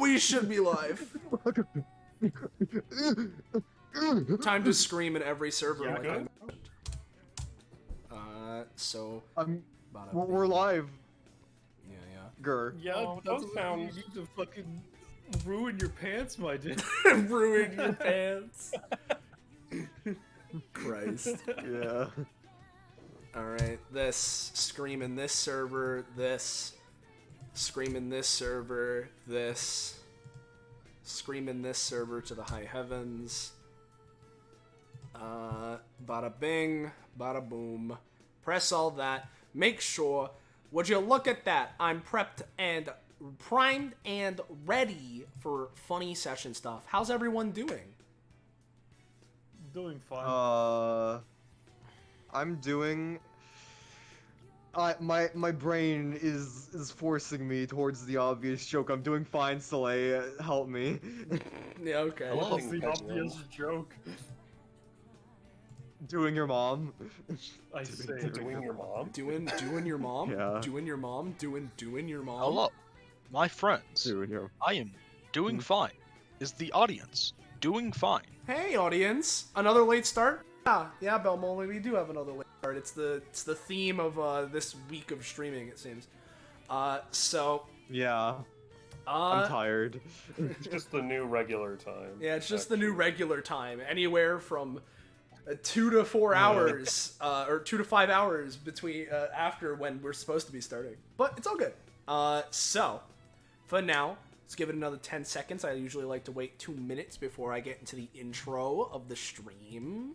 We should be live. Time to scream in every server. Yeah, like good. I mentioned. So. We're live. Yeah. Grr. Yeah, Oh, that's don't what sound- you need to fucking ruin your pants, my dude. Ruin your pants. Christ. Yeah. Alright, this. Scream in this server. This. Scream in this server. This. Scream in this server to the high heavens. Bada bing. Bada boom. Press all that. Make sure. Would you look at that? I'm prepped and primed and ready for funny session stuff. How's everyone doing? Doing fine. I'm doing. My brain is forcing me towards the obvious joke. I'm doing fine, Soleil. Help me. Yeah, okay. What was the obvious joke? Doing your mom. I say Doing your mom? Doing your mom? Yeah. Doing your mom? Doing your mom? Hello, my friends. Doing your. I am doing fine. Is the audience doing fine? Hey, audience! Another late start? Yeah, Belmont, we do have another late start. It's the theme of this week of streaming, it seems. Yeah. I'm tired. It's just the new regular time. Yeah, it's just the new regular time. Anywhere from 2 to 4 hours, or 2 to 5 hours between after when we're supposed to be starting. But it's all good. So, for now, let's give it another 10 seconds. I usually like to wait 2 minutes before I get into the intro of the stream.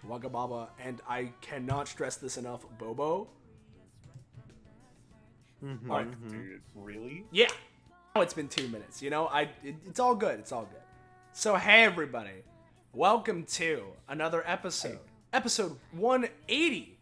Wagga Baba, and I cannot stress this enough, Bobo. Like, dude, really? Yeah. Now it's been 2 minutes, you know? It's all good, it's all good. So, hey everybody. Welcome to another episode. Episode 180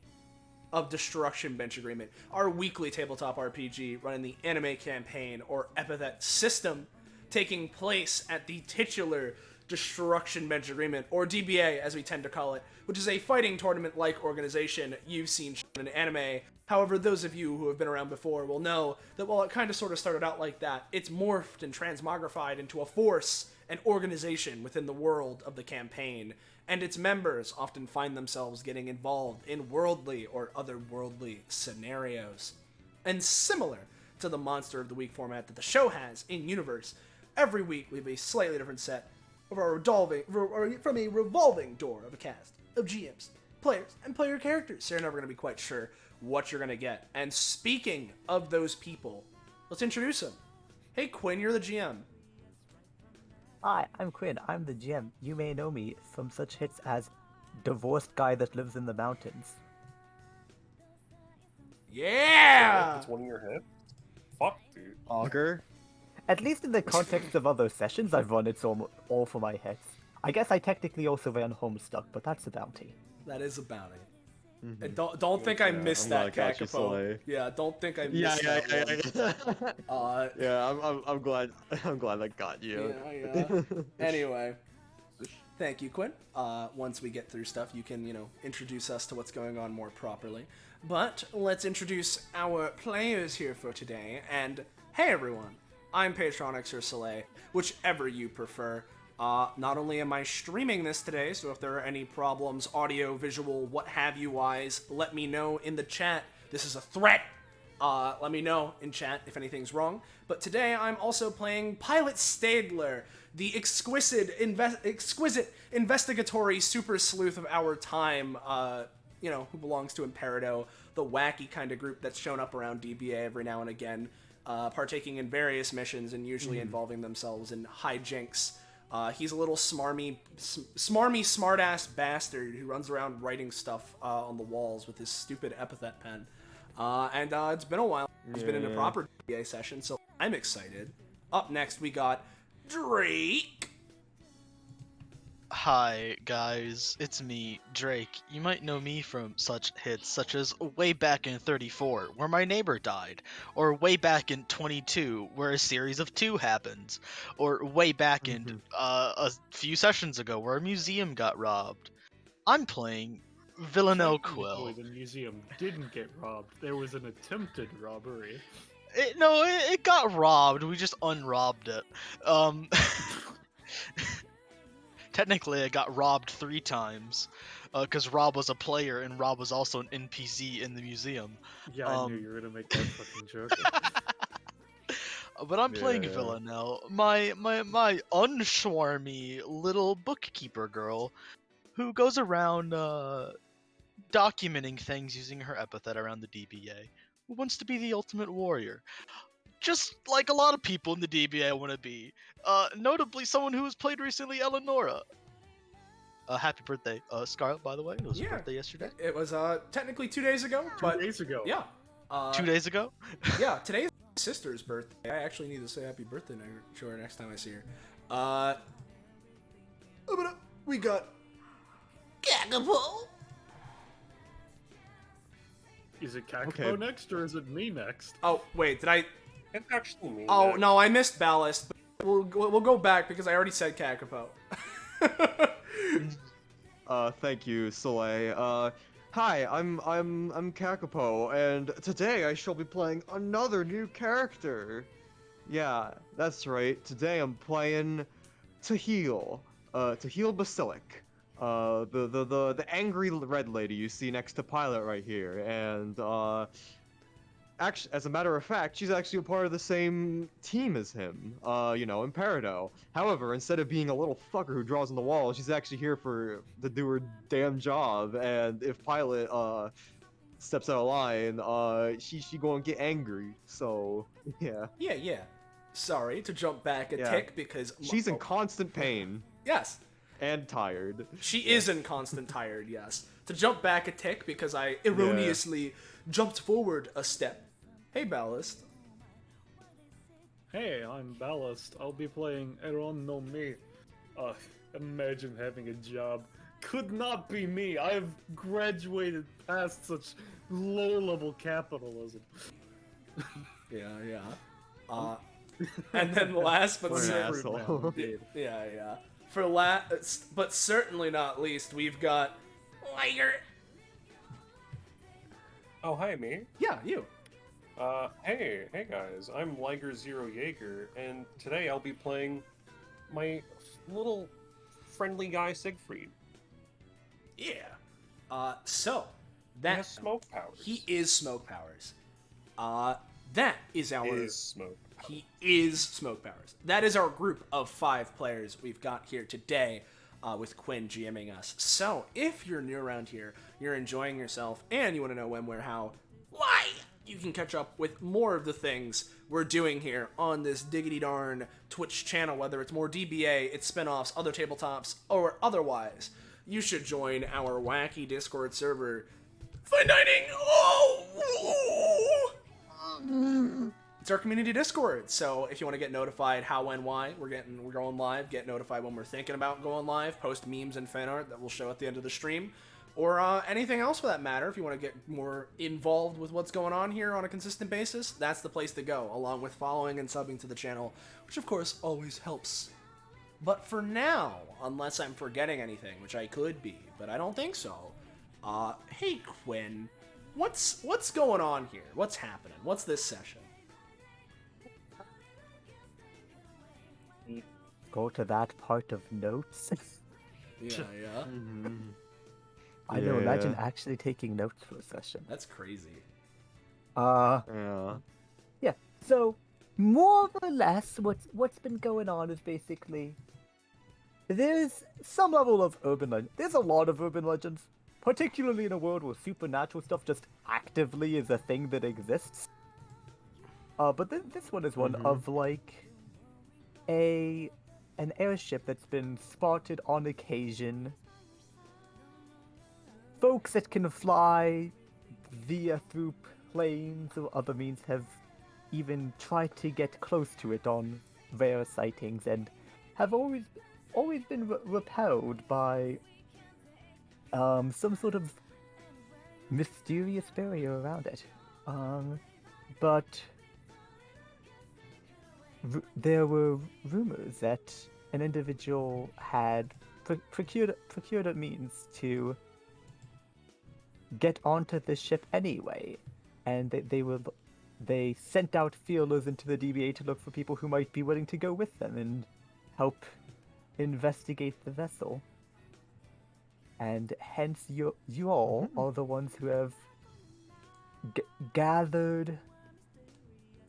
of Destruction Bench Agreement, our weekly tabletop RPG running the anime campaign, or Epithet System, taking place at the titular Destruction Bench Agreement, or DBA as we tend to call it, which is a fighting tournament-like organization you've seen in anime. However, those of you who have been around before will know that while it kind of sort of started out like that, it's morphed and transmogrified into a force and organization within the world of the campaign, and its members often find themselves getting involved in worldly or otherworldly scenarios. And similar to the Monster of the Week format that the show has in-universe, every week we have a slightly different set of from a revolving door of a cast of GMs, players, and player characters. So you're never going to be quite sure what you're going to get. And speaking of those people, let's introduce them. Hey Quinn, you're the GM. Hi, I'm Quinn. I'm the GM. You may know me from such hits as Divorced Guy That Lives in the Mountains. Yeah! It's one of your hips? Fuck, dude. Augur. At least in the context of other sessions I've run, it's all for my hits. I guess I technically also ran Homestuck, but that's a bounty. That is a bounty. And don't think I missed that, Kakapo. Yeah, don't think I missed that one. Yeah, I'm glad I got you. Yeah. Anyway, thank you, Quinn. Once we get through stuff, you can, introduce us to what's going on more properly. But let's introduce our players here for today. And hey, everyone, I'm Patronix or Soleil, whichever you prefer. Not only am I streaming this today, so if there are any problems, audio, visual, what have you wise, let me know in the chat. This is a threat. Let me know in chat if anything's wrong. But today I'm also playing Pilot Stadler, the exquisite investigatory super sleuth of our time, who belongs to Imperado, the wacky kind of group that's shown up around DBA every now and again, partaking in various missions and usually involving themselves in Hi-jinks. He's a little smarmy, smart-ass bastard who runs around writing stuff on the walls with his stupid epithet pen. And it's been a while. He's been in a proper DBA session, so I'm excited. Up next, we got Drake. Hi guys, it's me, Drake. You might know me from such hits such as way back in 34, where my neighbor died, or way back in 22, where a series of 2 happens, or way back in a few sessions ago, where a museum got robbed. I'm playing Villanelle Quill. The museum didn't get robbed. There was an attempted robbery. It got robbed. We just unrobbed it. Technically, it got robbed 3 times, because Rob was a player and Rob was also an NPC in the museum. Yeah, I knew you were gonna make that fucking joke. But I'm playing Yeah. Villa now. My unswarmy little bookkeeper girl, who goes around documenting things using her epithet around the DBA, who wants to be the ultimate warrior. Just like a lot of people in the DBA want to be. Notably, someone who has played recently, Eleonora. Happy birthday, Scarlett, by the way. It was her Yeah. birthday yesterday. It was technically 2 days ago, 2 but days ago. yeah. 2 days ago? Yeah, today's my sister's birthday. I actually need to say happy birthday to her next time I see her. We got Kakapo. Is it Kakapo Okay. next or is it me next? Oh wait, did I? It's actually me. Oh Nick. no, I missed Ballast. But we'll go back because I already said Kakapo. Thank you, Soleil. Hi, I'm Kakapo, and today I shall be playing another new character. Yeah, that's right. Today I'm playing Tahil, Tahil Basilic. The angry red lady you see next to Pilot right here, and actually, as a matter of fact, she's actually a part of the same team as him, Imperado. However, instead of being a little fucker who draws on the wall, she's actually here to do her damn job, and if Pilot, steps out of line, she gonna get angry, so, yeah. Yeah. Sorry to jump back a Yeah. tick because She's in constant pain, yes, and tired. she is in constant tired. Yes, to jump back a tick because I erroneously jumped forward a step. Hey, Ballast. Hey, I'm Ballast. I'll be playing Eron no Me. Imagine having a job. Could not be me. I have graduated past such low-level capitalism. Yeah. And then last but What an certainly, asshole. yeah. For last but certainly not least, we've got Liger. Oh, hi, me. Yeah, you. Hey guys, I'm Liger Zero Jaeger, and today I'll be playing my little friendly guy Siegfried. Yeah. So He that has smoke powers. he is smoke powers. That is our. is smoke powers. He is smoke powers. That is our group of 5 players we've got here today, with Quinn GMing us. So if you're new around here, you're enjoying yourself, and you want to know when, where, how, why, you can catch up with more of the things we're doing here on this diggity darn Twitch channel, whether it's more DBA, its spin-offs, other tabletops, or otherwise. You should join our wacky Discord server. Fine dining! It's our community Discord, so if you want to get notified how, when, why we're going live, get notified when we're thinking about going live, post memes and fan art that we'll show at the end of the stream, or anything else for that matter. If you want to get more involved with what's going on here on a consistent basis, that's the place to go, along with following and subbing to the channel, which of course always helps. But for now, unless I'm forgetting anything, which I could be, but I don't think so, hey Quinn, what's going on here? What's happening? What's this session? Go to that part of notes. Yeah. I know, imagine Yeah. actually taking notes for a session. That's crazy. Yeah. Yeah, so more or less what's been going on is basically there's some level of urban legend. There's a lot of urban legends, particularly in a world where supernatural stuff just actively is a thing that exists. But this one is one of like an airship that's been spotted on occasion. Folks that can fly via through planes or other means have even tried to get close to it on rare sightings and have always been repelled by some sort of mysterious barrier around it. But there were rumors that an individual had procured a means to get onto the ship anyway, and they sent out feelers into the DBA to look for people who might be willing to go with them and help investigate the vessel. And hence you all are the ones who have gathered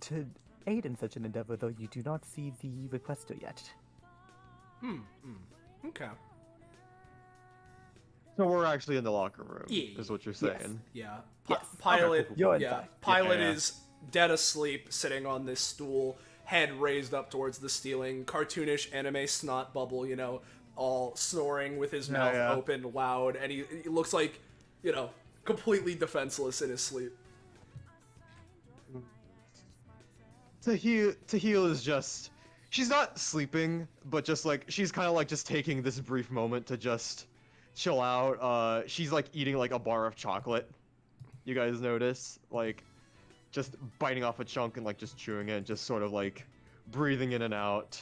to aid in such an endeavor, though you do not see the requester yet. Okay. So we're actually in the locker room, Yeah. is what you're saying. Yeah. Yes. Pilot. Okay, You're Yeah. inside. Pilot Yeah. is dead asleep, sitting on this stool, head raised up towards the ceiling, cartoonish anime snot bubble, you know, all snoring with his mouth yeah. open, loud, and he looks like, you know, completely defenseless in his sleep. Tahil is just... She's not sleeping, but just like, she's kind of like just taking this brief moment to just chill out. She's like eating like a bar of chocolate. You guys notice? Like, just biting off a chunk and like just chewing it, just sort of like breathing in and out.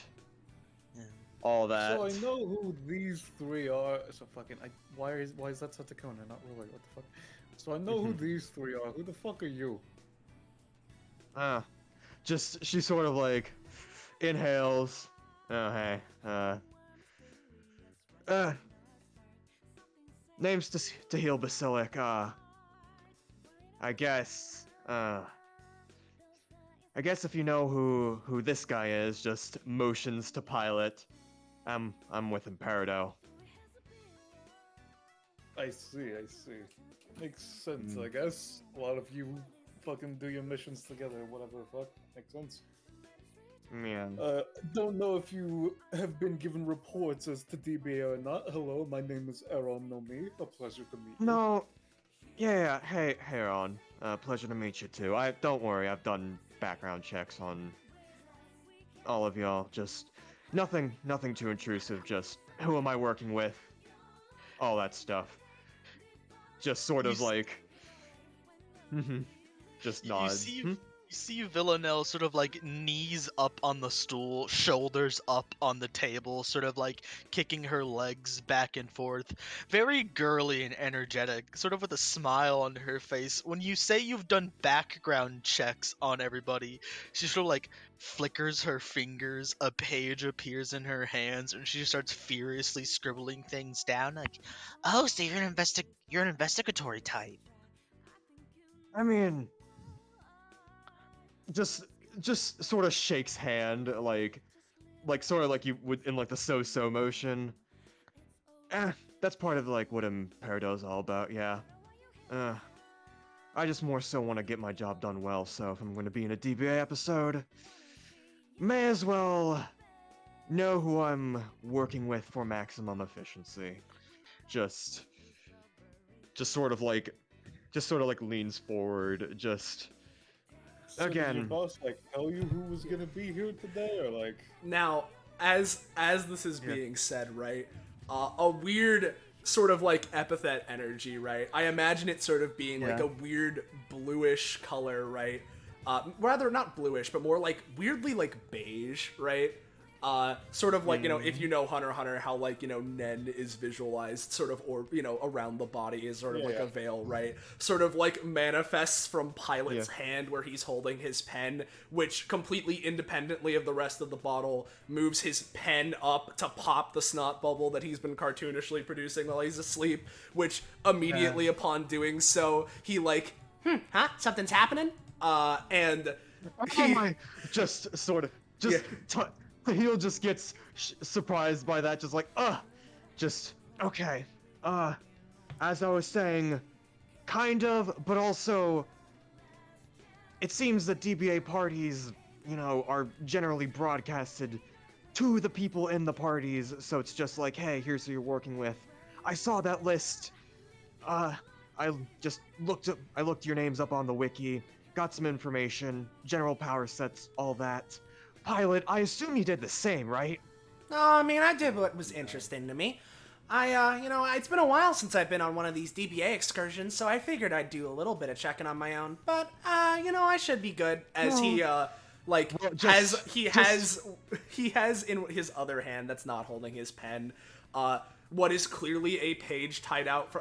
Yeah. All that. So I know who these three are. So fucking, why is that such a counter? Not really. What the fuck? So I know who these three are. Who the fuck are you? Just she sort of like inhales. Oh hey. Name's Tahil Basilic. I guess if you know who this guy is, just motions to Pilot. I'm with Imperado. I see. Makes sense, I guess. A lot of you fucking do your missions together, whatever the fuck. Makes sense. Man. Don't know if you have been given reports as to DBA or not. Hello, my name is Aaron Nomi. A pleasure to meet you. No. Yeah. Hey, Aaron. Pleasure to meet you too. Don't worry. I've done background checks on all of y'all. Just nothing too intrusive. Just who am I working with? All that stuff. Just sort of like. Just nod. You see Villanelle sort of like knees up on the stool, shoulders up on the table, sort of like kicking her legs back and forth. Very girly and energetic, sort of with a smile on her face. When you say you've done background checks on everybody, she sort of like flickers her fingers, a page appears in her hands, and she just starts furiously scribbling things down like, oh, so you're an investigatory type. I mean, just sort of shakes hand, like sort of like you would in like the so motion. That's part of like what Imperado's all about, yeah. I just more so want to get my job done well, so if I'm going to be in a DBA episode, may as well know who I'm working with for maximum efficiency. Just sort of like leans forward, just So did again. your boss like tell you who was gonna be here today, or like? Now, as this is being said, right, a weird sort of like epithet energy, right? I imagine it sort of being like a weird bluish color, right? Rather not bluish, but more like weirdly like beige, right? Sort of like, you know, if you know Hunter x Hunter, how like, you know, Nen is visualized sort of, or, you know, around the body is sort of like a veil, right? Sort of like manifests from Pilot's hand where he's holding his pen, which completely independently of the rest of the bottle moves his pen up to pop the snot bubble that he's been cartoonishly producing while he's asleep, which immediately upon doing so, he like, something's happening? And Just sort of, Tahil just gets surprised by that, just like, okay. As I was saying, kind of, but also, it seems that DBA parties, you know, are generally broadcasted to the people in the parties, so it's just like, hey, here's who you're working with. I saw that list. I just looked your names up on the wiki, got some information, general power sets, all that. Pilot, I assume you did the same, right? No, I mean, I did what was interesting to me. You know, it's been a while since I've been on one of these DBA excursions, so I figured I'd do a little bit of checking on my own. But, you know, I should be good. As he Like Well, he has in his other hand that's not holding his pen, what is clearly a page teared out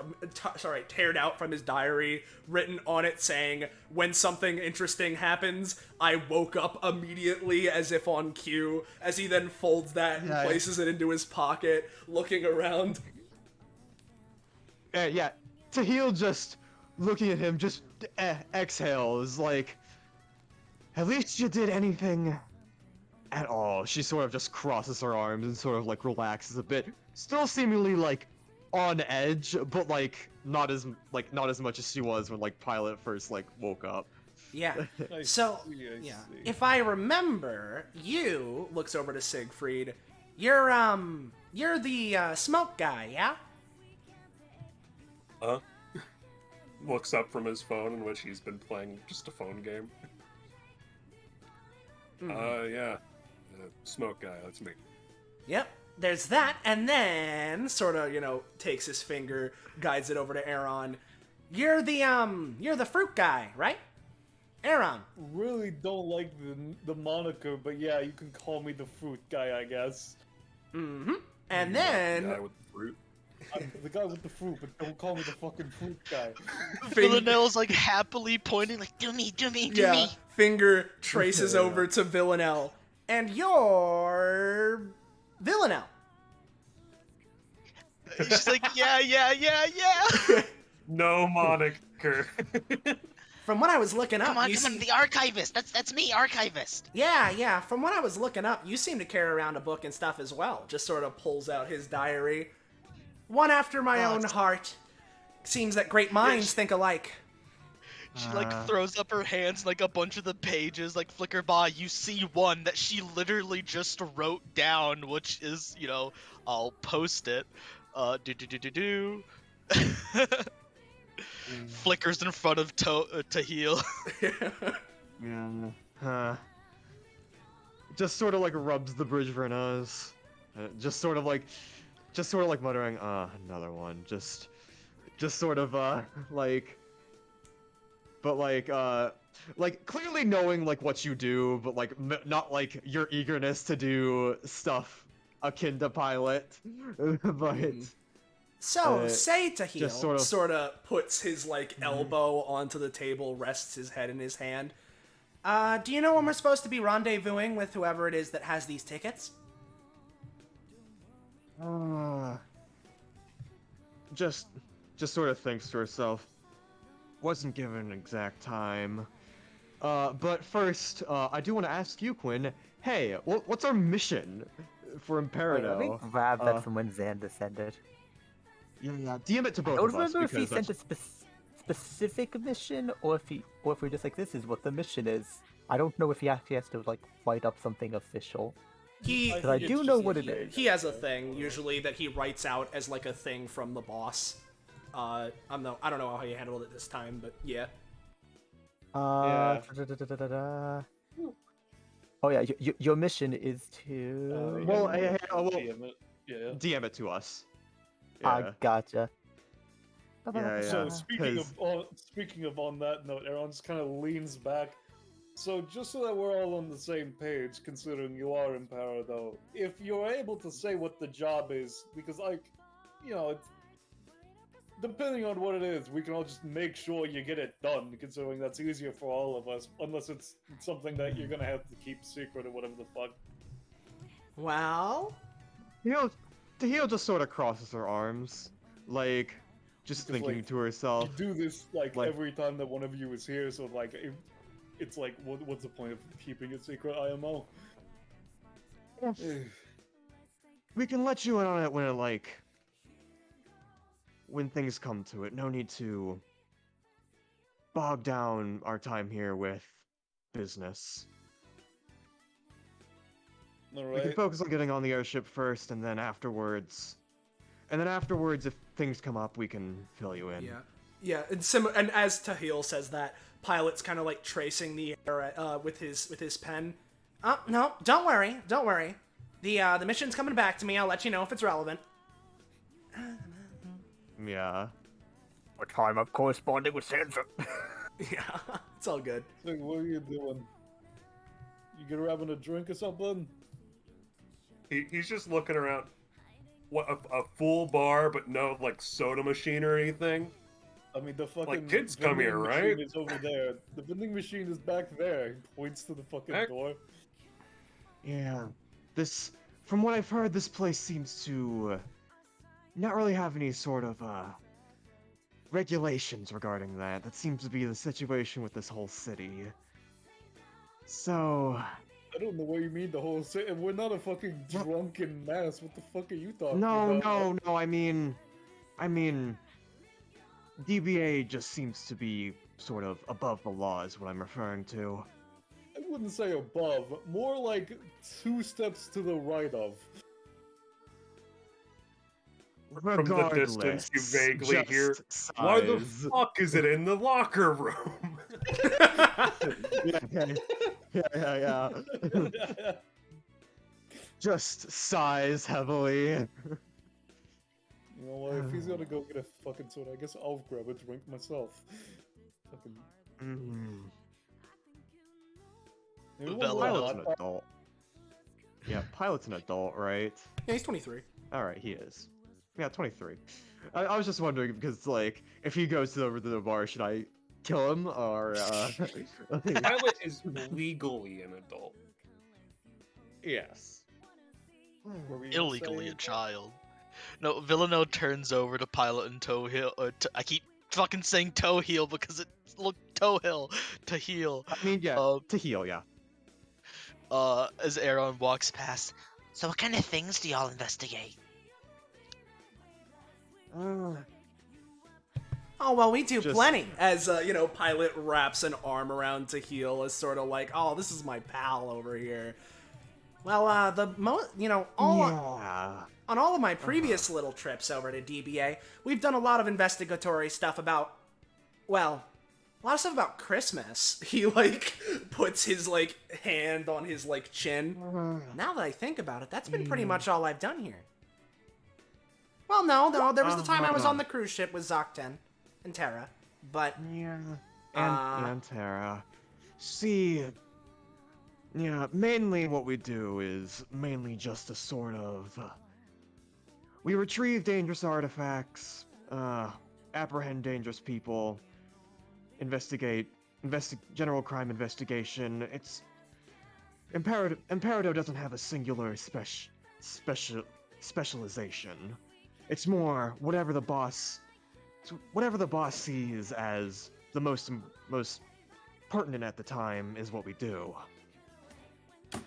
from his diary, written on it saying, "When something interesting happens, I woke up immediately," as if on cue, as he then folds that and Yeah. places it into his pocket, looking around. Yeah, Tahil just looking at him, just exhales, like, at least you did anything at all. She sort of just crosses her arms and sort of like relaxes a bit, still seemingly like on edge, but like not as much as she was when like Pilot first like woke up. Yeah. I So, see, I yeah. see. If I remember, you looks over to Siegfried. You're the smoke guy, yeah? Huh? Looks up from his phone, in which he's been playing just a phone game. Yeah. Smoke guy, that's me. Yep. There's that, and then sort of, takes his finger, guides it over to Aaron. You're the fruit guy, right? Aaron. Really don't like the moniker, but yeah, you can call me the fruit guy, I guess. Mm-hmm. And The then guy with the fruit. I'm the guy with the fruit, but don't call me the fucking fruit guy. Villanelle's like happily pointing, like, do me. finger traces over to Villanelle. And you're Villanelle. She's like, yeah. No moniker. From what I was looking up, Come on, the archivist. That's me, archivist. Yeah. From what I was looking up, you seem to carry around a book and stuff as well. Just sort of pulls out his diary. One after my own heart. Seems that great minds think alike. She like throws up her hands, like a bunch of the pages like flicker by. You see one that she literally just wrote down, which is, I'll post it. Do. Flickers in front of Tahil. Yeah. Just sort of like rubs the bridge of her nose. Just sort of like muttering, another one. Just sort of like clearly knowing like what you do, but like not like your eagerness to do stuff akin to Pilot, but. So, say Tahil just sort of puts his, elbow onto the table, rests his head in his hand. Do you know when we're supposed to be rendezvousing with whoever it is that has these tickets? Just sort of thinks to herself. Wasn't given an exact time. But first, I do want to ask you, Quinn. Hey, what's our mission for Imperado? Let me grab that from when Xander sent it. Yeah. DM it to both I don't of us remember if he because sent a specific mission or if we're just like, this is what the mission is. I don't know if he actually has to write up something official. Because I do know what it is. He has a thing usually that he writes out as a thing from the boss. I don't know how he handled it this time, but yeah. Oh yeah, your mission is to. DM it to us. I gotcha. So speaking of on that note, Aaron just kind of leans back. So just so that we're all on the same page, considering you are in power, though, if you're able to say what the job is, because it's depending on what it is, we can all just make sure you get it done, considering that's easier for all of us, unless it's something that you're gonna have to keep secret or whatever the fuck. Well, Tahil just sort of crosses her arms, like, just thinking to herself. You do this every time that one of you is here, so it's like, what's the point of keeping it secret, IMO? We can let you in on it when things come to it. No need to bog down our time here with business. Alright. We can focus on getting on the airship first, and then afterwards, if things come up, we can fill you in. Yeah. And as Tahil says that, Pilot's kind of tracing the air with his pen. No, don't worry. The mission's coming back to me. I'll let you know if it's relevant. Yeah. What time I'm corresponding with Sansa? Yeah, it's all good. So what are you doing? You gonna having a drink or something? He's just looking around. What, a full bar, but no, like, soda machine or anything? I mean, the fucking kids come vending here, machine right? is over there. The vending machine is back there. He points to the fucking Heck. door. Yeah, from what I've heard, this place seems to not really have any sort of regulations regarding that. That seems to be the situation with this whole city. So, I don't know what you mean, the whole city. We're not a fucking drunken mass. What the fuck are you talking no, about? no, I mean, DBA just seems to be sort of above the law is what I'm referring to. I wouldn't say above. More like 2 steps to the right of. From the distance, you vaguely hear, "Why the fuck is it in the locker room?" yeah. Just sighs heavily. You know what? If he's gonna go get a fucking soda, I guess I'll grab a drink myself. Fucking. Anyone Bella. want a Pilot's hot an dog? adult. Yeah, Pilot's an adult, right? Yeah, he's 23. Alright, he is. Yeah, 23. I was just wondering because, like, if he goes over to the bar, should I kill him or? Pilot is legally an adult. Yes. What were you gonna Illegally say? a child. No, Villano turns over to Pilot and Toe Hill. I keep fucking saying Toe Heel because it's Toe Hill to heal. I mean, yeah, to heal, yeah. As Aaron walks past. So what kind of things do y'all investigate? Oh, well, we do Just- plenty. As, Pilot wraps an arm around to heal as sort of like, oh, this is my pal over here. Well, Yeah. on all of my previous little trips over to DBA, we've done a lot of investigatory stuff about, well, a lot of stuff about Christmas. He, puts his, hand on his, chin. Now that I think about it, that's been pretty much all I've done here. Well, no, there was the time I was on the cruise ship with Zocten and Terra, but... Yeah. And Terra. See, yeah, mainly what we do is mainly just a sort of... we retrieve dangerous artifacts, apprehend dangerous people, investigate general crime investigation. It's... Imperado doesn't have a singular specialization. It's more whatever the boss sees as the most pertinent at the time is what we do.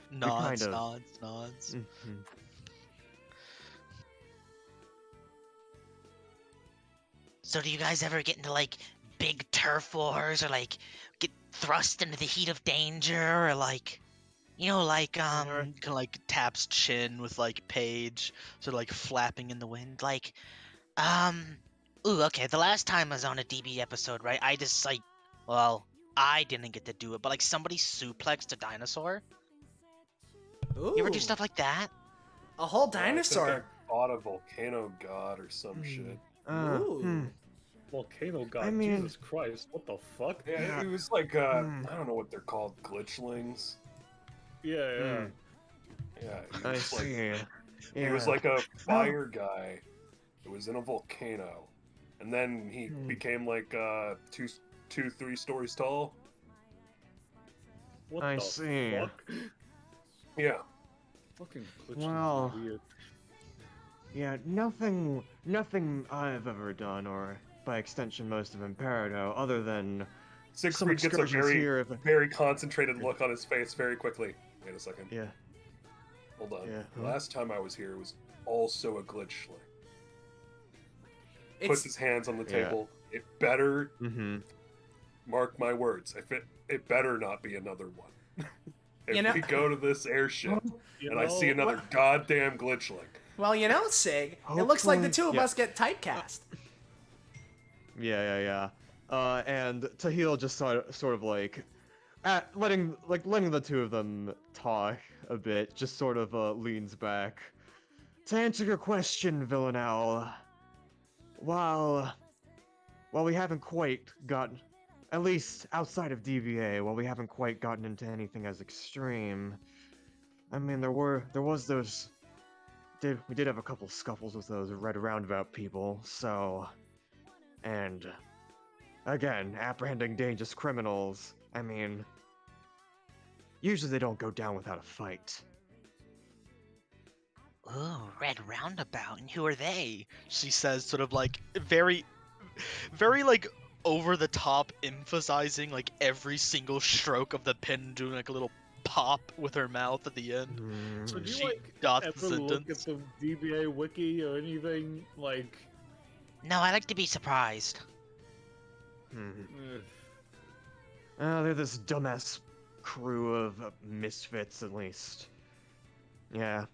Nods, kind of- nods. Mhm. So do you guys ever get into big turf wars or get thrust into the heat of danger or Kind of taps chin with Paige, sort of flapping in the wind. Ooh, okay, the last time I was on a DB episode, right, I just I didn't get to do it, but somebody suplexed a dinosaur. Ooh, You ever do stuff like that? a whole I think dinosaur. I fought a volcano god or some shit. Ooh. Volcano god, I mean- Jesus Christ, what the fuck? Yeah, it was I don't know what they're called, glitchlings. Yeah. Yeah, he I was see. he was like a fire guy. It was in a volcano, and then he became 2-3 stories tall. What I the see. fuck? Yeah. Fucking glitches Well- are weird. Yeah, nothing I've ever done, or by extension most of Imperado, other than some Siegfried gets a excursions here. very concentrated look on his face very quickly. Wait a second. Yeah. Hold on. Yeah, huh? Last time I was here, it was also a glitchling. It's Puts his hands on the Yeah. table. It better, Mm-hmm. mark my words, it better not be another one. If You know- we go to this airship You and I see know, another goddamn glitchling, well, Sig, it looks like the two of Yeah. us get typecast. Yeah. And Tahil just sort of letting the two of them talk a bit, just sort of leans back. To answer your question, Villanelle, while we haven't quite gotten at least outside of DBA, while we haven't quite gotten into anything as extreme. I mean, there was those. We did have a couple scuffles with those red roundabout people, so. And again, apprehending dangerous criminals. I mean, usually they don't go down without a fight. Ooh, red roundabout, and who are they? She says, sort of like very, very like over the top, emphasizing like every single stroke of the pen, doing like a little pop with her mouth at the end. So do you She like dots the ever look at sentence. the DBA wiki or anything like? No, I like to be surprised. eh, They're this dumbass crew of misfits, at least. Yeah.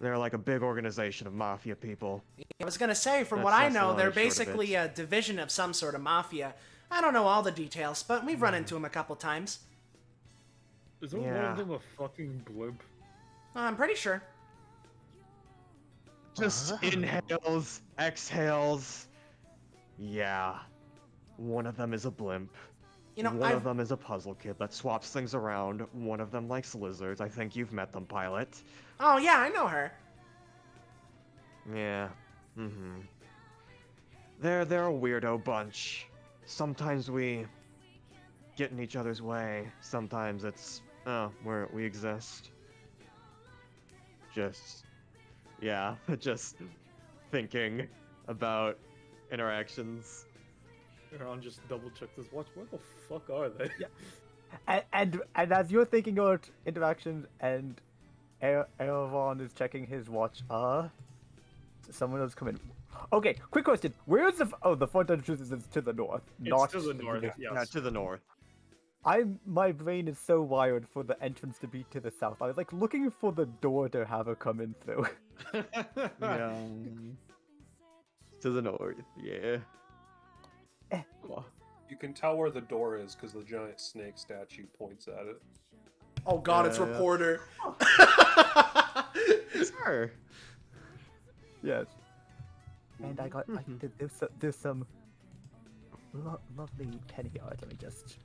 They're like a big organization of mafia people. I was gonna say, from what That's- I that's the know, long they're and short of basically it. a division of some sort of mafia. I don't know all the details, but we've run into them a couple times. Isn't one Yeah. of them a fucking blimp? I'm pretty sure. Just inhales, exhales. Yeah. One of them is a blimp. You know, One of them is a puzzle kid that swaps things around. One of them likes lizards. I think you've met them, Pilot. Oh yeah, I know her. Yeah. They're a weirdo bunch. Sometimes we get in each other's way. Sometimes it's we exist. Just just thinking about interactions. Aaron just double check this watch. What the fuck are they? And as you're thinking about interactions and Aaron is checking his watch, someone else come in. Okay, quick question. Where's the FORTITUDE is to the north, not It's to the north. Yeah, Yes. to the north. My brain is so wired for the entrance to be to the south. I was like looking for the door to have her come in through. Yeah. To the north. Yeah. You can tell where the door is because the giant snake statue points at it. Oh god, it's Yeah. reporter. It's her. Yes. And there's some lovely penny art. Let me just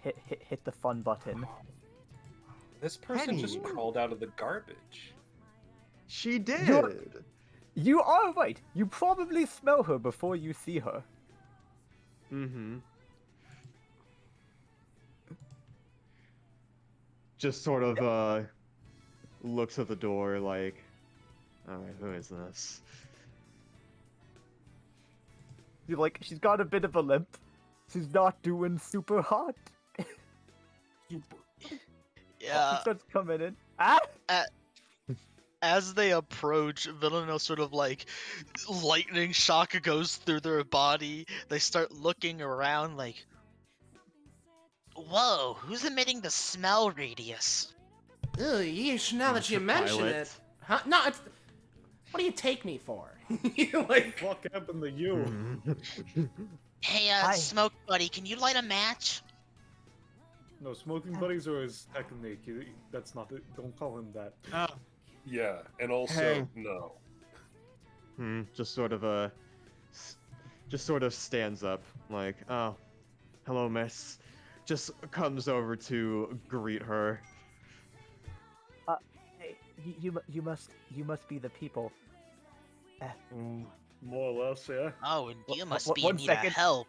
hit the fun button. This person just Penny. crawled out of the garbage. She did. You are right. You probably smell her before you see her. Just sort of looks at the door like, alright, who is this? You're like, she's got a bit of a limp. She's not doing super hot. Yeah. She starts coming in. Ah! As they approach, Villanelle sort of like lightning shock goes through their body. They start looking around like, Whoa, who's emitting the smell radius? Ugh, yeesh, now that you Mr. mention Pilot. it. Huh? No, it's... What do you take me for? You like... What happened to you? Hey, Hi. Smoke Buddy, can you light a match? No, smoking buddies are his technique. That's not it. Don't call him that. Yeah, and also, Hey. no. Just sort of stands up like, oh, hello, miss. Just comes over to greet her. Hey, you must be the people. More or less, yeah. Oh, and you must One be in need of second. help.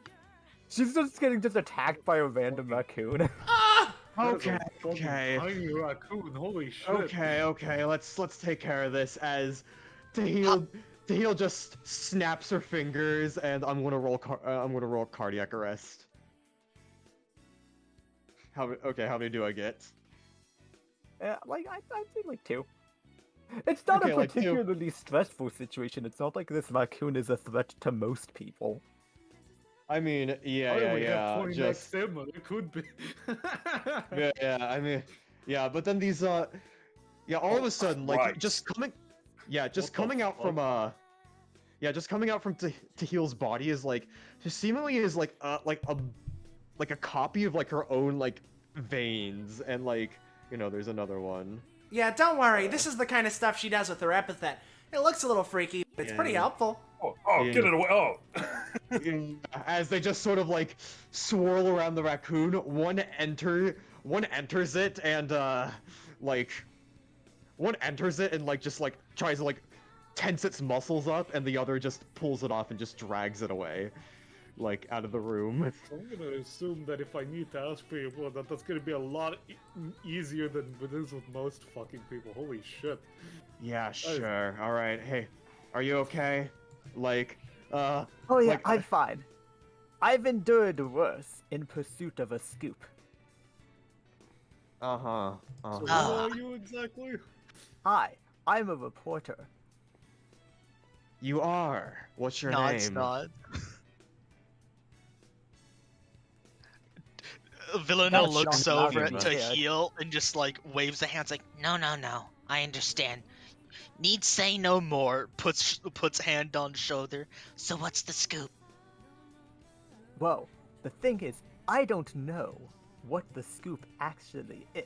She's just getting attacked by a random raccoon. Ah! That is a Okay, fucking okay. Tiny raccoon. Holy shit. Okay, let's take care of this as Tahil just snaps her fingers and I'm gonna roll cardiac arrest. How many do I get? I'd say like 2. It's not Okay, a like 2. particularly stressful situation. It's not like this raccoon is a threat to most people. I mean, I only have 20 just max ammo. It could be. I mean, but then these all of a sudden like Christ. just coming What the coming out from Tahil's body is like seemingly is like a copy of like her own like veins and like there's another one. Yeah, don't worry. This is the kind of stuff she does with her epithet. It looks a little freaky, but it's pretty Yeah. helpful. Oh, Yeah. get it away. Oh. As they just sort of like swirl around the raccoon, one enters it and like one enters it and like just like tries to like tense its muscles up, and the other just pulls it off and just drags it away, like out of the room. I'm gonna assume that if I need to ask people, that's gonna be a lot easier than it is with most fucking people. Holy shit. Yeah, sure. All right. Hey, are you okay? Like, Oh yeah, like, I'm fine. I've endured worse in pursuit of a scoop. uh-huh. So who Ah. are you exactly? Hi, I'm a reporter. You are. What's your Nods, name? nod. Villanelle That's looks not over loud at and scared. Tahil and just like waves a hand. It's like, No, no, no. I understand. need say no more. Puts hand on shoulder. So what's the scoop? Well, the thing is, I don't know what the scoop actually is.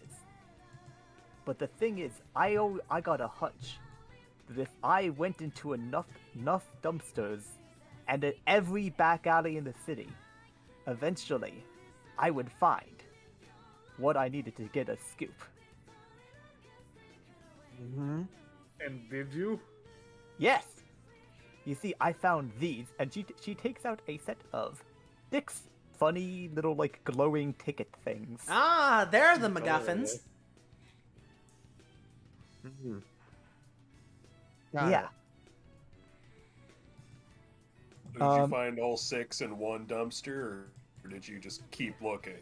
But the thing is, I got a hunch that if I went into enough dumpsters and at every back alley in the city, eventually, I would find what I needed to get a scoop. Mm-hmm. And did you? Yes! You see, I found these, and she takes out a set of 6 funny little, like, glowing ticket things. Ah, they're the MacGuffins. Mm-hmm. Yeah. Did you Um, find all 6 in one dumpster, or did you just keep looking?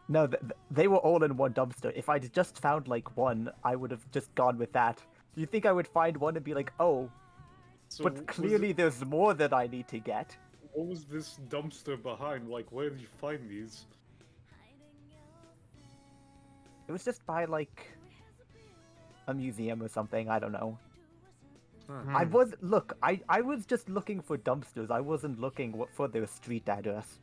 No, they were all in one dumpster. If I'd just found, like, one, I would have just gone with that. Do you think I would find one and be like, oh, So but clearly there's more that I need to get? what was this dumpster behind? Like, where did you find these? It was just by, like, a museum or something, I don't know. I was just looking for dumpsters. I wasn't looking for their street address.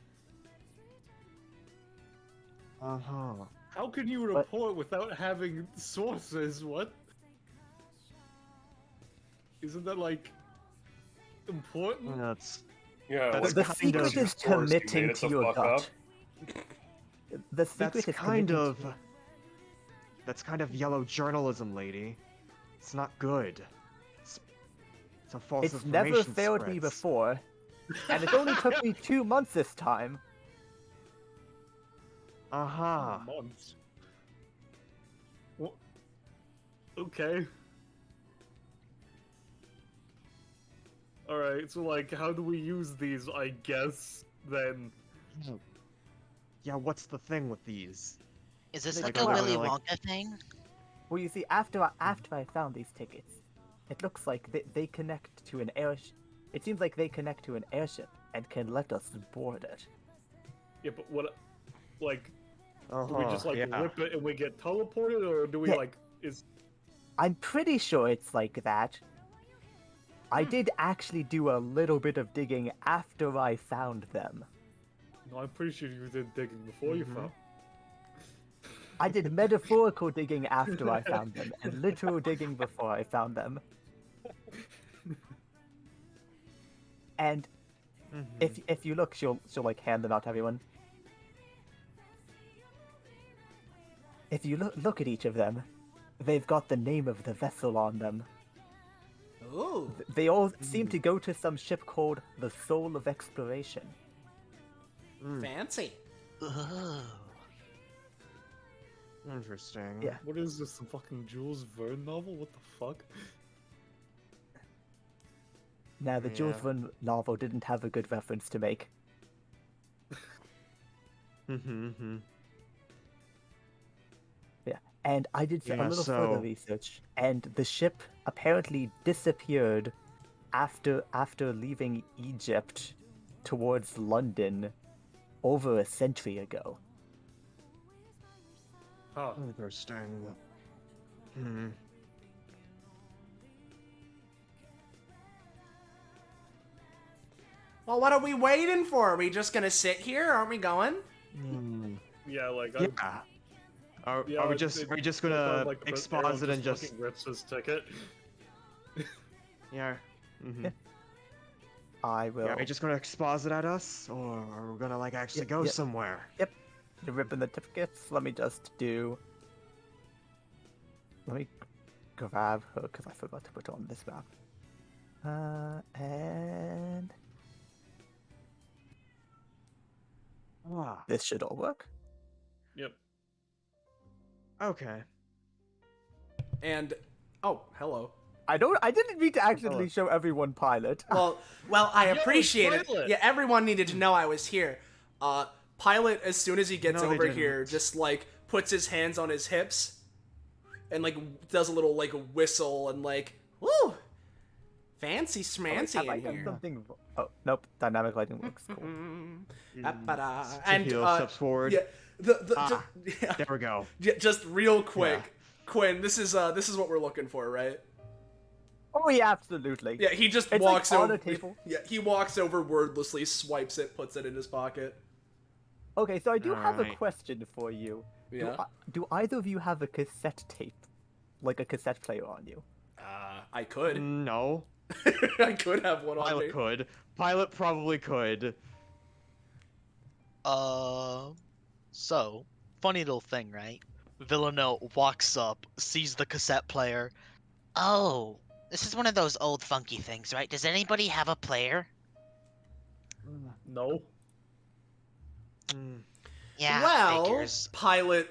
Uh-huh. How can you But- report without having sources? What? Isn't that like important? That's Yeah, That's like, The kind secret of- is source, you made committing it to the your fuck gut. The secret that's is kind committing of that's kind of yellow journalism, lady. It's not good. It's a false It's never information failed me spreads. before, and it only took me 2 months this time. Uh-huh. Months. What? Okay. Alright, so like, how do we use these, I guess, then? Yeah, what's the thing with these? Is this Like, like are a they Willy like- Wonka thing? Well, you see, after I found these tickets, it looks like they connect to an airship. It seems like they connect to an airship and can let us board it. Yeah, but what, like, Uh-huh. do we just like yeah. rip it and we get teleported, or do we Yeah. like, is... I'm pretty sure it's like that. I did actually do a little bit of digging after I found them. No, I'm pretty sure you did digging before you Mhm. found. I did metaphorical digging after I found them, and literal digging before I found them. And Mhm. if you look, she'll like hand them out to everyone. If you look at each of them, they've got the name of the vessel on them. Ooh. They all seem to go to some ship called the Soul of Exploration. Mm, Fancy. Ooh. interesting. Yeah. What is this, some fucking Jules Verne novel? What the fuck? Now, the Jules Yeah. Verne novel didn't have a good reference to make. Mm-hmm. And I did a Yeah, little further so- research, and the ship apparently disappeared after leaving Egypt towards London over a century ago. Huh. Interesting. Hmm. Well, what are we waiting for? Are we just gonna sit here? Aren't we going? Yeah, like, Yeah. Are we it- just it gonna sounds like the expose Aaron it and just fucking rips his ticket. yeah? Mm-hmm. Yeah. I will. Yeah, are you just gonna exposit at us, or are we gonna like actually Yep, go yep. somewhere? Yep. You're ripping the certificates. Let me just do. Let me grab her because I forgot to put her on this map. And Ah, this should all work. Yep. okay. And oh, hello. I didn't mean to accidentally Hello. show everyone Pilot. Well, I Yo, appreciate it. Pilot! Yeah, everyone needed to know I was here. Pilot, as soon as he gets No, they over didn't. here, just like puts his hands on his hips and like does a little like whistle and like, woo, fancy schmancy Have I in done here. something? Oh nope, dynamic lighting works. Cool. And Tahil steps forward. yeah, yeah, There we go. just real quick, Quinn. This is what we're looking for, right? Oh yeah, absolutely. Yeah, he just It's walks like on over. a table. Yeah, he walks over wordlessly, swipes it, puts it in his pocket. Okay, so I do have a Alright. question for you. Yeah. Do either of you have a cassette tape, like a cassette player on you? I could. No. I could have one on me. Pilot could. Pilot probably could. So, funny little thing, right? Villanelle walks up, sees the cassette player. Oh, this is one of those old funky things, right? Does anybody have a player? No. Hmm. Yeah, Well, figures. Pilot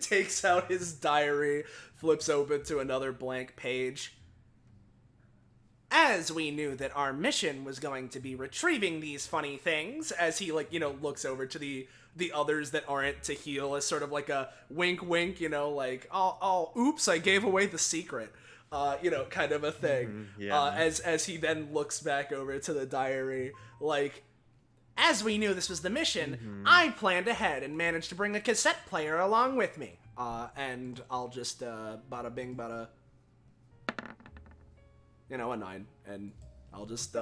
takes out his diary, flips open to another blank page. As we knew that our mission was going to be retrieving these funny things, as he looks over to the others that aren't to heal as sort of like a wink wink, like oh oops, I gave away the secret. Kind of a thing. yeah. As he then looks back over to the diary, like, as we knew this was the mission, I planned ahead and managed to bring a cassette player along with me. And I'll just bada bing bada, a 9, and I'll just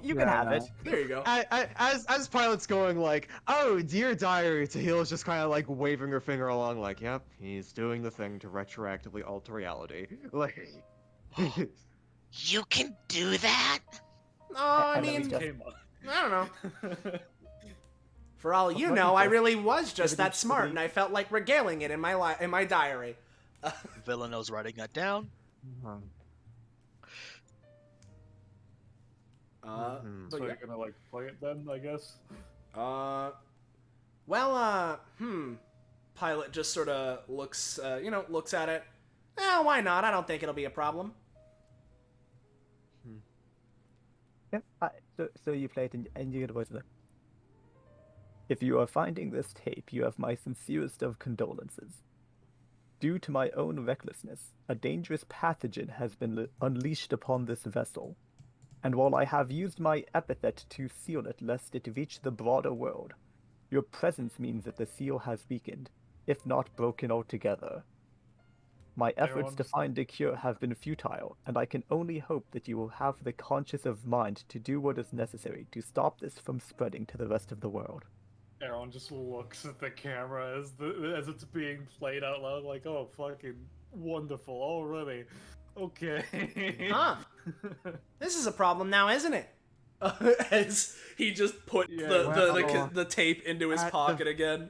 You can have it. there you go. As Pilot's going like, oh, dear diary, Tahil's just kind of like waving her finger along like, yep, he's doing the thing to retroactively alter reality. Like, You can do that? Oh, I And let me mean, just- Came on. I don't know. For all you let me know, I just- really was just that evidence to smart, the- and I felt like regaling it in my diary. Villanelle's writing that down. Mhm. But So yeah. you're gonna like play it then, I guess? Pilot just sort of looks at it. Why not? I don't think it'll be a problem. Yep. So you play it and you get a voice of it. If you are finding this tape, you have my sincerest of condolences. Due to my own recklessness, a dangerous pathogen has been unleashed upon this vessel. And while I have used my epithet to seal it lest it reach the broader world, your presence means that the seal has weakened, if not broken altogether. My efforts to Everyone's- find a cure have been futile, and I can only hope that you will have the conscience of mind to do what is necessary to stop this from spreading to the rest of the world. Aaron just looks at the camera as it's being played out loud, like, oh, fucking wonderful already. Okay. Huh? This is a problem now, isn't it? As he just put Yeah, the tape into his at the- pocket again.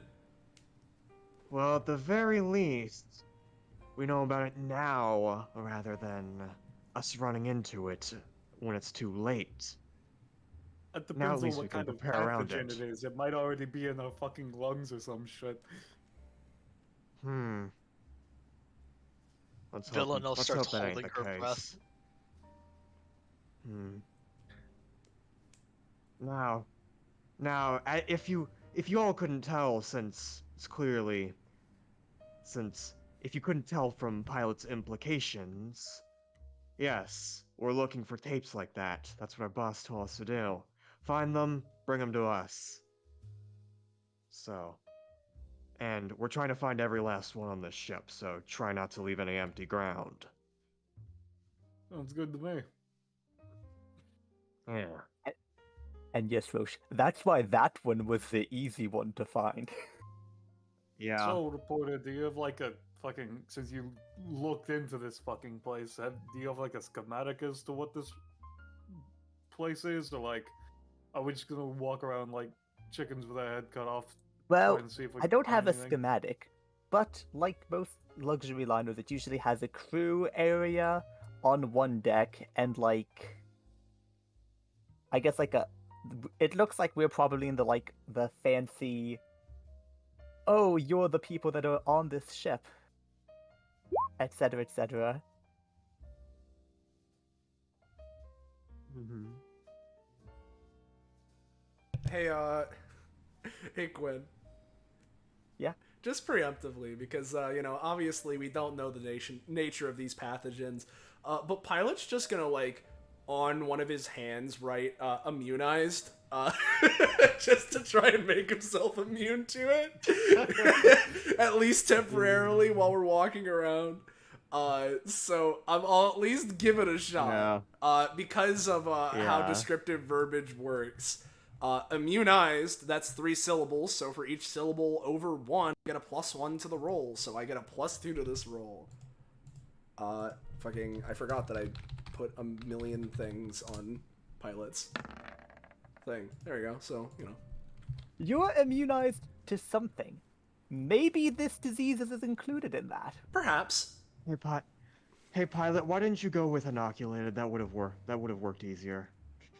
Well, at the very least, we know about it now, rather than us running into it when it's too late. It Now at depends on least we what can kind of prepare around pathogen it. it is. It might already be in our fucking lungs or some shit. Let's Villanelle hope, let's starts hope that ain't holding the her case. breath. Now, if you all couldn't tell, since if you couldn't tell from Pilot's implications, yes, we're looking for tapes like that. That's what our boss told us to do. Find them, bring them to us. So, and we're trying to find every last one on this ship, so try not to leave any empty ground. Sounds good to me. Yeah. And yes, Roche, that's why that one was the easy one to find. Yeah. So, reporter, do you have like a fucking, since you looked into this fucking place, do you have like a schematic as to what this place is, or like, are we just gonna walk around like chickens with our head cut off? Well, try and see if we I can don't find have a anything? schematic, but like most luxury liners, it usually has a crew area on one deck and like, I guess like a. It looks like we're probably in the fancy. Oh, you're the people that are on this ship, etc., etc. Mm-hmm. Hey, hey, Quinn. Yeah. Just preemptively, because obviously we don't know the nature of these pathogens, but Pilot's just gonna on one of his hands write immunized, just to try and make himself immune to it, at least temporarily while we're walking around. So I'll at least give it a shot. Because of how descriptive verbiage works. Immunized, that's 3 syllables, so for each syllable over 1, I get a +1 to the roll, so I get a +2 to this roll. I forgot that I put a million things on Pilot's thing. There we go, so, You're immunized to something. Maybe this disease is included in that. Perhaps. Hey, Pilot, why didn't you go with inoculated? That would have worked easier.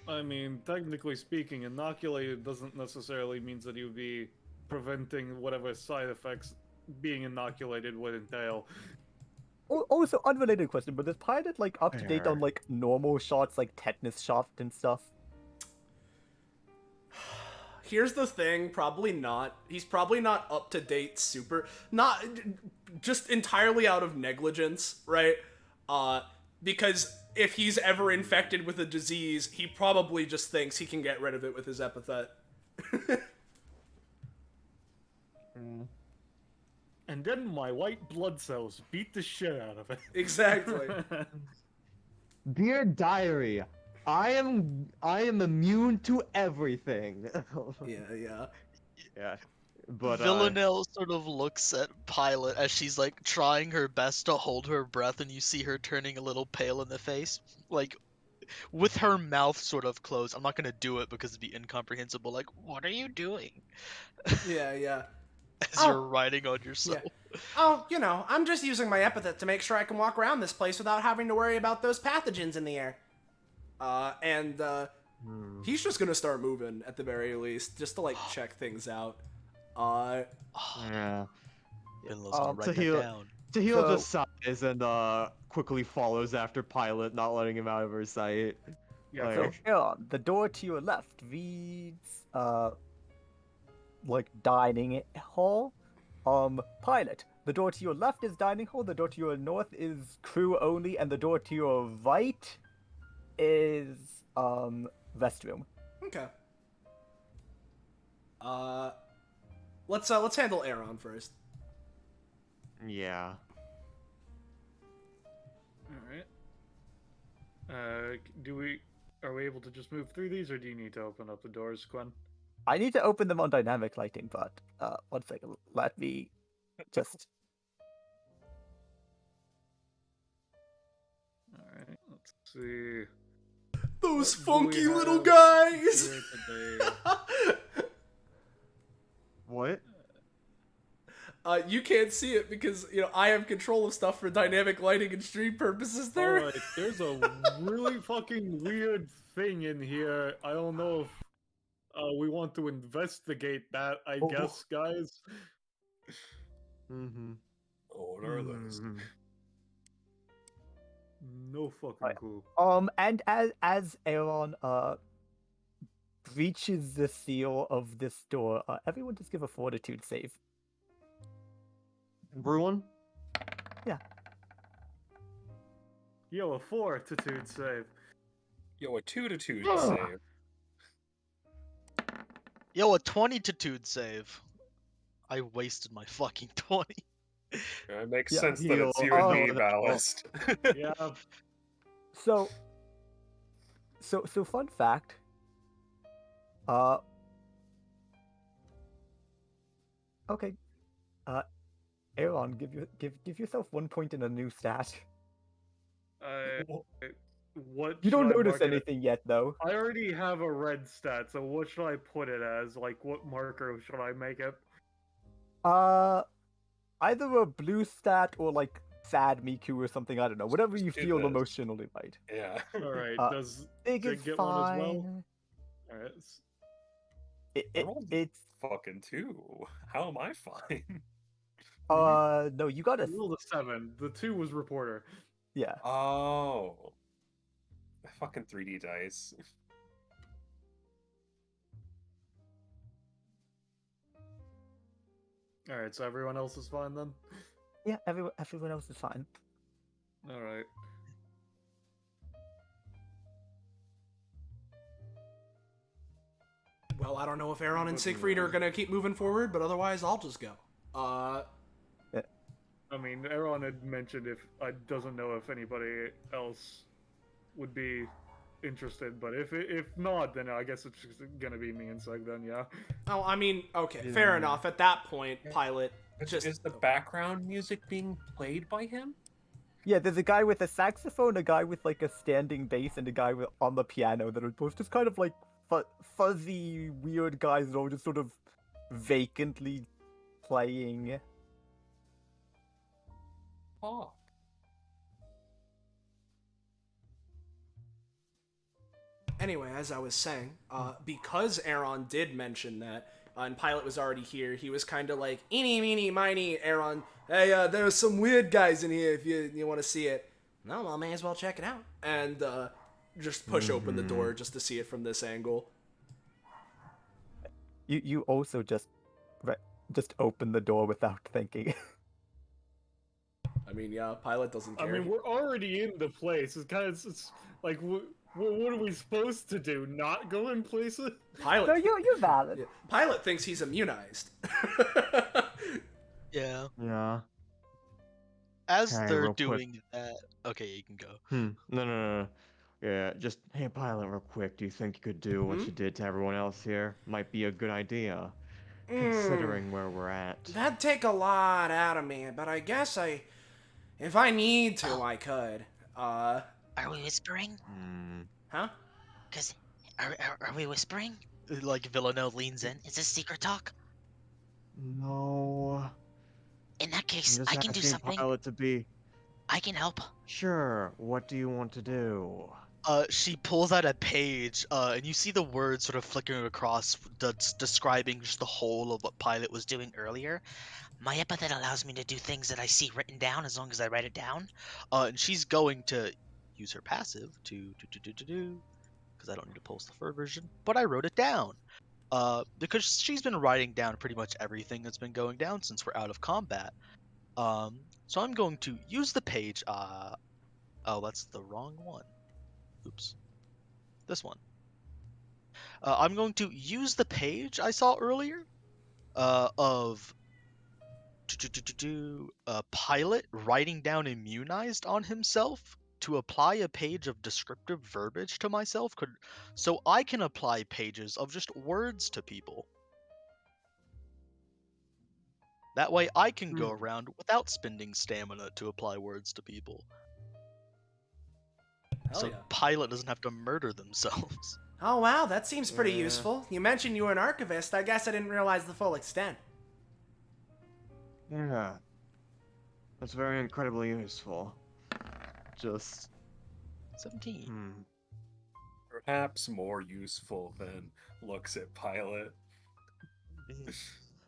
I mean, technically speaking, inoculated doesn't necessarily mean that you'd be preventing whatever side effects being inoculated would entail. Also, unrelated question, but is Pilot up to date Fair. on normal shots, like tetanus shot and stuff? Here's the thing, probably not. He's probably not up to date not just entirely out of negligence, right? Because if he's ever infected with a disease, he probably just thinks he can get rid of it with his epithet. And then my white blood cells beat the shit out of it. Exactly. Dear Diary, I am immune to everything. Yeah. Yeah. But Villanelle sort of looks at Pilot as she's trying her best to hold her breath, and you see her turning a little pale in the face, with her mouth sort of closed. I'm not gonna do it because it'd be incomprehensible. What are you doing? Yeah. As you're riding on yourself. Yeah. Oh, I'm just using my epithet to make sure I can walk around this place without having to worry about those pathogens in the air. He's just gonna start moving at the very least, just to check things out. yeah. Vinlow's gonna write So that down. Tahil just sighs and quickly follows after Pilot, not letting him out of her sight. Yeah, So, Aaron, the door to your left reads, dining hall. Pilot, the door to your left is dining hall, the door to your north is crew only, and the door to your right is, restroom. Okay. Let's handle Aaron first. Yeah. Alright. Are we able to just move through these, or do you need to open up the doors, Quinn? I need to open them on dynamic lighting, but, one second, let me just... Alright, let's see. Those What do we funky little have guys! here today? What? You can't see it because, I have control of stuff for dynamic lighting and stream purposes there. Alright, there's a really fucking weird thing in here. I don't know if we want to investigate that, I guess, guys. Mm-hmm. What are those? No fucking Right. clue. And as Aaron, breaches the seal of this door, everyone just give a fortitude save. Everyone? Yo, a fortitude save. Yo, a 2-2 save. Yo, a 20-tude save. I wasted my fucking 20. Yeah, it makes Yeah, sense that it's you and me, Ballast. Yeah. So fun fact. Okay. Aaron, give yourself 1 point in a new stat. what You don't should I notice mark it as? anything yet, though. I already have a red stat, so what should I put it as? Like, what marker should I make it? Either a blue stat or like sad Miku or something. I don't know. Whatever you do feel this. emotionally right. Yeah. Alright, does Big Jig is get one as well? fine. Alright. I rolled It's fucking 2. How am I fine? no, you got a You rolled a 7. The 2 was reporter. yeah. Oh. Fucking 3D dice. Alright, so everyone else is fine then? Yeah, everyone else is fine. Alright. Well, I don't know if Aaron and Siegfried are gonna keep moving forward, but otherwise I'll just go. I mean, Aaron had mentioned if I doesn't know if anybody else would be interested, but if not, then I guess it's just gonna be me and Seg then, yeah. Oh, I mean, okay, fair enough. At that point, Pilot just... Is the background music being played by him? Yeah, there's a guy with a saxophone, a guy with like a standing bass, and a guy on the piano that are both just kind of like fuzzy, weird guys that are all just sort of vacantly playing. Oh. Anyway, as I was saying, because Aaron did mention that, and Pilot was already here, he was kind of like, eeny, meeny, miny, Aaron, hey, there's some weird guys in here if you want to see it. No, well, may as well check it out. And just push open the door just to see it from this angle. You also just open the door without thinking. I mean, yeah, Pilot doesn't care. I mean, we're already in the place. It's like, what are we supposed to do? Not go in places? Pilot, No, you're valid. yeah, Pilot thinks he's immunized. Yeah. Yeah. As Hey, they're real quick. doing that, okay, you can go. No. Yeah, just, hey, Pilot, real quick, do you think you could do what you did to everyone else here? Might be a good idea, considering where we're at. That'd take a lot out of me, but I guess if I need to, I could. Are we whispering? Huh? Cause are we whispering? Like Villanelle leans in. Is this secret talk? No. In that I'm case, just I can do asking something. Pilot to be... I can help. Sure, what do you want to do? She pulls out a page, and you see the words sort of flickering across, describing just the whole of what Pilot was doing earlier. My epithet allows me to do things that I see written down as long as I write it down. And she's going to use her passive to because I don't need to post the fur version, but I wrote it down. Because she's been writing down pretty much everything that's been going down since we're out of combat. So I'm going to use the page. Oh, that's the wrong one. Oops. This one. I'm going to use the page I saw earlier of Pilot writing down immunized on himself to apply a page of descriptive verbiage to myself, so I can apply pages of just words to people. That way I can go around without spending stamina to apply words to people. Hell So yeah. Pilot doesn't have to murder themselves. Oh, wow, that seems pretty useful. You mentioned you were an archivist. I guess I didn't realize the full extent. Yeah. That's very incredibly useful. Just... 17. Perhaps more useful than looks at Pilot.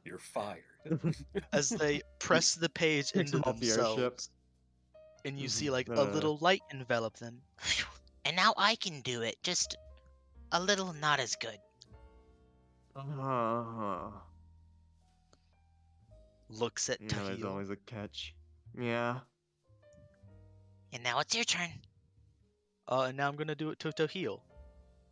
You're fired. As they press the page Picks into them off the airship. themselves, and you see like a little light envelop them. And now I can do it, just a little not as good. Looks at There's Tahil. always a catch. Yeah. And now it's your turn. And now I'm gonna do it to Tahil.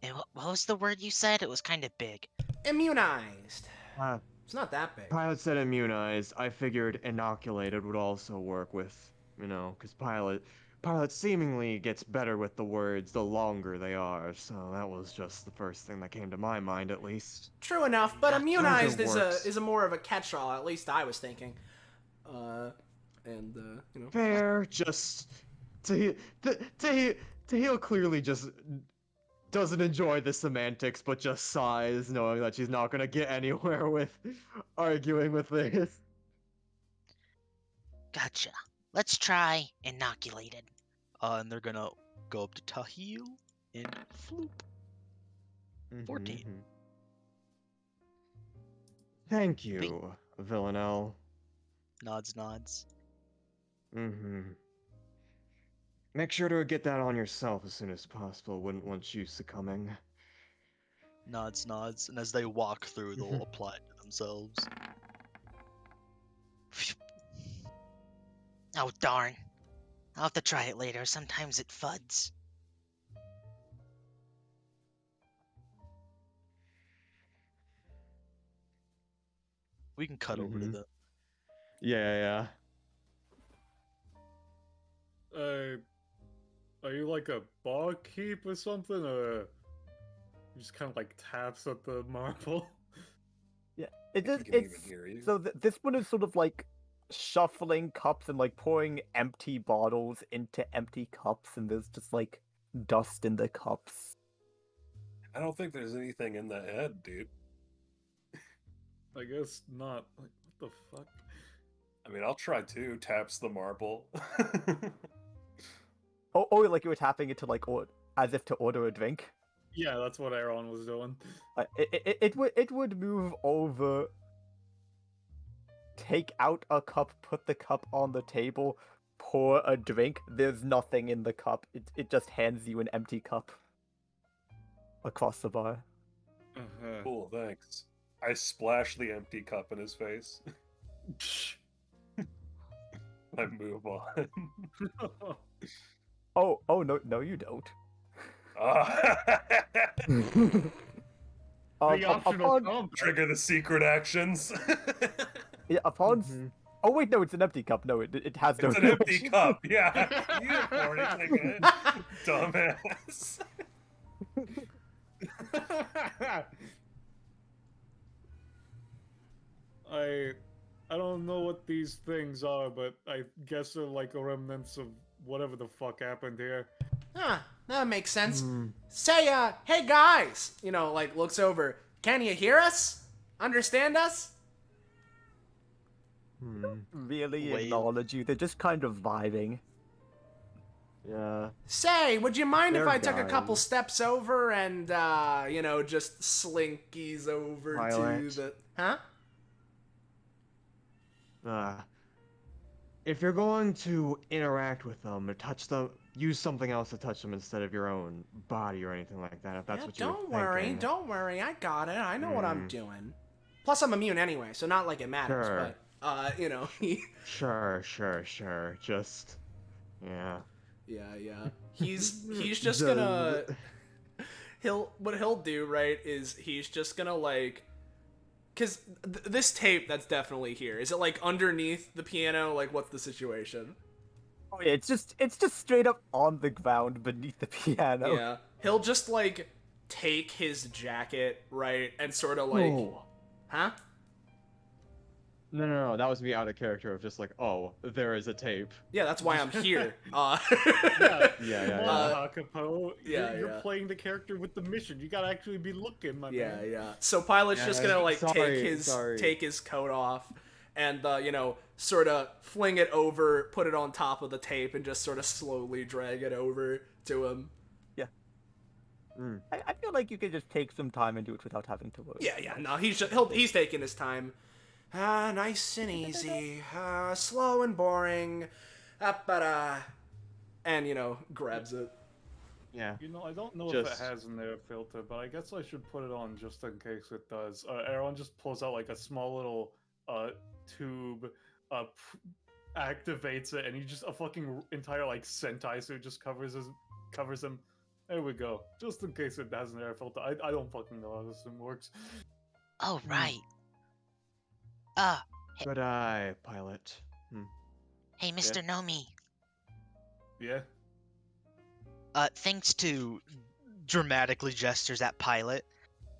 And what was the word you said? It was kind of big. Immunized. Uh, It's not that big. Pilot said immunized. I figured inoculated would also work with, because Pilot seemingly gets better with the words the longer they are, so that was just the first thing that came to my mind, at least. True enough, but immunized works. is a more of a catch-all. At least I was thinking. Fair. Just... Tahil clearly just doesn't enjoy the semantics, but just sighs, knowing that she's not gonna get anywhere with arguing with this. Gotcha. Let's try inoculated. And they're gonna go up to Tahil and floop. 14. Mhm. Thank you, Villanelle. Nods, nods. Make sure to get that on yourself as soon as possible. Wouldn't want you succumbing. Nods, nods. And as they walk through, they'll apply it to themselves. Oh, darn. I'll have to try it later. Sometimes it fuds. We can cut over to Mhm. them. Yeah. Are you like a barkeep or something, or you just kind of like taps at the marble? Yeah, it I is. can even It's hear you. so this one is sort of like shuffling cups and like pouring empty bottles into empty cups, and there's just like dust in the cups. I don't think there's anything in the head, dude. I guess not. Like, what the fuck? I mean, I'll try too. Taps the marble. Oh, like you were tapping it to like as if to order a drink. Yeah, that's what Aaron was doing. It would move over, take out a cup, put the cup on the table, pour a drink. There's nothing in the cup. It just hands you an empty cup across the bar. Cool, thanks. I splash the empty cup in his face. I move on. Oh no, you don't. The optional comp. Trigger the secret actions. Upon oh wait, no, it's an empty cup. No, it has no. It's an empty cup. Yeah, you poured it again, dumbass. I don't know what these things are, but I guess they're like a remnants of whatever the fuck happened here. Huh, that makes sense. Say, hey guys, like looks over. Can you hear us? Understand us? Really Wait. acknowledge you. They're just kind of vibing. Yeah. Say, would you mind if They're I took a couple guys. steps over and, just slinkies over Violet. to the... Huh? If you're going to interact with them or touch them, use something else to touch them instead of your own body or anything like that. If that's Yeah, what you're don't worry, thinking. don't worry. I got it. I know what I'm doing. Plus, I'm immune anyway, so not like it matters, Sure. but, Sure. Just, yeah. Yeah. He's just gonna... What he'll do, right, is he's just gonna, like... Because this tape that's definitely here, is it, like, underneath the piano? Like, what's the situation? Oh yeah, it's just straight up on the ground beneath the piano. Yeah. He'll just, like, take his jacket, right, and sort of, like... Oh. Huh? No. That was me out of character of just like, oh, there is a tape. Yeah, that's why I'm here. Yeah, Yeah. Come on, Hakapo. yeah, You're yeah. playing the character with the mission. You gotta actually be looking, my man. Yeah. So Pilot's just gonna like Sorry. take his coat off and sort of fling it over, put it on top of the tape, and just sort of slowly drag it over to him. I feel like you could just take some time and do it without having to worry. Yeah. No, he's taking his time. Nice and easy. Slow and boring. And grabs it. Yeah. I don't know if Just- it has an air filter, but I guess I should put it on just in case it does. Aaron just pulls out like a small little tube, activates it, and he just a fucking entire like Sentai suit just covers him. There we go. Just in case it has an air filter. I don't fucking know how this thing works. Oh, right. Good eye, pilot. Hey, Mr. Nomi. Yeah. Thanks to dramatically gestures at Pilot.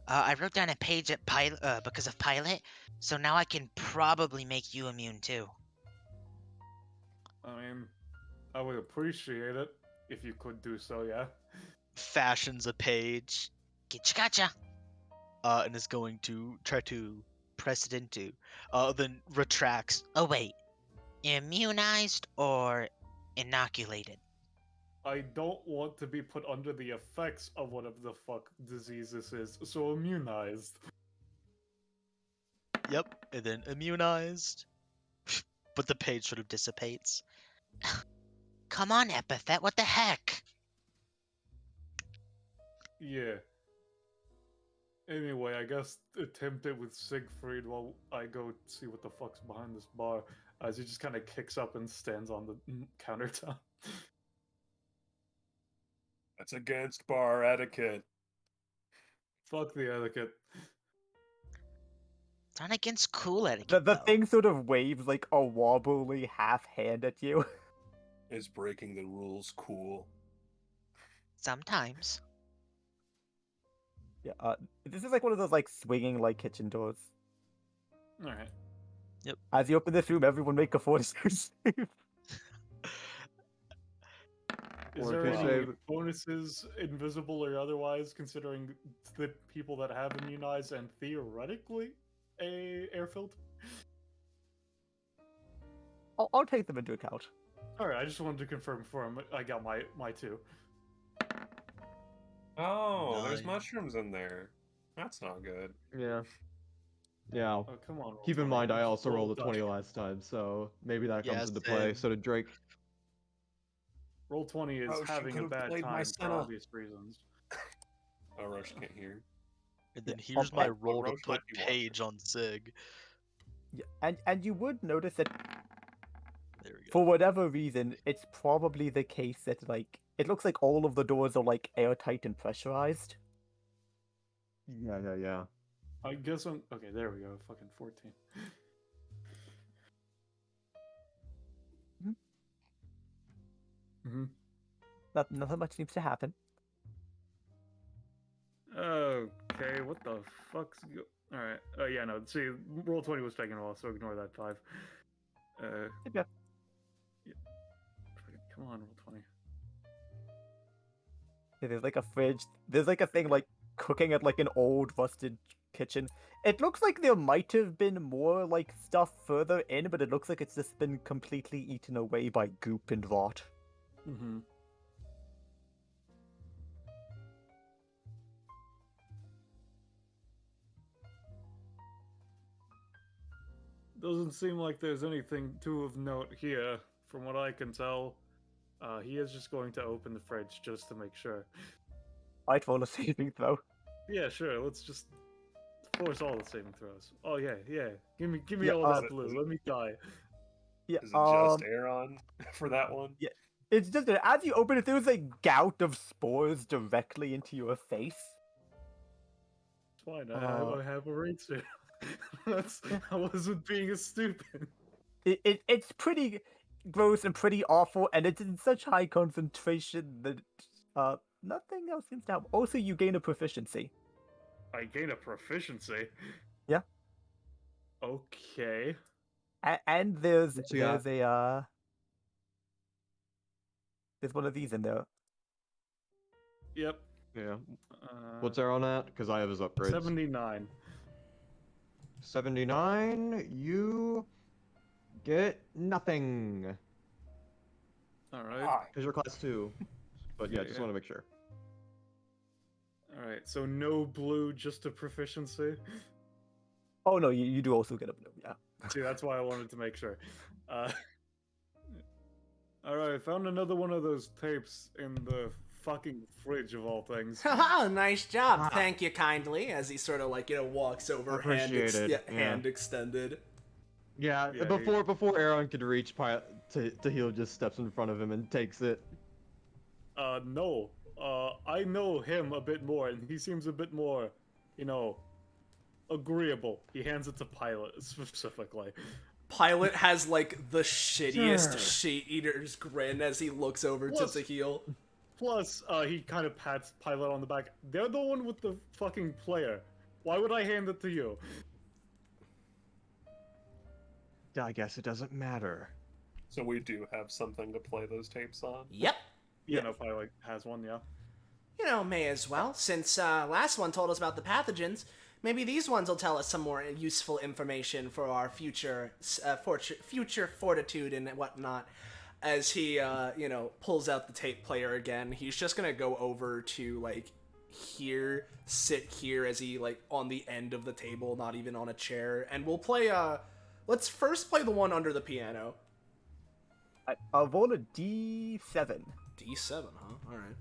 I wrote down a page at because of Pilot, so now I can probably make you immune too. I mean, I would appreciate it. if you could do so, yeah. Fashions a page, Gotcha. and is going to try to press it into. Then retracts. Oh wait, immunized or inoculated? I don't want to be put under the effects of whatever the fuck disease this is, so immunized. Yep, and then immunized. But the page sort of dissipates. Come on, Epithet, what the heck? Yeah. Anyway, I guess attempt it with Siegfried while I go see what the fuck's behind this bar, as he just kind of kicks up and stands on the countertop. That's against bar etiquette. Fuck the etiquette. It's not against cool etiquette, The though. thing sort of waves like a wobbly half hand at you. Is breaking the rules cool? Sometimes. Yeah, this is like one of those like swinging like kitchen doors. Alright. As you open this room, everyone make a fortitude save. Is Or there could any say- bonuses, invisible or otherwise, considering the people that have immunized and theoretically a air filter? I'll take them into account. Alright, I just wanted to confirm before I got my two. Oh, there's Nice. mushrooms in there. That's not good. Yeah. Yeah. Oh, come on. roll Keep in 20. mind, I also Roll rolled a 20 die. last time, so maybe that Yeah, comes into play. same. So did Drake. Roll 20 is Oh, she having a could've bad played my time for Senna. obvious reasons. Oh, Roche can't hear. And then Yeah, here's my oh, roll to Roche put might be watching. page on Sig. Yeah, and you would notice that There we go. for whatever reason, it's probably the case that like it looks like all of the doors are like airtight and pressurized. Yeah. I guess I'm... Okay, there we go. Fucking 14. Mm-hmm. Nothing much seems to happen. Okay, what the fuck's Alright, yeah, no, see, roll 20 was taking a while, so ignore that 5. Okay. Come on, roll 20. Yeah, there's like a fridge. There's like a thing like cooking at like an old rusted kitchen. It looks like there might have been more like stuff further in, but it looks like it's just been completely eaten away by goop and rot. Mm-hmm. Doesn't seem like there's anything too of note here, from what I can tell. He is just going to open the fridge just to make sure. I'd roll a saving throw. Yeah, sure. Let's just force all the saving throws. Oh yeah. Give me Yeah, all that blue. Let me die. Yeah, Is it just Aaron for that one? it's just that as you open it, there's a gout of spores directly into your face. It's fine. I have a raid suit. I wasn't being a stupid. It's pretty gross and pretty awful, and it's in such high concentration that nothing else seems to help. Also, you gain a proficiency. I gain a proficiency. Yeah. Okay. And there's What you got? there's one of these in there. Yep. Yeah. What's Aaron at? Because I have his upgrades. 79. 79. You get nothing. All right. Because you're class 2. But yeah, Yeah, just yeah. want to make sure. All right. So no blue, just a proficiency. Oh no, you do also get a blue. Yeah. See, that's why I wanted to make sure. All right. I found another one of those tapes in the fucking fridge of all things. Haha, nice job. Ah. Thank you kindly. As he sort of like, walks over, Appreciated, yeah. hand extended. Yeah, Yeah, before Aaron could reach Tahil just steps in front of him and takes it. No. I know him a bit more, and he seems a bit more, agreeable. He hands it to Pilot specifically. Pilot has like the shittiest Sure. shit eater's grin as he looks over Plus- to Tahil. Plus, he kind of pats Pilot on the back. They're the one with the fucking player. Why would I hand it to you? I guess it doesn't matter. So we do have something to play those tapes on. Yep. Yeah, Yeah. no, Pilot has one, yeah. May as well. Since last one told us about the pathogens, maybe these ones will tell us some more useful information for our future future fortitude and whatnot. As he, pulls out the tape player again, he's just gonna go over to, like, sit here as he, like, on the end of the table, not even on a chair. And we'll play, let's first play the one under the piano. I'll roll a D7. D7, huh? Alright.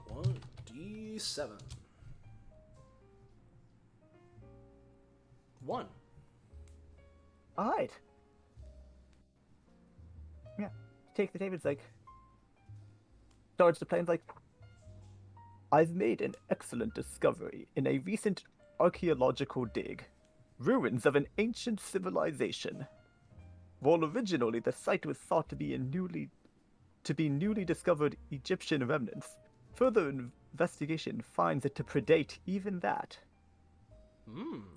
1D7. 1. Alright. Yeah. Take the tape, it's like... Starts the plane's like... I've made an excellent discovery in a recent archaeological dig. Ruins of an ancient civilization. While originally the site was thought to be newly discovered Egyptian remnants, further investigation finds it to predate even that.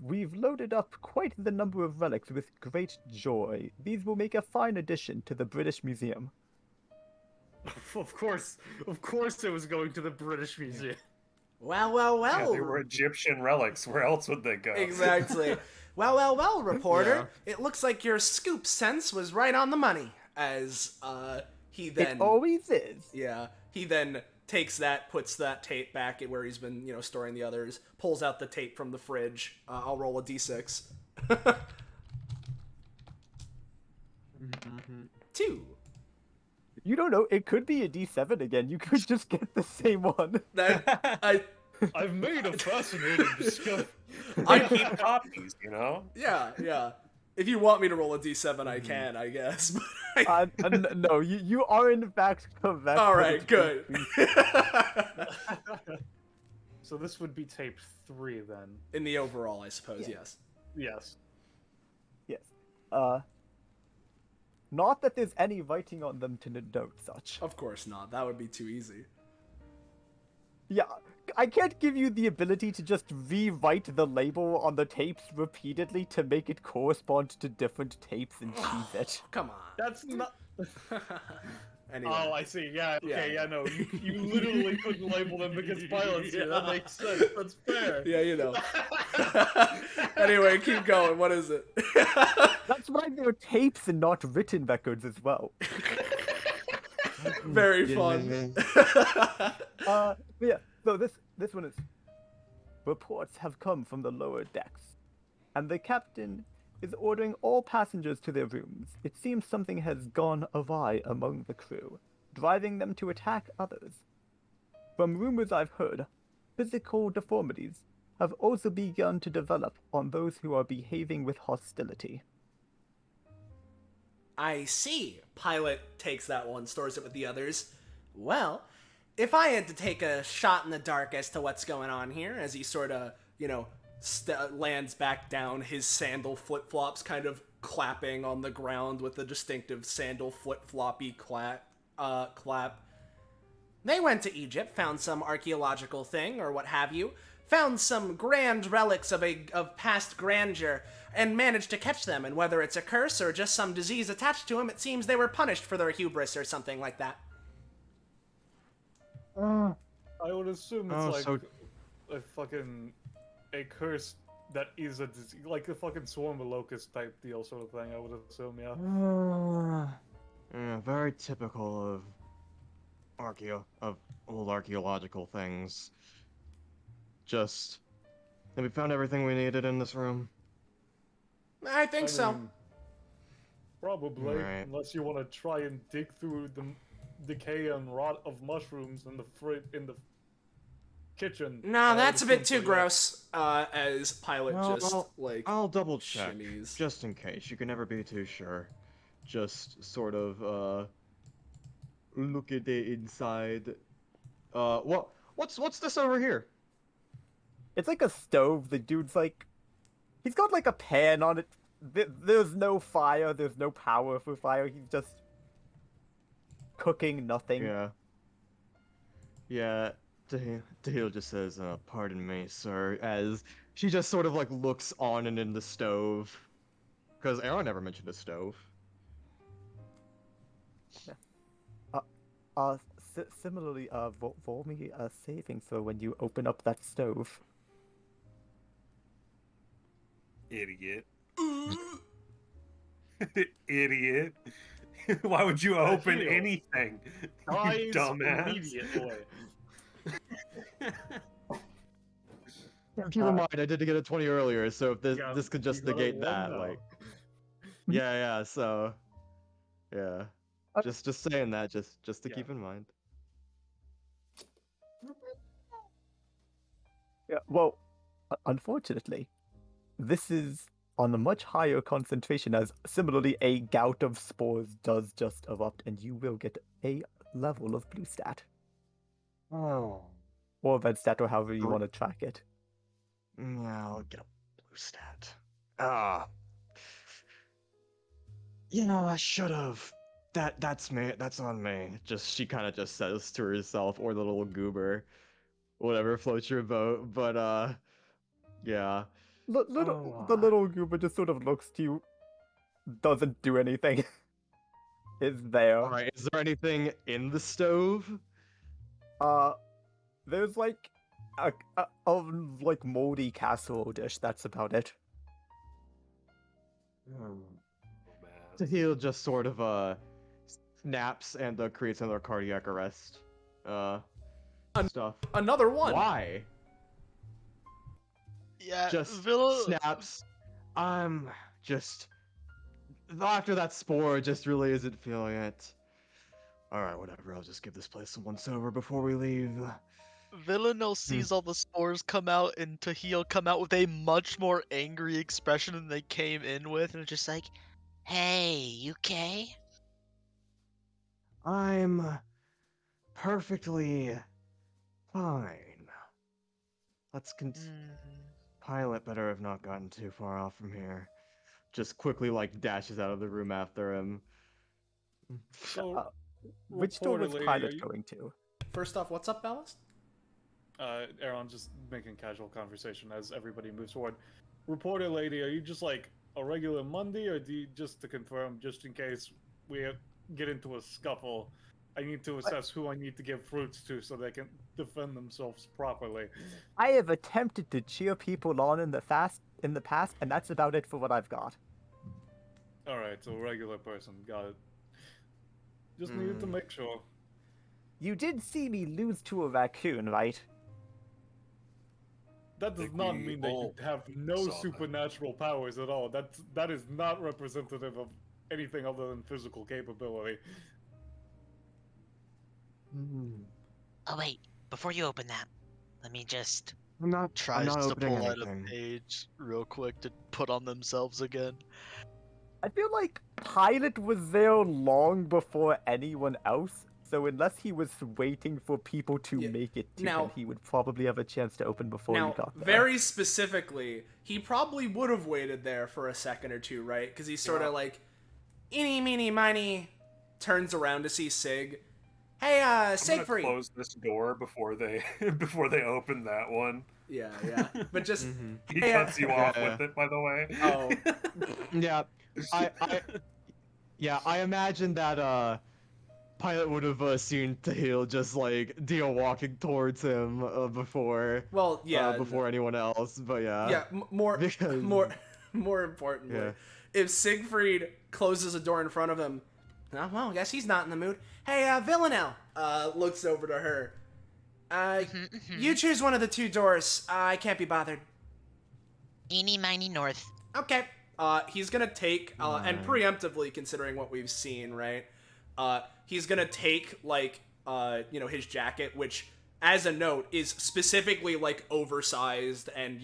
We've loaded up quite the number of relics with great joy. These will make a fine addition to the British Museum. Of course it was going to the British Museum. Well, Yeah, they were Egyptian relics. Where else would they go? Exactly. Well, reporter. It looks like your scoop sense was right on the money. As he then It always is. Yeah, he then takes that, puts that tape back at where he's been, storing the others, pulls out the tape from the fridge. I'll roll a d6. 2. You don't know, it could be a D7 again. You could just get the same one. I've made a fascinating discovery. I keep copies, you know? Yeah. If you want me to roll a d7, I can, I guess. No, you are in fact correct. All right, good. So this would be tape 3 then. In the overall, I suppose, Yeah. yes. Yes. Yes. Not that there's any writing on them to denote such. Of course not. That would be too easy. Yeah, I can't give you the ability to just rewrite the label on the tapes repeatedly to make it correspond to different tapes and cheese it. Come on. That's not... Anyway. Oh, I see. Yeah, okay, Yeah. no. You literally couldn't label them because pilots here. That makes sense. That's fair. Yeah, Anyway, keep going. What is it? That's why they're tapes and not written records as well. Very fun. But yeah, so this one is... Reports have come from the lower decks, and the captain is ordering all passengers to their rooms. It seems something has gone awry among the crew, driving them to attack others. From rumors I've heard, physical deformities have also begun to develop on those who are behaving with hostility. I see. Pilot takes that one, stores it with the others. Well, if I had to take a shot in the dark as to what's going on here, as he sort of, lands back down, his sandal flip-flops kind of clapping on the ground with a distinctive sandal flip-floppy clap. They went to Egypt, found some archaeological thing or what have you, found some grand relics of past grandeur, and managed to catch them, and whether it's a curse or just some disease attached to them, it seems they were punished for their hubris or something like that. I would assume it's Oh, a curse that is a disease, like a fucking swarm of locust type deal sort of thing, I would assume, yeah. Yeah, very typical of old archaeological things. Just, have we found everything we needed in this room? I think so. mean, Probably, Right. unless you want to try and dig through the decay and rot of mushrooms in the kitchen. No, that's a bit too Yeah. gross. As Pilot I'll double check, shimmies. just in case. You can never be too sure. Just sort of, look at the inside. What's this over here? It's like a stove. The dude's like... He's got like a pan on it. There's no fire. There's no power for fire. He's just... cooking nothing. Yeah, Tahil just says, pardon me, sir, as she just sort of, like, looks on and in the stove. Because Aaron never mentioned a stove. Similarly, roll me a saving throw when you open up that stove. Idiot. Idiot. Why would you open Heal. anything? You Dies dumbass. immediately. Keep in mind, I did get a 20 earlier, so if Yeah, this could just you got a negate 1 that, now. like, yeah, so, yeah, just saying that, just to Yeah. keep in mind. Yeah, well, unfortunately, this is on a much higher concentration, as similarly a gout of spores does just erupt, and you will get a level of blue stat. Oh. Or red stat, or however you Oh. want to track it. Yeah, I'll get a blue stat. Ah. You know, I should have. That's me. That's on me. She kind of just says to herself, or the little goober, whatever floats your boat. But yeah. The little goober just sort of looks to you, doesn't do anything. Is there. All right. Is there anything in the stove? There's like a like moldy casserole dish. That's about it. Tahil just sort of snaps and creates another cardiac arrest. Stuff. Another one. Why? Yeah, Just Villa... snaps. Just after that spore, just really isn't feeling it. All right, whatever. I'll just give this place a once over before we leave. Villanelle sees all the spores come out, and Tahil come out with a much more angry expression than they came in with, and Just like, hey, you okay? I'm perfectly fine. Let's Pilot better have not gotten too far off from here. Just quickly like dashes out of the room after him. So, Which door was reportedly, Pilot going to? First off, what's up, Ballast? Aaron just making casual conversation as everybody moves forward. Reporter lady, are you just like a regular Monday, or do you, just to confirm, just in case we get into a scuffle, I need to assess who I need to give fruits to so they can defend themselves properly? I have attempted to cheer people on in the past, and that's about it for what I've got. Alright, so regular person, got it. Just needed to make sure. You did see me lose to a raccoon, right? That does think not we mean that you all have no saw that. supernatural powers at all. That is not representative of anything other than physical capability. Oh wait, before you open that, let me just... I'm not tries to opening pull out a anything. page real quick to put on themselves again. I feel like Pilot was there long before anyone else, so unless he was waiting for people to make it to him, he would probably have a chance to open before you got there. Very specifically, he probably would have waited there for a second or two, right? Because he's sort of like, eeny, meeny, miny, turns around to see Sig. Hey, I'm Siegfried! gonna close this door before they open that one. Yeah, but just... He Hey, cuts you off yeah. with it, by the way. Oh. Yeah, I imagine that Pilot would have seen Tahil just like Dio walking towards him before. Well, yeah. Before anyone else, but yeah. Yeah, more importantly, Yeah. if Siegfried closes a door in front of him, oh, well, I guess he's not in the mood. Hey, Villanelle, looks over to her. You choose one of the two doors. I can't be bothered. Eeny, miny, north. Okay. He's gonna take, and preemptively considering what we've seen, right? He's gonna take, like, his jacket, which, as a note, is specifically, like, oversized and,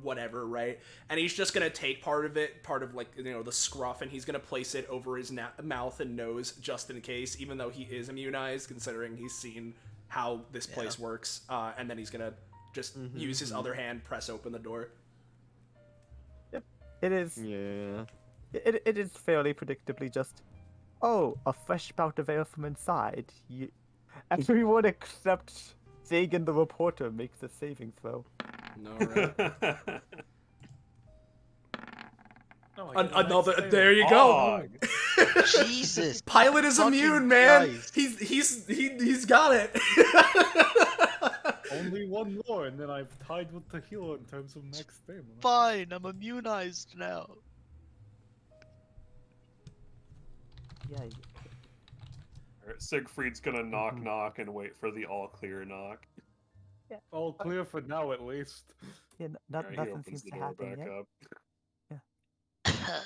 whatever, right? And he's just gonna take part of, like, the scruff, and he's gonna place it over his mouth and nose, just in case, even though he is immunized, considering he's seen how this place works. And then he's gonna just use his other hand, press open the door. Yep, it is. Yeah. It is fairly predictably just, oh, a fresh spout of air from inside. Everyone except Zagan the reporter makes a saving throw. No, right? Oh, I get a Another. nice There you go. Hog. Jesus. Pilot is Fucking immune, man. Christ. He's got it. Only one more, and then I've tied with the healer in terms of max stamina. Fine, I'm immunized now. Yeah. Alright, Siegfried's gonna knock and wait for the all clear knock. All clear for now, at least. Yeah. Alright, he Nothing opens seems the to door happen back yet. up.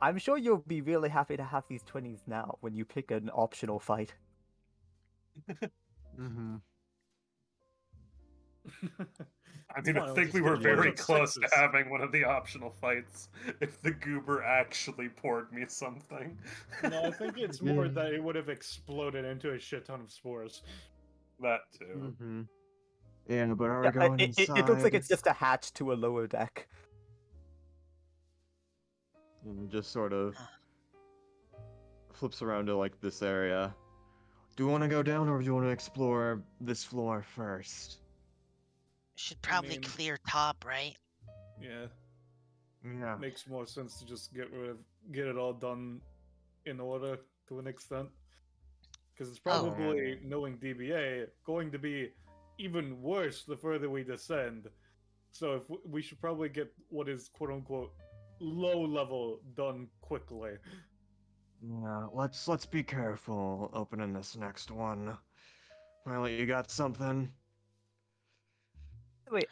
I'm sure you'll be really happy to have these 20s now when you pick an optional fight. Mm-hmm. I mean, fine, I I'll think just we get were a bunch very of close to sixes. having one of the optional fights if the goober actually poured me something. No, I think it's more that it would have exploded into a shit ton of spores. That too. Mm-hmm. Yeah, but are we Yeah, going it looks like inside? it's just a hatch to a lower deck. And it just sort of flips around to like this area. Do you want to go down or do you want to explore this floor first? Should probably mean- clear top, right? Yeah, Yeah. makes more sense to just get it all done in order to an extent. Because it's probably, knowing DBA, going to be even worse the further we descend. So if we should probably get what is quote unquote low level done quickly. Yeah, let's be careful opening this next one. Well, you got something? Wait,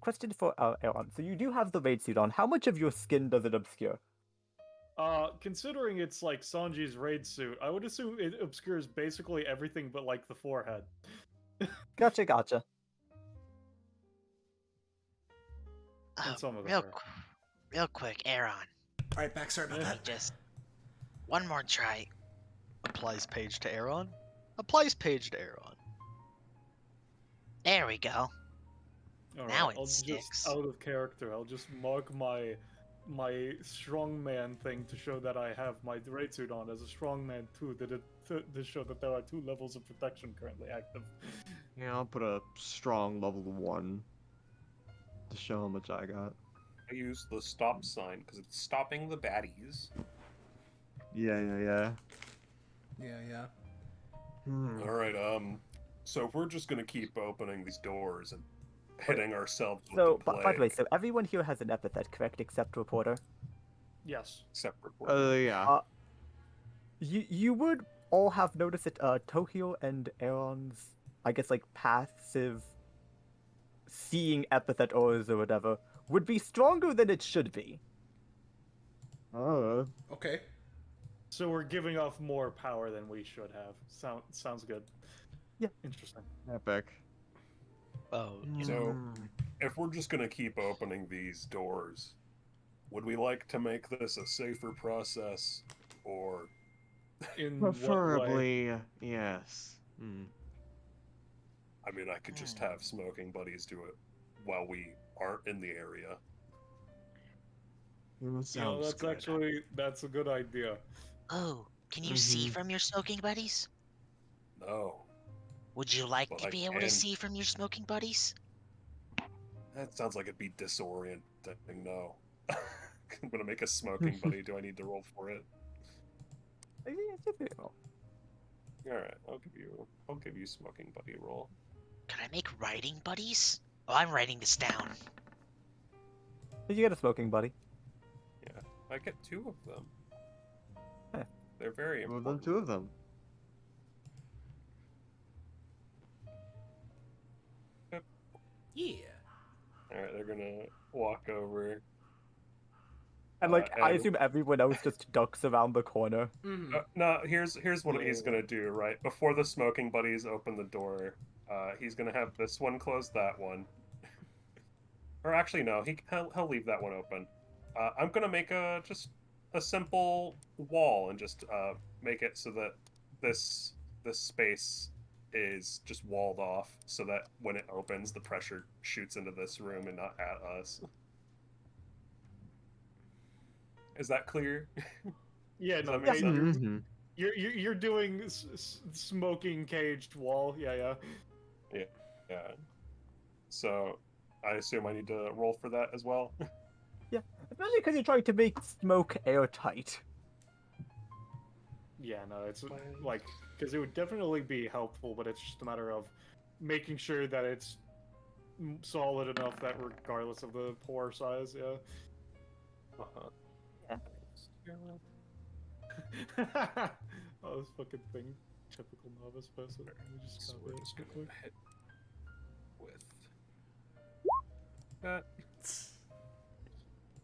question for Aaron. So you do have the raid suit on. How much of your skin does it obscure? Considering it's like Sanji's raid suit, I would assume it obscures basically everything but like the forehead. Gotcha. And some of the Real, hair. real quick, Aaron. All right, back. Sorry about that. Just one more try. Applies page to Aaron. Applies page to Aaron. There we go. All Now right, it I'll sticks. just out of character. I'll just mark my strongman thing to show that I have my raid suit on as a strongman 2 to show that there are 2 levels of protection currently active. Yeah, I'll put a strong level 1 to show how much I got. I use the stop sign because it's stopping the baddies. Yeah. Yeah. Alright, so if we're just gonna keep opening these doors and hitting ourselves with So, the by the way, plague, so everyone here has an epithet, correct? Except Reporter. Yes. except for Yeah. You would all have noticed that Tokyo and Aaron's, I guess, like passive seeing epithet auras or whatever would be stronger than it should be. Oh. Okay. So we're giving off more power than we should have. Sounds good. Yeah. Interesting. Epic. Oh, So, if we're just gonna keep opening these doors, would we like to make this a safer process, or In what way? Preferably, yes. I mean, I could just have smoking buddies do it while we aren't in the area. Sounds good. That's a good idea. Oh, can you see Mhm. from your smoking buddies? No, Would you like Well, to I be able can. to see from your smoking buddies? that sounds like it'd be disorienting. No, I'm gonna make a smoking buddy. Do I need to roll for it? Yeah, just a little. All right, I'll give you smoking buddy a roll. Can I make writing buddies? Oh, I'm writing this down. Did you get a smoking buddy? Yeah, I get 2 of them. Huh. They're very Well, important. then 2 of them. Yeah. All right, they're gonna walk over. And like, I and- assume everyone else just ducks around the corner. Mm-hmm. No, here's what he's gonna do. Right before the smoking buddies open the door, he's gonna have this one close that one. Or actually, no, he'll leave that one open. I'm gonna make just a simple wall and just make it so that this space is just walled off, so that when it opens, the pressure shoots into this room and not at us. Is that clear? Yeah, Does no, that make sense? Mhm. you're doing smoking caged wall. Yeah. Yeah. So I assume I need to roll for that as well. Yeah, especially because you're trying to make smoke airtight. Yeah, no, it's like because it would definitely be helpful, but it's just a matter of making sure that it's solid enough that regardless of the pore size, yeah. Uh-huh. Oh, this fucking thing. Typical novice person. Let me just So copy we're it just real gonna quick. hit with that.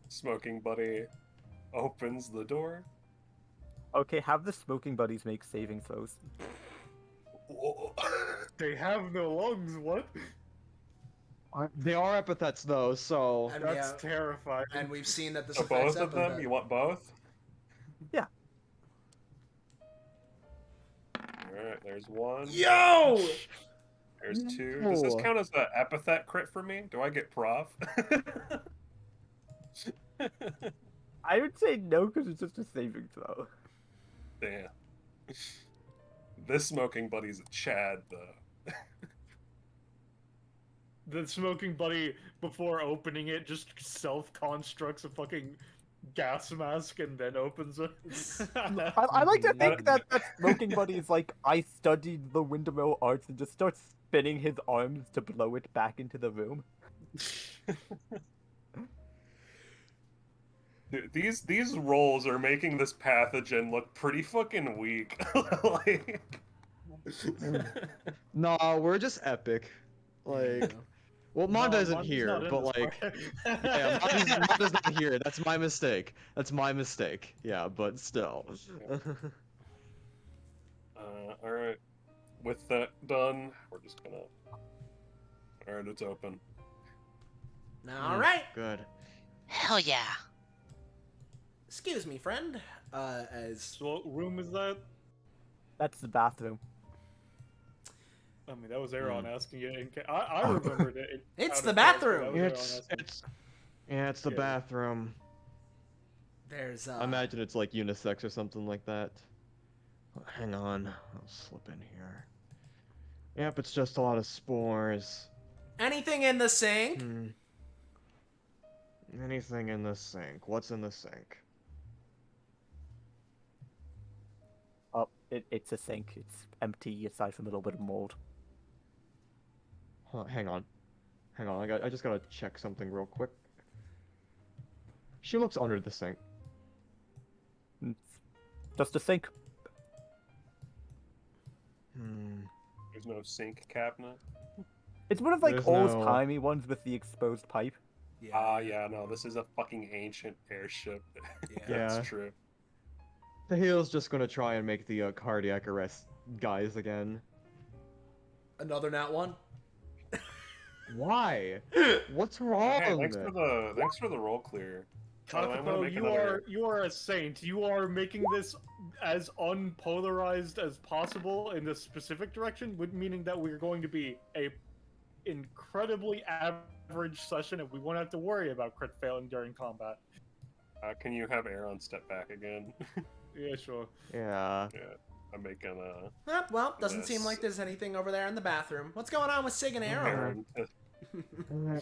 Smoking buddy opens the door. Okay, have the smoking buddies make saving throws. Whoa. They have no lungs, what? They are epithets though, so And That's yeah, terrifying. and we've seen that this So affects both of them? epithet. You want both? Yeah. Alright, there's one. Yo! There's two. Does this No. count as an epithet crit for me? Do I get prof? I would say no because it's just a saving throw. Damn. This smoking buddy's a Chad, though. The smoking buddy, before opening it, just self-constructs a fucking gas mask and then opens it. I like to think that smoking buddy is like, I studied the windmill arts and just starts spinning his arms to blow it back into the room. Dude, these rolls are making this pathogen look pretty fucking weak. Like... nah, we're just epic. Like, well, Monda isn't Monda's here, not in but this like, part. yeah, Monda's not here. That's my mistake. That's my mistake. Yeah, but still. Alright. With that done, we're just gonna... Alright, it's open. All right. Good. Hell yeah. Excuse me, friend. As So what room is that? That's the bathroom. I mean, that was Aaron asking it. I remembered it. It's out the of character. bathroom. That was Aaron It's asking. it's the Yeah. bathroom. there's I imagine it's like unisex or something like that. Hang on, I'll slip in here. Yep, it's just a lot of spores. anything in the sink. Hmm. Anything in the sink? What's in the sink? Oh, it's a sink. It's empty aside from a little bit of mold. Hang on. Hang on, I just gotta check something real quick. She looks under the sink. It's just a sink. Hmm. There's no sink cabinet. It's one of like There's old-timey ones with the exposed pipe. Yeah. Yeah, no, this is a fucking ancient airship. Yeah. That's true. The heel's just gonna try and make the cardiac arrest guys again. Another nat one. Why? What's wrong? Hey, thanks for the roll clear. I'm gonna Kakapo, make you another- are a saint. You are making this as unpolarized as possible in this specific direction, meaning that we're going to be a incredibly average session, and we won't have to worry about crit failing during combat. Can you have Aaron step back again? Yeah, sure. Yeah. I'm making Well, doesn't seem Yes. like there's anything over there in the bathroom. What's going on with Sig and Arrow? Aaron.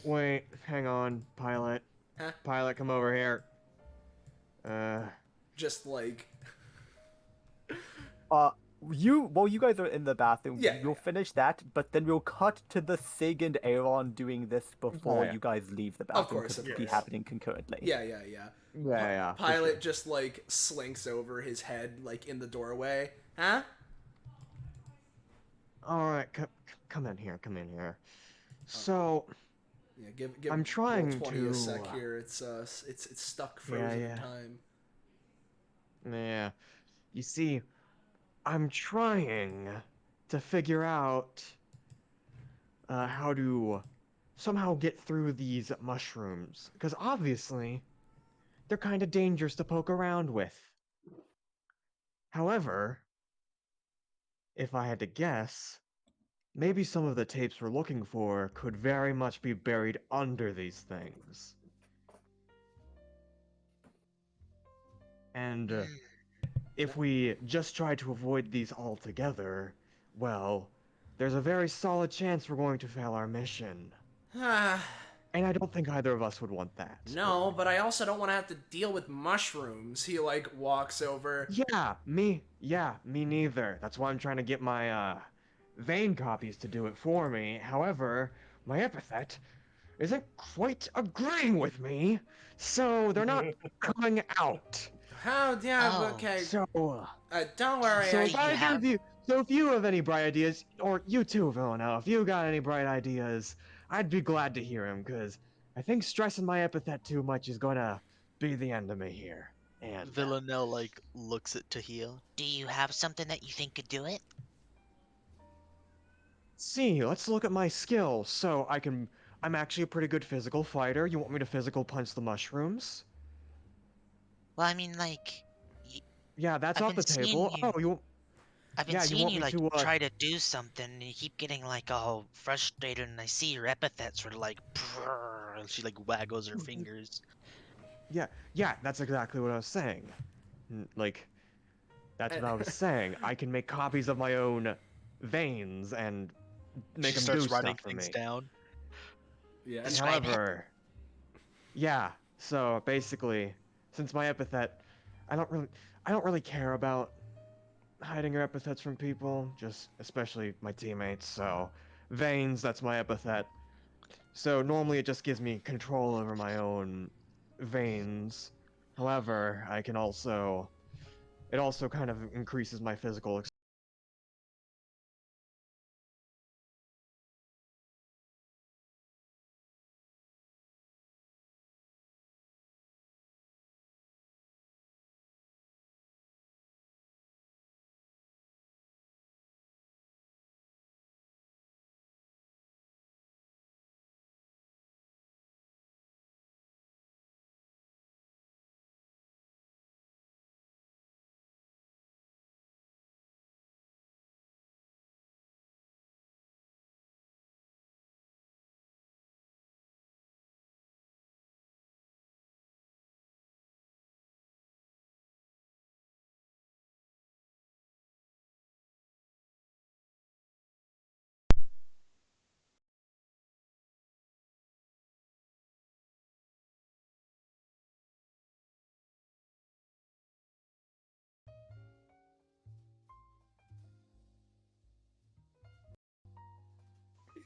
Wait, hang on, pilot. Huh? Pilot, come over here. Just like While you guys are in the bathroom, Yeah, you'll finish that, but then we'll cut to the Sig and Aaron doing this before yeah. you guys leave the bathroom. course, 'cause of it'll be course. happening concurrently. yeah. Yeah, for Pilot sure. just like slinks over his head like in the doorway. Huh? All right, come in here, come in here. So, Yeah, give I'm roll trying 20 a to- sec here. It's stuck frozen yeah. in time. yeah, you see, I'm trying to figure out how to somehow get through these mushrooms, because obviously they're kind of dangerous to poke around with. However, if I had to guess, maybe some of the tapes we're looking for could very much be buried under these things. And if we just try to avoid these altogether, well, there's a very solid chance we're going to fail our mission. And I don't think either of us would want that. No, but I also don't want to have to deal with mushrooms. He like walks over. Yeah, me neither. That's why I'm trying to get my vein copies to do it for me. However, my epithet isn't quite agreeing with me, so they're not coming out. How? Yeah. Oh. Okay. So, Don't worry. so I, if either have- of you, so if you have any bright ideas, or you too, Villanelle, if you got any bright ideas, I'd be glad to hear them, cause I think stressing my epithet too much is gonna be the end of me here. And Villanelle like looks at Tahil. Do you have something that you think could do it? see, let's look at my skills. So I'm actually a pretty good physical fighter. You want me to physical punch the mushrooms? Well, I mean, like, Yeah, that's I've off the been seeing table. you- Oh, I've been yeah, you seeing want you me like to, try to do something, and you keep getting like all frustrated, and I see your epithets sort of like, "Brrr," and she like waggles her fingers. yeah, that's exactly what I was saying. Like, that's what I was saying. I can make copies of my own veins and make She them do starts writing stuff for things me. down. yeah. Describe it. However, yeah, so basically, since my epithet, I don't really care about hiding your epithets from people, just especially my teammates. So, veins, that's my epithet. So normally it just gives me control over my own veins. However, it also kind of increases my physical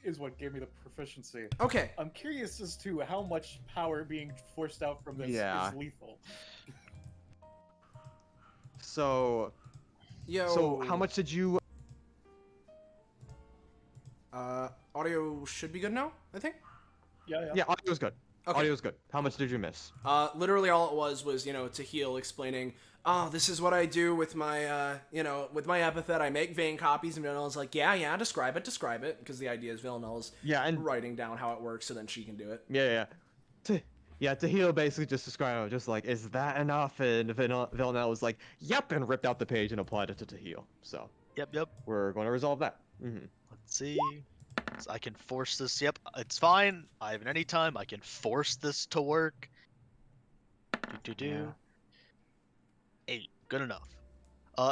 Is what gave me the proficiency. Okay. I'm curious as to how much power being forced out from this Yeah. is lethal. So Yo. how much did you Audio should be good now. I think. Yeah. Yeah, audio's good. Okay. Audio's good. How much did you miss? Literally all it was Tahil explaining, oh, this is what I do with my, with my epithet. I make vein copies, and Villanelle's like, yeah, describe it, because the idea is Villanelle's Yeah, and writing down how it works so then she can do it. yeah. Tahil basically just described it, just like, is that enough? And Villanelle was like, yep, and ripped out the page and applied it to Tahil. So Yep. we're going to resolve that. Let's see. So I can force this. Yep, it's fine. I have an anytime. I can force this to work. Do. Yeah. 8. Good enough.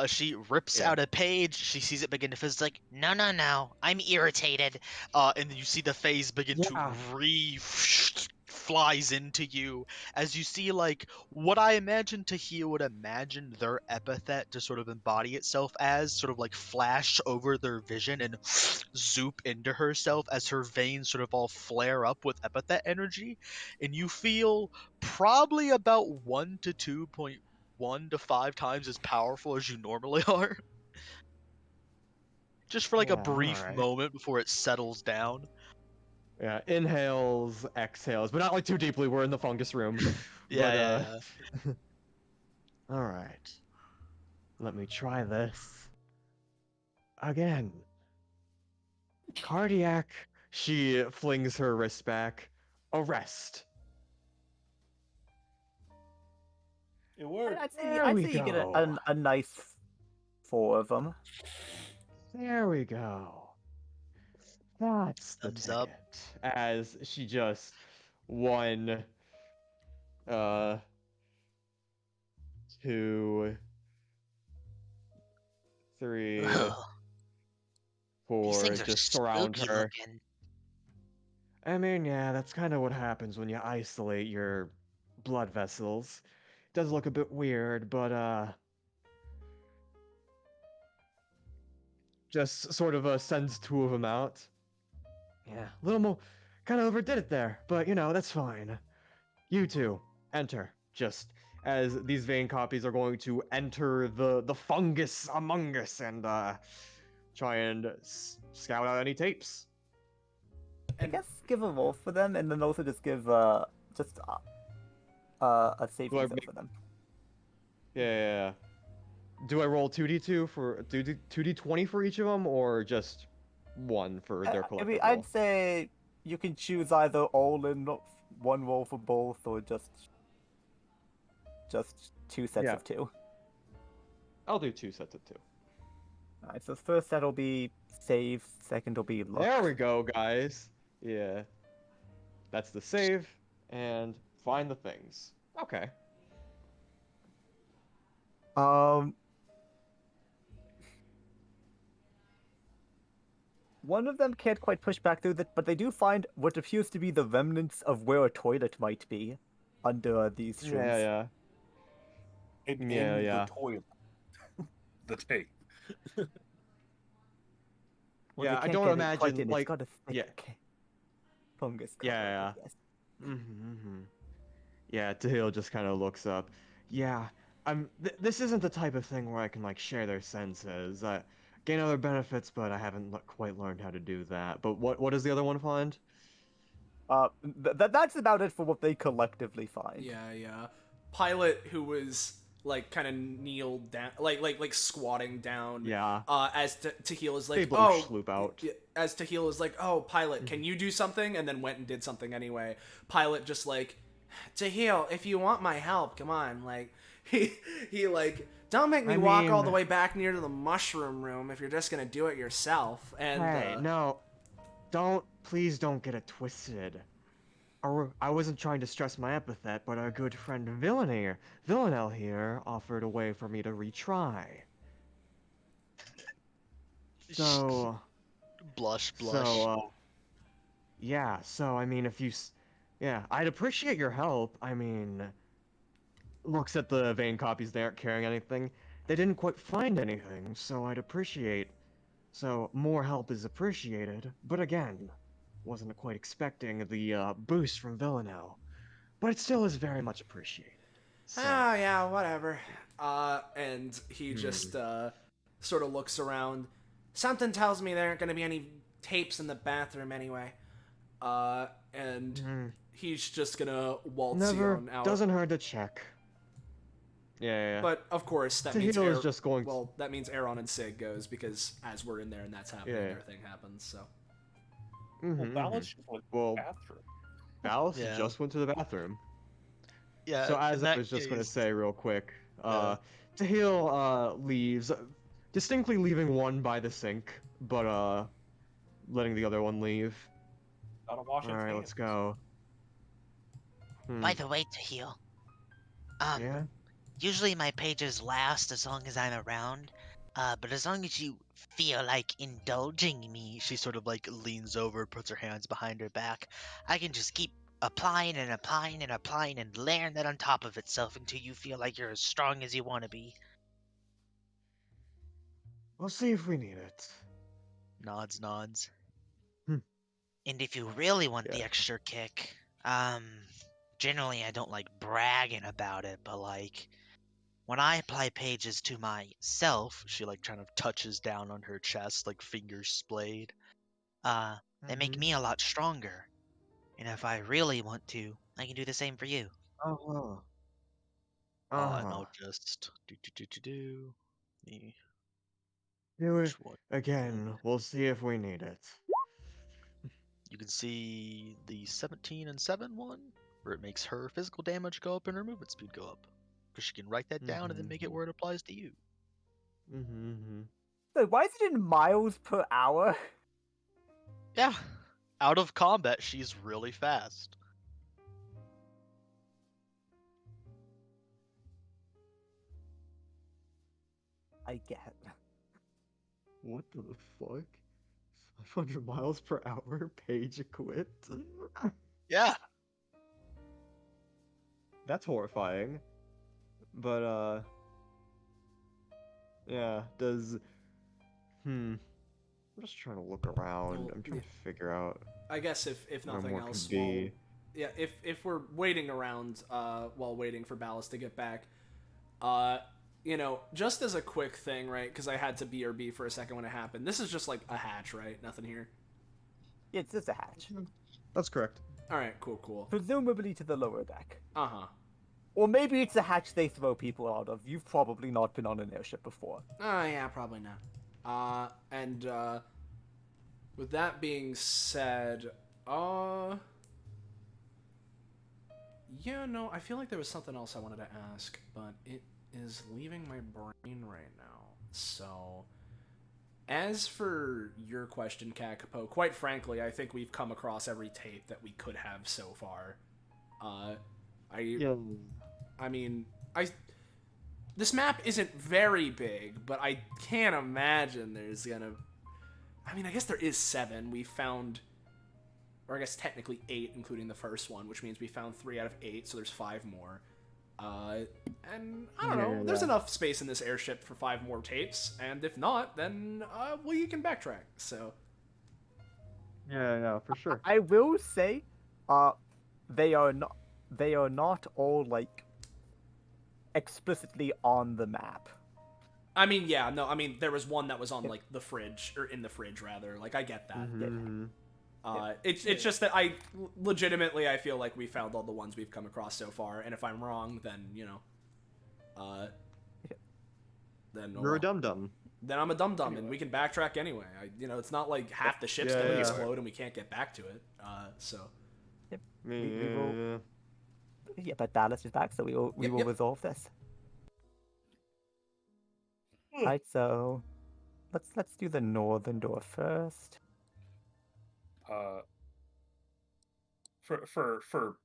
She rips Yeah. out a page. She sees it begin to fizz. Like, No. I'm irritated. and then you see the phase begin Yeah. to flies into you as you see like what I imagine Tahia would imagine their epithet to sort of embody itself as, sort of like flash over their vision and zoop into herself as her veins sort of all flare up with epithet energy, and you feel probably about 1 to 2.1 to 5 times as powerful as you normally are. Just for like a Yeah, brief alright. moment before it settles down. Yeah, inhales, exhales, but not like too deeply. We're in the fungus room. Yeah. All right. Let me try this again. Cardiac. She flings her wrist back. Arrest. It worked. There I'd we say you get go. a nice 4 of them. There we go. That's the Thumbs ticket. up. As she just one, 2, 3, Ugh, these 4, things are just surround spooky her. looking. I mean, yeah, that's kind of what happens when you isolate your blood vessels. Does look a bit weird, but just sort of sends two of them out. Yeah, a little more, kind of overdid it there, but you know, that's fine. You two, enter. Just as these vein copies are going to enter the fungus among us and try and scout out any tapes. I And guess give a roll for them, and then also just give just a safety Do I throw make- for them. Yeah. Do I roll 2d2 for 2d20 for each of them, or just one for their I collective mean, roll? I'd say you can choose either all in one roll for both, or just two sets Yeah. of two. I'll do 2 sets of 2. Alright, so first set will be save, second will be luck. There we go, guys. Yeah. That's the save, and find the things. Okay. One of them can't quite push back through that, but they do find what appears to be the remnants of where a toilet might be under these shrooms. Yeah. In Yeah. the toilet. The tape. Well, Yeah, they I can't don't get it imagine, quite in. like- It's got a thick yeah. fungus cover, Yeah. I guess. Mm-hmm. Yeah, Tahil just kind of looks up. Yeah, this isn't the type of thing where I can like share their senses. I gain other benefits, but I haven't quite learned how to do that. But what does the other one find? That's about it for what they collectively find. yeah. Pilot, who was like kind of kneeled down, like squatting down. Yeah. As Tahil is like, They both sloop out. As Tahil is like, oh, Pilot, can you do something? And then went and did something anyway. Pilot just like, Tahil, if you want my help, come on. Like, he like, don't make me walk all the way back near to the mushroom room if you're just gonna do it yourself. And Hey, no, please don't get it twisted. I wasn't trying to stress my epithet, but our good friend Villanelle here, offered a way for me to retry. So, Blush. yeah, so, I mean, I'd appreciate your help. I mean, looks at the vein copies, they aren't carrying anything. They didn't quite find anything, so more help is appreciated. But again, wasn't quite expecting the boost from Villanelle. But it still is very much appreciated. So, oh yeah, whatever. And he just sort of looks around. Something tells me there aren't going to be any tapes in the bathroom anyway. And he's just gonna waltz you on out. doesn't hurt to check. Yeah. But of course, that Tahil means is just going. well, that means Aaron and Sig goes because as we're in there and that's happening, Yeah. everything happens. So Well, Balance just went to Well, the bathroom. Alice Yeah. just went to the bathroom. Yeah. So as in I that was just gonna case- say real quick, Yeah. Tahil leaves, distinctly leaving one by the sink, but letting the other one leave. Gotta wash its All right, hands. let's go. By the way, to heal. Yeah. Usually my pages last as long as I'm around. But as long as you feel like indulging me, She sort of like leans over, puts her hands behind her back. I can just keep applying and applying and applying and layering that on top of itself until you feel like you're as strong as you want to be. We'll see if we need it. Nods. And if you really want the Yeah. extra kick, generally I don't like bragging about it, but like when I apply pages to myself, She like kind of touches down on her chest, like fingers splayed. they make me a lot stronger. And if I really want to, I can do the same for you. Oh. And I'll just do. The Do it which one? again. We'll see if we need it. You can see the 17 and 7 one, where it makes her physical damage go up and her movement speed go up. Because she can write that down and then make it where it applies to you. So why is it in miles per hour? Yeah. Out of combat, she's really fast. I get. What the fuck? 500 miles per hour, page equipped. Yeah. That's horrifying. But yeah, does I'm just trying to look around. Well, I'm trying to figure out I guess if where nothing more else, could be. yeah, if we're waiting around while waiting for Ballast to get back, just as a quick thing, right? Because I had to BRB for a second when it happened. This is just like a hatch, right? Nothing here. Yeah, it's just a hatch. That's correct. All right, cool. Presumably to the lower deck. Uh-huh. Or maybe it's a hatch they throw people out of. You've probably not been on an airship before. Yeah, probably not. And with that being said, yeah, no, I feel like there was something else I wanted to ask, but it is leaving my brain right now. So, as for your question, Kakapo, quite frankly, I think we've come across every tape that we could have so far. I mean, this map isn't very big, but I can't imagine there's gonna... I mean, I guess there is 7. We found... Or I guess technically 8, including the first one, which means we found 3 out of 8, so there's 5 more. And I don't know, there's enough space in this airship for 5 more tapes, and if not, then, you can backtrack, so... Yeah, for sure. I will say, they are not all, like, explicitly on the map. I mean, yeah, no, I mean, there was one that was on, like, the fridge, or in the fridge, rather, like, I get that. It's just that I feel like we found all the ones we've come across so far, and if I'm wrong, then, then... You're a dum-dum. Then I'm a dum-dum, and we can backtrack anyway. It's not like half the ship's gonna explode and we can't get back to it, so... Yep. We will... Yeah, but Dallas is back, so we will resolve this. Right, so... Let's do the northern door first. For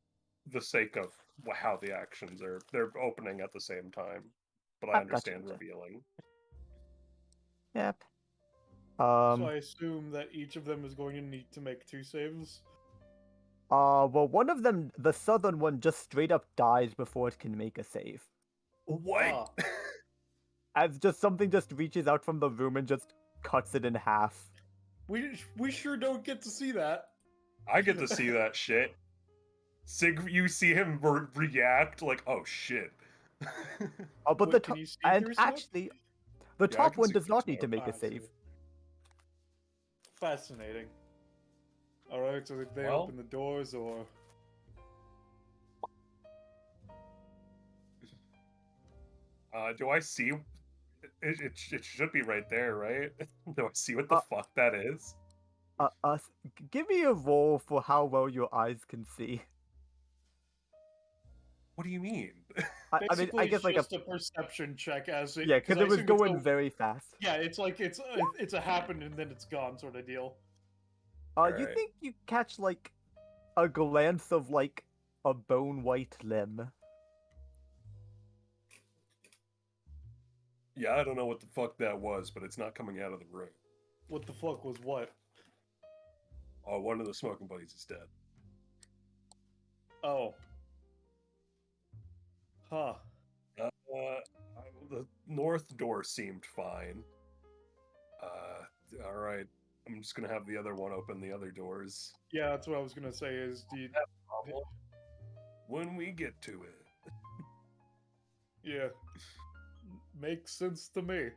the sake of how the actions they're opening at the same time, but I understand revealing. Yep. So I assume that each of them is going to need to make 2 saves. Well, one of them, the southern one, just straight up dies before it can make a save. What? As just something just reaches out from the room and just cuts it in half. We sure don't get to see that. I get to see that shit. You see him react like, oh shit. Oh, but What, actually, the top one does not need to make a save. Fascinating. Alright, so they open the doors, or... Do I see... It should be right there, right? Do I see what the fuck that is? Give me a roll for how well your eyes can see. What do you mean? I mean, I guess like just a perception check as it... Yeah, because it was going very fast. Yeah, it's like it's a happen and then it's gone sort of deal. You think you catch like a glance of like a bone white limb? Yeah, I don't know what the fuck that was, but it's not coming out of the room. What the fuck was what? Oh, one of the smoking buddies is dead. Oh. Huh. The north door seemed fine. Alright. I'm just gonna have the other one open the other doors. Yeah, that's what I was gonna say is, do you... When we get to it. Yeah. Makes sense to me.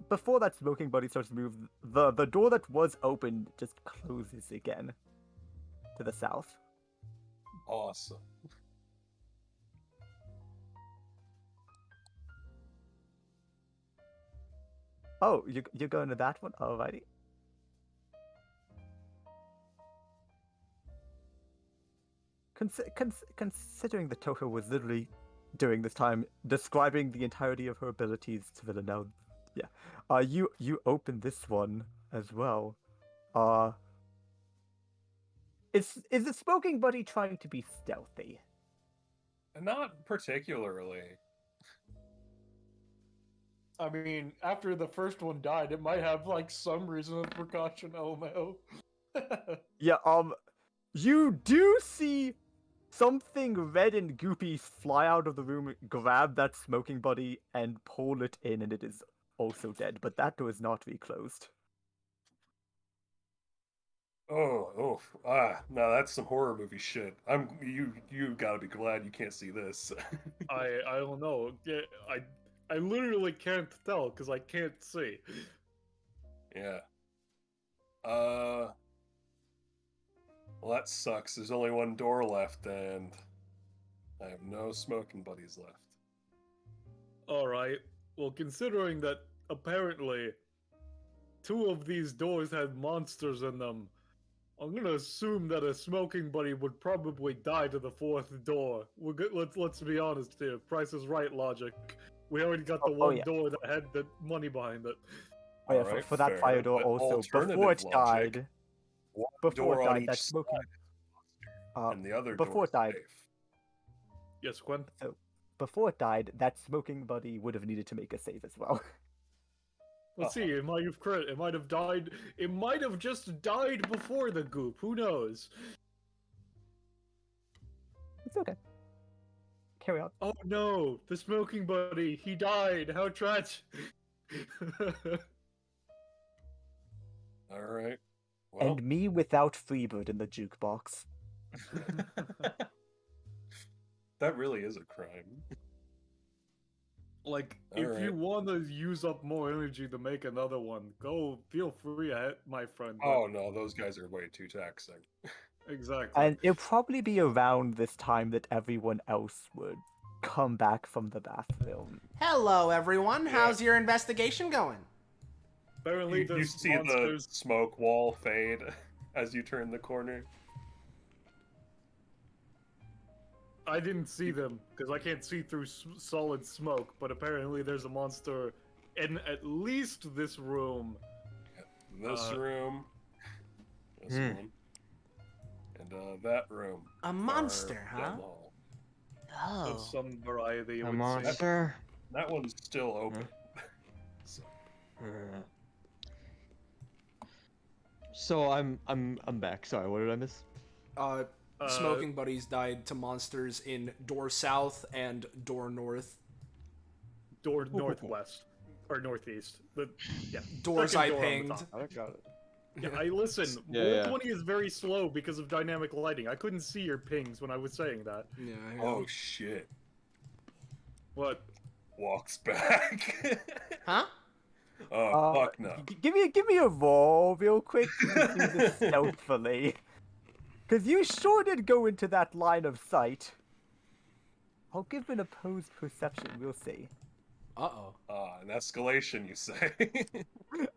Before that smoking buddy starts to move, the door that was open just closes again to the south. Awesome. Oh, you're going to that one? Alrighty. Considering the Toto was literally, during this time, describing the entirety of her abilities to Villanelle, yeah. You open this one as well. Is the smoking buddy trying to be stealthy? Not particularly. I mean, after the first one died, it might have like some reason of precaution. LMAO. Yeah, you do see something red and goopy fly out of the room, grab that smoking body, and pull it in, and it is also dead. But that door is not reclosed. Oh, no, that's some horror movie shit. You gotta be glad you can't see this. I don't know. I literally can't tell because I can't see. Yeah. Well, that sucks. There's only one door left, and I have no smoking buddies left. All right. Well, considering that apparently 2 of these doors had monsters in them, I'm gonna assume that a smoking buddy would probably die to the 4th door. We're good. Let's be honest here. Price is Right logic. We already got the one yeah. door that had the money behind it. Oh yeah, Alright, for that fair, fire door but also, alternative before it logic, died, one before door it on died, each that smoking, side, and the other before door it died, safe. Yes, Quinn. before it died, that smoking buddy would have needed to make a save as well. Let's see. It might have crit. It might have died. It might have just died before the goop. Who knows? It's okay. Carry on. Oh no, the smoking buddy. He died. How tragic. All right. Well, And me without Freebird in the jukebox. that really is a crime. Like, if Alright. you want to use up more energy to make another one, go. Feel free, my friend. but- Oh no, those guys are way too taxing. exactly. And it'll probably be around this time that everyone else would come back from the bathroom. Hello, everyone. How's your investigation going? Apparently, You there's see monsters. the smoke wall fade as you turn the corner. I didn't see them because I can't see through solid smoke. But apparently, there's a monster in at least this room. This room, this one, and that room. A monster, far down huh? the hall. Oh. Of some variety. you A would say. monster? That one's still open. So, So I'm back. Sorry, what did I miss? Smoking buddies died to monsters in door south and door north. Door northwest or northeast. Doors second I door on the pinged. top. I got it. Yeah, I listen. Yeah, Roll yeah. 20 is very slow because of dynamic lighting. I couldn't see your pings when I was saying that. Yeah. oh shit! What? Walks back. Huh? Oh fuck no! Give me a roll real quick to do this stealthily. Because you sure did go into that line of sight. I'll give an opposed perception, we'll see. Uh-oh. An escalation, you say?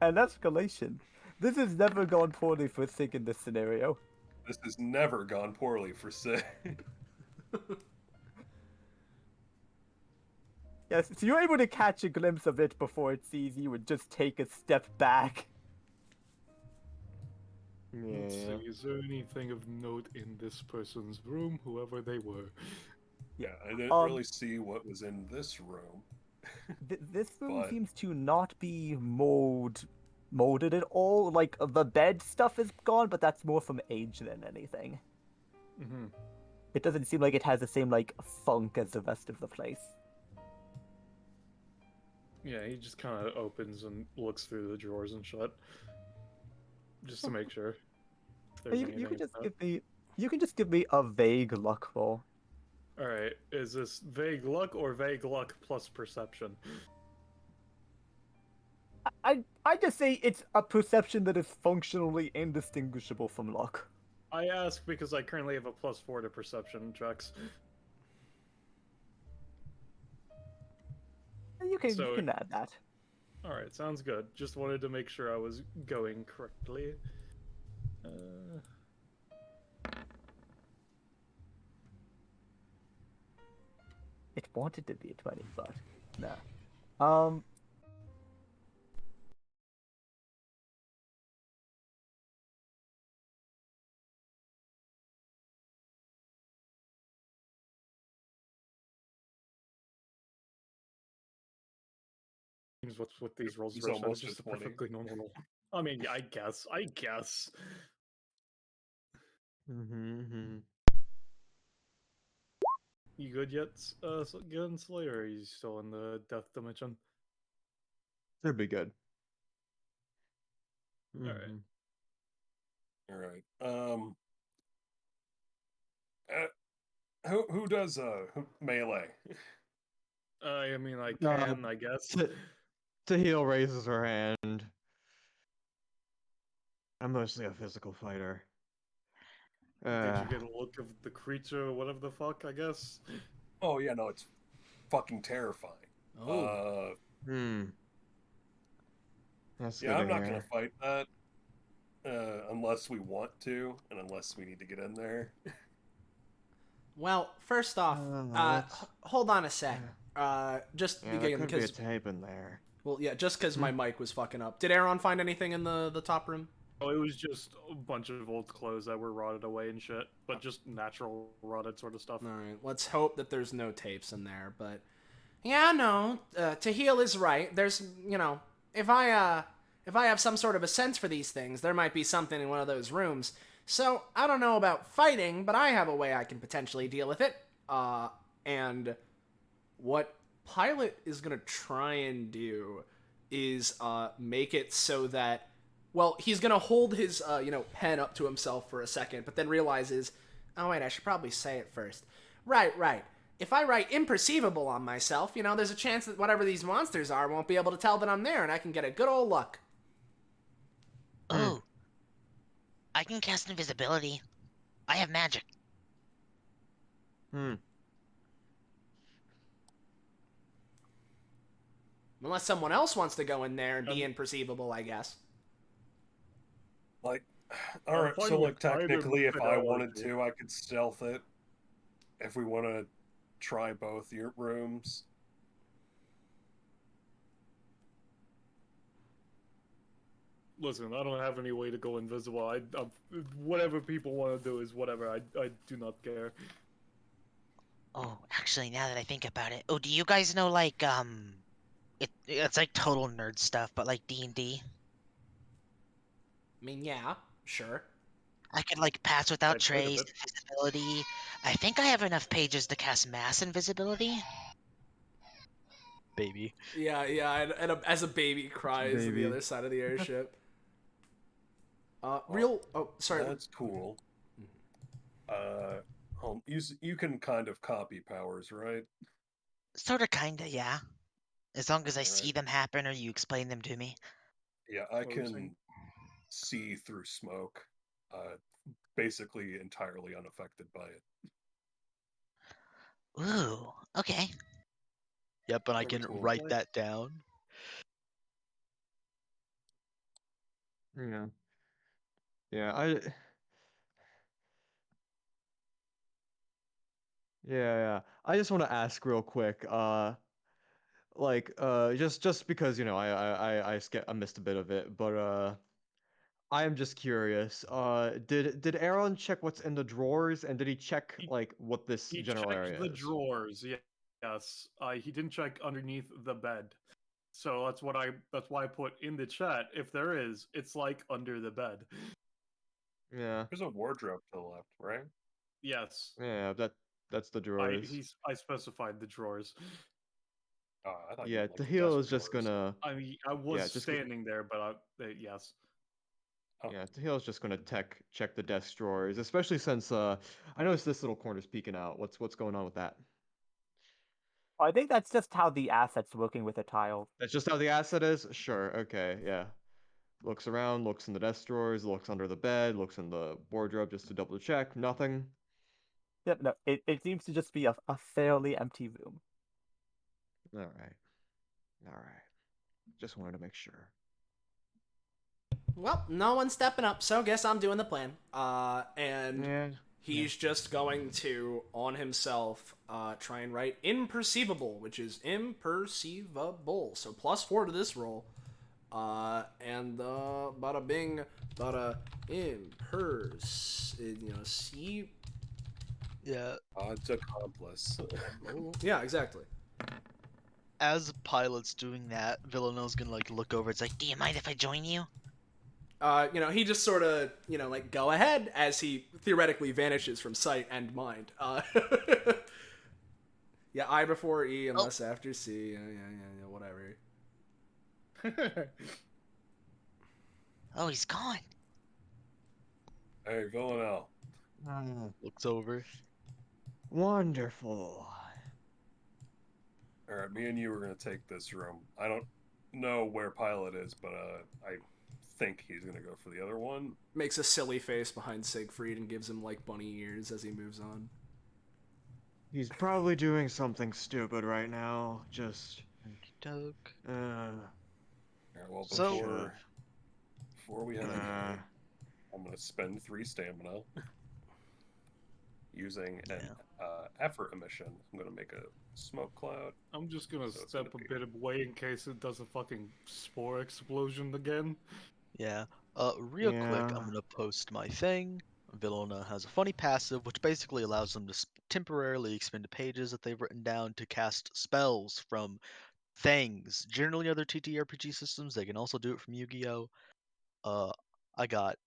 An escalation. This has never gone poorly for Sig in this scenario. This has never gone poorly for Sid. Yes, so you're able to catch a glimpse of it before it sees you and just take a step back. Let's Yeah. see, is there anything of note in this person's room, whoever they were? Yeah, I didn't really see what was in this room. This room But- seems to not be molded at all. Like, the bed stuff is gone, but that's more from age than anything. Mm-hmm. It doesn't seem like it has the same, like, funk as the rest of the place. Yeah, he just kind of opens and looks through the drawers and shut, just to make sure. If there's You anything can just of give me... You can just give me a vague luck roll. note. All right, is this vague luck or vague luck plus perception? I just say it's a perception that is functionally indistinguishable from luck. I ask because I currently have a +4 to perception checks. You can So- add that. All right, sounds good. Just wanted to make sure I was going correctly. It wanted to be a 20, but nah. what's with these rolls, He's Rich. That was almost just a a 20. perfectly normal roll. I mean, yeah, I guess. Mm-hmm. You good yet, Gun Slayer? Or are you still in the death dimension? Should be good. Alright. Mhm. All right. Who does melee? I mean, I can, I guess. Tahil raises her hand. I'm mostly a physical fighter. Did you get a look of the creature, whatever the fuck, I guess? Oh yeah, no, it's fucking terrifying. Oh. That's Yeah, good I'm to not gonna hear. fight that unless we want to, and unless we need to get in there. Well, first off, That's... hold on a sec. Just Yeah, there begin could be a because, tape in there. well, yeah, just because my mic was fucking up. Did Aaron find anything in the top room? Oh, it was just a bunch of old clothes that were rotted away and shit, but just natural rotted sort of stuff. All right, let's hope that there's no tapes in there. But yeah, no, Tahil is right. There's, if I have some sort of a sense for these things, there might be something in one of those rooms. So I don't know about fighting, but I have a way I can potentially deal with it. And what Pilot is gonna try and do is make it so that, well, he's gonna hold his pen up to himself for a second, but then realizes, oh wait, I should probably say it first. Right. If I write imperceivable on myself, there's a chance that whatever these monsters are won't be able to tell that I'm there, and I can get a good old luck. Oh, I can cast invisibility. I have magic. Unless someone else wants to go in there and be imperceivable, I guess. Like, all right, so like technically, if I wanted methodology. to, I could stealth it. If we want to try both your rooms. Listen, I don't have any way to go invisible. I whatever people want to do is whatever. I do not care. Oh, actually, now that I think about it, do you guys know like it's like total nerd stuff, but like D&D? I mean, yeah, sure. I could like pass without I've heard of trace, it. invisibility. I think I have enough pages to cast mass invisibility. Baby. Yeah, as a baby cries on the other side of the airship. Oh, sorry. That's cool. You can kind of copy powers, right? Sorta, kinda, yeah. As long as I see Alright. them happen or you explain them to me. Yeah, I What were you saying? can see through smoke, basically entirely unaffected by it. Ooh, okay. Yep, and I Pretty can cool. write that down. Yeah. Yeah, yeah. I just want to ask real quick, just because I missed a bit of it, but I am just curious. Did Aaron check what's in the drawers, and did he check He- like what this He general checked area the is? drawers. Yes. He didn't check underneath the bed. So that's why I put in the chat. If there is, it's like under the bed. Yeah, There's a wardrobe to the left, right? Yes. yeah, that's the drawers. I specified the drawers. I thought you Yeah, meant like the Tahil desk is just drawers. gonna I mean, I was yeah, just standing there, but yes. Oh, yeah, Tahil's just gonna check the desk drawers, especially since I noticed this little corner's peeking out. What's going on with that? I think that's just how the asset's working with the tile. That's just how the asset is? Sure, okay, yeah. Looks around, looks in the desk drawers, looks under the bed, looks in the wardrobe just to double check. Nothing. Yep, no, it seems to just be a fairly empty room. Alright. Alright. Just wanted to make sure. Well, no one's stepping up, so guess I'm doing the plan. And Yeah. he's just going to, on himself, try and write imperceivable, which is imperceivable. So +4 to this roll. And bada bing, bada see. Yeah. it's accomplice. Yeah, exactly. as Pilot's doing that, Villanelle's gonna like look over. It's like, Do you mind if I join you? He just sort of, go ahead as he theoretically vanishes from sight and mind. Yeah, I before E unless after C. Yeah, whatever. Oh, he's gone. Hey, Villanelle. looks over. Wonderful. All right, me and you are gonna take this room. I don't know where Pilot is, but I think he's gonna go for the other one. Makes a silly face behind Siegfried and gives him like bunny ears as he moves on. He's probably doing something stupid right now. Just. Doke. All right, well, So- before we head out, I'm gonna spend 3 stamina using an effort emission. I'm gonna make a smoke cloud. I'm just gonna So it's step gonna a be- bit away in case it does a fucking spore explosion again. Yeah. Real quick, Yeah. I'm gonna post my thing. Villona has a funny passive, which basically allows them to temporarily expend pages that they've written down to cast spells from things. Generally, other TTRPG systems, they can also do it from Yu-Gi-Oh! I got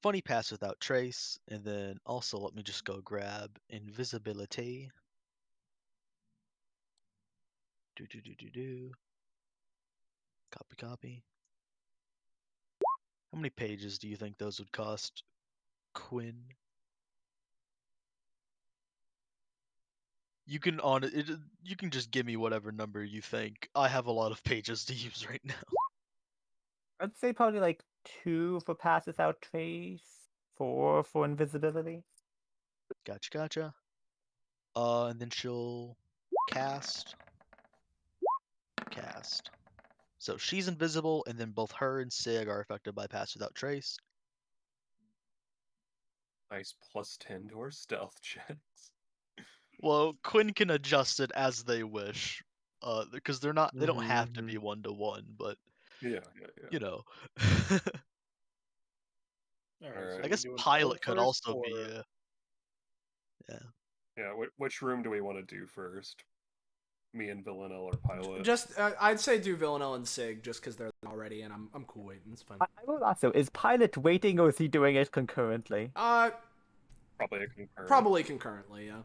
funny pass without trace, and then also let me just go grab invisibility. Do. Copy. How many pages do you think those would cost, Quinn? You can you can just give me whatever number you think. I have a lot of pages to use right now. I'd say probably like 2 for pass without trace, 4 for invisibility. Gotcha. And then she'll cast. So she's invisible, and then both her and Sig are affected by pass without trace. Nice +10 to our stealth checks. Well, Quinn can adjust it as they wish, because they don't have to be 1-to-1, but Yeah. you know. Alright, Alright. so I guess we doing Pilot could first, also or- be. Yeah, which room do we want to do first? Me and Villanelle or Pilot? Just, I'd say do Villanelle and Sig just because they're already, and I'm cool waiting. It's fine. I will ask though, is Pilot waiting or is he doing it concurrently? Probably a concurrent. Probably concurrently, yeah.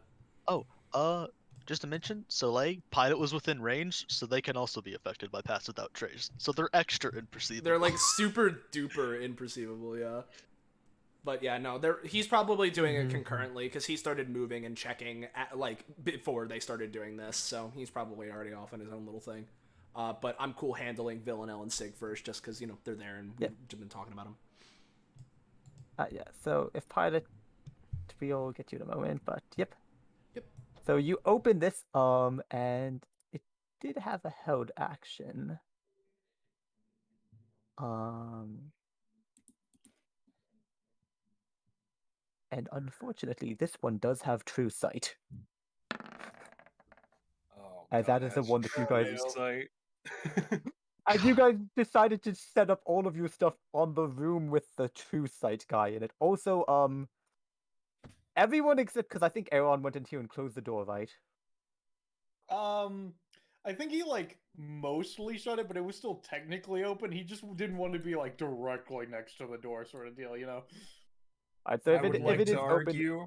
Just to mention, Soleil, Pilot was within range, so they can also be affected by pass without trace. So they're extra imperceivable. They're like super duper imperceivable, yeah. But yeah, no, he's probably doing it concurrently because he started moving and checking like before they started doing this, so he's probably already off on his own little thing. But I'm cool handling Villanelle and Sig first, just because they're there and we've been talking about them. Yeah. So if Pilot, we'll get you in a moment, but yep. Yep. So you open this and it did have a held action. And unfortunately, this one does have true sight. Oh, As God, that is the has one that you guys- true sight. And you guys decided to set up all of your stuff on the room with the true sight guy in it. Also, everyone except because I think Aaron went in here and closed the door, right? I think he like mostly shut it, but it was still technically open. He just didn't want to be like directly next to the door, sort of deal, you know. Alright, so I would if like it to is open, argue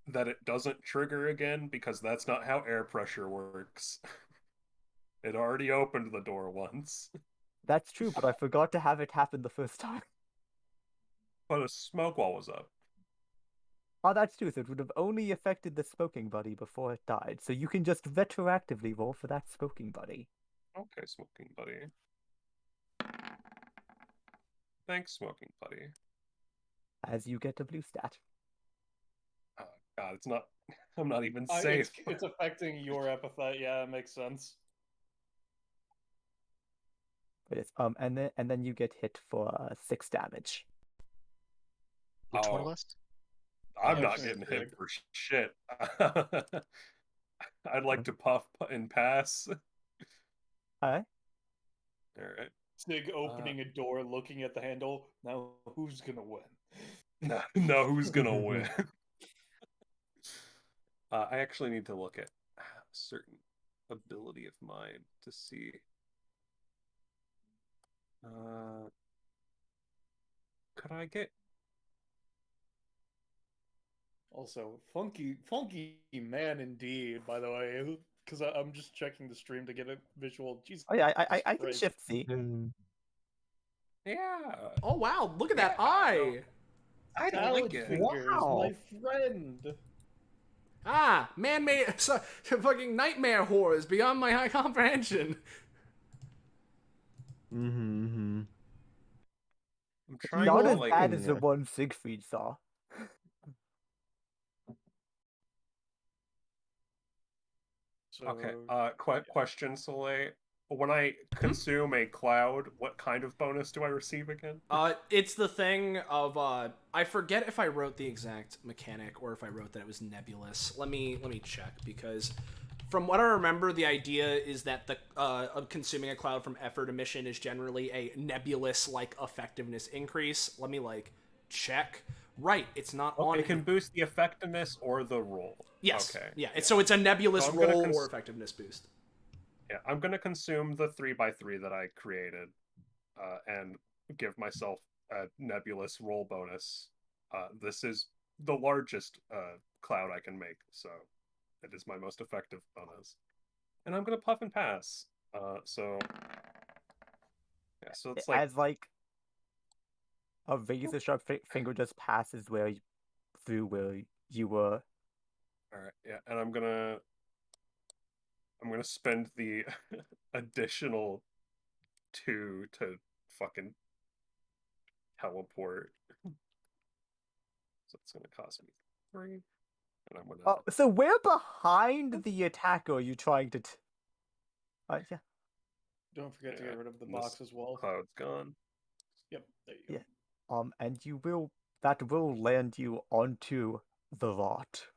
that it doesn't trigger again because that's not how air pressure works. It already opened the door once. that's true, but I forgot to have it happen the first time. But a smoke wall was up. Oh, that's true. So it would have only affected the smoking buddy before it died. So you can just retroactively roll for that smoking buddy. Okay, smoking buddy. Thanks, smoking buddy. As you get a blue stat. Oh, God, it's not. I'm not even safe. It's affecting your epithet. Yeah, it makes sense. But it's, and then you get hit for 6 damage. Which one Oh. of us? I'm Yeah, not sure, getting Sig. hit for shit. I'd like to puff and pass. Alright. All right. Sig opening a door, looking at the handle. Now, who's gonna win? No, who's gonna win? I actually need to look at certain ability of mine to see. Could I get? Also, funky man indeed. By the way, because I'm just checking the stream to get a visual. Jesus. Oh yeah, I can Christ. shift C. Yeah. Oh wow, look at that Yeah, eye! I don't Salad like it. fingers, Wow. my friend. Ah, man-made fucking nightmare horrors beyond my high comprehension. Mm-hmm. I'm trying Not to as like. bad as the yeah. one Siegfried saw. So, Okay. Question, Soleil. When I consume a cloud, what kind of bonus do I receive again? It's the thing of I forget if I wrote the exact mechanic or if I wrote that it was nebulous. Let me check, because from what I remember, the idea is that the of consuming a cloud from effort emission is generally a nebulous like effectiveness increase. Let me check. Right, it's not on. It can boost the effectiveness or the roll. Yes. Okay. Yeah. So it's a nebulous So I'm gonna roll or effectiveness boost. Yeah, I'm gonna consume the 3x3 that I created, and give myself a nebulous roll bonus. This is the largest cloud I can make, so it is my most effective bonus. And I'm gonna puff and pass. So yeah, so it's like As like a razor sharp finger just passes through where you were. all right, yeah, and I'm gonna spend the additional 2 to fucking teleport. So it's gonna cost me 3, and I'm gonna. Oh, so where behind the attacker are you trying to? Yeah. don't forget to Yeah, get rid of the and box this as well. Cloud's gone. Yep, there you go. Yeah. And that will land you onto the rot.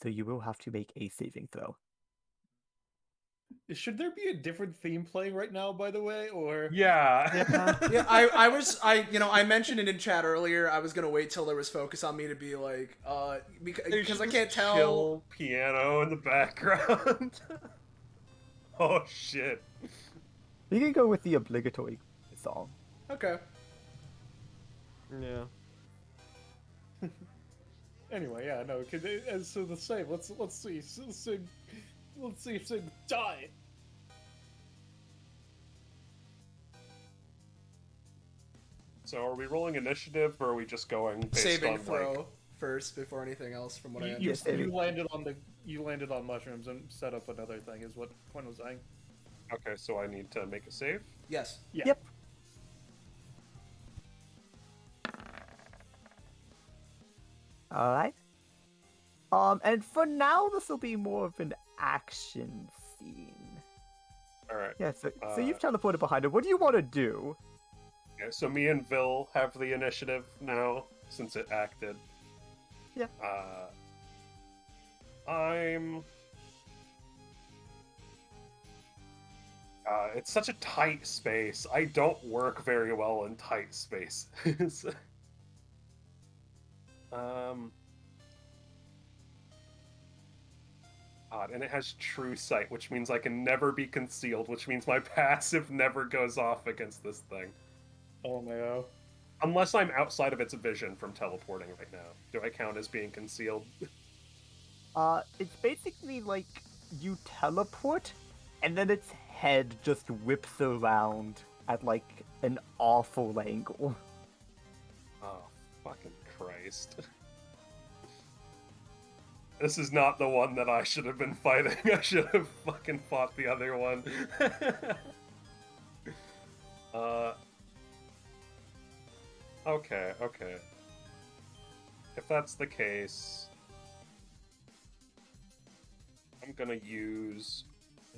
So you will have to make a saving throw. Should there be a different theme playing right now, by the way, or Yeah. Yeah, I mentioned it in chat earlier. I was gonna wait till there was focus on me to be like, because I can't tell. Chill piano in the background. Oh shit. You can go with the obligatory song. Okay. Yeah. Anyway, yeah, no. So the same. Let's see. Sig, let's see if Sig die. So are we rolling initiative, or are we just going based Saving on throw first before anything else. From what I You understand. landed on mushrooms and set up another thing, is what Quinn was saying. Okay, so I need to make a save. Yes. Yeah. Yep. Alright. And for now, this will be more of an action scene. All right. Yeah, so you've teleported behind it. What do you want to do? Okay, so me and Vil have the initiative now since it acted. Yeah. It's such a tight space. I don't work very well in tight spaces. Odd, and it has true sight, which means I can never be concealed, which means my passive never goes off against this thing. Oh no. Unless I'm outside of its vision from teleporting right now. Do I count as being concealed? It's basically like you teleport, and then its head just whips around at like an awful angle. Oh, fucking Christ. This is not the one that I should have been fighting. I should have fucking fought the other one. Okay. If that's the case, I'm gonna use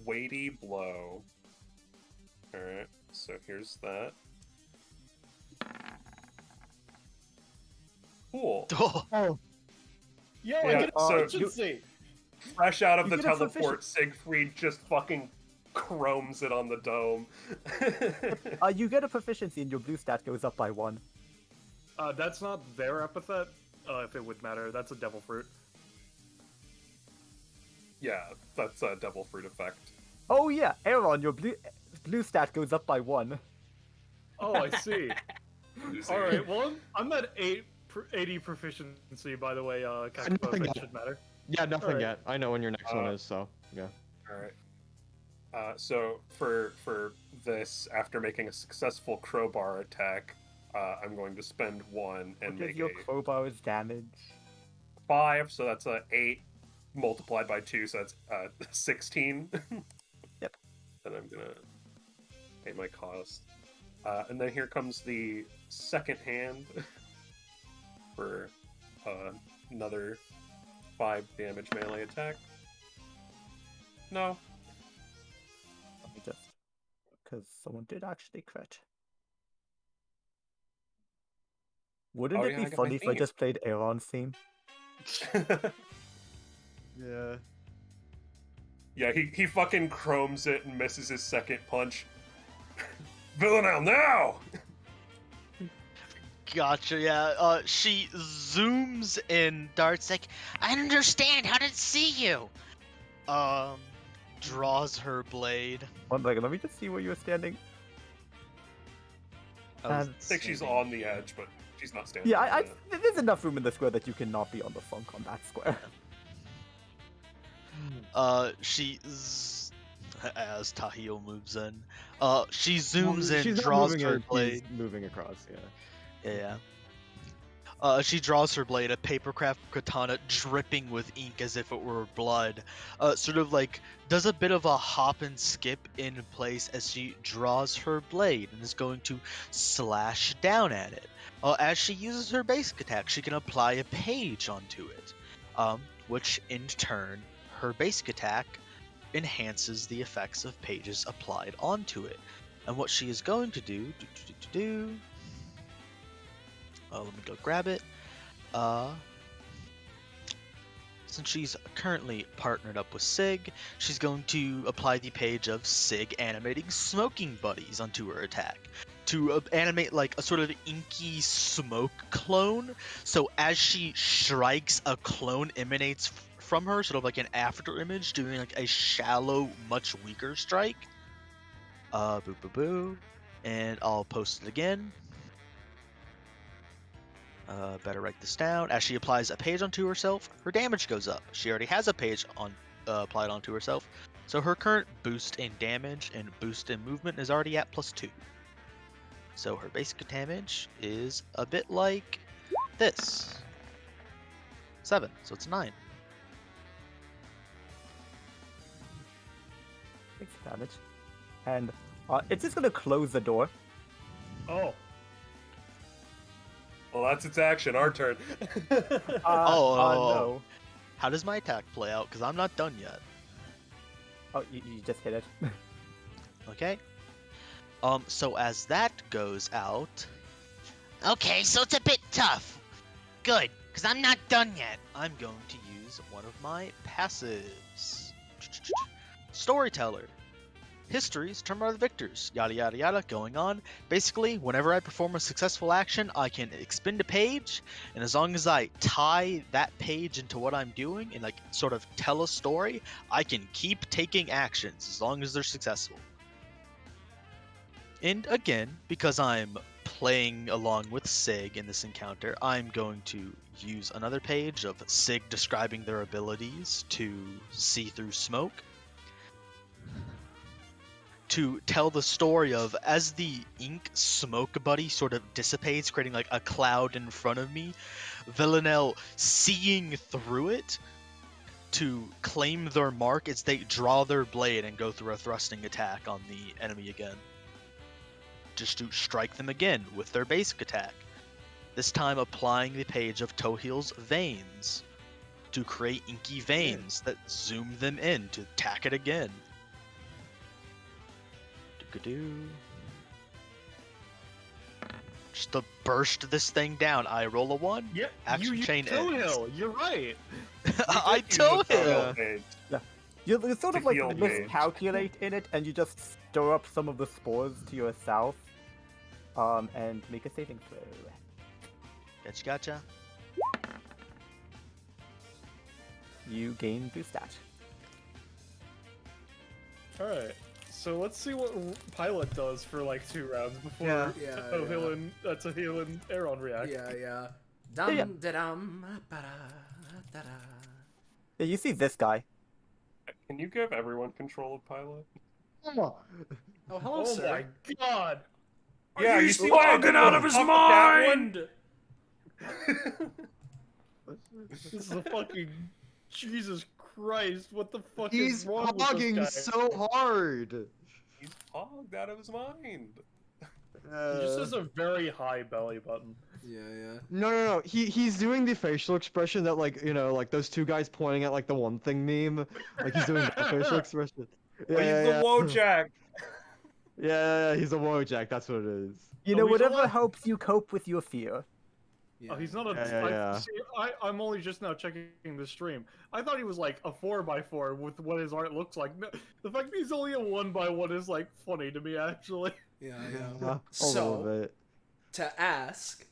Weighty Blow. Alright, so here's that. Cool. Oh, Yo, Yeah, I get so efficiency. Fresh out of You the get a teleport, Siegfried just fucking chromes it on the dome. You get a proficiency, and your blue stat goes up by 1. That's not their epithet, if it would matter. That's a devil fruit. Yeah, that's a double fruit effect. Oh yeah, Aaron, your blue stat goes up by 1. Oh, I see. You see. All right. Well, I'm at 80 proficiency, by the way. Kakpo, Nothing if it yet. should matter. Yeah, nothing Alright. yet. I know when your next one Uh, is, so yeah. All right. So for this, after making a successful crowbar attack, I'm going to spend 1 and What is make your a crowbar's damage? 5. So that's a 8 multiplied by 2. So that's 16. Yep. Then I'm gonna pay my cost. And then here comes the second hand for another 5 damage melee attack. No. Let me just, because someone did actually crit. Wouldn't Oh, it yeah, be I got my funny if I theme. just played Aaron's theme? Yeah. Yeah, he fucking chromes it and misses his second punch. Villanelle, now! Gotcha, yeah. She zooms in, darts like, I don't understand. How did it see you? draws her blade. One second, let me just see where you were standing. I was Um, I think she's standing- on the edge, but she's not standing. Yeah, on it. there's enough room in the square that you cannot be on the funk on that square. She as Tahio moves in. She zooms in, She's not draws moving her in, blade. she's moving across, yeah. Yeah. She draws her blade, a papercraft katana dripping with ink as if it were blood. Sort of like does a bit of a hop and skip in place as she draws her blade and is going to slash down at it. As she uses her basic attack, she can apply a page onto it, which in turn, her basic attack enhances the effects of pages applied onto it. And what she is going to do, let me go grab it. Since she's currently partnered up with Sig, she's going to apply the page of Sig animating smoking buddies onto her attack to animate like a sort of inky smoke clone. So as she strikes, a clone emanates from her, sort of like an after image, doing like a shallow, much weaker strike. Boo boo boo. And I'll post it again. Better write this down. As she applies a page onto herself, her damage goes up. She already has a page on applied onto herself, so her current boost in damage and boost in movement is already at +2. So her basic damage is a bit like this. 7, so it's 9. Takes damage. And it's just gonna close the door. Oh. Well, that's its action. Our turn. No. How does my attack play out? Because I'm not done yet. Oh, you just hit it. Okay. So as that goes out, Okay, so it's a bit tough. Good, because I'm not done yet. I'm going to use one of my passives. Storyteller. Histories turn by the victors. Yada yada yada going on. Basically, whenever I perform a successful action, I can expend a page, and as long as I tie that page into what I'm doing and like sort of tell a story, I can keep taking actions as long as they're successful. And again, because I'm playing along with Sig in this encounter, I'm going to use another page of Sig describing their abilities to see through smoke, to tell the story of as the ink smoke buddy sort of dissipates, creating like a cloud in front of me, Villanelle seeing through it to claim their mark as they draw their blade and go through a thrusting attack on the enemy again. Just to strike them again with their basic attack. This time applying the page of Tohil's veins to create inky veins that zoom them in to attack it again. Just to burst this thing down, I roll a 1. Yep. Action you chain toe ends. hill. You're right. I Use told a photo him. page. You sort of like heal miscalculate in it, and you just stir up some of the spores to yourself, and make a saving throw. Gotcha. You gain boost stat. Alright, so let's see what Pilot does for like 2 rounds before Yeah. Tahil and Aaron react. Yeah. Yeah. Dum da dum ba da da. Yeah, you see this guy. Can you give everyone control of Pilot? Oh, hello, Oh sir. my god! Yeah, you see why I Walking did out the of his fuck with that one? mind. This is a fucking Jesus Christ! What the fuck He's is wrong with hogging this guy? so hard. He's hogged out of his mind. He just has a very high belly button. Yeah. No. He's doing the facial expression that like like those 2 guys pointing at like the one thing meme. Like he's doing that facial expression. Well, he's the Wojak. Yeah, he's a Wojak. That's what it is. You Oh, know, he's whatever alive. helps you cope with your fear. Yeah. Oh, he's not a. Yeah. See, I'm only just now checking the stream. I thought he was like a 4x4 with what his art looks like. No, the fact that he's only a 1x1 is like funny to me, actually. Yeah. A little So, bit. to ask,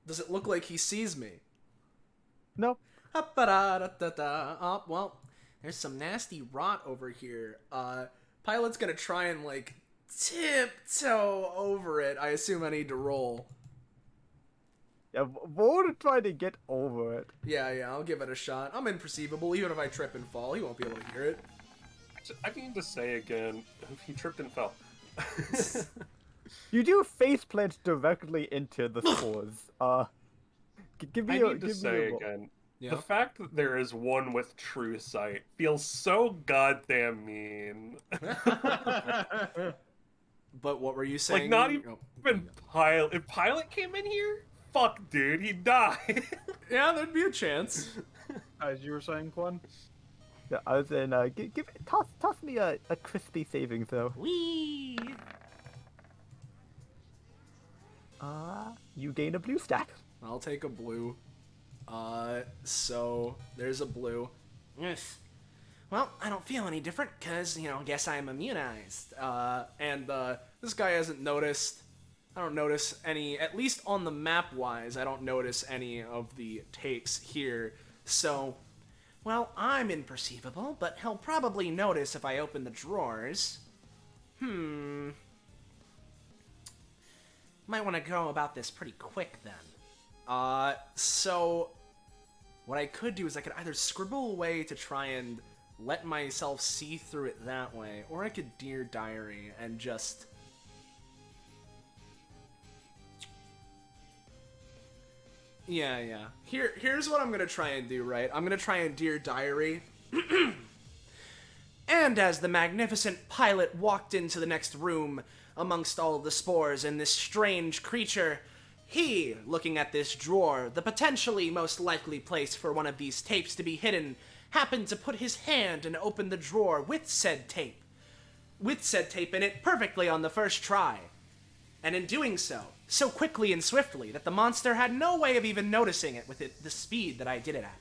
does it look like he sees me? No. Oh, well, there's some nasty rot over here. Pilot's gonna try and, like, tiptoe over it. I assume I need to roll. Yeah, we're trying to get over it. Yeah, I'll give it a shot. I'm imperceivable. Even if I trip and fall, he won't be able to hear it. I need to say again, he tripped and fell. You do face plant directly into the spores. Give I me a need to give me say a roll. again, Yeah. the fact that there is one with true sight feels so goddamn mean. But what were you saying? Like, not Oh. even Pilot. If Pilot came in here, fuck, dude, he'd die. Yeah, there'd be a chance. As you were saying, Quinn. Yeah, I was in. Toss me a crispy saving throw. Whee! You gain a blue stat. I'll take a blue. So there's a blue. Yes. Well, I don't feel any different because, guess I'm immunized. And this guy hasn't noticed. I don't notice any, at least on the map-wise, I don't notice any of the tapes here. So, well, I'm imperceivable, but he'll probably notice if I open the drawers. Might want to go about this pretty quick then. So what I could do is I could either scribble away to try and let myself see through it that way, or I could Dear Diary and just... Yeah. Here's what I'm gonna try and do, right? I'm gonna try and Dear Diary. And as the magnificent Pilot walked into the next room, amongst all of the spores and this strange creature, he, looking at this drawer, the potentially most likely place for one of these tapes to be hidden, happened to put his hand and open the drawer with said tape in it perfectly on the first try. And in doing so quickly and swiftly that the monster had no way of even noticing it with the speed that I did it at.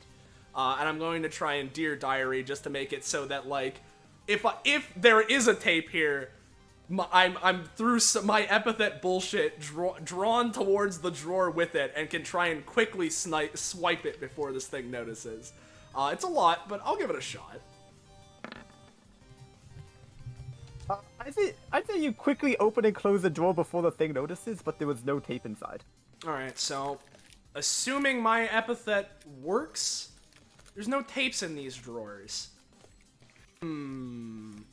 And I'm going to try and Dear Diary just to make it so that, like, if there is a tape here, I'm through my epithet bullshit drawn towards the drawer with it and can try and quickly swipe it before this thing notices. It's a lot, but I'll give it a shot. I'd say you quickly open and close the drawer before the thing notices, but there was no tape inside. Alright, so assuming my epithet works, there's no tapes in these drawers. In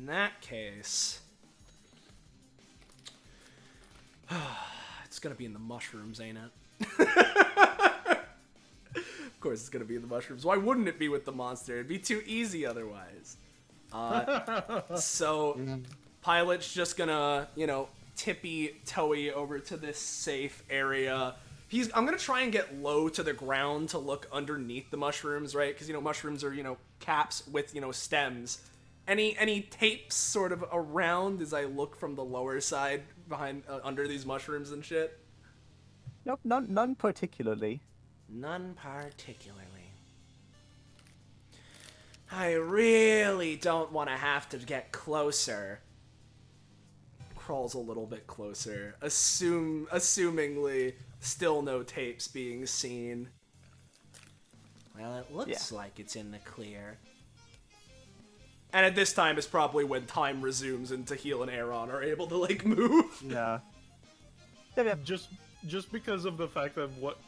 that case... it's gonna be in the mushrooms, ain't it? Of course it's gonna be in the mushrooms. Why wouldn't it be with the monster? It'd be too easy otherwise. So, Pilot's just gonna, tippy-toey over to this safe area. I'm gonna try and get low to the ground to look underneath the mushrooms, right? Because, mushrooms are, caps with, stems. Any tapes sort of around as I look from the lower side behind, under these mushrooms and shit? Nope, none particularly. None particularly. I really don't want to have to get closer. Crawls a little bit closer. Assumingly, still no tapes being seen. Well, it looks like it's in the clear. And at this time is probably when time resumes and Tahil and Aaron are able to, like, move. Yeah. Yep. Just because of the fact of what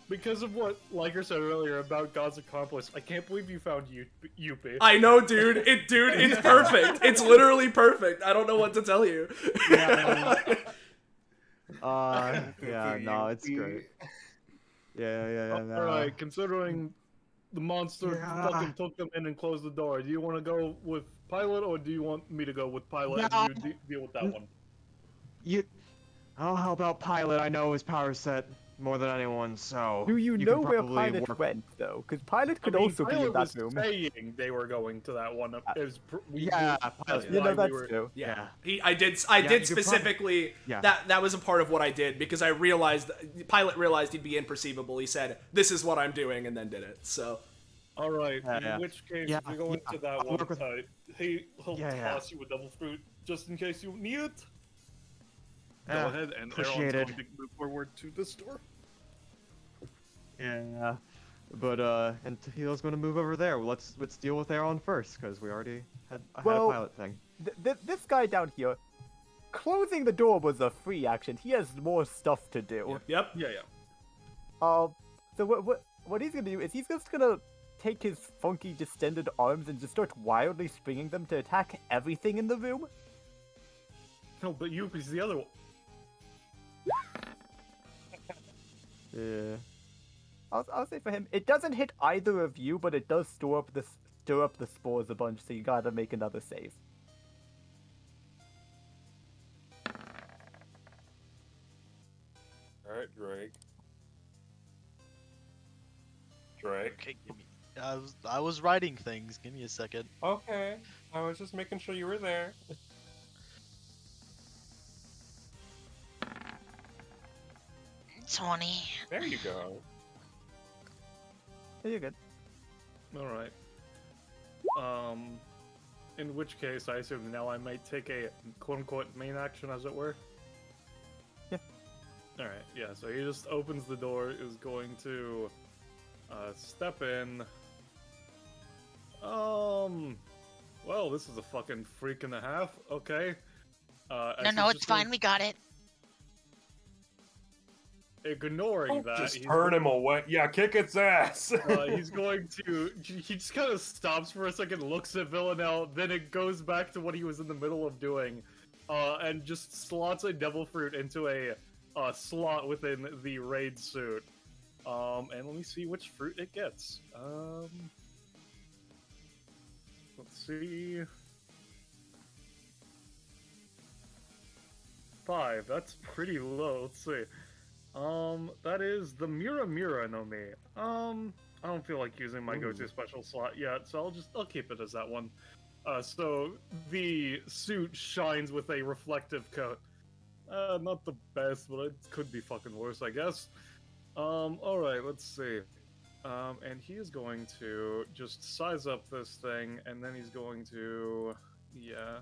Liker said earlier about God's accomplice, I can't believe you found Yuppie. I know, dude. It's perfect. It's literally perfect. I don't know what to tell you. Yeah, no, it's great. Yeah. Alright, considering the monster fucking took them in and closed the door, do you want to go with Pilot, or do you want me to go with Pilot and you deal with that one? I'll help out Pilot. I know his power set more than anyone, so... Do you can know where probably Pilot went, though? Because Pilot could also be in Pilot that was room. saying they were going to that one. Pilot. You know, that's true. Yeah. I did specifically. That was a part of what I did because I realized Pilot realized he'd be imperceivable. He said, "This is what I'm doing," and then did it. So. All right. In which case, if you go into that one, he'll toss you a devil fruit just in case you need it. Go ahead, and Aaron's going to move forward to this door. Yeah, but and Tahil's going to move over there. Well, let's deal with Aaron first, because we already had a Pilot thing. This guy down here, closing the door was a free action. He has more stuff to do. Yep. Yeah. So what he's gonna do is he's just gonna take his funky distended arms and just start wildly swinging them to attack everything in the room. No, but Yuppie's the other one. Yeah. I'll say for him, it doesn't hit either of you, but it does stir up the spores a bunch, so you gotta make another save. Alright, Drake. Okay, give me. I was writing things. Give me a second. Okay. I was just making sure you were there. 20. There you go. Yeah, you're good. Alright. In which case, I assume now I might take a quote-unquote main action, as it were? Yeah. Alright, yeah, so he just opens the door, is going to step in. Well, this is a fucking freak and a half. Okay. No, it's fine. We got it. Ignoring that, just turn him away. Yeah, kick its ass. he's going to. He just kind of stops for a second, looks at Villanelle, then it goes back to what he was in the middle of doing, and just slots a devil fruit into a slot within the raid suit. And let me see which fruit it gets. Let's see. 5. That's pretty low. Let's see. That is the Mura no Mi. I don't feel like using my go-to special slot yet, so I'll keep it as that one. So the suit shines with a reflective coat. Not the best, but it could be fucking worse, I guess. Alright, let's see. And he is going to just size up this thing, and then he's going to... Yeah,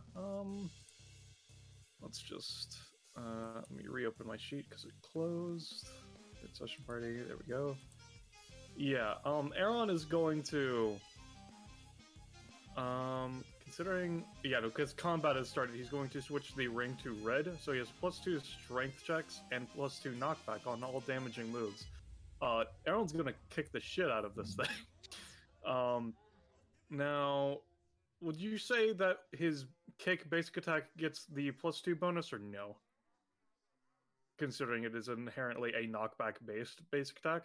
let's just... let me reopen my sheet because it closed. Good session party, there we go. Yeah, Aaron is going to... considering... Yeah, because combat has started, he's going to switch the ring to red, so he has +2 strength checks and +2 knockback on all damaging moves. Aaron's gonna kick the shit out of this thing. Now, would you say that his kick basic attack gets the +2 bonus or no? Considering it is inherently a knockback-based basic attack?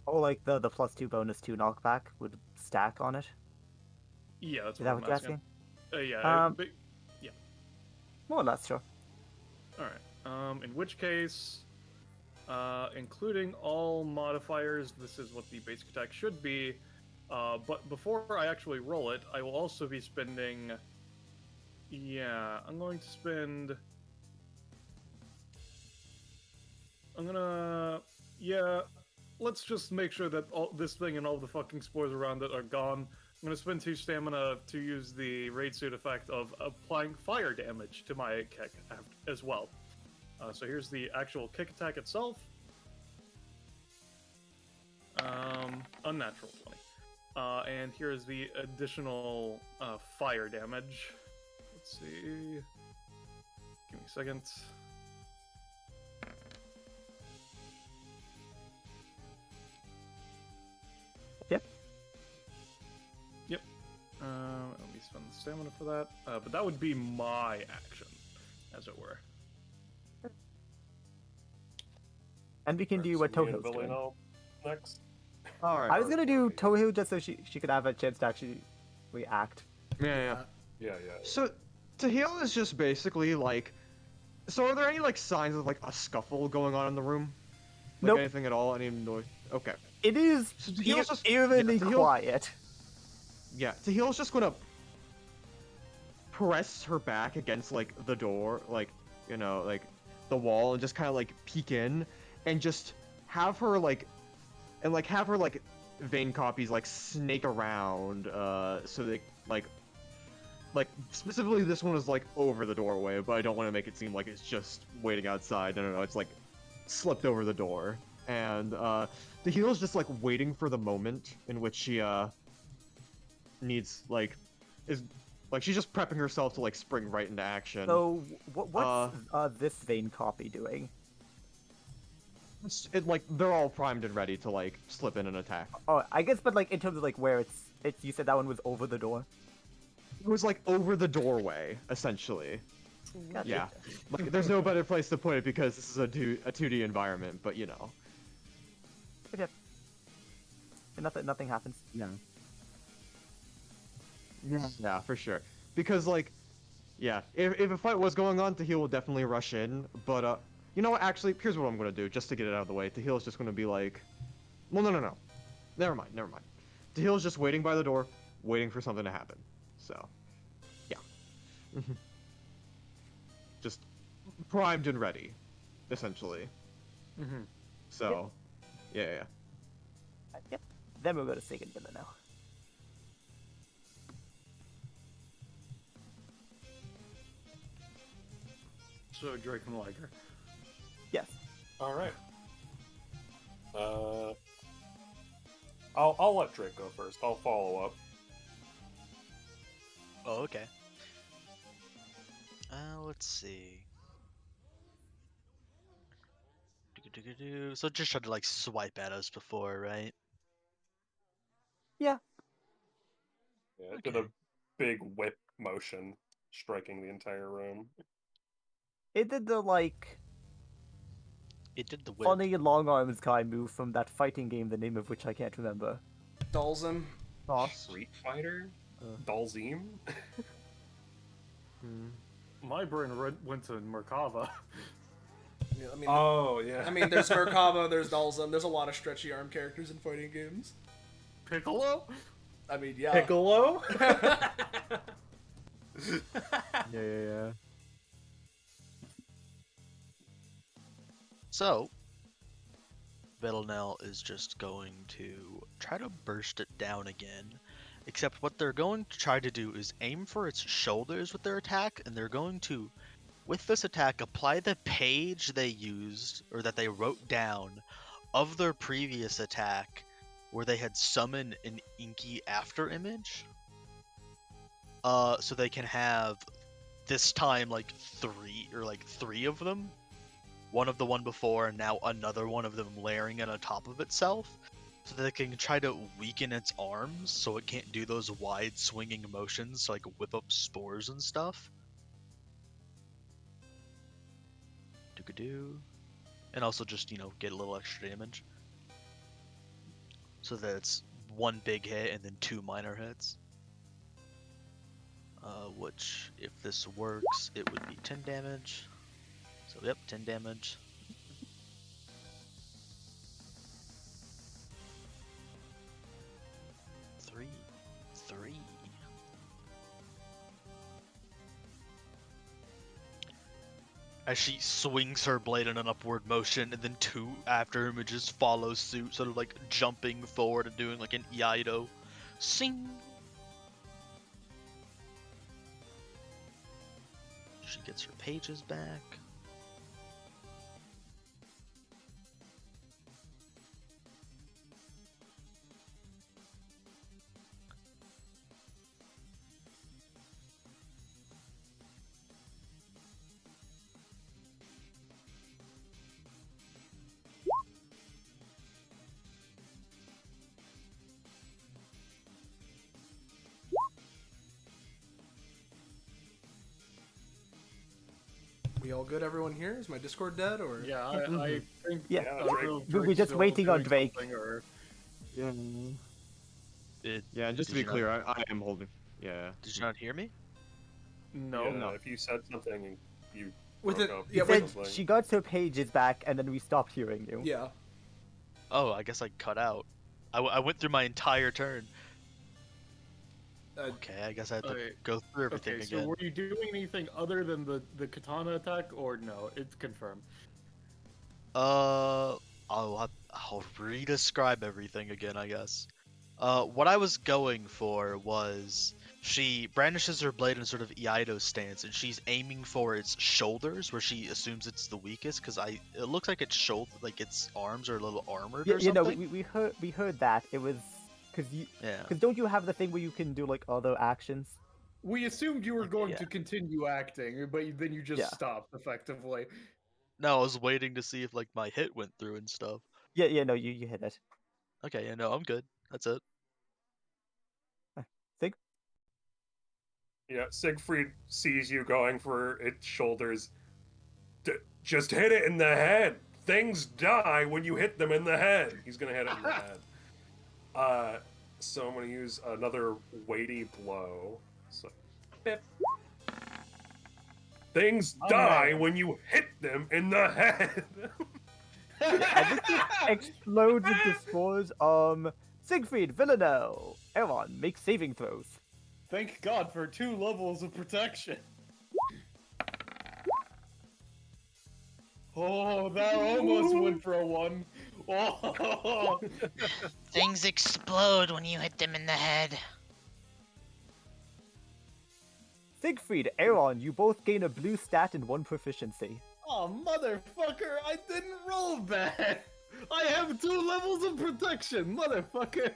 Oh, like the +2 bonus 2 knockback would stack on it? Yeah, that's Is what that I'm what you're asking. asking? Yeah. More or less, sure. Alright, in which case, including all modifiers, this is what the basic attack should be, but before I actually roll it, I will also be spending... Yeah, I'm going to spend... Yeah, let's just make sure that all this thing and all the fucking spores around it are gone. I'm gonna spend 2 stamina to use the raid suit effect of applying fire damage to my kick as well. So here's the actual kick attack itself. Unnatural 20. And here's the additional fire damage. Let's see. Give me a second. Yep. Yep. Let me spend the stamina for that. But that would be my action, as it were. And we can do So what me and Tohil's doing. Villanelle next. All right. I was gonna do Tohil just so she could have a chance to actually react. Yeah. Yeah. So, to heal is just basically like. So, are there any like signs of like a scuffle going on in the room? Like Nope. anything at all? Any noise? Okay. It is So Tahil's just- eerily yeah, Tahil- quiet. Yeah. Tahil's just gonna press her back against like the door, like like the wall, and just kind of like peek in, and just have her like vein copies like snake around, so they like specifically this one is like over the doorway, but I don't want to make it seem like it's just waiting outside. No, it's like slipped over the door, and the healer's just like waiting for the moment in which she needs she's just prepping herself to like spring right into action. So what's this vein copy doing? They're all primed and ready to like slip in and attack. Oh, I guess, but like in terms of like where it's you said that one was over the door. It was like over the doorway, essentially. Gotcha. Yeah, like there's no better place to put it because this is a 2D environment, but you know. Okay. And nothing happens. Yeah. Yeah, for sure. Because like, yeah, if a fight was going on, Tahil will definitely rush in. But you know what? Actually, here's what I'm gonna do just to get it out of the way. Tahil is just gonna be like, well, no. Never mind. Tahil's just waiting by the door, waiting for something to happen. So, yeah. Just primed and ready, essentially. Mm-hmm. So, yeah. Yep. Then we'll go to second Villa now. So Drake and Liger. Yes. All right. I'll let Drake go first. I'll follow up. Oh, okay. Let's see. So just tried to like swipe at us before, right? Yeah. Yeah, did a big whip motion, striking the entire room. It did the like It did the whip. funny long arms guy move from that fighting game, the name of which I can't remember. Dulzim. Street Fighter? Dalzim? My brain went to Merkava. Yeah, I mean, Oh, yeah. I mean, there's Merkava, there's Dulzim. There's a lot of stretchy arm characters in fighting games. Piccolo? I mean, yeah. Piccolo? Yeah. So, Villanelle is just going to try to burst it down again. Except what they're going to try to do is aim for its shoulders with their attack, and they're going to, with this attack, apply the page they used, or that they wrote down, of their previous attack, where they had summoned an inky after image. So they can have, this time, like three of them. One of the one before, and now another one of them layering on top of itself. So that they can try to weaken its arms so it can't do those wide swinging motions to like whip up spores and stuff. Dookadoo. And also just, get a little extra damage. So that it's one big hit and then two minor hits. Which, if this works, it would be 10 damage. So yep, 10 damage. Three. As she swings her blade in an upward motion, and then two after images follow suit, sort of like jumping forward and doing like an Iaido. Sing! She gets her pages back. We all good? Everyone here? Is my Discord dead or? Yeah, I think. Yeah. I don't know if We're Drake's just still waiting on doing Drake. something, or- Yeah. Yeah, and just to Did be you not- clear, I am holding. Yeah. Did you not hear me? No. Yeah, no. If you said something, you With broke it, up. yeah, She said with, she got her pages back, and then we stopped hearing you. yeah. Oh, I guess I cut out. I went through my entire turn. Okay, I guess I have to Okay. go through everything Okay, so again. were you doing anything other than the katana attack, or no? It's confirmed. I'll re-describe everything again, I guess. What I was going for was she brandishes her blade in sort of Iaido stance, and she's aiming for its shoulders, where she assumes it's the weakest, because it looks like its its arms are a little armored or You know, something. we heard that it was because Yeah. don't you have the thing where you can do like other actions? We assumed you were going Yeah. to continue acting, but then you just Yeah. stopped effectively. No, I was waiting to see if like my hit went through and stuff. Yeah, no, you hit it. Okay, yeah, no, I'm good. That's it. Think. Yeah, Siegfried sees you going for its shoulders. Just hit it in the head. Things die when you hit them in the head. He's gonna hit it in the head. So I'm gonna use another weighty blow. So, bip. Things die when you hit them in the head. And this explodes into spores. Siegfried, Villanelle, Aaron, make saving throws. Thank God for 2 levels of protection. Oh, that almost went for a 1. Oh. Things explode when you hit them in the head. Siegfried, Aaron, you both gain a blue stat and 1 proficiency. Oh, motherfucker, I didn't roll bad. I have 2 levels of protection, motherfucker.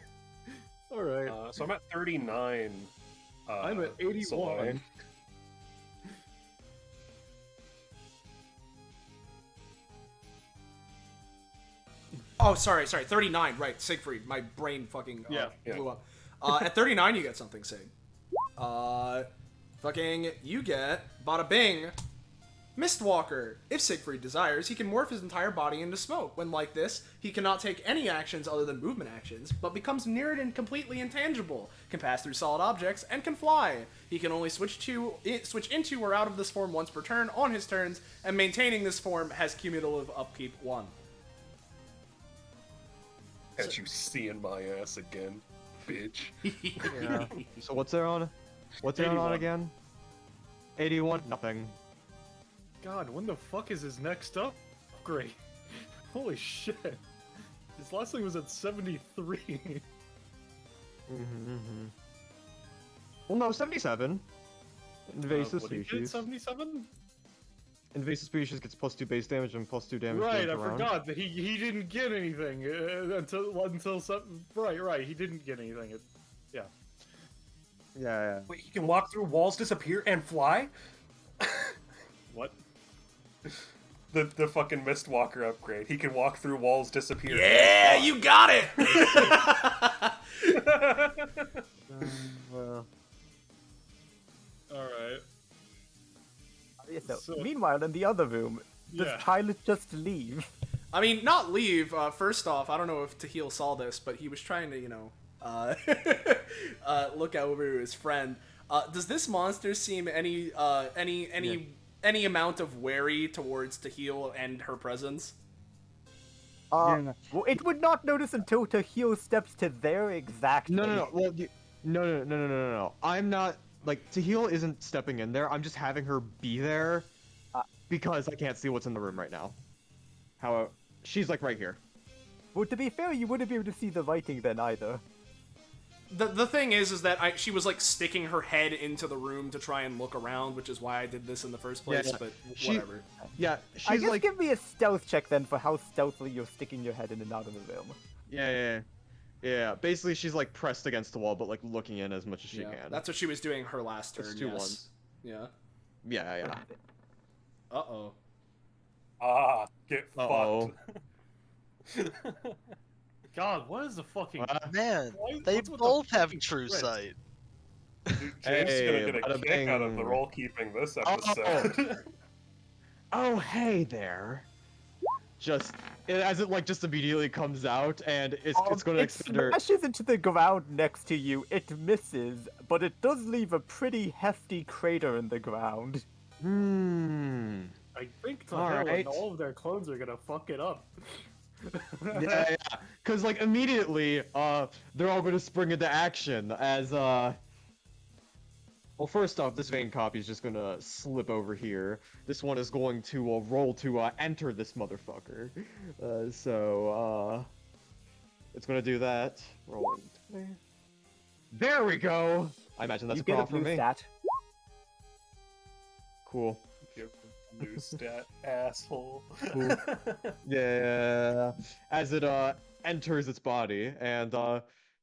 Alright. So I'm at 39. I'm at 81. Soleil. Oh, sorry, 39. Right, Siegfried. My brain fucking Yeah. blew up. At 39, you get something, Sig. Fucking, you get, bada bing, Mistwalker. If Siegfried desires, he can morph his entire body into smoke. When like this, he cannot take any actions other than movement actions, but becomes near and completely intangible, can pass through solid objects, and can fly. He can only switch into or out of this form once per turn on his turns, and maintaining this form has cumulative upkeep 1. As you seeing my ass again, bitch. Yeah. So what's there on? What's there on 81. again? 81. Nothing. God, when the fuck is his next upgrade? Holy shit. His last thing was at 73. Well, no, 77. Invasive What did he get, species. 77? Invasive species gets +2 base damage and +2 damage. Right, gained I around. forgot that he didn't get anything until some. Right, he didn't get anything. Yeah. Wait, he can walk through walls, disappear, and fly? What? The fucking Mistwalker upgrade. He can walk through walls, disappear. Yeah, you got it! Well, Alright. Yeah, so, So- meanwhile, in the other room, does Yeah. Pilot just leave? I mean, not leave. First off, I don't know if Tahil saw this, but he was trying to, look over his friend. Does this monster seem any amount of wary towards Tahil and her presence? Well, it would not notice until Tahil steps to their exact. no. Well, no. I'm not like Tahil isn't stepping in there. I'm just having her be there because I can't see what's in the room right now. However, she's like right here. Well, to be fair, you wouldn't be able to see the writing then either. The thing is that she was like sticking her head into the room to try and look around, which is why I did this in the first place. Yeah. But She- whatever. Yeah, I she's guess like give me a stealth check then for how stealthily you're sticking your head in and out of the room. yeah. Basically, she's like pressed against the wall, but like looking in as much as she Yeah, can. that's what she was doing her last turn. It's 2 yes. ones. Yeah. Yeah. Uh-oh. Get Uh-oh. fucked. God, what is the fucking. Man, Why- they what's with the both have fucking true twist? sight. Dude, James is Hey, gonna get a bada kick out of bing. the role keeping this episode. oh hey there. As it like just immediately comes out, and it's gonna It extend her. smashes into the ground next to you. It misses, but it does leave a pretty hefty crater in the ground. I think Tahil and Alright. all of their clones are gonna fuck it up. Yeah, because like immediately, they're all gonna spring into action as Well, first off, this vein copy is just gonna slip over here. This one is going to roll to enter this motherfucker. It's gonna do that. Roll. There we go. I imagine that's You a get a problem for blue me. stat. Cool. New stat, asshole. Cool. Yeah. As it enters its body, and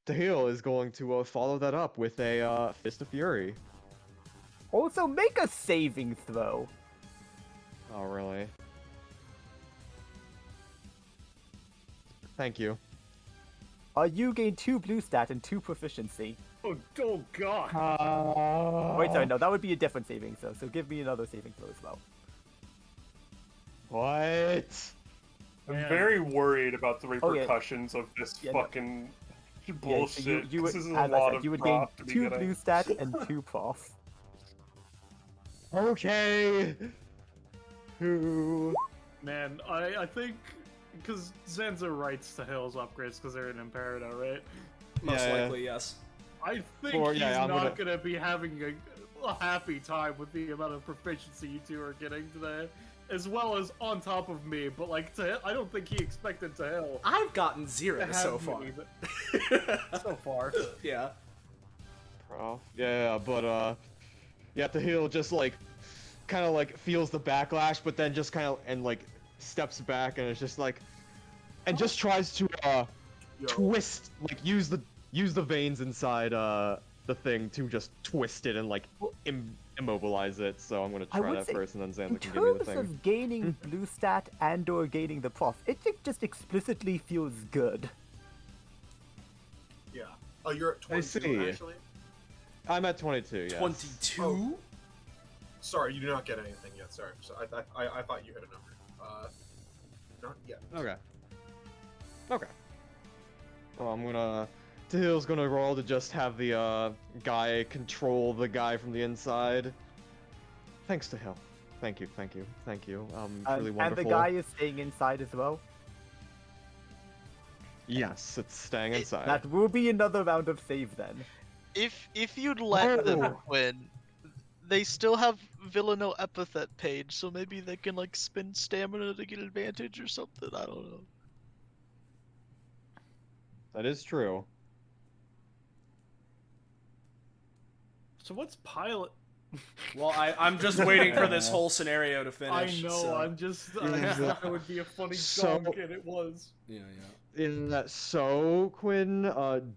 Tahil is going to follow that up with a Fist of Fury. Also, make a saving throw. Oh, really? Thank you. You gain 2 blue stat and 2 proficiency. Oh god. Wait, sorry, no, that would be a different saving throw. So give me another saving throw as well. What? I'm Man. very worried about the Oh, yeah. repercussions of this Yeah, no. fucking Yeah, bullshit. so you this would, is a as I lot said, of you would gain prof to be 2 getting. blue stat and 2 prof. Okay. Who? Man, I think because Zanza writes Tahil's upgrades because they're an Imperito, right? Most Yeah. likely, yes. I think Or, he's yeah, I'm not gonna be having a happy time with the amount of proficiency you two are getting today, as well as on top of me. But like, I don't think he expected Tahil I've gotten to 0 have so far. me, but so far. Yeah. Prof. Yeah, but yeah, Tahil just like kind of like feels the backlash, but then just kind of and like steps back and it's just like and just tries to twist, like use the veins inside the thing to just twist it and like immobilize it. So I'm gonna I try would that say, first, and then In Xander can give me the terms thing. of gaining blue stat and or gaining the prof, it just explicitly feels good. Yeah. Oh, you're at 22 see. actually? I'm at 22. Yes. 22? Oh. Sorry, you do not get anything yet. Sorry. So I thought you had a number. Not yet. Okay. Okay. Well, Tahil's gonna roll to just have the guy control the guy from the inside. Thanks, Tahil. Thank you. Really wonderful. And the guy is staying inside as well. Yes, it's staying inside. That will be another round of save then. If you'd let them Oh. win, they still have Villano Epithet page, so maybe they can like spend stamina to get advantage or something. I don't know. That is true. So what's pilot? Well, I'm just waiting for this whole scenario to finish. I know. so- I'm just. I just thought it would be a funny So- joke, and it was. Yeah. In that, so Quinn,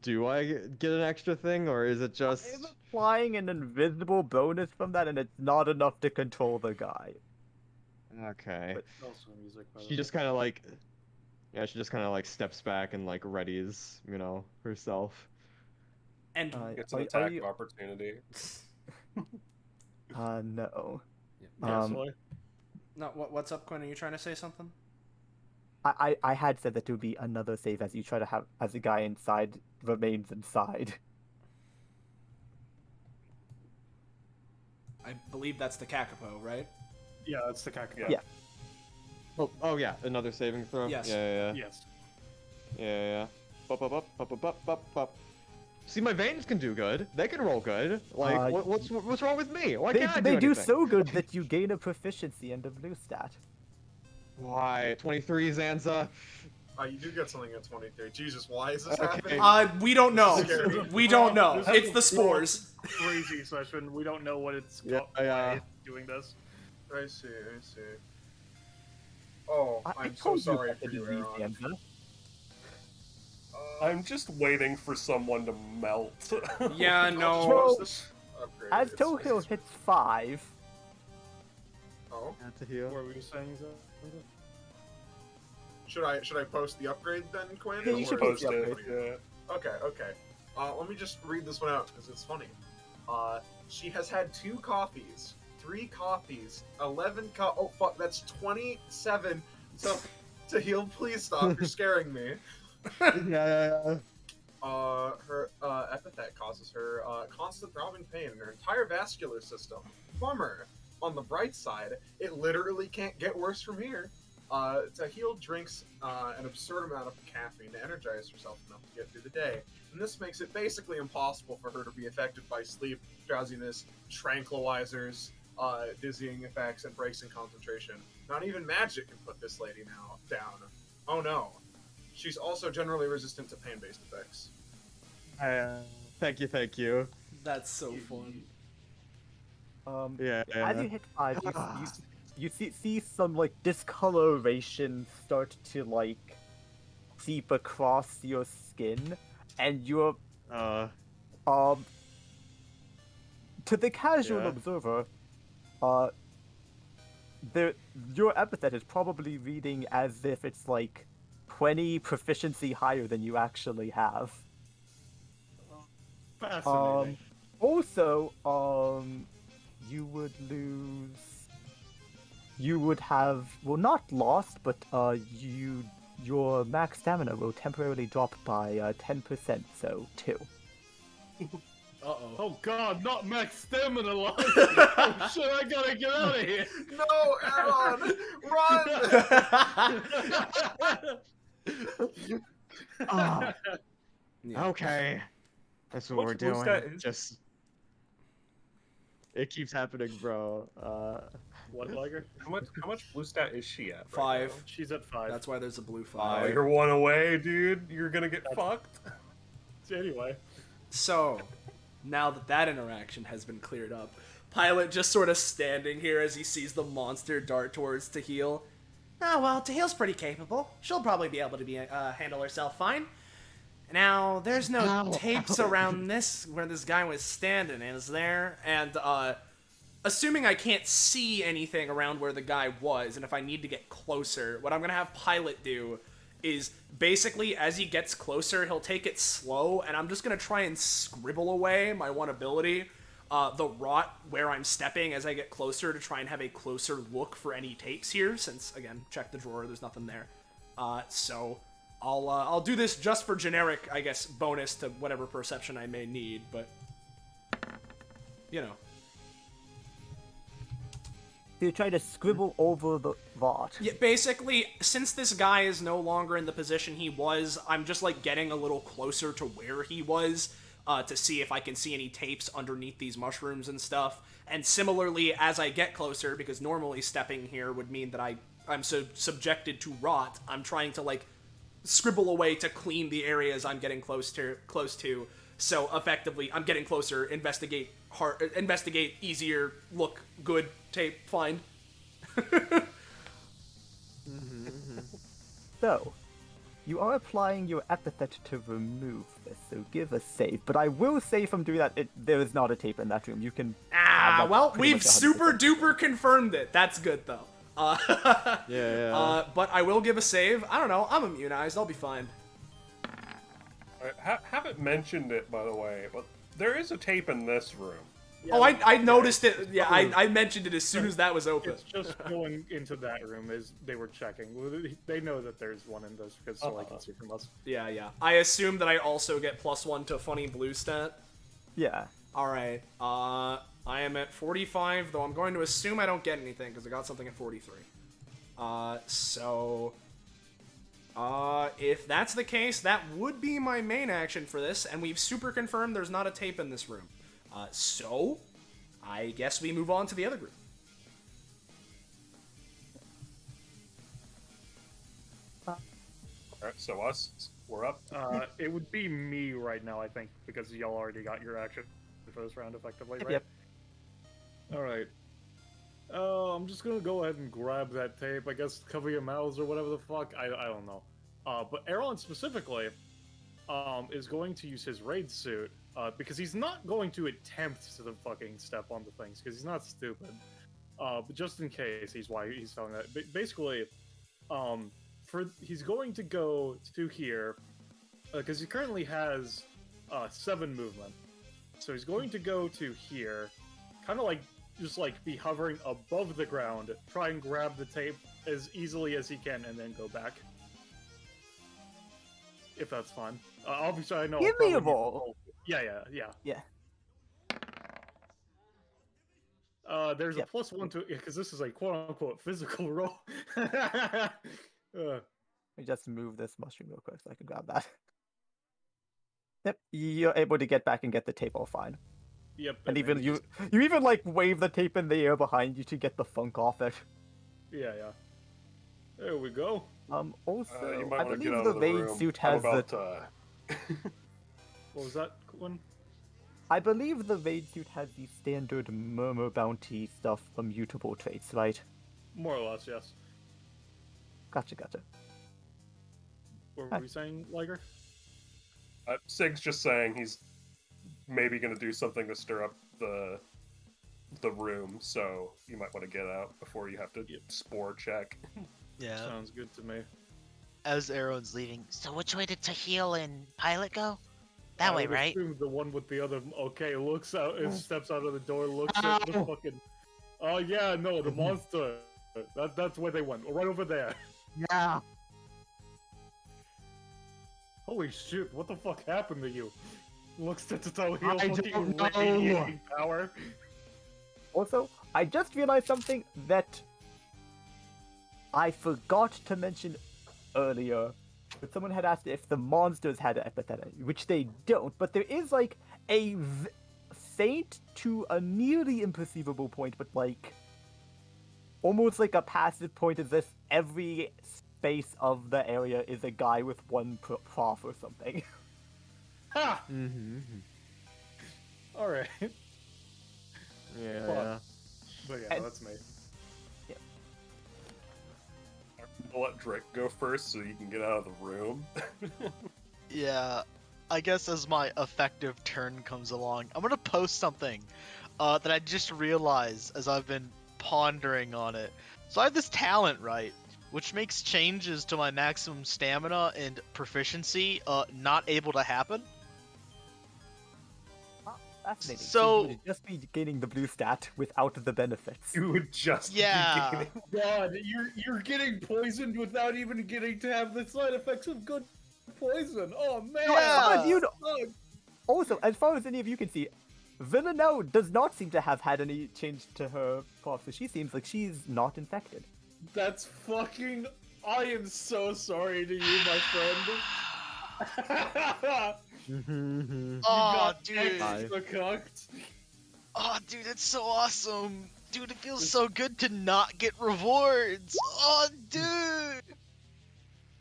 do I get an extra thing, or is it just? I'm applying an invisible bonus from that, and it's not enough to control the guy. Okay. But- Also music. By the She way. just kind of like, yeah, she just kind of like steps back and like readies, herself. And It's an Are attack you- of opportunity. No. Yes, Um, why? no, what's up, Quinn? Are you trying to say something? I had said that it would be another save as you try to have as the guy inside remains inside. I believe that's the Kakapo, right? Yeah, that's the caca. Yeah. Yeah. Oh yeah, another saving throw. Yes. Yeah. Yes. Yeah. Bup. See, my veins can do good. They can roll good. Like, Uh, what's wrong with me? Why They, can't I they do anything? so good that you gain a proficiency and a blue stat. Why? 23, Zanza. You do get something at 23. Jesus, why is this Okay. happening? We don't know. Scary. We don't know. This is It's the a spores. Crazy session. We don't know what it's Yeah, why yeah. it's doing this. I see. Oh, I I'm so told sorry you for that you, disease, Aaron. Zanza. I'm just waiting for someone to melt. Yeah, I'll no. just post this upgrade. As It's- Tohil hits 5, Oh, To heal. What were you saying? should I post the upgrade then, Quinn? Yeah, you Or should is post it the just upgrade. funny? Yeah. Okay. Let me just read this one out because it's funny. She has had 2 coffees 3 copies. 11 oh fuck, that's 27. So, Tahil, please stop. You're scaring me. Yeah. Her epithet causes her constant throbbing pain in her entire vascular system. Bummer. On the bright side, it literally can't get worse from here. Tahil drinks an absurd amount of caffeine to energize herself enough to get through the day, and this makes it basically impossible for her to be affected by sleep, drowsiness, tranquilizers, dizzying effects, and breaks in concentration. Not even magic can put this lady now down. Oh no. She's also generally resistant to pain-based effects. Thank you. That's so fun. Yeah. As you hit 5, you see some like discoloration start to like seep across your skin, and you're to the casual observer, your epithet is probably reading as if it's like 20 proficiency higher than you actually have. Fascinating. Also, you would have, well, not lost, but your max stamina will temporarily drop by 10%, so 2. Uh-oh. Oh god, not max stamina line! Oh shit, I gotta get out of here! No, Aaron! Run! Yeah. Okay. That's what What's we're doing. Blue Sky- Just it keeps happening, bro. What, Liger? How much blue stat is she at? 5. Right She's at 5. That's why there's a blue now? 5. You're 1 away, dude. You're gonna get fucked. Anyway. So, now that that interaction has been cleared up, Pilot just sort of standing here as he sees the monster dart towards Tahil. Oh, well, Tahil's pretty capable. She'll probably be able to handle herself fine. Now, there's no tapes around this where this guy was standing, is there? And, assuming I can't see anything around where the guy was, and if I need to get closer, what I'm gonna have Pilot do is basically, as he gets closer, he'll take it slow, and I'm just gonna try and scribble away my one ability, the rot where I'm stepping as I get closer to try and have a closer look for any tapes here, since, again, check the drawer, there's nothing there. So I'll do this just for generic, I guess, bonus to whatever perception I may need, but, you know. So you try to scribble over the rot. Yeah, basically, since this guy is no longer in the position he was, I'm just, like, getting a little closer to where he was, to see if I can see any tapes underneath these mushrooms and stuff. And similarly, as I get closer, because normally stepping here would mean that I'm subjected to rot, I'm trying to, like, scribble away to clean the areas I'm getting close to. So effectively, I'm getting closer, investigate, easier, look, good, tape, find. So, you are applying your epithet to remove this, so give a save. But I will say from doing that, there is not a tape in that room. You can... Well, pretty we've much 100%. super duper confirmed it. That's good, though. Yeah. But I will give a save. I don't know. I'm immunized. I'll be fine. Alright, haven't mentioned it, by the way, but there is a tape in this room. Yeah, I noticed it. Yeah, I mentioned it as soon as that was open. It's just going into that room as they were checking. They know that there's one in this because so I can see from us. Yeah. I assume that I also get +1 to funny blue stat. Yeah. Alright, I am at 45, though I'm going to assume I don't get anything, because I got something at 43. If that's the case, that would be my main action for this, and we've super confirmed there's not a tape in this room. So, I guess we move on to the other group. Alright, so we're up. It would be me right now, I think, because y'all already got your action for this round effectively, right? Yep. Alright. I'm just gonna go ahead and grab that tape, I guess cover your mouths or whatever the fuck, I don't know. But Aaron specifically, is going to use his raid suit, because he's not going to attempt to fucking step onto things, because he's not stupid. But just in case, he's telling that. Basically, he's going to go to here, because he currently has 7 movement. So he's going to go to here, kind of like just like be hovering above the ground, try and grab the tape as easily as he can, and then go back. If that's fine. Obviously, I know. Give I'll me a probably need to roll. Yeah. Yeah. There's Yep. a +1 to it because this is a quote-unquote physical roll. uh, Let me just move this mushroom real quick so I can grab that. Yep, you're able to get back and get the tape all fine. yep. And then even he you just- even like wave the tape in the air behind you to get the funk off it. Yeah. There we go. Also, you might I want to believe get out the of the raid room. suit I'm has the about to... What was that, Quinn? I believe the raid suit has the standard murmur bounty stuff from mutable traits, right? More or less, yes. Gotcha. What Hi. were we saying, Liger? Sig's just saying he's maybe going to do something to stir up the room, so you might want to get out before you have to spore check. Yeah. Sounds good to me. As Aaron's leaving, So which way did Tahil and Pilot go? That I way, would right? assume the one with the other. Okay, looks out, and steps out of the door, looks at the fucking. Oh yeah, no, the monster. That's where they went. Right over there. Yeah. Holy shit! What the fuck happened to you? Looks at the Tahil I fucking don't know. radiating power. Also, I just realized something that I forgot to mention earlier. But someone had asked if the monsters had an epithet, which they don't. But there is like a faint to a nearly imperceivable point, but like almost like a passive point is this: every space of the area is a guy with one prof or something. Ha! Mm-hmm. All right. Yeah. But yeah, And- that's me. I'll let Drake go first so you can get out of the room. yeah, I guess as my effective turn comes along, I'm gonna post something that I just realized as I've been pondering on it. So I have this talent, right, which makes changes to my maximum stamina and proficiency not able to happen. Fascinating. So- you would just be gaining the blue stat without the benefits. You would just Yeah. be gaining... God, you're getting poisoned without even getting to have the side effects of good poison. Oh man. Yeah. As you know- Fuck. Also, as far as any of you can see, Villanelle does not seem to have had any change to her prof, so she seems like she's not infected. That's fucking. I am so sorry to you, my friend. Oh, got dude. extra cucked. Oh, dude, it's so awesome. Dude, it feels so good to not get rewards. Oh, dude.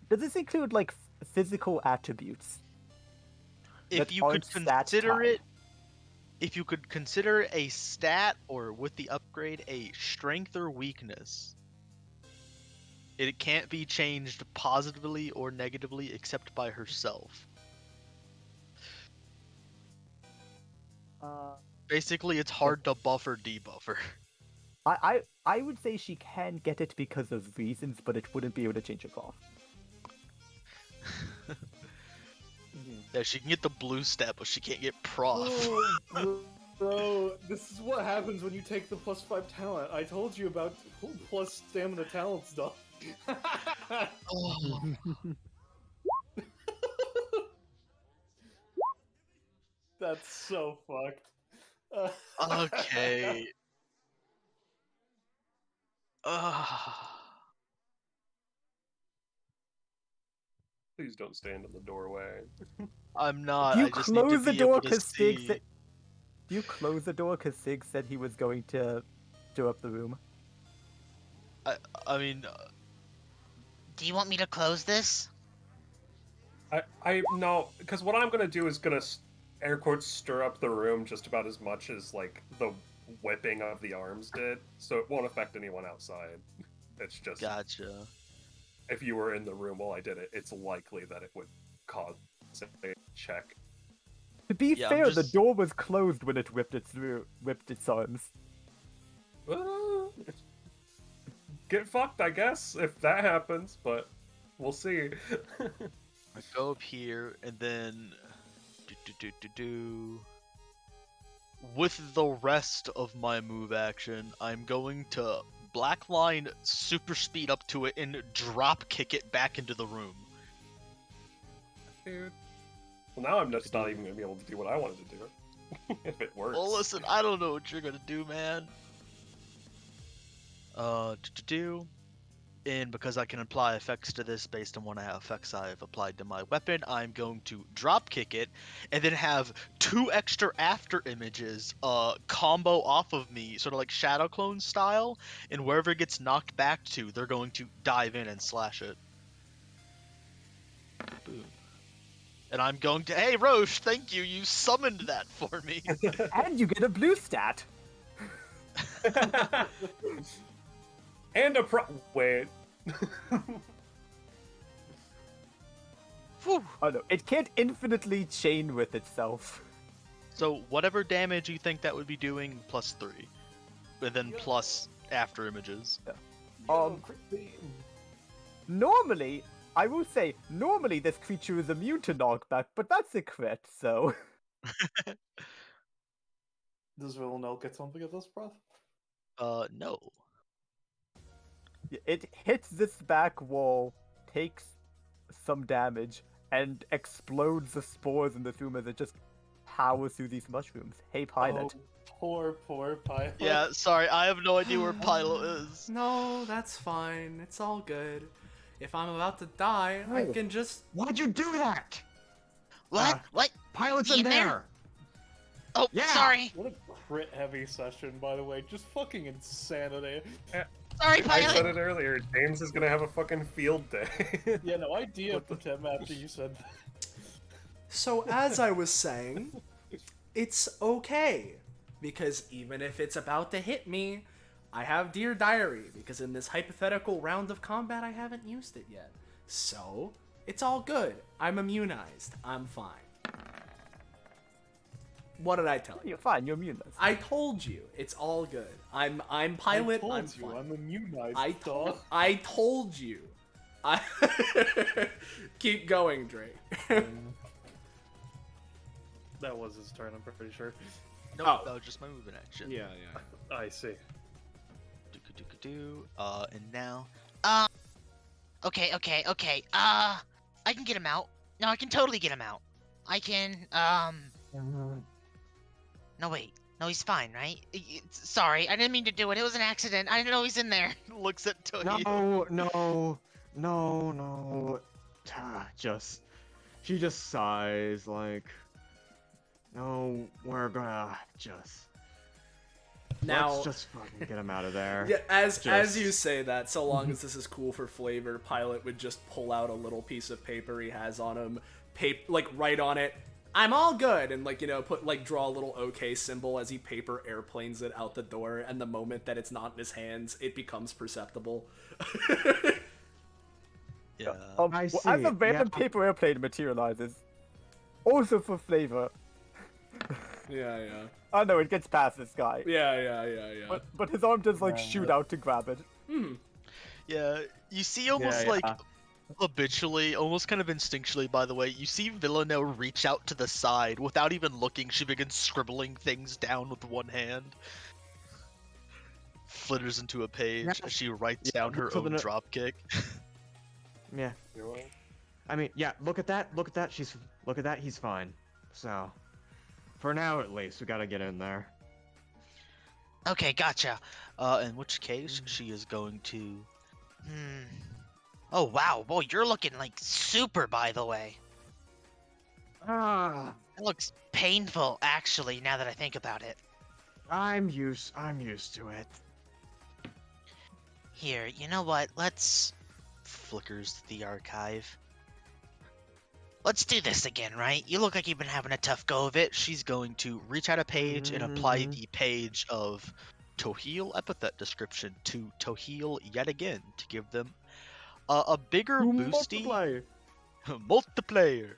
Does this include like physical attributes? If that you could aren't stat consider tied? it, if you could consider a stat or with the upgrade a strength or weakness, it can't be changed positively or negatively except by herself. Basically, it's hard to buff or debuff her. I would say she can get it because of reasons, but it wouldn't be able to change her prof. Yeah, she can get the blue stat, but she can't get prof. Bro, this is what happens when you take the +5 talent. I told you about plus stamina talent stuff. Oh. That's so fucked. Okay. Please don't stand in the doorway. I'm not. Do you I just need to close the be door able to because Sig see. said? Do you close the door because Sig said he was going to stir up the room? I mean, Do you want me to close this? No, because what I'm gonna do is gonna air quotes stir up the room just about as much as like the whipping of the arms did, so it won't affect anyone outside. It's just gotcha. if you were in the room while I did it, it's likely that it would cause a check. To be Yeah, I'm fair, the just- door was closed when it whipped its arms. Get fucked, I guess, if that happens, but we'll see. I go up here and then do. with the rest of my move action, I'm going to black line super speed up to it and drop kick it back into the room. Dude. Well, now I'm just not even going to be able to do what I wanted to do. If it works. Well, listen, I don't know what you're gonna do, man. And because I can apply effects to this based on what effects I've applied to my weapon, I'm going to drop kick it, and then have 2 extra after images combo off of me, sort of like Shadow Clone style, and wherever it gets knocked back to, they're going to dive in and slash it. Boom. And I'm going to, hey Roche, thank you, you summoned that for me. And you get a blue stat. And a wait. Whew. Oh no, it can't infinitely chain with itself. So whatever damage you think that would be doing, +3. And then plus after images. Normally, I will say, normally this creature is immune to knockback, but that's a crit, so... Does Villanelle get something at this, Prof? No. It hits this back wall, takes some damage, and explodes the spores in the room as it just powers through these mushrooms. Hey, pilot. Oh, poor pilot. Yeah, sorry, I have no idea where Pilot is. No, that's fine. It's all good. If I'm about to die, I can just... Why'd you do that? What? What? Pilot's You in in there? there. Oh, Yeah. sorry. What a crit-heavy session, by the way. Just fucking insanity. Sorry, I pilot. said it earlier. James is gonna have a fucking field day. Yeah, no, I DM'd him after you said that. So as I was saying, it's okay. Because even if it's about to hit me, I have Dear Diary, because in this hypothetical round of combat, I haven't used it yet. So, it's all good. I'm immunized. I'm fine. What did I tell you? You're fine, you're immunized. I told you. It's all good. I'm pilot. I told I'm you, fine. I'm immunized. I told you. I keep going, Drake. That was his turn, I'm pretty sure. Nope, Oh. that was just my movement action. Yeah. I see. And now... Okay. I can get him out. No, I can totally get him out. I can, No, wait. No, he's fine, right? Sorry, I didn't mean to do it. It was an accident. I didn't know he's in there. Looks at Tohio. No. She just sighs like, no, we're gonna Now, let's just fucking get him out of there. yeah, as you say that, so long as this is cool for flavor, Pilot would just pull out a little piece of paper he has on him, write on it, I'm all good, and draw a little OK symbol as he paper airplanes it out the door, and the moment that it's not in his hands, it becomes perceptible. Yeah. I see, As a random yeah. paper airplane materializes, also for flavor. Yeah. Oh no, it gets past this guy. Yeah. But his arm does shoot out to grab it. Yeah, you see almost habitually, almost kind of instinctually, by the way, you see Villanelle reach out to the side. Without even looking, she begins scribbling things down with one hand. Flitters into a page as she writes down her so own dropkick. Yeah. I mean, yeah, look at that, he's fine. So, for now at least, we gotta get in there. Okay, gotcha. In which case, she is going to... Oh, wow. Boy, you're looking, super, by the way. Ah, It looks painful, actually, now that I think about it. I'm used to it. Here, you know what? Let's... Flickers the archive. Let's do this again, right? You look like you've been having a tough go of it. She's going to reach out a page and apply the page of Tohil epithet description to Tohil yet again to give them a bigger boosty multiplier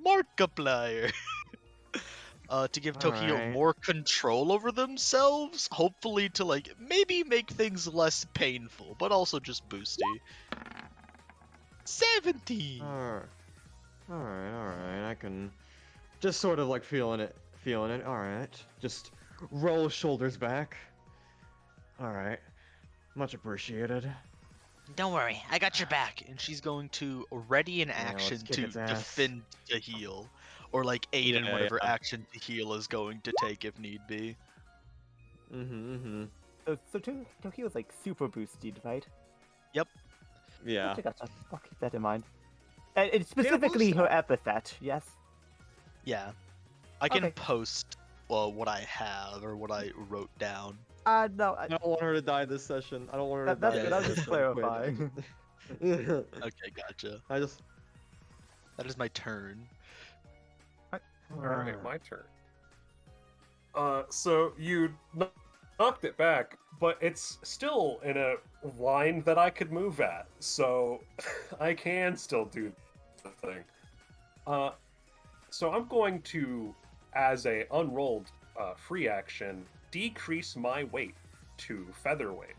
Markiplier to give Tohil Alright. more control over themselves, hopefully to maybe make things less painful, but also just boosty. 17. Alright, I can just sort of feeling feeling it. All right. Just roll shoulders back. All right. Much appreciated. Don't worry, I got your back. And she's going to ready an let's action kick to its ass. defend to heal. Or like aid in Yeah, whatever yeah. action to heal is going to take if need be. Mm-hmm. So to heal is like super boosted, right? Yeah. Gotcha. I'll keep that in mind. And it's specifically her epithet, yes? Yeah. I can Okay. post what I have or what I wrote down. No, I don't want her to die this session. I don't want her to that's die. good. this I was just session. Quinn. clarifying. Okay, gotcha. I just. That is my turn. Alright, my turn. So you knocked it back, but it's still in a line that I could move at, so I can still do the thing. So I'm going to, as a unrolled free action, decrease my weight to featherweight,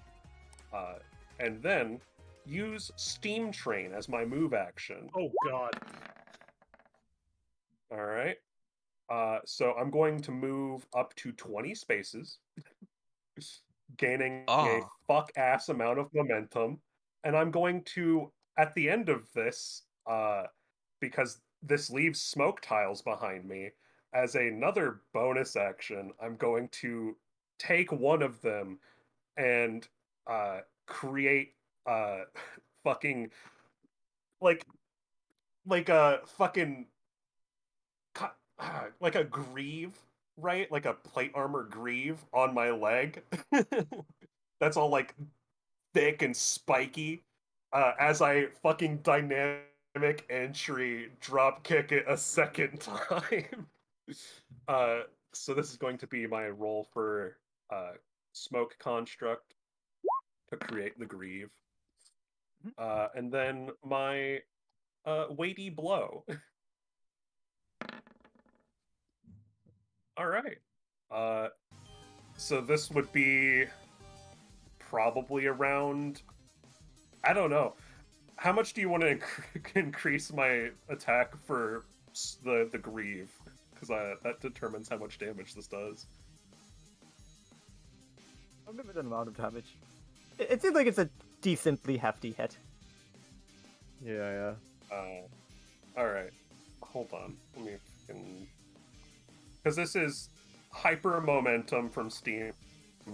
and then use Steam Train as my move action. Oh god. All right. So I'm going to move up to 20 spaces, gaining a Oh. fuck-ass amount of momentum. And I'm going to, at the end of this, because this leaves smoke tiles behind me, as another bonus action, I'm going to take one of them and create fucking like a fucking like a greave, right? Like a plate armor greave on my leg. That's all like thick and spiky. As I fucking dynamic entry drop kick it a second time. So this is going to be my roll for smoke construct to create the greave. And then my weighty blow. All right. So this would be probably around, I don't know. How much do you want to increase my attack for the greave? Because that determines how much damage this does. I'll give it an amount of damage. It seems like it's a decently hefty hit. Yeah. All right. Hold on. Let me fucking... Because this is hyper momentum from Steam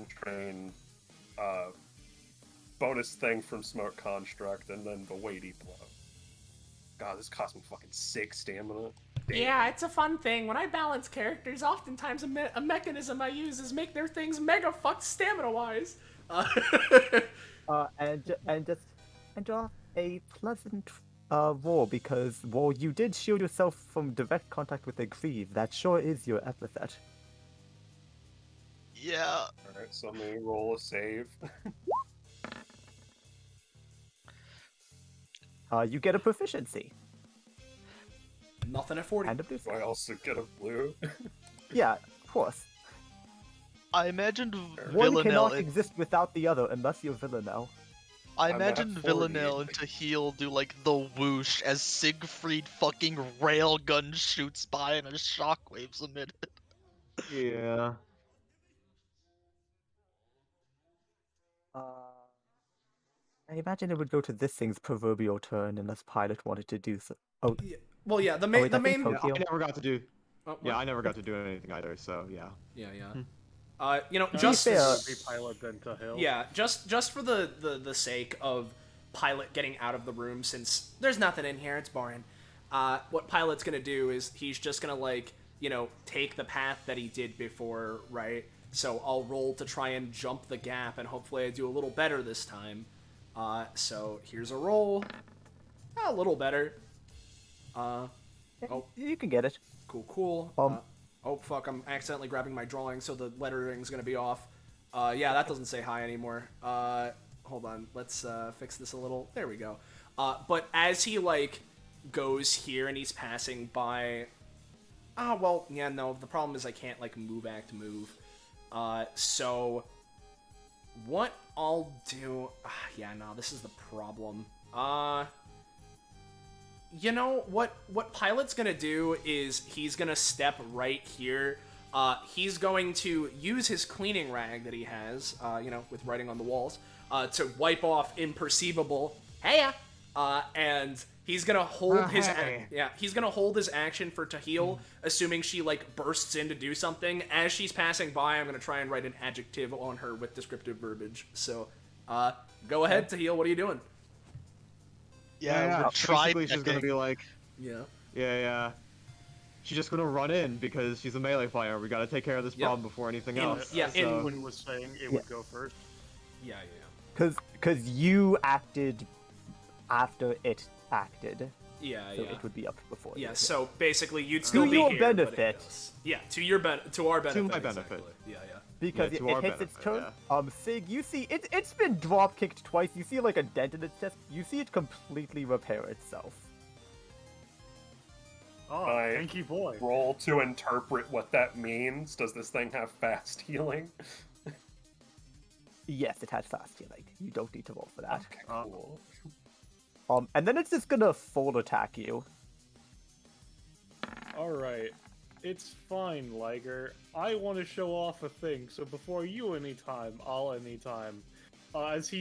Train, bonus thing from Smoke Construct, and then the weighty blow. God, this cost me fucking 6 stamina. Damn. Yeah, it's a fun thing. When I balance characters, oftentimes a mechanism I use is make their things mega fucked stamina-wise. And draw a pleasant roll, because while you did shield yourself from direct contact with a greave, that sure is your epithet. Yeah. Alright, so I'm gonna roll a save. You get a proficiency. Nothing at 40. And a boost. Do I also get a blue? Yeah, of course. I imagined One cannot Villanelle. exist without the other unless you're Villanelle. I I'm at imagined 40. Villanelle and Tahil do like the whoosh as Siegfried fucking railgun shoots by and a shockwave's emitted. Yeah. I imagine it would go to this thing's proverbial turn unless Pilot wanted to do so. Oh, Yeah. Well, yeah, the wait, main, the I think main. Tokyo- I never got to do. Oh, Yeah, what? I never got to do anything either. So yeah. Yeah. To be Just fair, Every pilot then to hell. yeah, just for the sake of Pilot getting out of the room, since there's nothing in here, it's boring. What Pilot's gonna do is he's just gonna take the path that he did before, right? So I'll roll to try and jump the gap, and hopefully I do a little better this time. So here's a roll. A little better. Oh. you can get it. Cool. Oh fuck, I'm accidentally grabbing my drawing, so the lettering's gonna be off. Yeah, that doesn't say hi anymore. Hold on, let's fix this a little. There we go. But as he goes here and he's passing by. Oh well, yeah, no. The problem is I can't move. So what I'll do? Yeah, no, this is the problem. You know what Pilot's gonna do is he's gonna step right here, he's going to use his cleaning rag that he has, with writing on the walls, to wipe off imperceivable "Heya," and he's gonna hold he's gonna hold his action for to heal, assuming she like bursts in to do something. As she's passing by, I'm gonna try and write an adjective on her with descriptive verbiage. So, go ahead, to heal. What are you doing? Yeah, we're trying. Basically, she's gonna be like, Yeah. yeah. She's just gonna run in because she's a melee fighter. We gotta take care of this problem before anything else. yeah, so... Quinn was saying it would go first. Yeah. Because you acted after it acted. Yeah, So yeah. it would be up before. Yeah, you. so basically you'd still be your here, but it benefit. goes. Yeah, to our benefit. my exactly. benefit. Yeah. Because Yeah, to it our hits its benefit, turn. Sig, you see it's been drop kicked twice. You see like a dent in its chest. You see it completely repair itself. Oh, I thank you, boy. Roll to interpret what that means. Does this thing have fast healing? Yes, it has fast healing. You don't need to roll for that. Okay, cool. And then it's just gonna full attack you. Alright. It's fine, Liger. I want to show off a thing, so before you anytime, I'll anytime. As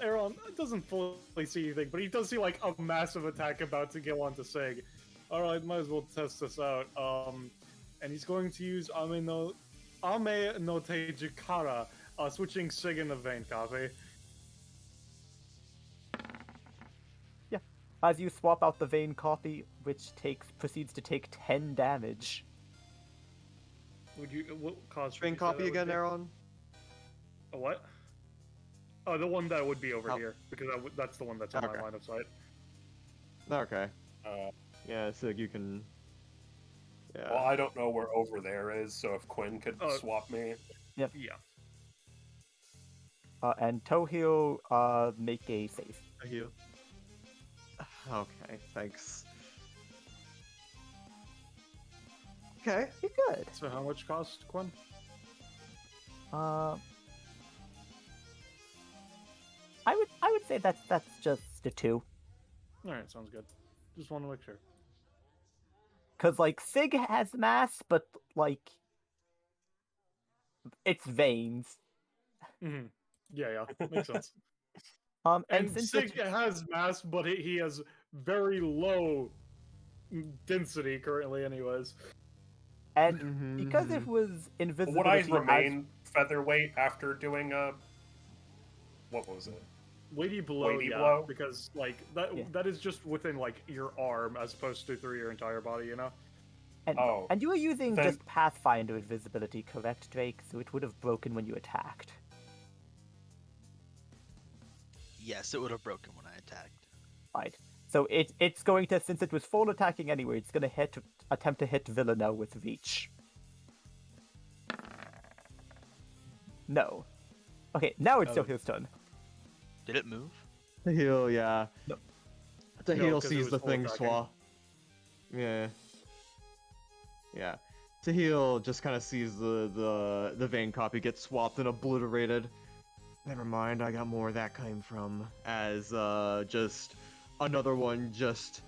Aaron doesn't fully see anything, but he does see like a massive attack about to go on to Sig. Alright, might as well test this out. And he's going to use Ame no Tejikara, switching Sig in the vein copy. Yeah. As you swap out the vein copy, which proceeds to take 10 damage. What cause? Vein copy again, Aaron? A what? Oh, the one that would be over Oh. here, because that's the one that's in my line of sight. Okay. Yeah, so you can. Yeah. Well, I don't know where over there is, so if Quinn could swap me. Yeah. And Tohil, make a save. Heal. Okay, thanks. Okay. You're good. So how much cost, Quinn? I would say that's just a 2. Alright, sounds good. Just want to make sure. Cause like Sig has mass, but like it's veins. Mm-hmm. Yeah, makes sense. And And since Sig has mass, but he has very low density currently, anyways. and because it was invisibility, Would I remain featherweight after doing a... What was it? Weighty blow, Weighty yeah, blow? because like that is just within like your arm as opposed to through your entire body, you know. and you were using then- just Pathfinder invisibility, correct, Drake? So it would have broken when you attacked. Yes, it would have broken when I attacked. Right. So it's going to, since it was full attacking anyway, it's going to attempt to hit Villanelle with Reach. No. Okay, now it's still his turn. Did it move? To heal, yeah. No. To No, heal 'cause it sees was the full thing attacking. swap. Yeah. Yeah. To heal just kind of sees the vein copy get swapped and obliterated. Never mind, I got more where that came from. As just another one just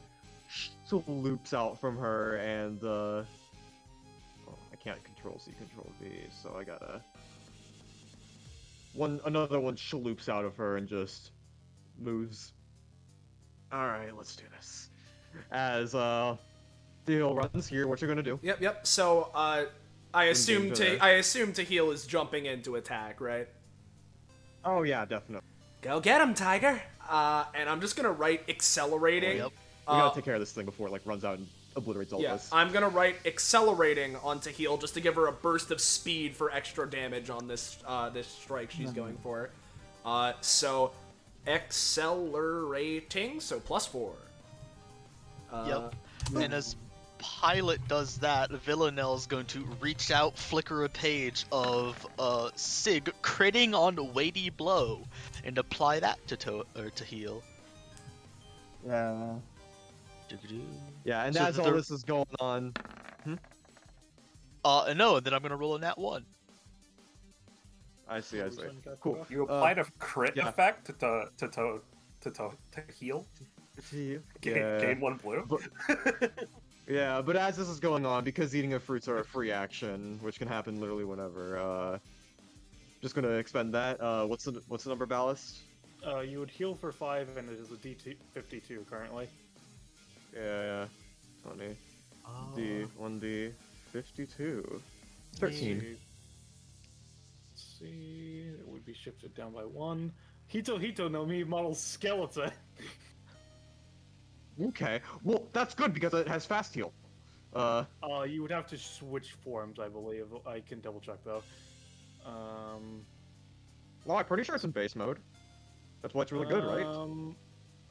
loops out from her and well, I can't control C, control V, so I gotta another one loops out of her and just moves. Alright, let's do this. As Theo runs here, what you're gonna do? Yep. So, I assume there. Tahil is jumping in to attack, right? Oh yeah, definitely. Go get him, Tiger. And I'm just gonna write accelerating. Yep. We gotta take care of this thing before it like runs out and obliterates all Yeah, of us. I'm gonna write accelerating on Tahil just to give her a burst of speed for extra damage on this this strike she's going for. So accelerating, so +4. Yep. And as Pilot does that, Villanelle's going to reach out, flicker a page of Sig critting on Weighty Blow, and apply that to heal. Yeah. Doo-doo-doo. Yeah, and So as all the- this is going on, No, and then I'm gonna roll a nat 1. I see. Cool. You applied a crit yeah. effect to heal? Yeah. Gain 1 blue? Yeah, but as this is going on, because eating of fruits are a free action, which can happen literally whenever, just gonna expend that. What's the number ballast? You would heal for 5, and it is a D52 currently. Yeah. 20. D, 1D, 52. 13. Let's see, it would be shifted down by 1. Hito no Mi models skeleton. Okay. Well, that's good because it has fast heal. You would have to switch forms, I believe. I can double check though. Well, I'm pretty sure it's in base mode. That's what's really good, right?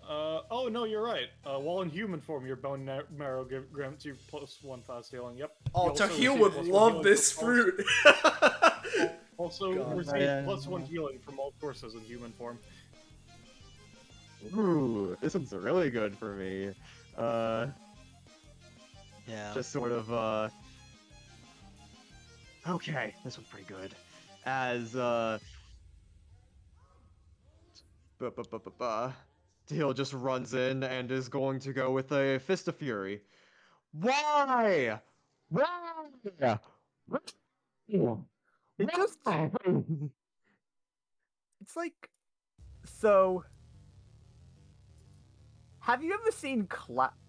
Oh no, you're right. While in human form, your bone marrow grants you +1 fast healing. Yep. Oh, You also Tahil receive would +1 love healing this from fruit. Also God. receive Yeah. +1 healing from all sources in human form. Ooh, this one's really good for me. Yeah. Just sort of, okay, this one's pretty good. As, Teal just runs in and is going to go with a Fist of Fury. Why? Why? It just it's like so. Have you ever seen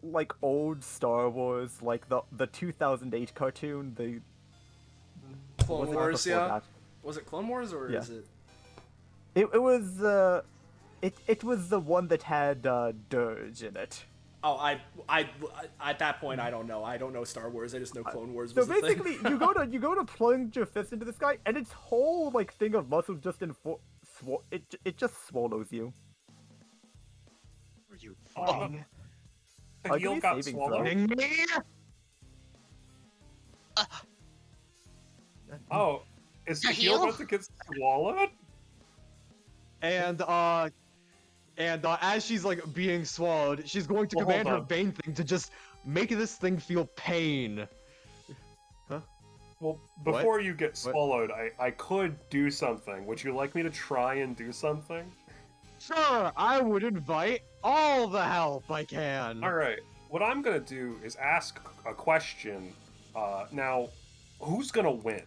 like old Star Wars, like the 2008 cartoon? The Clone was it Wars, before yeah. that? Was it Clone Wars or Yeah. is it? It was it was the one that had Dirge in it. Oh, I at that point I don't know. I don't know Star Wars. I just know Clone Wars So was the thing. basically, you go to plunge your fist into this guy, and its whole like thing of muscle just it just swallows you. Are you Oh. fucking I'll give Tahil you got saving swallowed. kidding me? Oh, is Tahil Tahil? about to get swallowed? And as she's like being swallowed, she's going to Well, command hold her on. Bane thing to just make this thing feel pain. Well, What? before you get swallowed, I could do something. Would you like me to try and do something? Sure, I would invite all the help I can. Alright, what I'm gonna do is ask a question. Now, who's gonna win?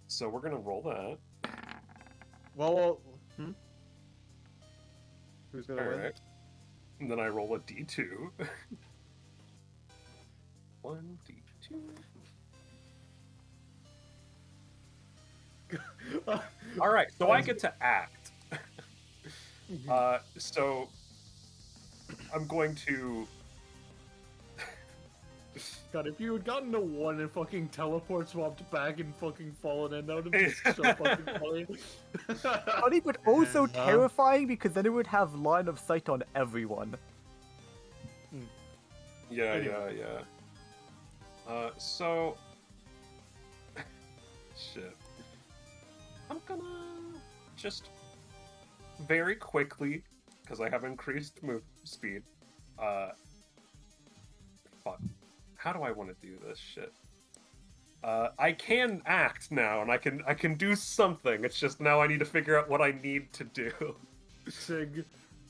So we're gonna roll that. Well, who's gonna win? Alright. And then I roll a d2. 1d2. Alright, so I get to act. So I'm going to. God, if you had gotten a 1 and fucking teleport swapped back and fucking fallen in, that would have been so fucking funny. Funny, but also Yeah. terrifying because then it would have line of sight on everyone. Yeah. So. Shit. I'm gonna just very quickly, because I have increased move speed. Fuck. How do I want to do this shit? I can act now, and I can do something. It's just now I need to figure out what I need to do. Sig,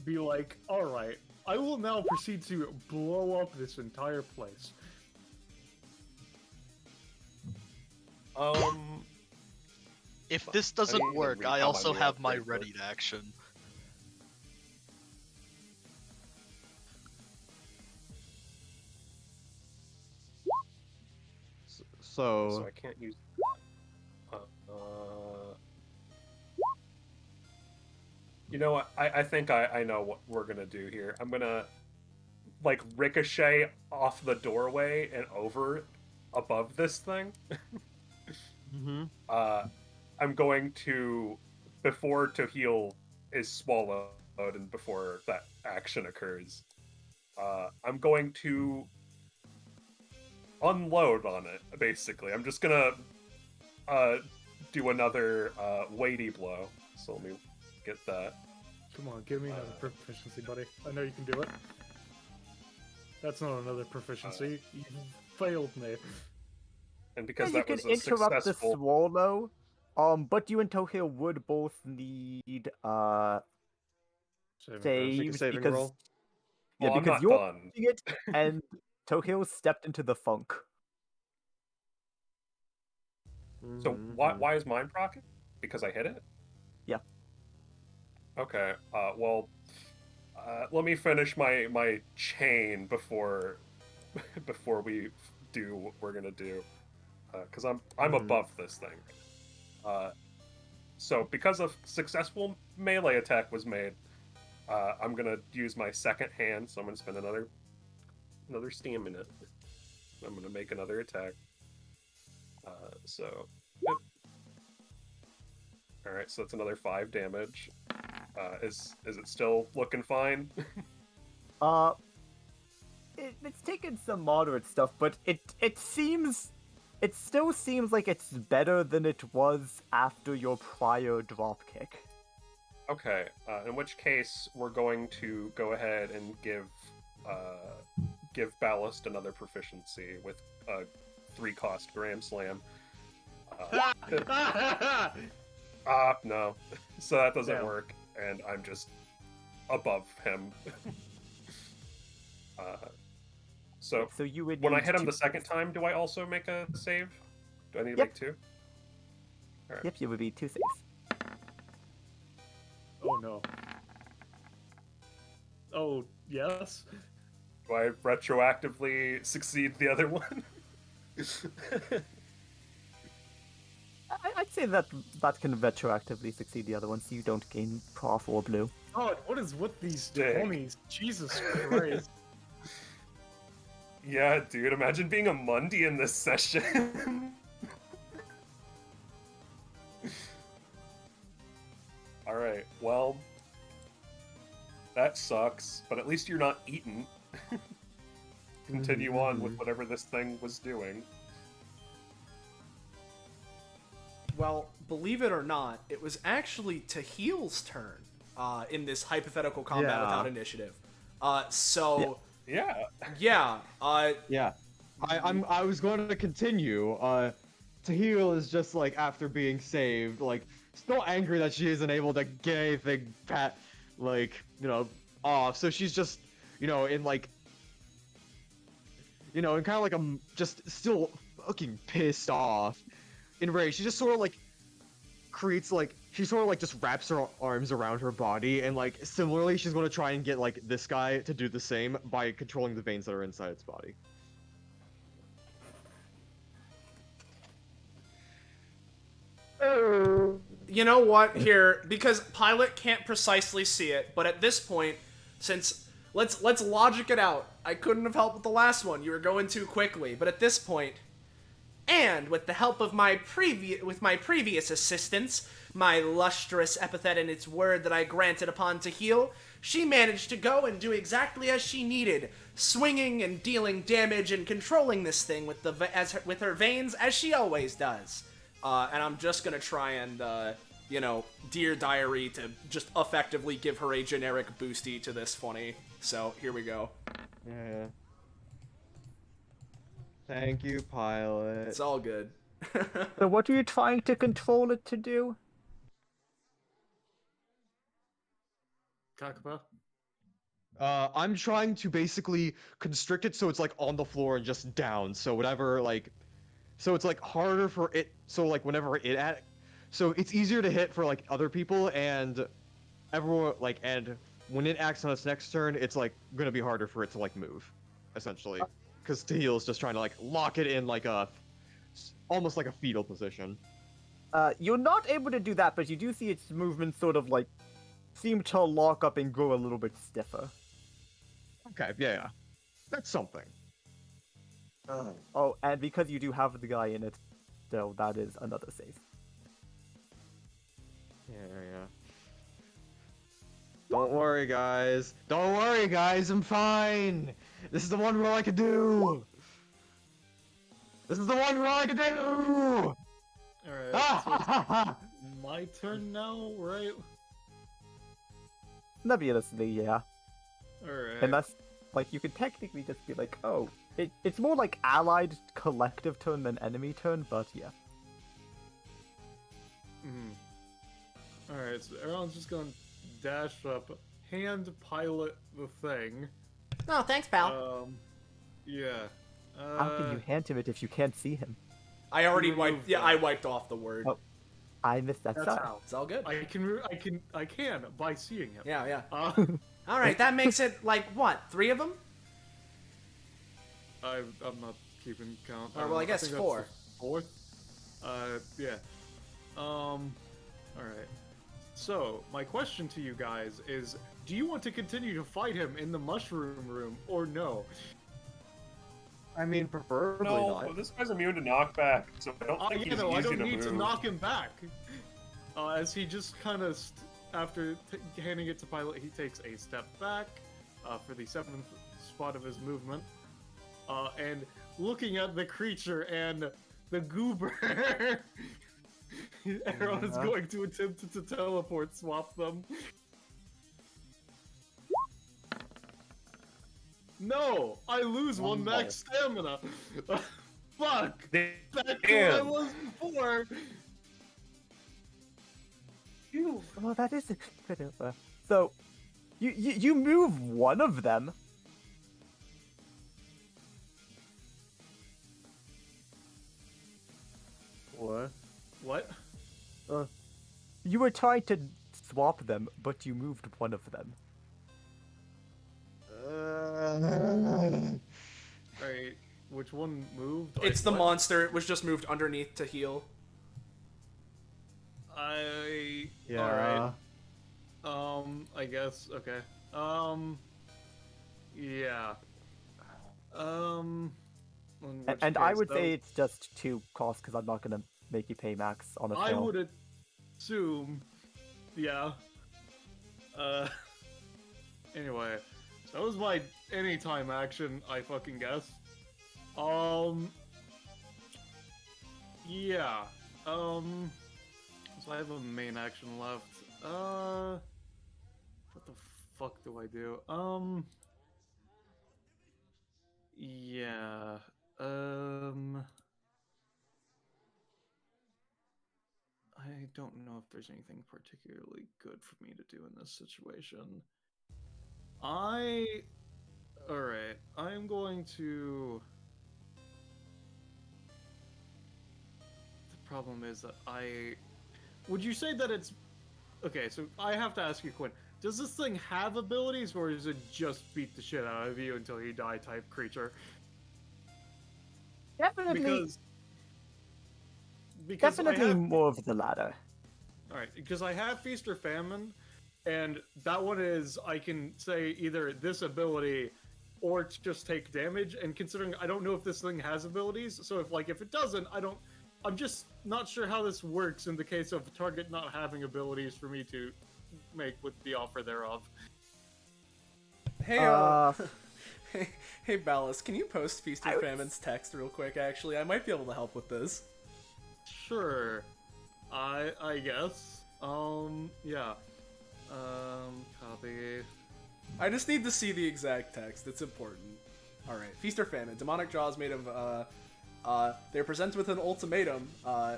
be like, alright, I will now proceed to blow up this entire place. If this doesn't need to work, read I how my also meal have my break ready works. to action. So So, I can't use. You know what? I think I know what we're gonna do here. I'm gonna like ricochet off the doorway and over above this thing. I'm going to before Tahil is swallowed and before that action occurs. I'm going to unload on it. Basically, I'm just gonna do another weighty blow. So let me get that. Come on, give me another proficiency, buddy. I know you can do it. That's not another proficiency. You failed me. And because Yeah, you that was can a interrupt the successful. swallow. But you and Tohil would both need Saving throws. make a saves saving because roll. yeah, Oh, I'm because not you're done. doing it and Tokyo stepped into the funk. So why is mine proccing? Because I hit it? Yeah. Okay. Well, let me finish my chain before we do what we're gonna do, because I'm above this thing. So because a successful melee attack was made, I'm gonna use my second hand. So I'm gonna spend another stamina. I'm gonna make another attack. So. Yep. All right, so that's another 5 damage. Is it still looking fine? It's taken some moderate stuff, but it still seems like it's better than it was after your prior drop kick. Okay, in which case we're going to go ahead and give Ballast another proficiency with a 3-cost Gram Slam. No. So that doesn't work, and I'm just above him. So you would when I need hit him to- the second time, do I also make a save? Do I need to make 2? All right. Yep, you would be 2 saves. Oh no. Oh, yes? Do I retroactively succeed the other one? I'd say that can retroactively succeed the other ones, so you don't gain prof or blue. God, what is with these Dang. 20s? Jesus Christ. Yeah, dude, imagine being a Mundy in this session. Alright, well, that sucks, but at least you're not eaten. Continue on with whatever this thing was doing. Well, believe it or not, it was actually Tahil's turn in this hypothetical combat without initiative. Yeah. Yeah. Yeah. I was going to continue. Tahil is just like, after being saved, like still angry that she isn't able to get anything off. So she's just, in like, in kind of like just still fucking pissed off. Enraged, she just sort of like creates like, she sort of like just wraps her arms around her body, and like similarly she's going to try and get like this guy to do the same by controlling the veins that are inside its body. You know what? Here, because Pilot can't precisely see it, but at this point, since let's logic it out. I couldn't have helped with the last one. You were going too quickly. But at this point, and with the help of my previous assistants, my lustrous epithet and its word that I granted upon Tahil, she managed to go and do exactly as she needed, swinging and dealing damage and controlling this thing with with her veins as she always does. And I'm just gonna try and, Dear Diary to just effectively give her a generic boosty to this funny. So, here we go. Yeah. Thank you, Pilot. It's all good. So what are you trying to control it to do? Kakapa? I'm trying to basically constrict it so it's like on the floor and just down. So whatever, like, so it's like harder for it. So like whenever so it's easier to hit for like other people, and everyone like, and when it acts on its next turn, it's like gonna be harder for it to like move, essentially, because Tahil is just trying to like lock it in like almost like a fetal position. You're not able to do that, but you do see its movement sort of like seem to lock up and grow a little bit stiffer. Okay, yeah, that's something. Oh, and because you do have the guy in it, so that is another save. Yeah. Don't worry, guys. Don't worry, guys. I'm fine. This is the one roll I can do. This is the one roll I can do. Alright, so it's my turn now, right? Nebulously, yeah. Alright. Unless, like, you could technically just be like, oh, it's more like allied collective turn than enemy turn, but yeah. Alright, so everyone's just gonna dash up, hand pilot the thing. Oh, thanks, pal. Yeah. How can you hand him it if you can't see him? I already removed wiped. Yeah, that. I wiped off the word. Oh. I missed that That's side. how. It's all good. I can by seeing him. Yeah, yeah. Uh, All right, that makes it like what? 3 of them? I'm not keeping count. Well, I guess think that's 4. the 4th. Yeah. All right. So my question to you guys is: do you want to continue to fight him in the mushroom room, or no? I mean, preferably No, not. this guy's immune to knockback, so I don't think Yeah, he's no, I easy don't to need move. to knock him back. As he just kind of, after handing it to Pilot, he takes a step back for the 7th spot of his movement, and looking at the creature and the goober, Aaron is going to attempt to teleport swap them. No, I lose 1 max stamina. Fuck. Back to what I was before. Well, that is a bit of a... So, you move one of them. What? What? You were trying to swap them, but you moved one of them. Right. Which one moved? It's Wait, the what? monster. It was just moved underneath to heal. Alright. I guess. Okay. Yeah. In which And I case, would that say was- it's just 2 costs, because I'm not gonna make you pay max on a I fail. would assume. Yeah. Anyway, that was my anytime action, I fucking guess. Yeah. So I have a main action left. What the fuck do I do? Yeah. I don't know if there's anything particularly good for me to do in this situation. Alright. I'm going to... The problem is that Would you say that it's... Okay, so I have to ask you, Quinn. Does this thing have abilities, or is it just beat the shit out of you until you die type creature? Definitely, Because definitely I have... more of the latter. Alright, because I have Feast or Famine, and that one is, I can say either this ability or just take damage, and considering I don't know if this thing has abilities, so if it doesn't, I'm just not sure how this works in the case of target not having abilities for me to make with the offer thereof. Hey, hey, Ballas, can you post Feast or Famine's text real quick? Actually, I might be able to help with this. Sure. I guess. Yeah. Copy. I just need to see the exact text. It's important. Alright, Feast or Famine. Demonic Jaws made of, they're presented with an ultimatum.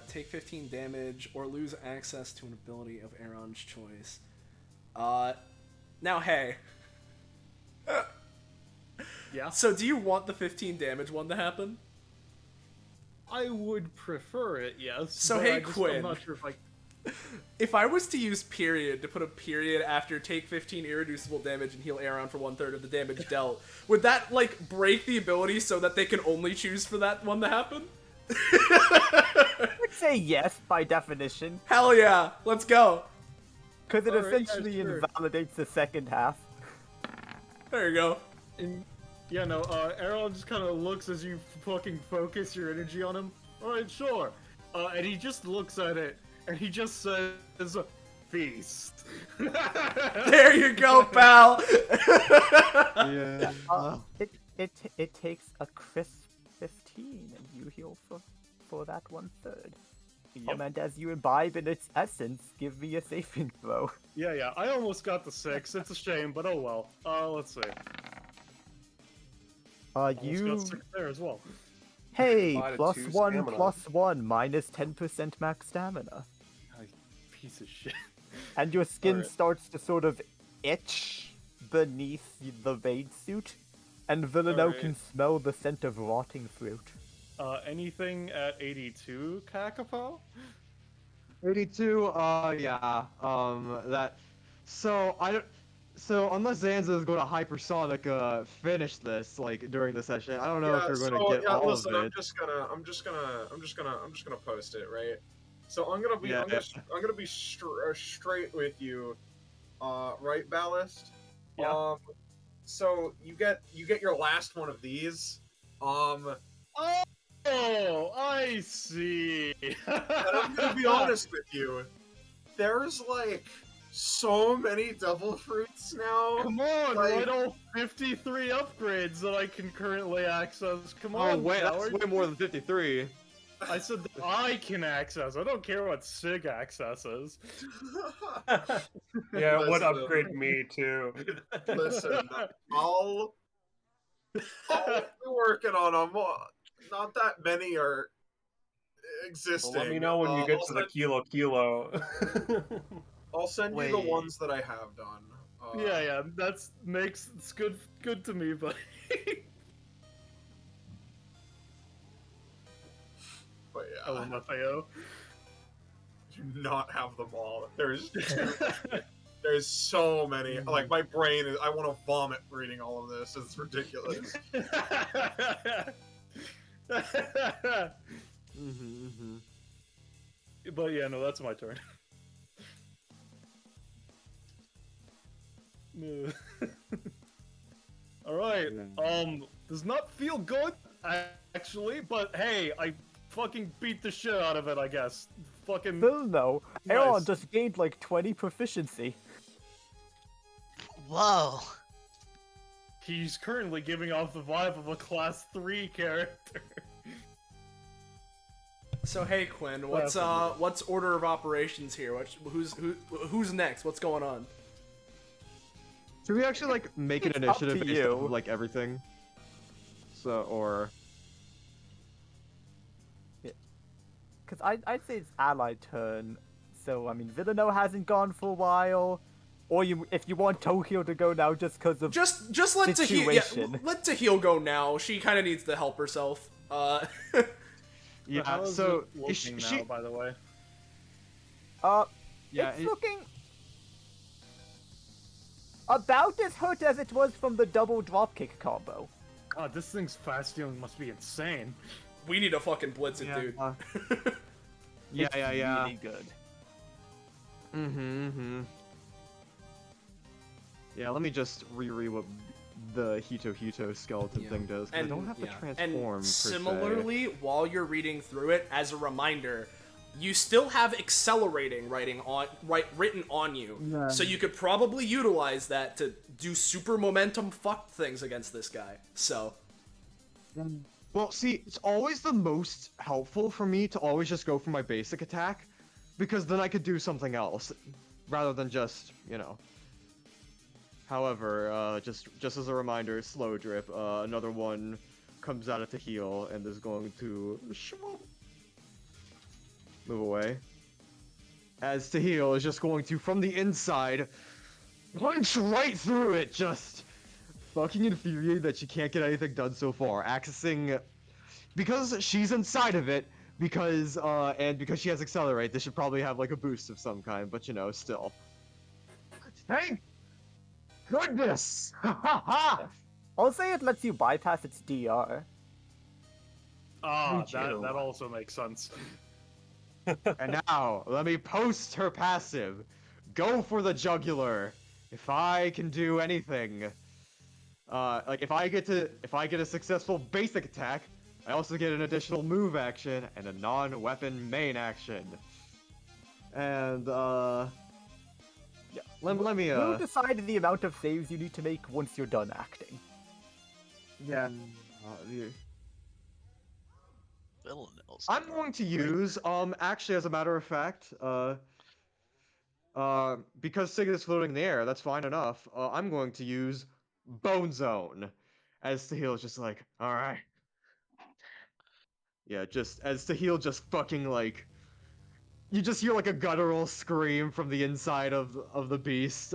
Take 15 damage or lose access to an ability of Aaron's choice. Now, hey. Yeah? So, do you want the 15 damage one to happen? I would prefer it, yes. So, but hey, I'm Quinn. not sure if I... If I was to use period to put a period after take 15 irreducible damage and heal Aaron for 1/3 of the damage dealt, would that, break the ability so that they can only choose for that one to happen? I would say yes, by definition, Hell yeah, let's go. because it Alright, yeah, essentially sure. invalidates the second half. There you go. And, yeah, no, Aaron just kind of looks as you fucking focus your energy on him. Alright, sure. And he just looks at it, and he just says, feast. There you go, pal. Yeah. It takes a crisp 15, and you heal for that 1/3. Yep. And as you imbibe in its essence, give me a saving throw. Yeah, I almost got the 6. It's a shame, but oh well. Let's see. Almost You got 6 there as well. hey, Divided +1 2 stamina. +1 minus 10% max stamina, Piece of shit. and your skin Alright. starts to sort of itch beneath the maid suit. And Villano Alright. can smell the scent of rotting fruit. Anything at 82, Kakapo? 82, yeah, that, so, so unless Zanza is going to hypersonic, finish this, like, during the session, I don't know if Yeah, you're going to so get yeah, all listen, of I'm it. just gonna post it, right? So I'm gonna be Yeah, I'm gonna be straight with you, right, Ballast? Yeah. So you get your last one of these. Oh, I see. And I'm gonna be honest with you. There's like so many devil fruits now. Come on, like- write all 53 upgrades that I can currently access. Come Oh, on, wait, that's coward. way more than 53. I said that I can access. I don't care what Sig accesses. Yeah, it would Listen. upgrade me too. Listen, I'll be working on them. Not that many are existing. Well, let me know when you get I'll to the send- kilo. I'll send you the ones that I have done. Yeah, it's good to me, but But yeah, oh, Matteo. do not have them all. There's so many. Like my brain is. I want to vomit reading all of this. It's ridiculous. But yeah, no, that's my turn. All right. Does not feel good actually, but hey, I fucking beat the shit out of it, I guess. Fucking Villano, Nice. Aaron just gained like 20 proficiency. Whoa. he's currently giving off the vibe of a class 3 character. So hey Quinn, what's order of operations here? Who's next? What's going on? Should we actually, like, make an It's up initiative to based you. on, like, everything? So, or... Because I'd say it's ally turn. So, I mean, Villano hasn't gone for a while. Or if you want Tokyo to go now just because of Just let Tahil, situation. let Tahil go now. She kind of needs to help herself. Yeah, How is so... it looking now, by the way? Yeah, it's looking about as hurt as it was from the double dropkick combo. God, this thing's fast healing must be insane. We need to fucking blitz it, dude. Yeah, It's yeah. really good. Yeah, let me just reread what the Hito skeleton thing does, 'cause I don't have to transform, And per se. similarly, while you're reading through it, as a reminder, you still have accelerating written on you. Yeah. So you could probably utilize that to do super momentum fucked things against this guy. So Well, see, it's always the most helpful for me to always just go for my basic attack, because then I could do something else, rather than just, you know. However, just as a reminder, slow drip, another one comes out to heal and is going to move away. As to heal is just going to, from the inside, punch right through it, just fucking infuriated that she can't get anything done so far. Accessing, because she's inside of it, because she has accelerate, this should probably have like a boost of some kind, but you know, still. Thank goodness! Ha ha ha! I'll say it lets you bypass its DR. Ah, Me too. that also makes sense. And now, let me post her passive. Go for the jugular. If I can do anything, like if I get a successful basic attack, I also get an additional move action and a non-weapon main action. And yeah, let me We'll decide the amount of saves you need to make once you're done acting. yeah. Villanelles. I'm going to use, actually, as a matter of fact, because Sig is floating in the air, that's fine enough. I'm going to use Bone Zone, as Tahil is just like, alright. Yeah, just, as Tahil just fucking, like, you just hear, like, a guttural scream from the inside of the beast,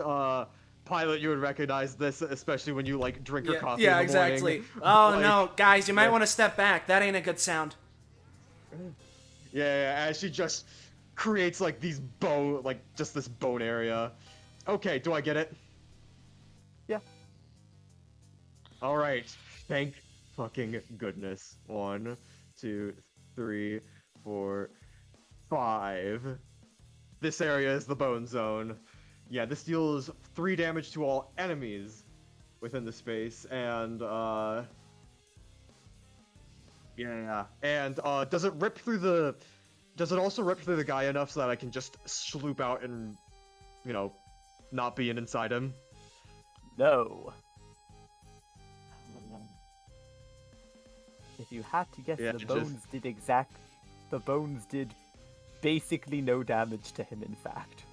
Pilot, you would recognize this, especially when you like drink your coffee. Yeah, in the morning. exactly. Oh Like, no, guys, you might yeah. want to step back. That ain't a good sound. Yeah, as she just creates like these bone, like just this bone area. Okay, do I get it? Yeah. All right. Thank fucking goodness. 1, 2, 3, 4, 5. This area is the bone zone. Yeah, this deals 3 damage to all enemies within the space, and yeah. And does it rip through the? Does it also rip through the guy enough so that I can just sloop out and, you know, not be inside him? No. If you had to guess, Yeah, the just- bones did basically no damage to him, in fact.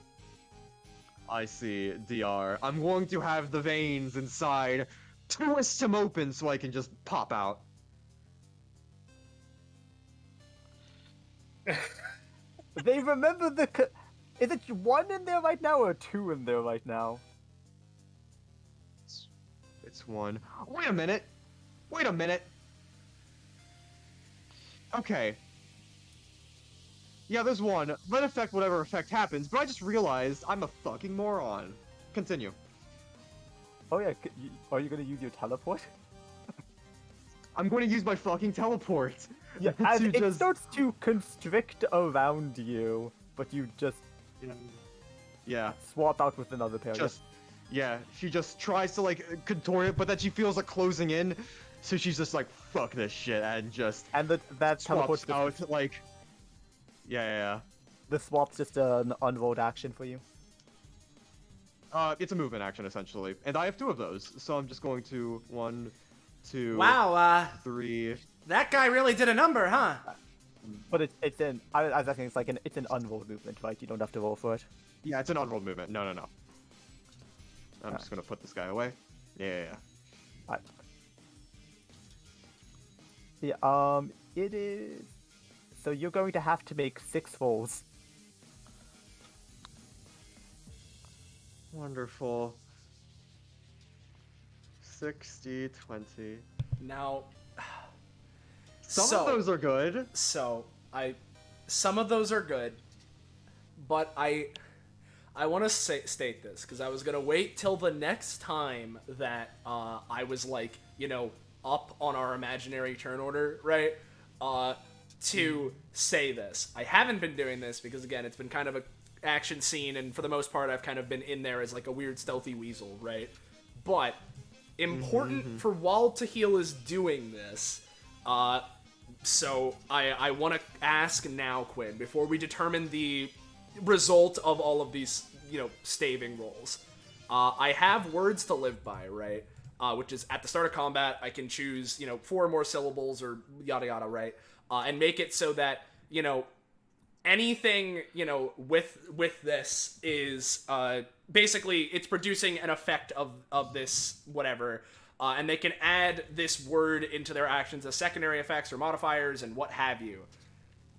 I see, DR. I'm going to have the veins inside twist him open so I can just pop out. They remember is it 1 in there right now or 2 in there right now? It's 1. Wait a minute. Wait a minute. Okay. Yeah, there's 1. Let effect whatever effect happens, but I just realized I'm a fucking moron. Continue. Oh yeah, are you gonna use your teleport? I'm going to use my fucking teleport. Yeah, to and it just- starts to constrict around you, but you just Yeah, swap out with another pair. yeah, she just tries to like contort it, but then she feels like closing in, so she's just like, fuck this shit, and just And that teleport, swaps out, like, yeah. the swap's just an unrolled action for you. It's a movement action, essentially, and I have 2 of those, so I'm just going to 1, 2, Wow, 3. that guy really did a number, huh? But it's an I was asking, it's an unrolled movement, right? You don't have to roll for it. Yeah, it's an unrolled movement. No. I'm just gonna put this guy away. Yeah. Yeah, it is. So you're going to have to make 6 rolls. Wonderful. 60, 20. Now, Some of those are good. So some of those are good, but I want to state this because I was gonna wait till the next time that I was like, you know, up on our imaginary turn order, right? To say this. I haven't been doing this because again, it's been kind of a action scene, and for the most part, I've kind of been in there as like a weird stealthy weasel, right? But important for while Tahil is doing this. So I want to ask now, Quinn, before we determine the result of all of these, you know, staving rolls. I have words to live by, right? Which is at the start of combat, I can choose, you know, 4 or more syllables or yada yada, right? And make it so that, you know, anything, you know, with this is basically it's producing an effect of this whatever. And they can add this word into their actions as secondary effects or modifiers and what have you.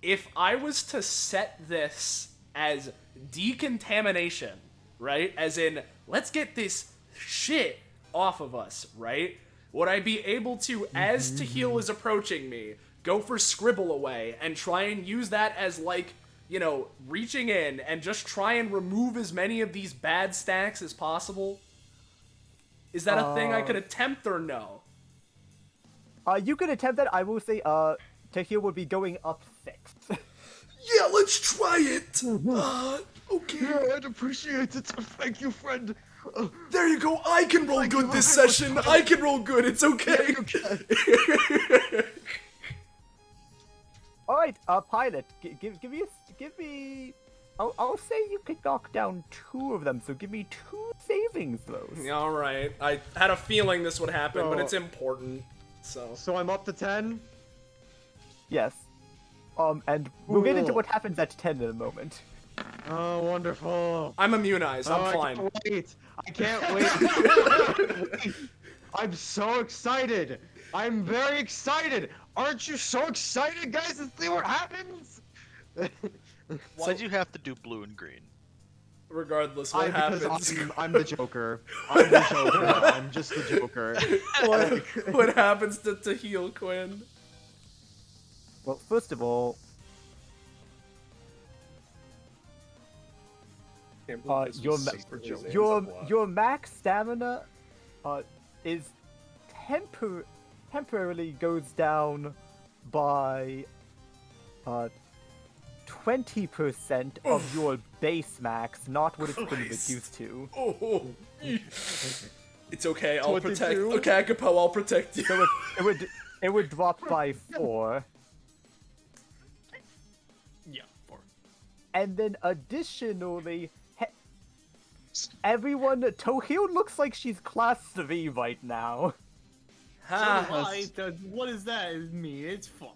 If I was to set this as decontamination, right? As in, let's get this shit off of us, right? Would I be able to, as Tahil is approaching me, go for scribble away and try and use that as like, you know, reaching in and just try and remove as many of these bad stacks as possible? Is that a thing I could attempt or no? You could attempt that. I will say, Tahil would be going up 6. Yeah, let's try it. Okay. Yeah, I'd appreciate it. Thank you, friend. There you go. I can roll good this session. I can roll good. It's okay. All right, Pilot, give me. I'll say you could knock down 2 of them. So give me 2 savings throws. All right. I had a feeling this would happen, but Oh. it's important. So I'm up to 10. Yes. And we'll get into Cool. what happens at 10 in a moment. Oh, wonderful. I'm immunized. I'm fine. I can't wait. I'm so excited. I'm very excited. Aren't you so excited, guys, to see what happens? Why'd you have to do blue and green? Regardless, I, what because happens? I'm the Joker. I'm the Joker. I'm just the Joker. what happens to heal Quinn? Well, first of all, Can't believe this your was ma- super Joker. your max stamina is temporarily goes down by 20% of your base max, not what it's been Christ. reduced to. Oh, it's okay. I'll 22? protect. Okay, Capo, I'll protect you. So it would drop by 4. Yeah, 4. And then additionally, everyone, Tohil looks like she's class 3 right now. What does that mean? It's fun.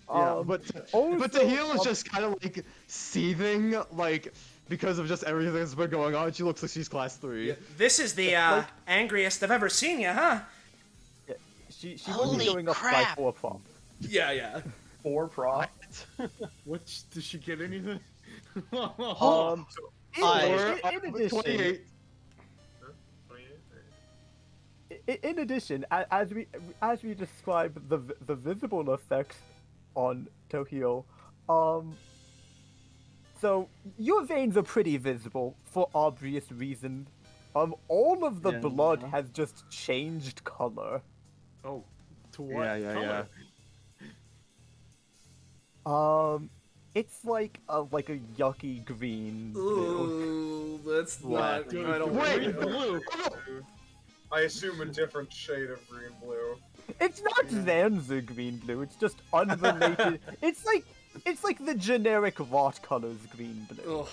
Yeah, but also, the heel is just kind of like seething, like because of just everything that's been going on. She looks like she's class 3. This is the angriest I've ever seen you, huh? She would be Holy going up by crap. 4 prompt. Yeah. 4 prop. What? Did she get anything? In addition, 28. in addition, as we describe the visible effects on Tohil, so your veins are pretty visible for obvious reasons. All of the blood has just changed color. Oh, to what? Yeah. color? It's like a yucky green. Ooh, that's not. Dude, I don't Wait, like that. blue. I assume a different shade of green blue. It's not Zanza green blue. It's just unrelated. It's like the generic rot colors green blue. Ugh.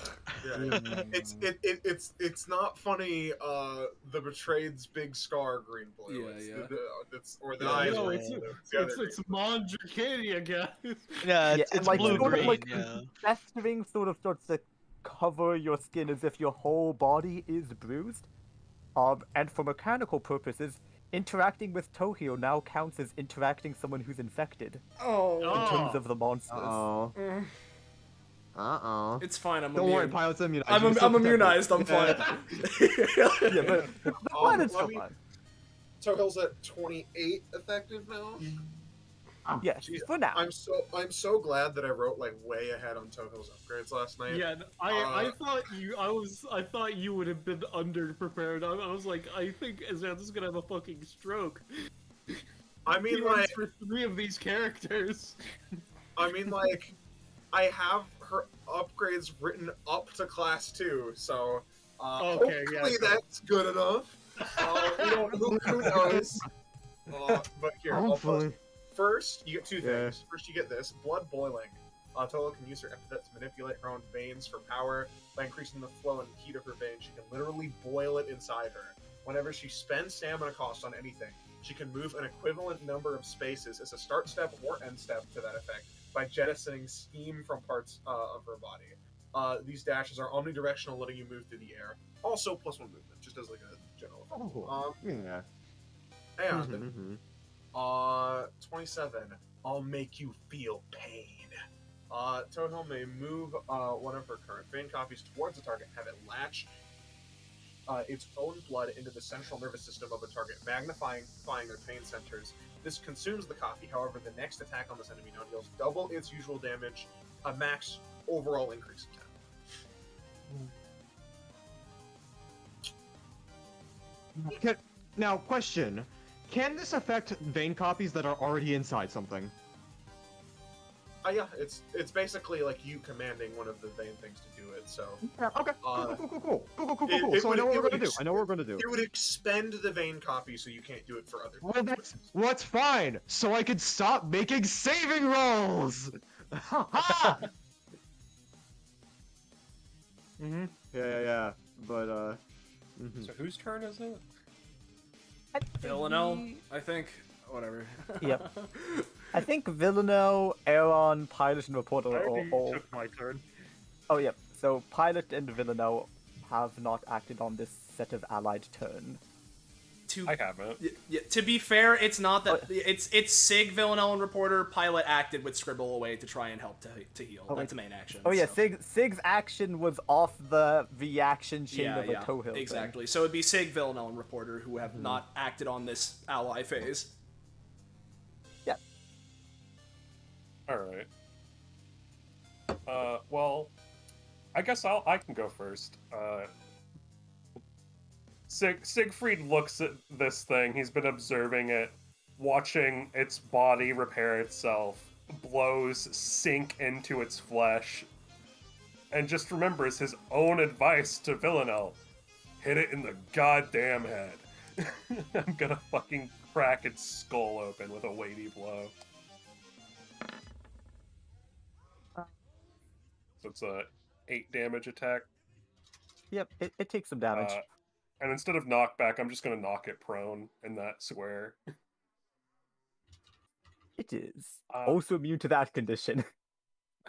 Yeah. It's not funny. The Betrayed's big scar green blue. Yeah. It's or the Yeah, eyes. No, are it's blue. the other it's Mondracadia, guys. Yeah, it's, and it's like blue sort green. of like Yeah. festering sort of starts to cover your skin as if your whole body is bruised. And for mechanical purposes, interacting with Tohio now counts as interacting someone who's infected Oh. in terms of the monsters. Mm. It's fine. I'm Don't immune. worry, pilot's immunized. I'm, You can still I'm protect immunized. me. I'm fine. Yeah, but the planet's let still me- fine. Tohill's at 28 effective now. Yes, Jeez, for now. I'm so glad that I wrote like way ahead on Tohill's upgrades last night. Yeah, I thought you would have been underprepared. I was like, I think Azantha's gonna have a fucking stroke. I mean, He runs like, for 3 of these characters. I have her upgrades written up to class 2, so Okay, yeah, hopefully that's good enough. Who knows? But here, I'll Hopefully. post. First, you get 2 Yeah. things. First, you get this blood boiling. Tola can use her epithet to manipulate her own veins for power. By increasing the flow and heat of her veins, she can literally boil it inside her. Whenever she spends stamina cost on anything, she can move an equivalent number of spaces as a start step or end step to that effect by jettisoning steam from parts of her body. These dashes are omnidirectional, letting you move through the air. Also, +1 movement, just as like a general effect. Oh, yeah. And 27. I'll make you feel pain. Tohil may move one of her current vein copies towards the target and have it latch its own blood into the central nervous system of a target, magnifying their pain centers. This consumes the copy. However, the next attack on this enemy now deals double its usual damage, a max overall increase of 10. Now, question. Can this affect vein copies that are already inside something? Yeah, it's basically like you commanding one of the vein things to do it. So Yeah, okay. Cool. it So I know would- what it we're would gonna do. I know what we're gonna do. it would expend the vein copy, so you can't do it for other. Well, that's fine. So I could stop making saving rolls. Ha! Mm-hmm. Yeah. But So whose turn is it? Villanelle, I think. Whatever. Yep. I think Villanelle, Aaron, Pilot, and Reporter I are already all. took my turn. Oh, yep. So Pilot and Villanelle have not acted on this set of allied turn. I haven't. To be fair, it's not that it's Sig, Villanelle, and Reporter. Pilot acted with Scribble away to try and help to heal. That's the main action. Oh yeah, so. Sig's action was off the reaction chain of a Tohill exactly. So it'd be Sig, Villanelle, and Reporter who have not acted on this ally phase. Yep. All right. Well, I guess I can go first. Siegfried looks at this thing. He's been observing it, watching its body repair itself, blows sink into its flesh, and just remembers his own advice to Villanelle. Hit it in the goddamn head. I'm gonna fucking crack its skull open with a weighty blow. So it's a 8 damage attack. Yep, it takes some damage. And instead of knockback, I'm just gonna knock it prone in that square. It is also immune to that condition.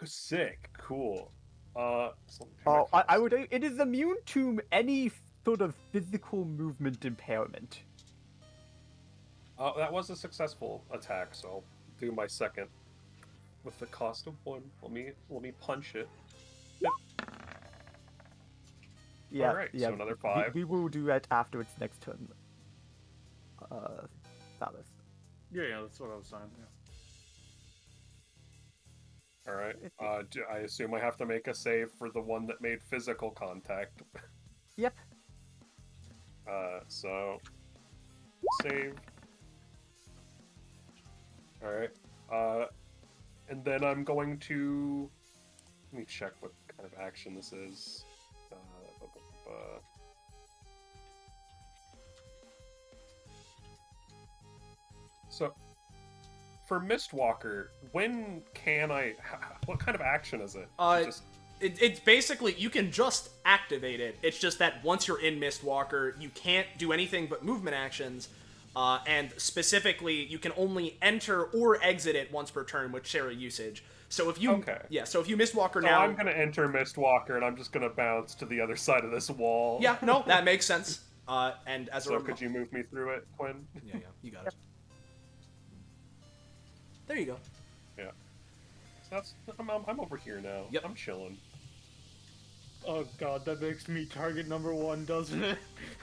Sick, cool. So I would. It is immune to any sort of physical movement impairment. That was a successful attack, so I'll do my second with the cost of 1. Let me punch it. Yeah, All right, yeah. so another 5. We will do that after its next turn. Salas. Yeah, that's what I was saying. Yeah. All right. I assume I have to make a save for the one that made physical contact. Yep. So save. All right. And then I'm going to let me check what kind of action this is. So, for Mistwalker, when can I? What kind of action is it? It's basically you can just activate it. It's just that once you're in Mistwalker, you can't do anything but movement actions, and specifically, you can only enter or exit it once per turn with share usage. So if you so if you Mistwalker now, I'm gonna enter Mistwalker and I'm just gonna bounce to the other side of this wall. Yeah, no, that makes sense. And as so could you move me through it, Quinn? Yeah, you got it. There you go. Yeah. So I'm over here now. Yep. I'm chilling. Oh god, that makes me target number 1, doesn't it?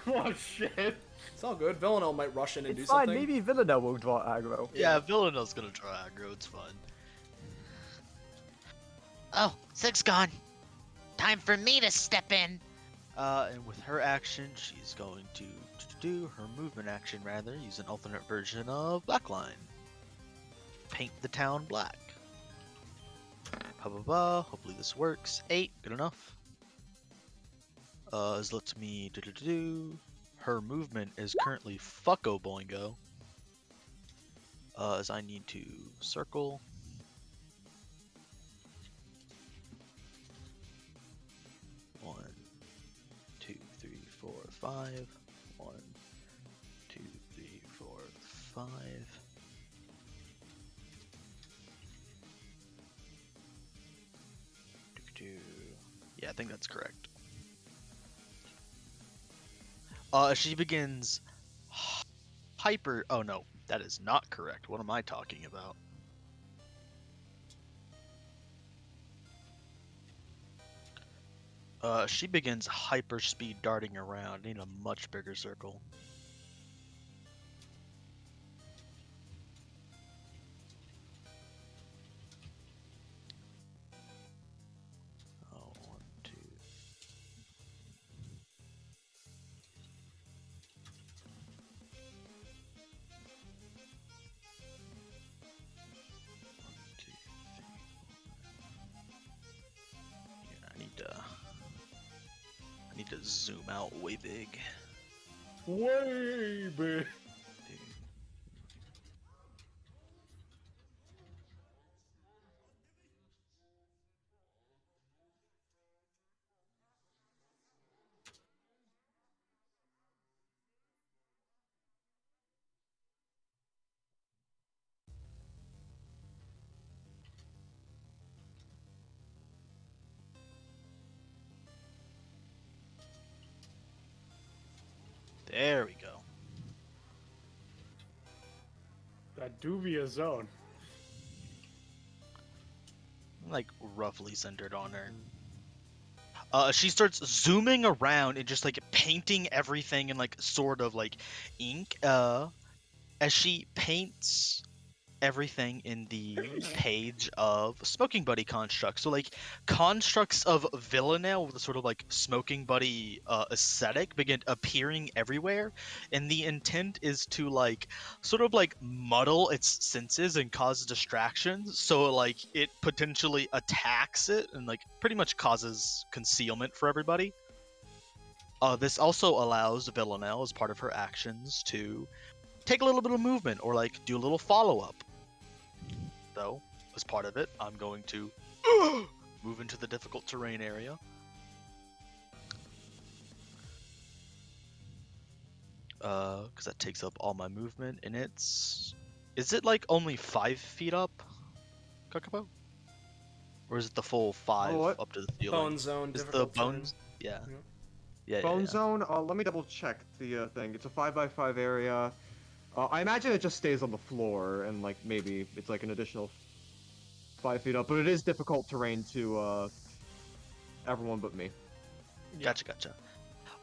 Oh shit. It's all good. Villanelle might rush in and do fine. something. Maybe Villanelle will draw aggro. Yeah, Villanelle's gonna draw aggro. It's fine. Oh, Sig's gone. Time for me to step in. And with her action, she's going to do her movement action rather, use an alternate version of Blackline. Paint the town black. Hopefully this works. 8, good enough. This lets me do. Her movement is currently fucko boingo. As I need to circle. 1, 2, 3, 4, 5. 1, 2, 3, 4, 5. Yeah, I think that's correct. She begins hyper. Oh no, that is not correct. What am I talking about? She begins hyper speed darting around in a much bigger circle. Oh, 1, 2. I need to zoom out way big. Way big. There we go. That dubious zone. Like roughly centered on her. She starts zooming around and just like painting everything in like sort of like ink. As she paints everything in the page of smoking buddy constructs. So like constructs of Villanelle with a sort of like smoking buddy aesthetic begin appearing everywhere, and the intent is to like sort of like muddle its senses and cause distractions, so like it potentially attacks it and like pretty much causes concealment for everybody. This also allows Villanelle, as part of her actions, to take a little bit of movement or like do a little follow-up. Though, as part of it, I'm going to move into the difficult terrain area. Because that takes up all my movement, and it's... Is it like only 5 feet up, Kakapo? Or is it the full 5 up to the ceiling? Bone zone, Is the difficult terrain. bones? Yeah. Yeah. Yeah, Bone yeah. zone. Let me double check the thing. It's a 5x5 area. I imagine it just stays on the floor, and like maybe it's like an additional 5 feet up. But it is difficult terrain to everyone but me. Gotcha.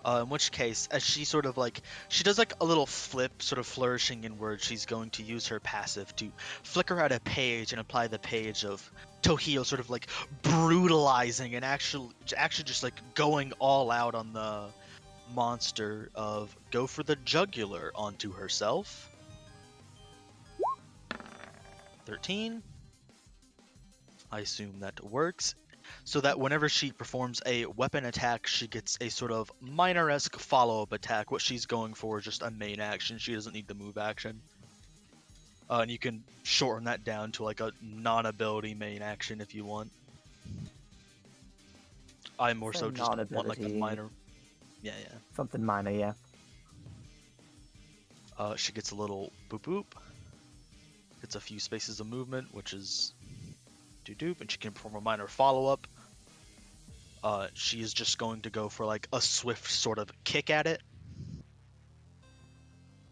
In which case, as she sort of like, she does like a little flip, sort of flourishing inward, she's going to use her passive to flicker out a page and apply the page of Tohio, sort of like brutalizing and actually just like going all out on the monster of go for the jugular onto herself. 13. I assume that works. So that whenever she performs a weapon attack, she gets a sort of minor-esque follow-up attack. What she's going for is just a main action. She doesn't need the move action. And you can shorten that down to like a non-ability main action if you want. I more so just want like a minor... Yeah. Something minor, yeah. She gets a little boop-boop. Gets a few spaces of movement, which is... doop, and she can perform a minor follow-up. She is just going to go for like a swift sort of kick at it.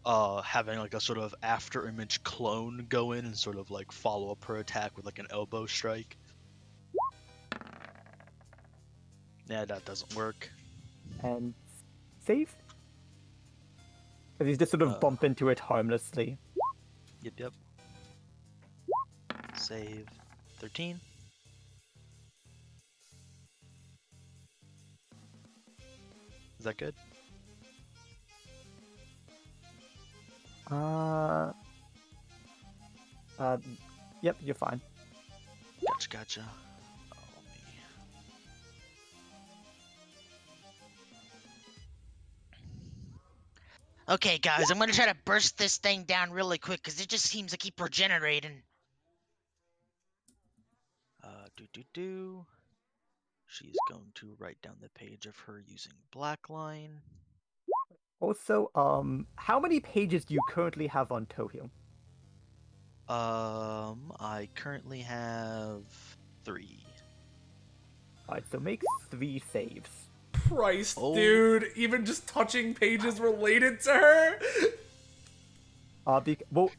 Having like a sort of after image clone go in and sort of like follow up her attack with like an elbow strike. Yeah, that doesn't work. And save? If you just sort of bump into it harmlessly. Yep. Save 13. Is that good? Yep, you're fine. Gotcha. Okay, guys, I'm gonna try to burst this thing down really quick because it just seems to keep regenerating. She's going to write down the page of her using blackline. Also, how many pages do you currently have on Tohio? I currently have 3. Alright, so make 3 saves. Christ, dude. Even just touching pages related to her? Well,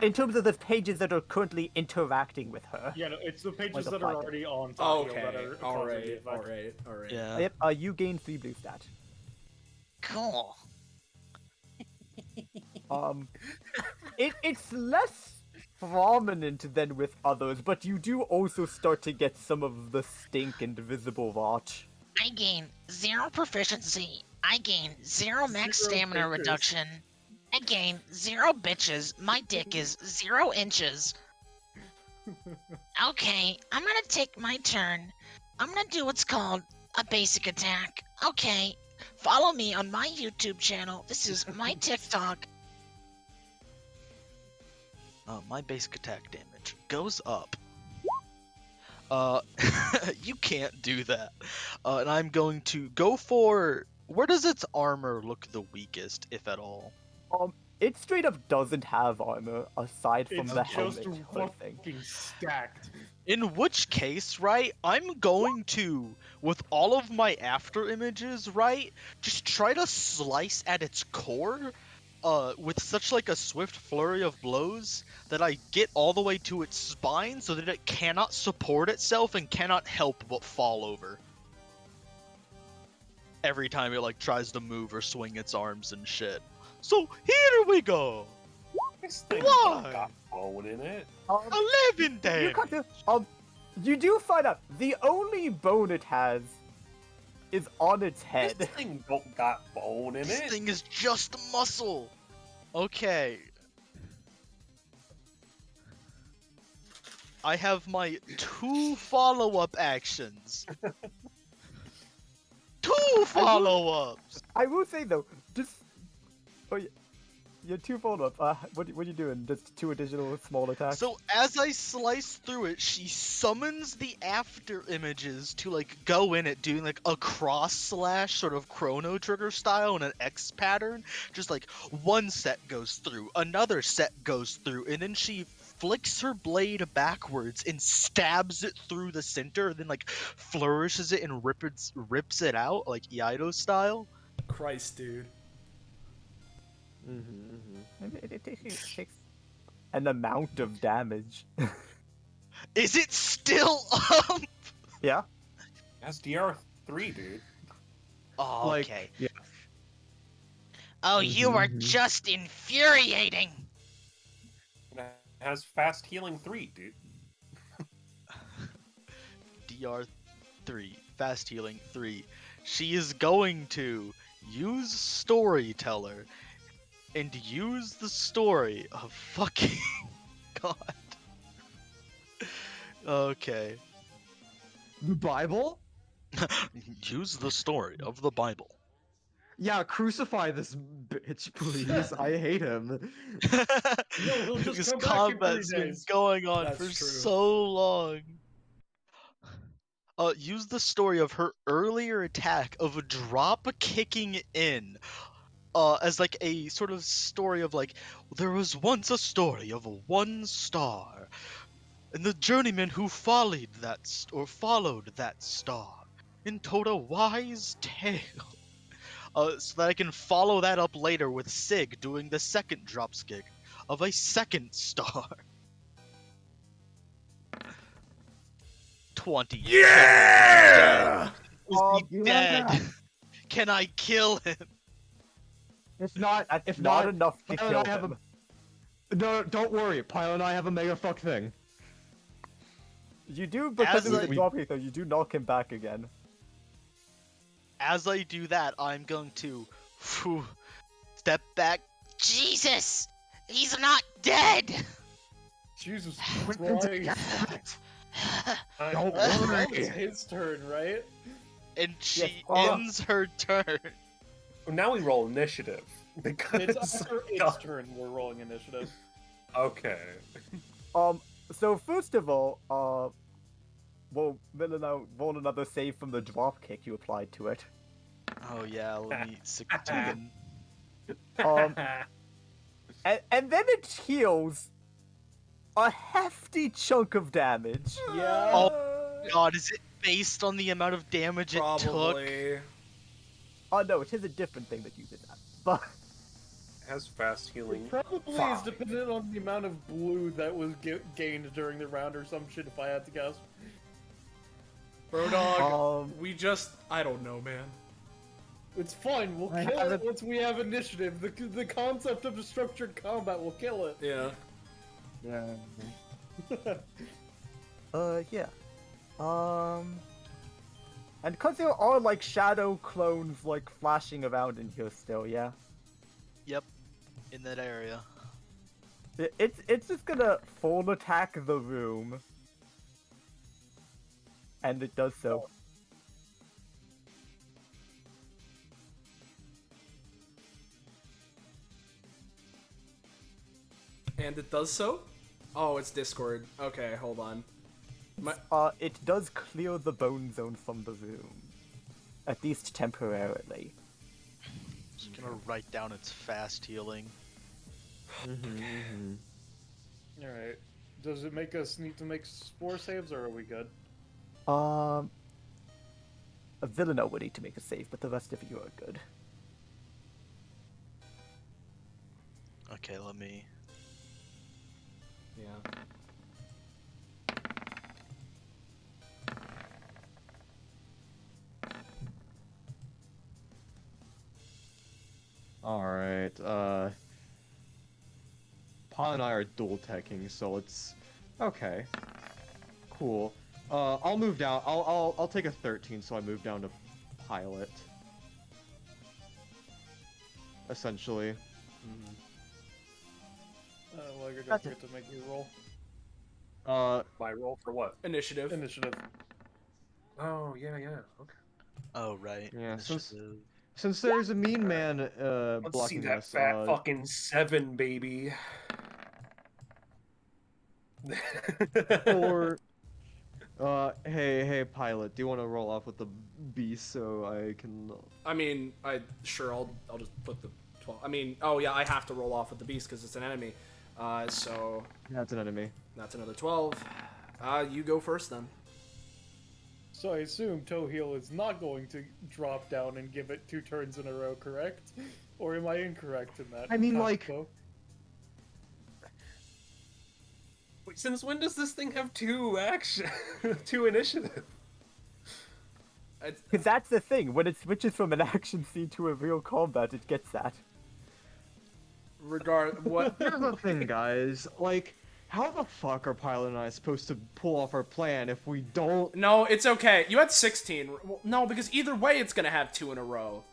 in terms of the pages that are currently interacting with her. Yeah, no, it's the pages Like that are already on Tokyo that are causing the effect. Alright. Yeah. Yep, you gain 3 blue stat. Cool. It's less prominent than with others, but you do also start to get some of the stink and visible rot. I gain 0 proficiency. I gain 0 max stamina reduction. I gain 0 bitches. My dick is 0 inches. Okay, I'm gonna take my turn. I'm gonna do what's called a basic attack. Okay, follow me on my YouTube channel. This is my TikTok. My basic attack damage goes up. You can't do that. And I'm going to go for... Where does its armor look the weakest, if at all? It straight up doesn't have armor aside from the helmet just hood thing. fucking stacked. In which case, right, I'm going to, with all of my after images, right, just try to slice at its core, with such like a swift flurry of blows that I get all the way to its spine so that it cannot support itself and cannot help but fall over. Every time it like tries to move or swing its arms and shit. So here we go. This thing Why? don't got bone in it. 11 you damage. got to, you do find out the only bone it has is on its head. This thing don't got bone in This it. thing is just muscle. Okay. I have my 2 follow-up actions. 2 follow-ups. I will say though, just your 2 follow-up. What are you doing? Just 2 additional small attacks. So as I slice through it, she summons the after images to like go in it, doing like a cross slash sort of chrono trigger style in an X pattern. Just like one set goes through, another set goes through, and then she flicks her blade backwards and stabs it through the center, and then like flourishes it and rips it out like Iaido style. Christ, dude. It takes an amount of damage. Is it still up? Yeah. That's DR3, dude. Oh, Like, okay. yeah. Oh, you are just infuriating. And it has fast healing 3, dude. DR3, fast healing 3. She is going to use Storyteller and use the story of fucking God. Okay. The Bible? Use the story of the Bible. Yeah, crucify this bitch, please. I hate him. he'll just This come back in 3 combat's been days. going on That's for true. so long. Use the story of her earlier attack of drop kicking in. As like a sort of story of like, there was once a story of 1 star, and the journeyman who followed that star, and told a wise tale. So that I can follow that up later with Sig doing the second dropkick of a 2nd star. 20. Yeah! Is he You have dead? that. Can I kill him? If not, That's if not not, enough to Pyle kill and I have him. No, don't worry. Pyle and I have a mega fuck thing. You do, because As it was a I- drop kick though, you do knock him back again. As I do that, I'm going to step back. Jesus, he's not dead. Jesus Don't Christ. worry. Now it's his turn, right? And she Yes. ends her turn. Now we roll initiative. Because... It's after its turn we're rolling initiative. Okay. So first of all, well, Milano, roll another save from the drop kick you applied to it. Oh yeah, let me 16. And then it heals a hefty chunk of damage. Yeah. Oh God, is it based on the amount of damage it took? Probably. Oh no, it is a different thing that uses that. But It has fast healing. It probably is Fuck. dependent on the amount of blue that was gained during the round or some shit, if I had to guess. Bro dog, we just... I don't know, man. It's fine, we'll I kill have it it- once we have initiative. The concept of the structured combat will kill it. Yeah. yeah. And because there are like shadow clones like flashing around in here still, yeah. Yep, in that area. It's just gonna full attack the room. And it does so. And it does so? Oh, it's Discord. Okay, hold on. It does clear the bone zone from the room. At least temporarily. Just gonna write down its fast healing. Alright. Does it make us need to make spore saves, or are we good? Villano would need to make a save, but the rest of you are good. Okay, let me. Yeah. Alright, Paul and I are dual teching, so it's okay. Cool. I'll move down. I'll take a 13, so I move down to pilot. Essentially. Liger, don't forget to make your roll. My roll for what? Initiative. Initiative. Oh, yeah, okay. Oh right. Yeah, Initiative. since there's a mean man Let's see blocking that us, fat fucking 7, baby. or hey pilot, do you want to roll off with the beast so I can? I mean, sure, I'll just put the 12. I mean, oh yeah, I have to roll off with the beast because it's an enemy. So That's an enemy. that's another 12. You go first then. So I assume Toheel is not going to drop down and give it 2 turns in a row, correct? Or am I incorrect in that? I mean, like, Taco? Wait, since when does this thing have 2 action, 2 initiative? Because that's the thing. When it switches from an action scene to a real combat, it gets that. What? Here's the thing, guys. Like, how the fuck are Pilot and I supposed to pull off our plan if we don't? No, it's okay. You had 16. Well, no, because either way, it's gonna have 2 in a row.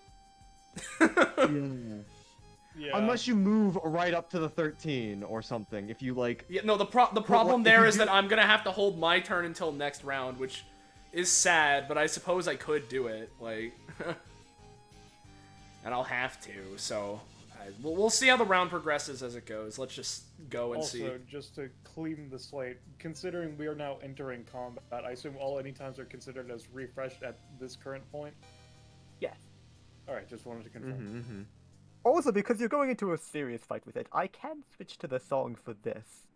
Yeah. Unless you move right up to the 13 or something. If you like. Yeah, no, the problem if there you is do- that I'm gonna have to hold my turn until next round, which is sad, but I suppose I could do it, like, and I'll have to. So we'll see how the round progresses as it goes. Let's just go and see. Also, just to clean the slate, considering we are now entering combat, I assume all anytimes are considered as refreshed at this current point? Yes. Alright, just wanted to confirm. Also, because you're going into a serious fight with it, I can switch to the song for this.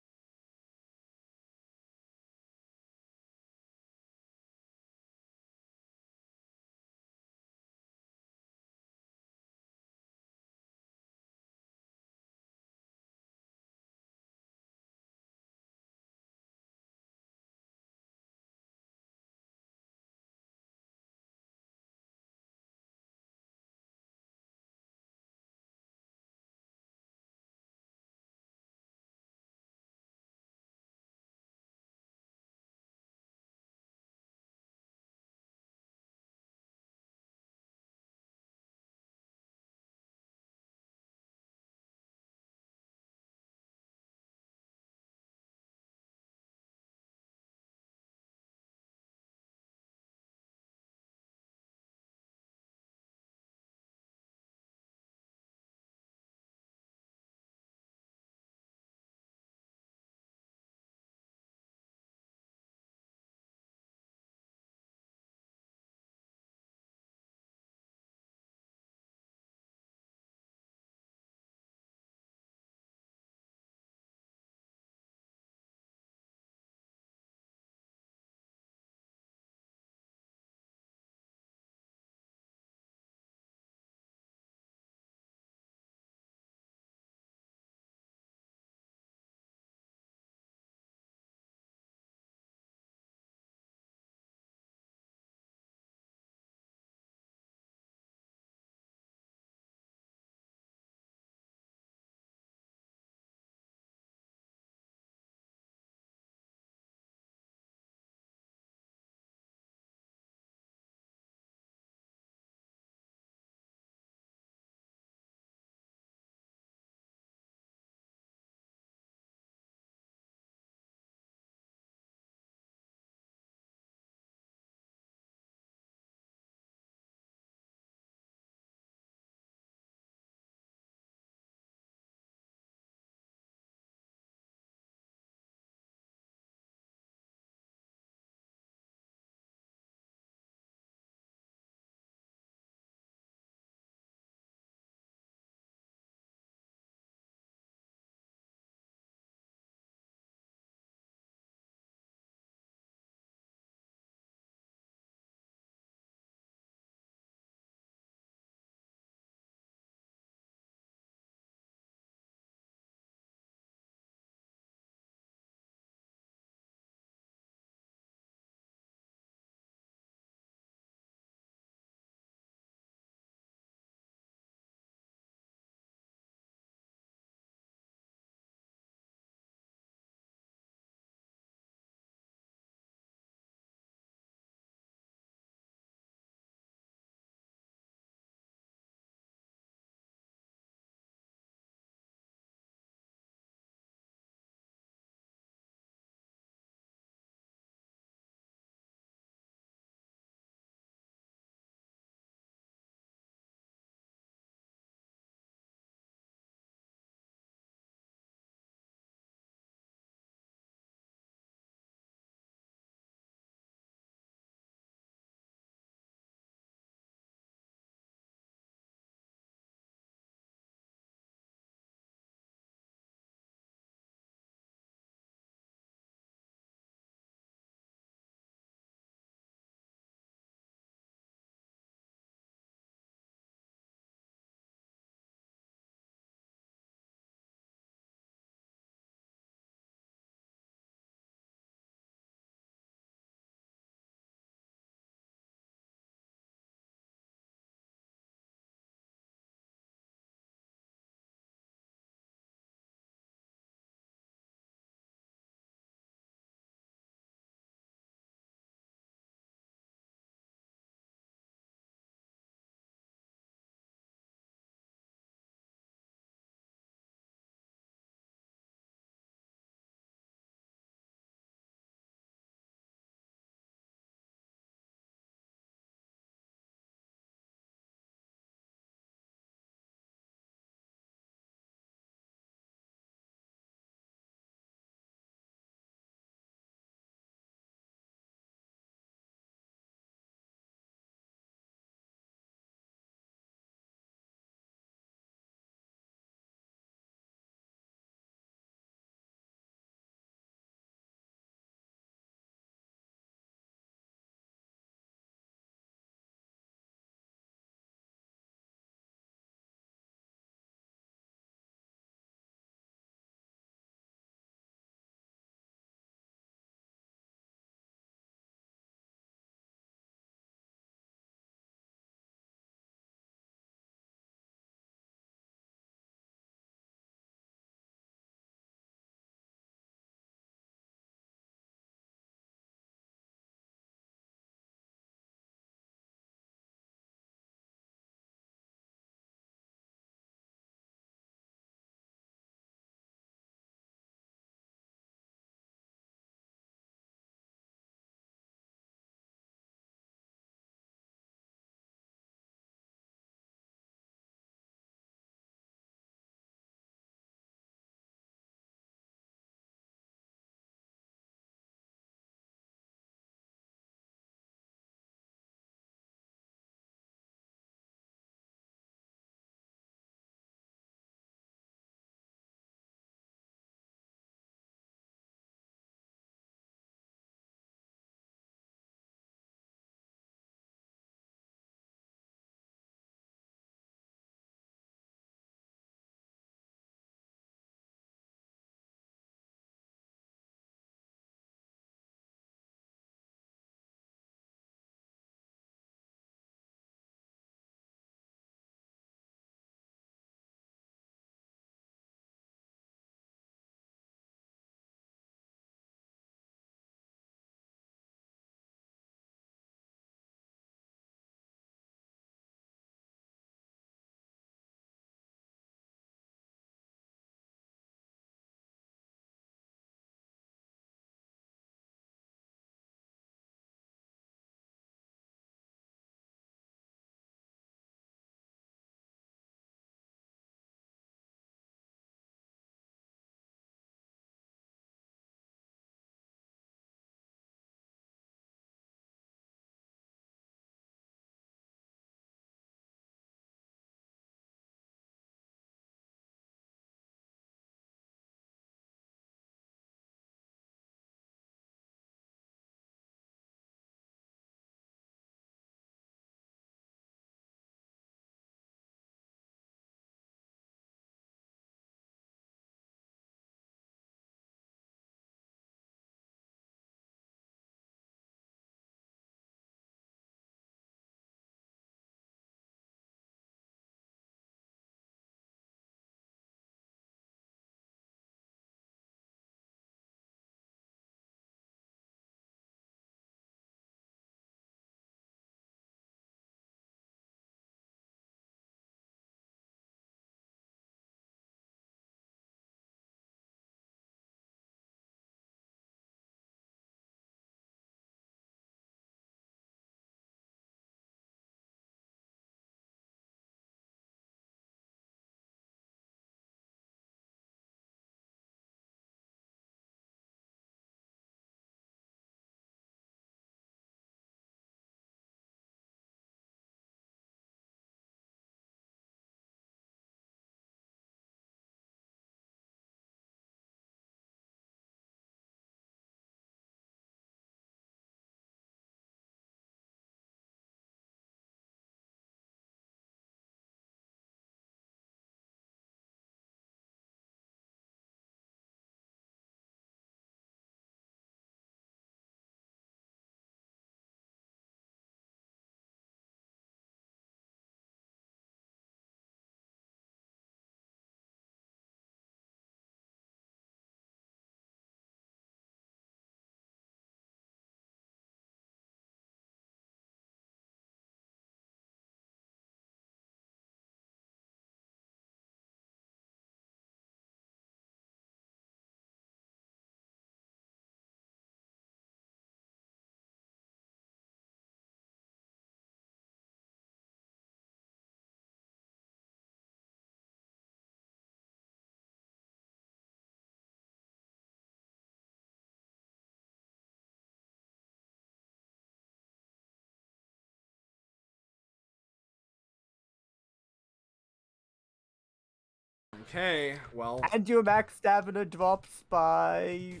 Okay, well, And your max stamina drops by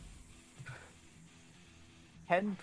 10.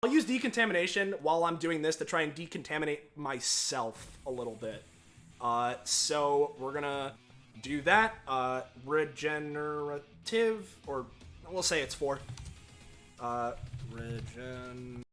I'll use decontamination while I'm doing this to try and decontaminate myself a little bit. So we're gonna do that. Regenerative, or we'll say it's 4. Regen.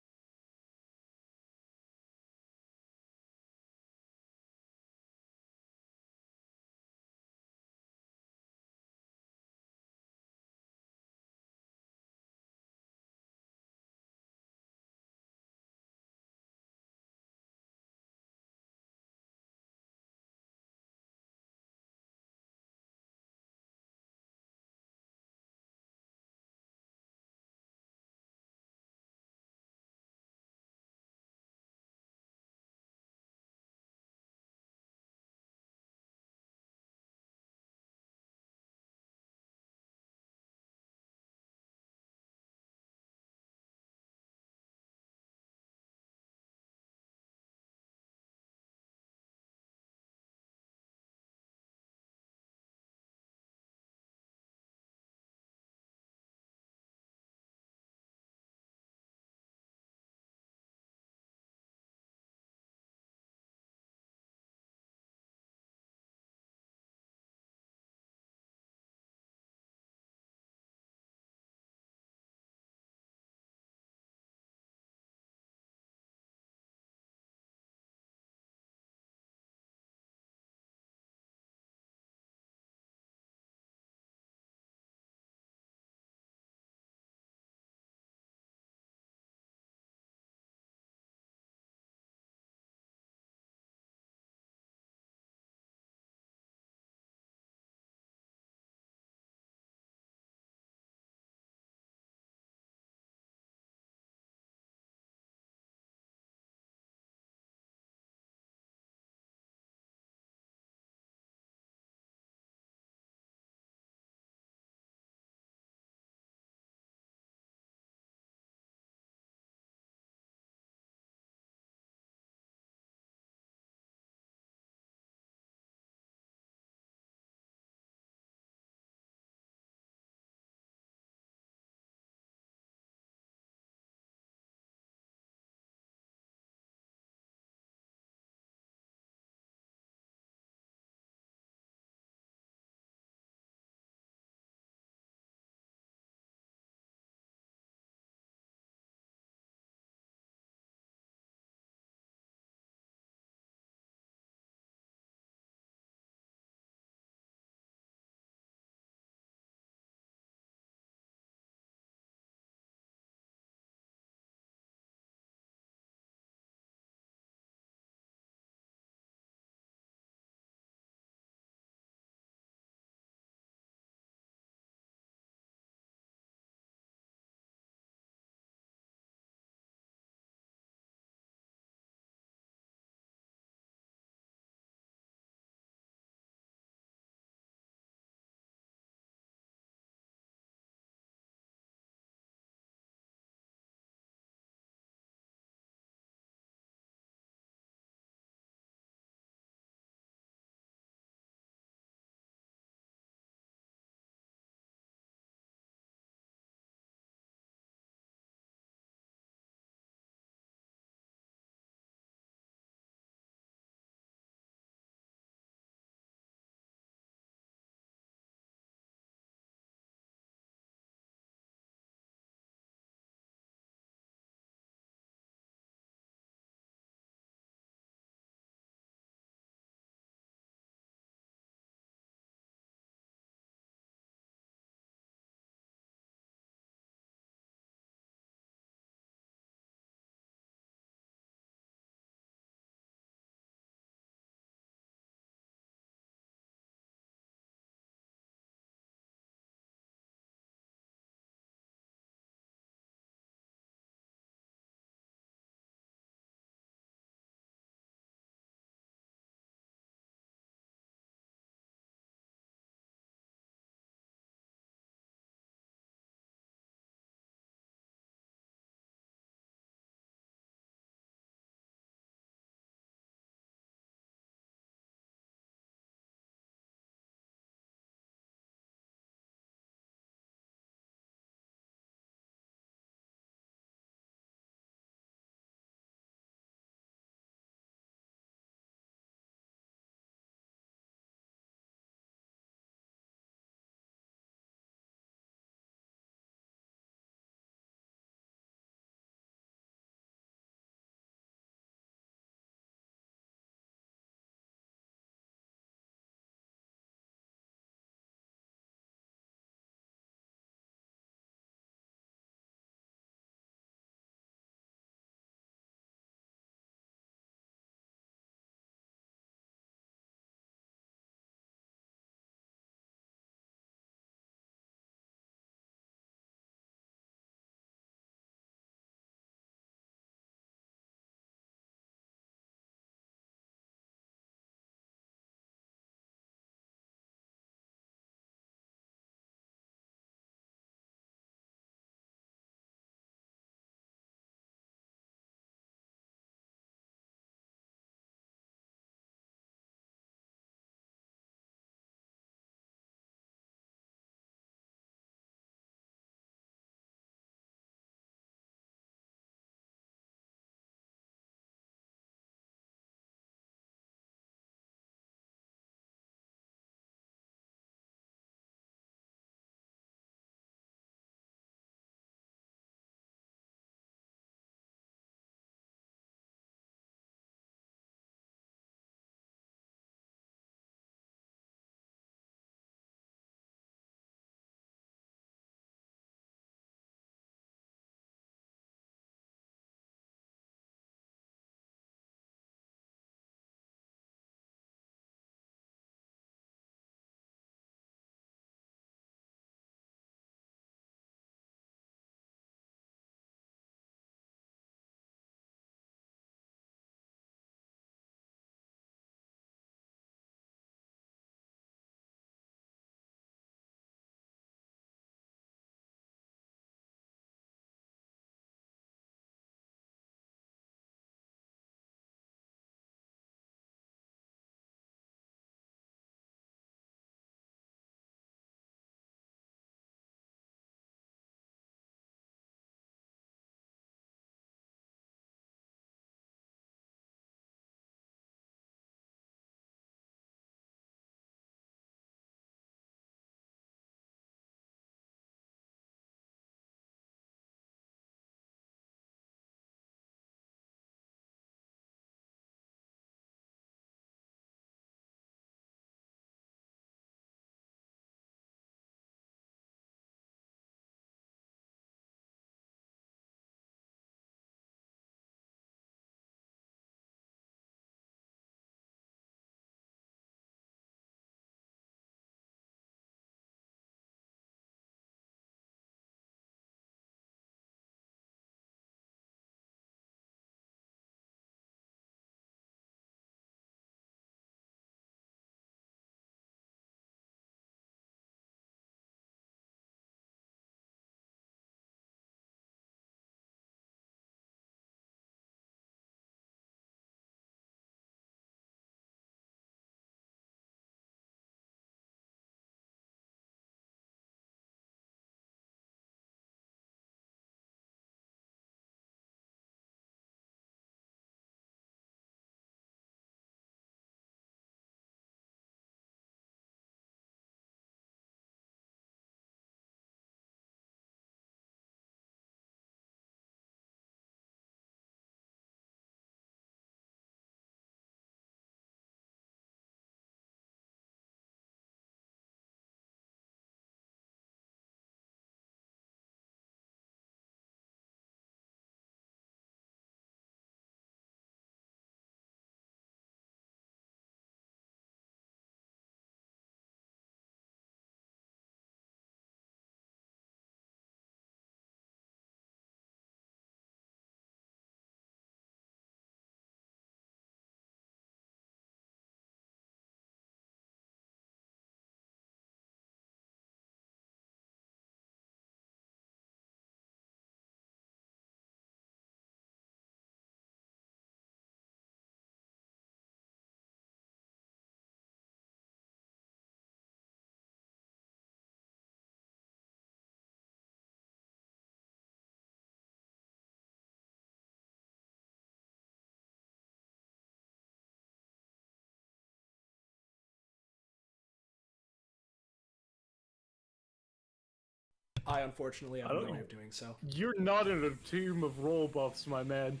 I unfortunately have I no don't way know. of doing so. You're not in a team of roll buffs, my man.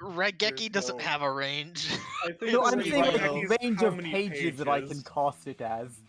Regeki doesn't no- have a range. I think No, the I'm range saying right like now- Regeki's range how of many pages that I can pages? cast it as.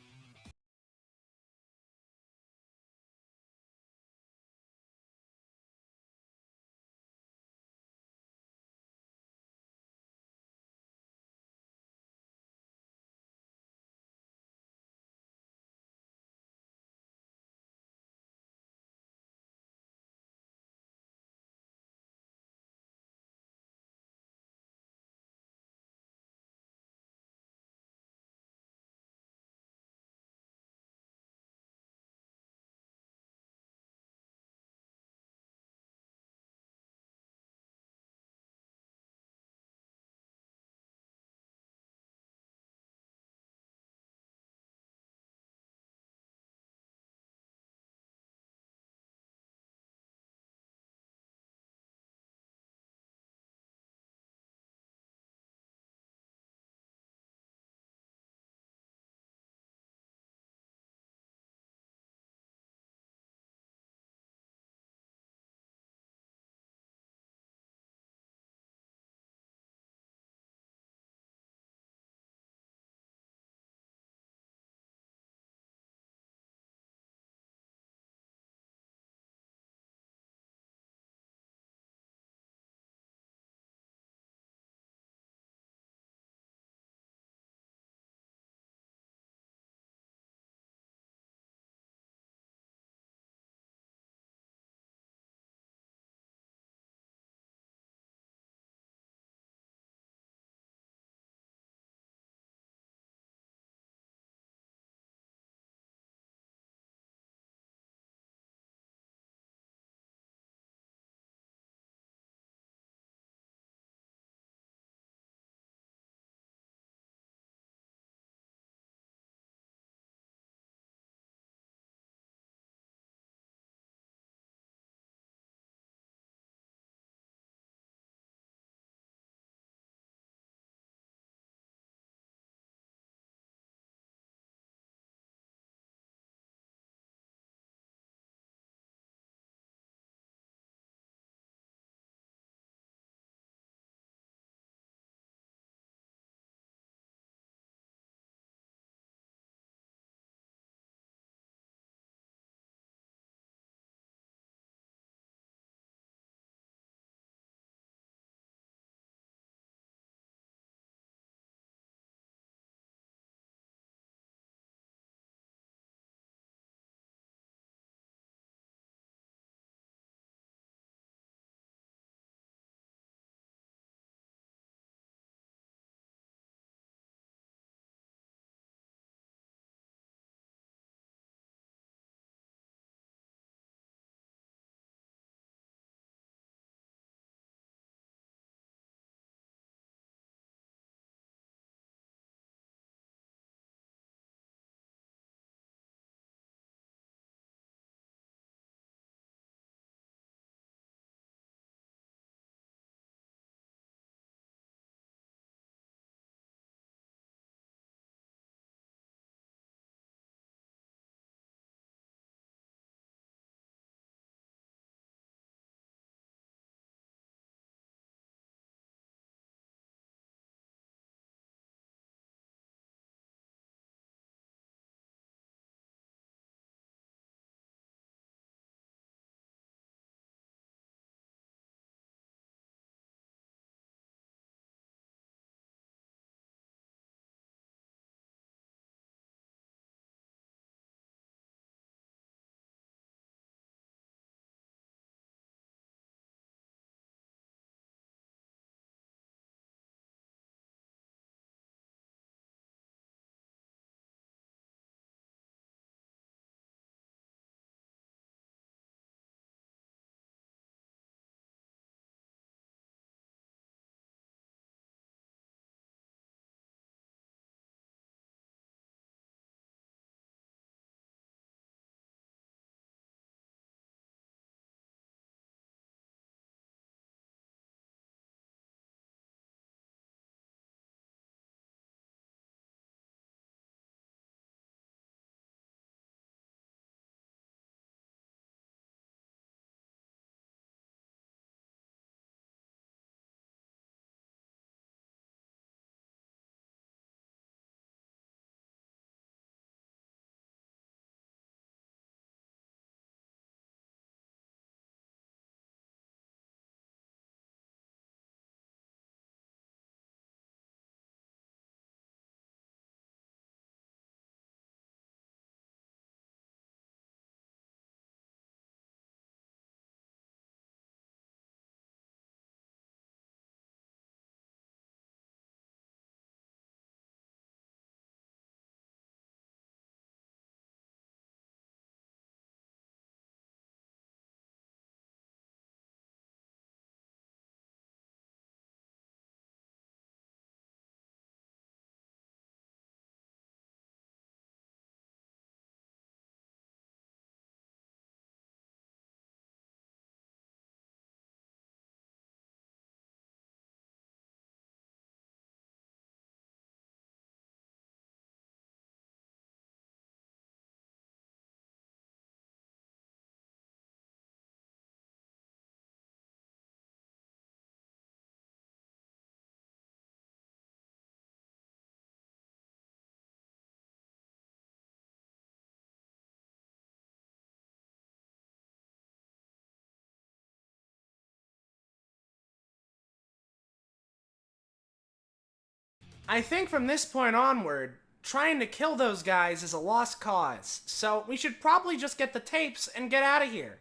I think from this point onward, trying to kill those guys is a lost cause. So we should probably just get the tapes and get out of here.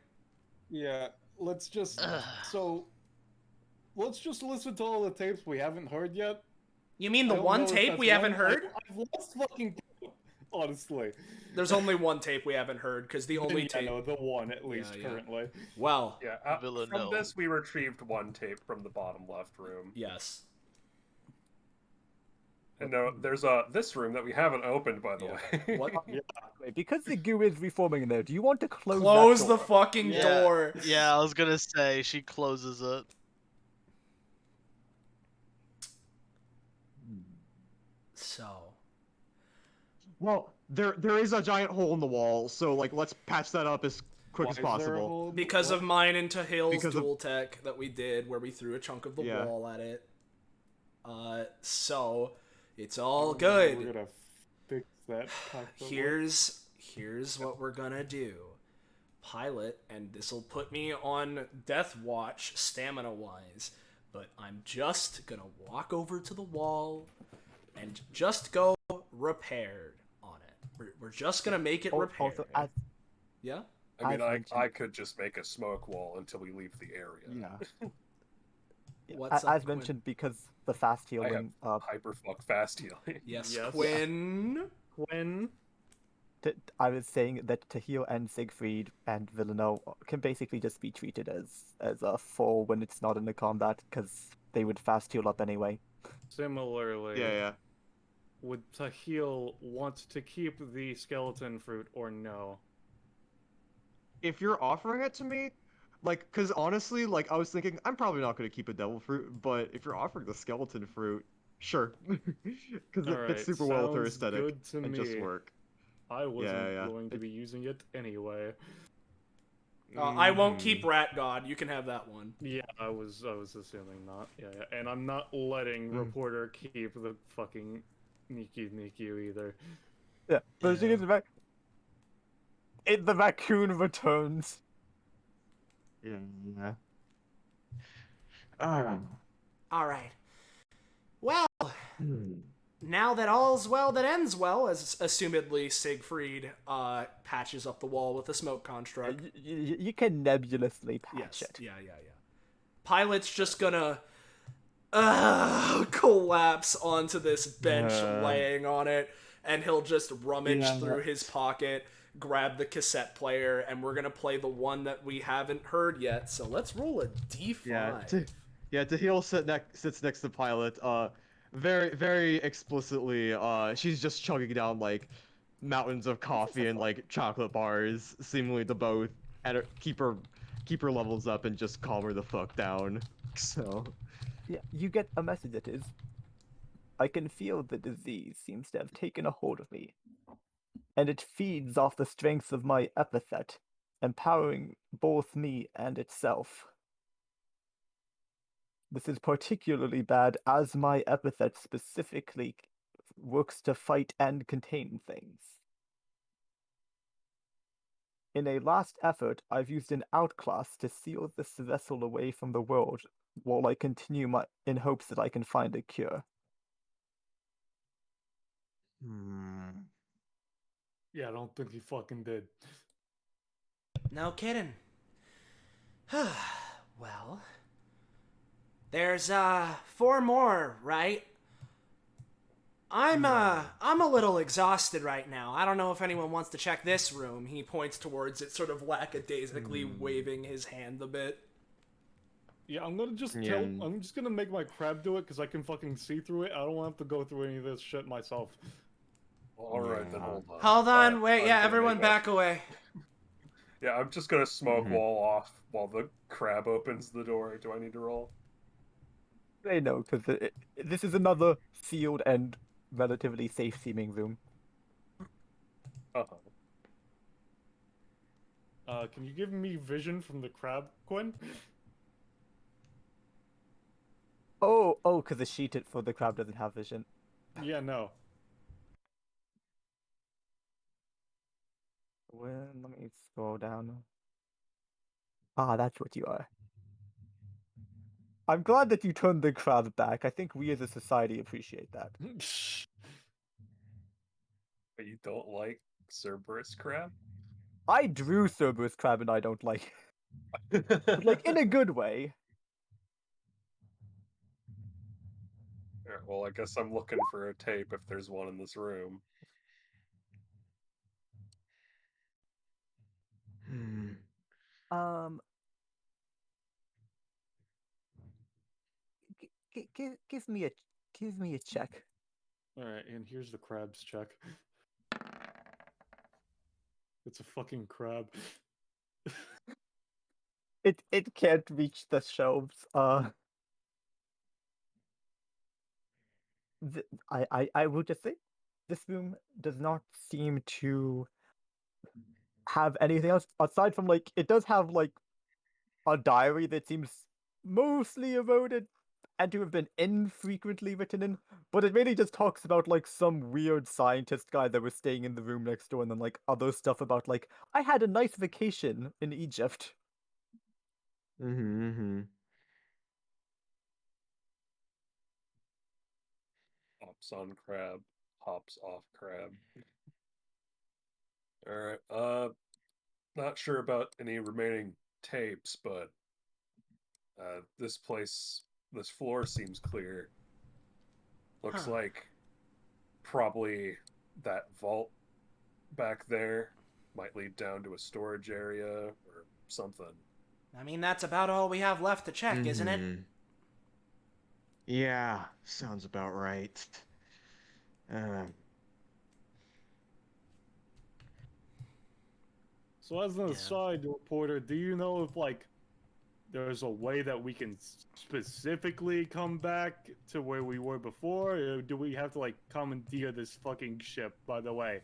Yeah, let's just Ugh. let's just listen to all the tapes we haven't heard yet. You mean I the don't one know if tape that's we haven't one. heard? I've lost fucking count, honestly. There's only one tape we haven't heard because the only Yeah, tape. no, the one at least Yeah. currently. Well, Yeah, from Villanelle. this we retrieved one tape from the bottom left room. yes. And no, there's this room that we haven't opened, by the way. What? Wait, because the goo is reforming in there, do you want to close Close that the door? fucking Yeah. door. Yeah, I was gonna say she closes it. So. Well, there is a giant hole in the wall, so like let's patch that up as quick Why as is there a possible. hole? Because What? of mine and Tahil's Because of- dual tech that we did, where we threw a chunk of the Yeah. wall at it. So it's all We're good. gonna fix that. cocktail. Here's what we're gonna do. Pilot, and this'll put me on death watch stamina wise, but I'm just gonna walk over to the wall and just go repaired on it. We're just gonna make it repaired. Also, as, Yeah? I mean, As I mentioned. could just make a smoke wall until we leave the area. Yeah. What's as up, Quinn? mentioned, because the fast I have healing, hyperfuck fast healing. Yes, Yes. Quinn. Quinn. I was saying that Tahil and Siegfried and Villanelle can basically just be treated as a four when it's not in the combat, because they would fast heal up anyway. Similarly, Yeah. would Tahil want to keep the skeleton fruit or no? If you're offering it to me, like, cause honestly, like I was thinking, I'm probably not gonna keep a devil fruit, but if you're offering the skeleton fruit, sure, cause it Alright, fits super well with her sounds aesthetic good to and just me. work. I wasn't yeah. going to be using it anyway. I won't keep Rat God. You can have that one. Yeah, I was assuming not. Yeah, and I'm not letting reporter keep the fucking Niku either. Yeah, but the thing is, the raccoon returns. Yeah. All right. Well, now that all's well that ends well, as assumedly Siegfried patches up the wall with a smoke construct. You can nebulously patch Yes. it. Yeah. Pilot's just gonna collapse onto this bench laying on it, and he'll just rummage through his pocket, grab the cassette player, and we're gonna play the one that we haven't heard yet. So let's roll a d5. Tahil sits next to Pilot. Very explicitly. She's just chugging down like mountains of coffee and like chocolate bars, seemingly to both keep her levels up and just calm her the fuck down. So. Yeah, you get a message that is, I can feel the disease seems to have taken a hold of me, and it feeds off the strength of my epithet, empowering both me and itself. This is particularly bad as my epithet specifically works to fight and contain things. In a last effort, I've used an outclass to seal this vessel away from the world, while I continue in hopes that I can find a cure. Yeah, I don't think he fucking did. No kidding. Well, there's 4 more, right? I'm a little exhausted right now. I don't know if anyone wants to check this room. He points towards it, sort of lackadaisically waving his hand a bit. Yeah, I'm gonna just Yeah. I'm just gonna make my crab do it because I can fucking see through it. I don't want to have to go through any of this shit myself. All right, then hold on. Hold on, I'm wait, gonna yeah, make everyone a- back away. Yeah, I'm just gonna smoke wall off while the crab opens the door. Do I need to roll? They know, because this is another sealed and relatively safe-seeming room. Uh-huh. Can you give me vision from the crab, Quinn? Oh, because the sheet for the crab doesn't have vision. Yeah, no. Well, let me scroll down. Ah, that's what you are. I'm glad that you turned the crab back. I think we as a society appreciate that. But you don't like Cerberus crab? I drew Cerberus crab and I don't like it. But, like, in a good way. Yeah, well, I guess I'm looking for a tape if there's one in this room. Hmm. Um, give me a check. Alright, and here's the crab's check. It's a fucking crab. It can't reach the shelves. I will just say, this room does not seem to have anything else aside from, like, it does have, like, a diary that seems mostly eroded and to have been infrequently written in, but it really just talks about, like, some weird scientist guy that was staying in the room next door, and then, like, other stuff about, like, I had a nice vacation in Egypt. Mm-hmm. Hops on crab, hops off crab. Alright, not sure about any remaining tapes, but this floor seems clear. Looks Huh. like probably that vault back there might lead down to a storage area or something. I mean, that's about all we have left to check, isn't it? Yeah, sounds about right. Uh, So as an aside, reporter, do you know if, like, there's a way that we can specifically come back to where we were before, or do we have to, like, commandeer this fucking ship, by the way?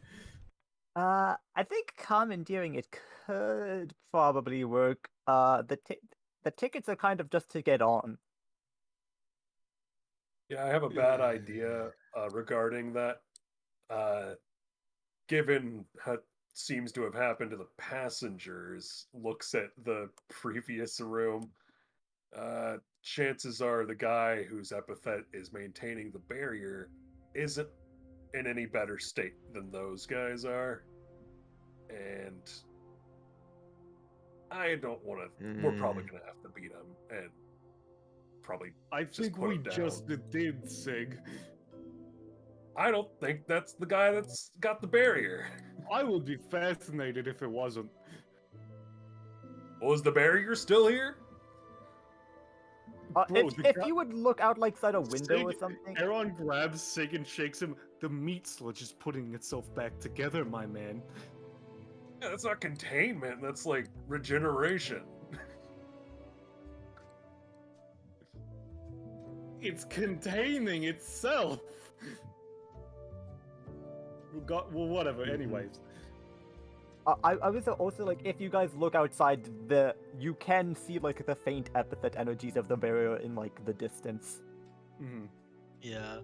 I think commandeering it could probably work. The tickets are kind of just to get on. Yeah, I have a bad idea regarding that. Given what seems to have happened to the passengers, looks at the previous room, chances are the guy whose epithet is maintaining the barrier isn't in any better state than those guys are. And I don't want to. We're probably going to have to beat him and probably I just think put we him down. just did, Sig. I don't think that's the guy that's got the barrier. I would be fascinated if it wasn't. Was the barrier still here? Bro, If you would look out, like, outside a window or Sig, something. Aaron grabs Sig and shakes him. The meat sludge is putting itself back together, my man. Yeah, that's not containment. That's like regeneration. It's containing itself. Well, whatever. Anyways, I was also, like, if you guys look outside, you can see, like, the faint epithet energies of the barrier in, like, the distance. Yeah.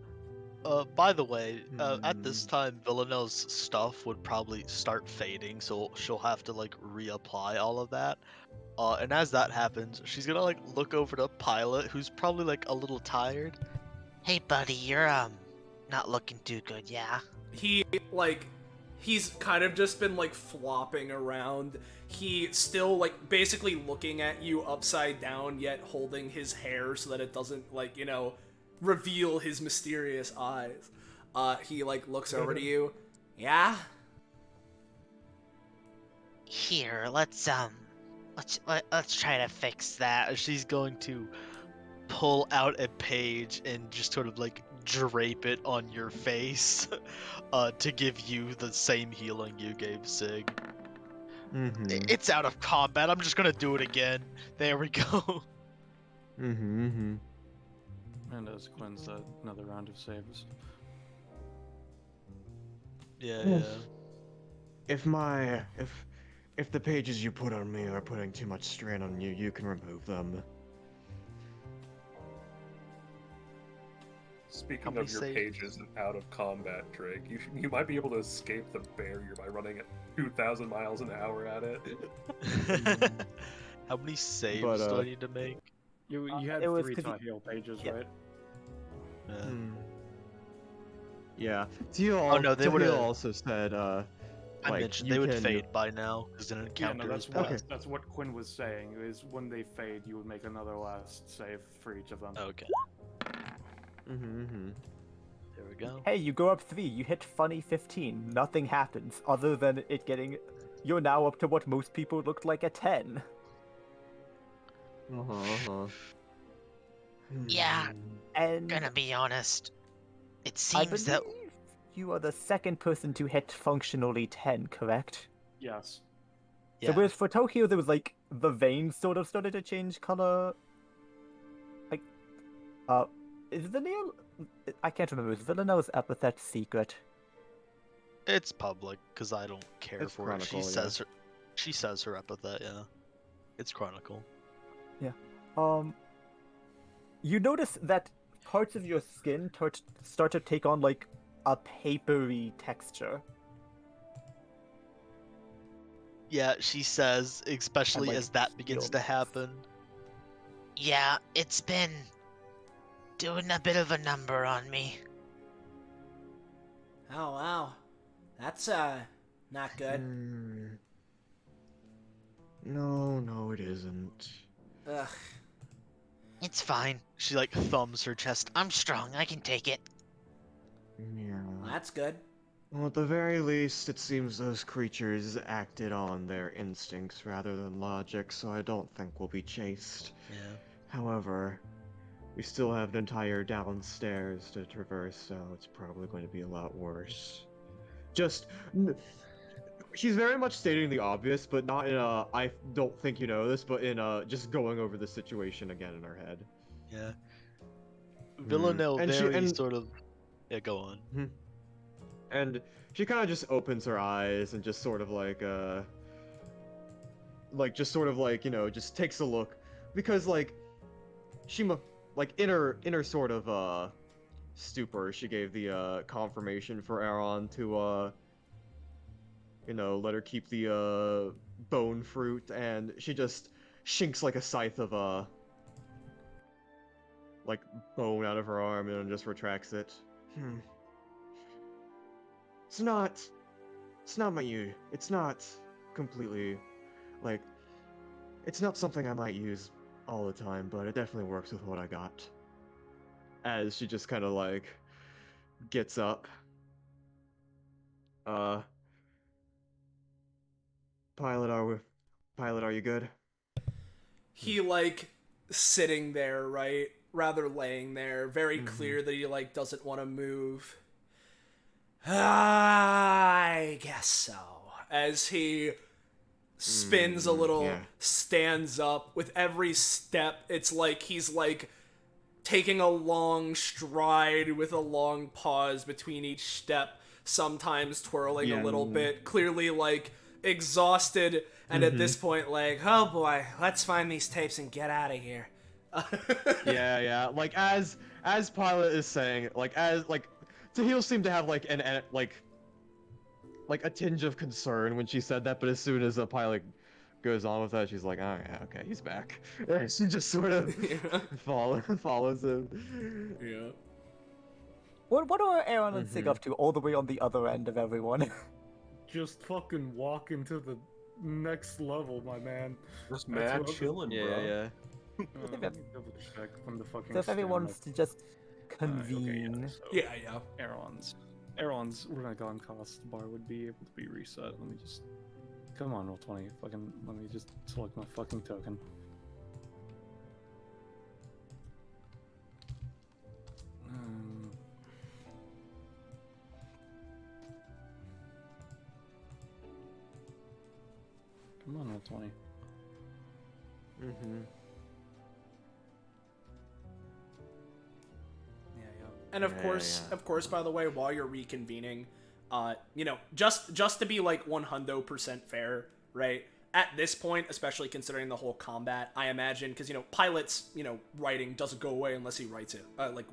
By the way, at this time, Villanelle's stuff would probably start fading, so she'll have to, like, reapply all of that. And as that happens, she's gonna, like, look over to Pilot, who's probably, like, a little tired. Hey, buddy, you're, not looking too good, yeah? He's kind of just been, like, flopping around. He still, like, basically looking at you upside down, yet holding his hair so that it doesn't, like, you know, reveal his mysterious eyes. He, like, looks over to you. Yeah? Here, let's try to fix that. She's going to pull out a page and just sort of, like, drape it on your face to give you the same healing you gave Sig. It's out of combat. I'm just gonna do it again. There we go. And as Quinn said, another round of saves. Yeah. If the pages you put on me are putting too much strain on you, you can remove them. Speaking of your pages and out of combat, Drake, you might be able to escape the barrier by running at 2,000 miles an hour at it. How many saves do I need to make? You had it was 3 'cause Tahil pages, yeah. right? Yeah. Teal, Oh, no, they Teal would've- also said, I like, mentioned you they would can- fade by now because an Yeah, encounter no, is that's what passed. that's what Quinn was saying. Is when they fade, you would make another last save for each of them. Okay, there we go. Hey, you go up 3, you hit funny 15, nothing happens other than it getting. You're now up to what most people looked like a 10. Yeah, And gonna be honest. It I seems believe that you are the second person to hit functionally 10, correct? Yes. Yeah. So whereas for Tokyo, there was like the veins sort of started to change color. Like, is Vanille? I can't remember. Is Villanelle's epithet secret? It's public because I don't care It's for Chronicle, it. yeah. She says her epithet. Yeah, it's Chronicle. You notice that parts of your skin start to take on like a papery texture. Yeah, she says, especially like, as that begins to heals. happen. yeah, it's been doing a bit of a number on me. Oh wow, that's not good. No, it isn't. Ugh. It's fine. She like thumbs her chest. I'm strong. I can take it. Yeah. Well, that's good. Well, at the very least, it seems those creatures acted on their instincts rather than logic, so I don't think we'll be chased. Yeah. However, we still have an entire downstairs to traverse, so it's probably going to be a lot worse. She's very much stating the obvious, but not in a, I don't think you know this, but in a, just going over the situation again in her head. Yeah. Villanelle And very sort of. Yeah, go on. And she kind of just opens her eyes and just sort of just takes a look, because like in her sort of stupor, she gave the confirmation for Aaron to let her keep the bone fruit, and she just shinks like a scythe of like bone out of her arm and just retracts it. It's not completely, like, it's not something I might use all the time, but it definitely works with what I got. As she just kind of like gets up. Pilot, are you good? He like sitting there, right? Rather laying there, very clear that he like doesn't want to move. I guess so. As he spins a little, yeah. stands up. With every step, it's like he's like taking a long stride with a long pause between each step, sometimes twirling a little bit, clearly like exhausted, and at this point like, oh boy, let's find these tapes and get out of here. Yeah. Like as Pilot is saying, Tahil seemed to have like a tinge of concern when she said that, but as soon as the Pilot goes on with that, she's like, oh yeah, okay, he's back. And she just sort of follows him. Yeah. What are Aaron and Sig up to all the way on the other end of everyone? Just fucking walk into the next level, my man. Just That's mad what I'm- chilling, bro. Yeah. Let me double check when the fucking. So if everyone wants to just Okay, convene. so Yeah. Aaron's Renegon cost bar would be able to be reset. Let me just. Come on, roll 20. Fucking. Let me just select my fucking token. Come on, roll 20. And of course, by the way, while you're reconvening, just to be like 100% fair, right? At this point, especially considering the whole combat, I imagine, because, Pilot's, writing doesn't go away unless he writes it,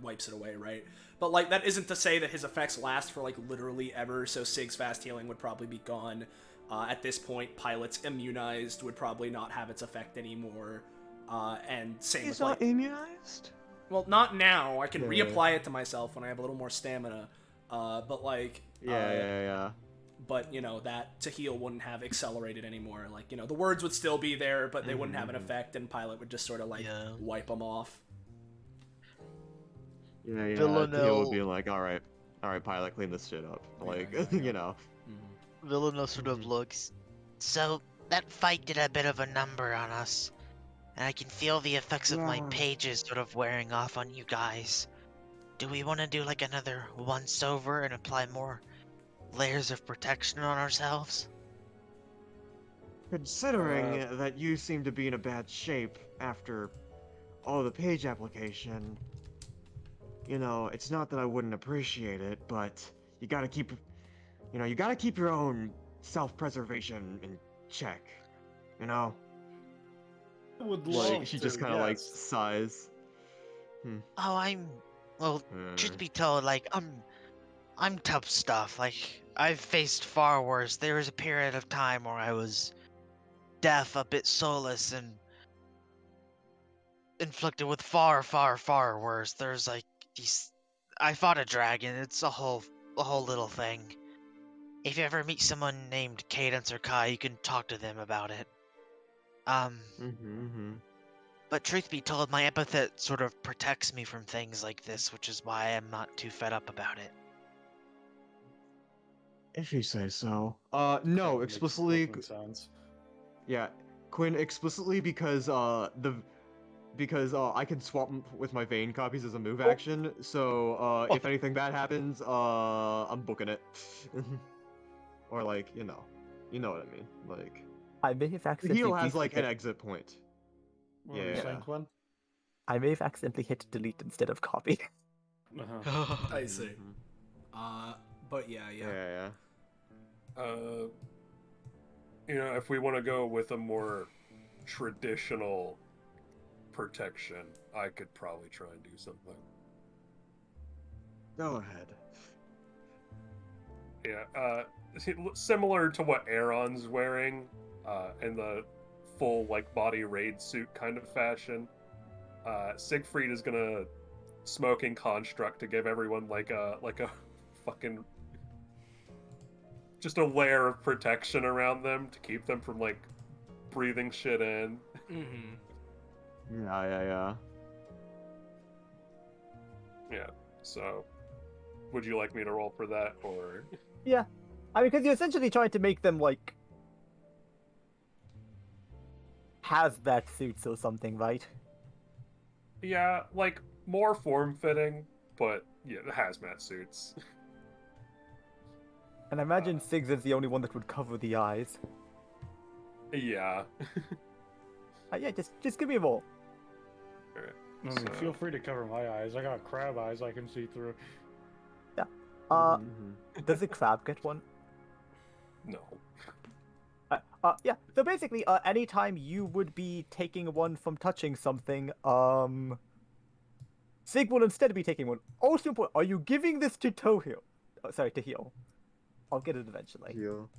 wipes it away, right? But, like, that isn't to say that his effects last for, like, literally ever, so Sig's fast healing would probably be gone. At this point, Pilot's immunized would probably not have its effect anymore. And same He's with not like, immunized? well, not now. I can Yeah. reapply it to myself when I have a little more stamina. But like, Yeah. but you know, that to heal wouldn't have accelerated anymore. Like, you know, the words would still be there, but they wouldn't have an effect, and Pilot would just sort of like wipe them off. Yeah. Villanelle- Teal would be like, all right, Pilot, clean this shit up. Like, Yeah. you know. Villanelle sort of looks. So, that fight did a bit of a number on us. And I can feel the effects of my Yeah. pages sort of wearing off on you guys. Do we want to do like another once over and apply more layers of protection on ourselves? Considering that you seem to be in a bad shape after all the page application, you know, it's not that I wouldn't appreciate it, but you gotta keep your own self-preservation in check, you know? I would Like, love she to, just kind of like yes. sighs. Oh, well, truth be told, like, I'm tough stuff. Like, I've faced far worse. There was a period of time where I was deaf, a bit soulless, and inflicted with far, far, far worse. There's like these. I fought a dragon. It's a whole little thing. If you ever meet someone named Cadence or Kai, you can talk to them about it. But truth be told, my epithet sort of protects me from things like this, which is why I'm not too fed up about it. If you say so. No, Makes explicitly. fucking sense. Yeah, Quinn, explicitly because I can swap with my Vayne copies as a move action. So if anything bad happens, I'm booking it. Or like, you know what I mean. Like, I may have the accidentally heal has deleted like an it. exit point. What were you Yeah. saying, Quinn? I may have accidentally hit delete instead of copy. I see. But yeah. Yeah. You know, if we want to go with a more traditional protection, I could probably try and do something. Go ahead. Yeah, similar to what Aaron's wearing, in the full like body raid suit kind of fashion. Siegfried is gonna smoking construct to give everyone like a fucking just a layer of protection around them to keep them from like breathing shit in. Yeah. Yeah. So, would you like me to roll for that, or? Yeah. I mean, because you're essentially trying to make them, like, hazmat suits or something, right? Yeah, like more form-fitting, but yeah, the hazmat suits. And I imagine Siggs is the only one that would cover the eyes. Yeah. Yeah, just give me a roll. Alright. I mean, So- feel free to cover my eyes. I got crab eyes I can see through. Does the crab get one? No. Yeah. So basically, anytime you would be taking one from touching something, Sig will instead be taking one. Also important, are you giving this to Tohil? Oh, sorry, to heal. I'll get it eventually. Heal.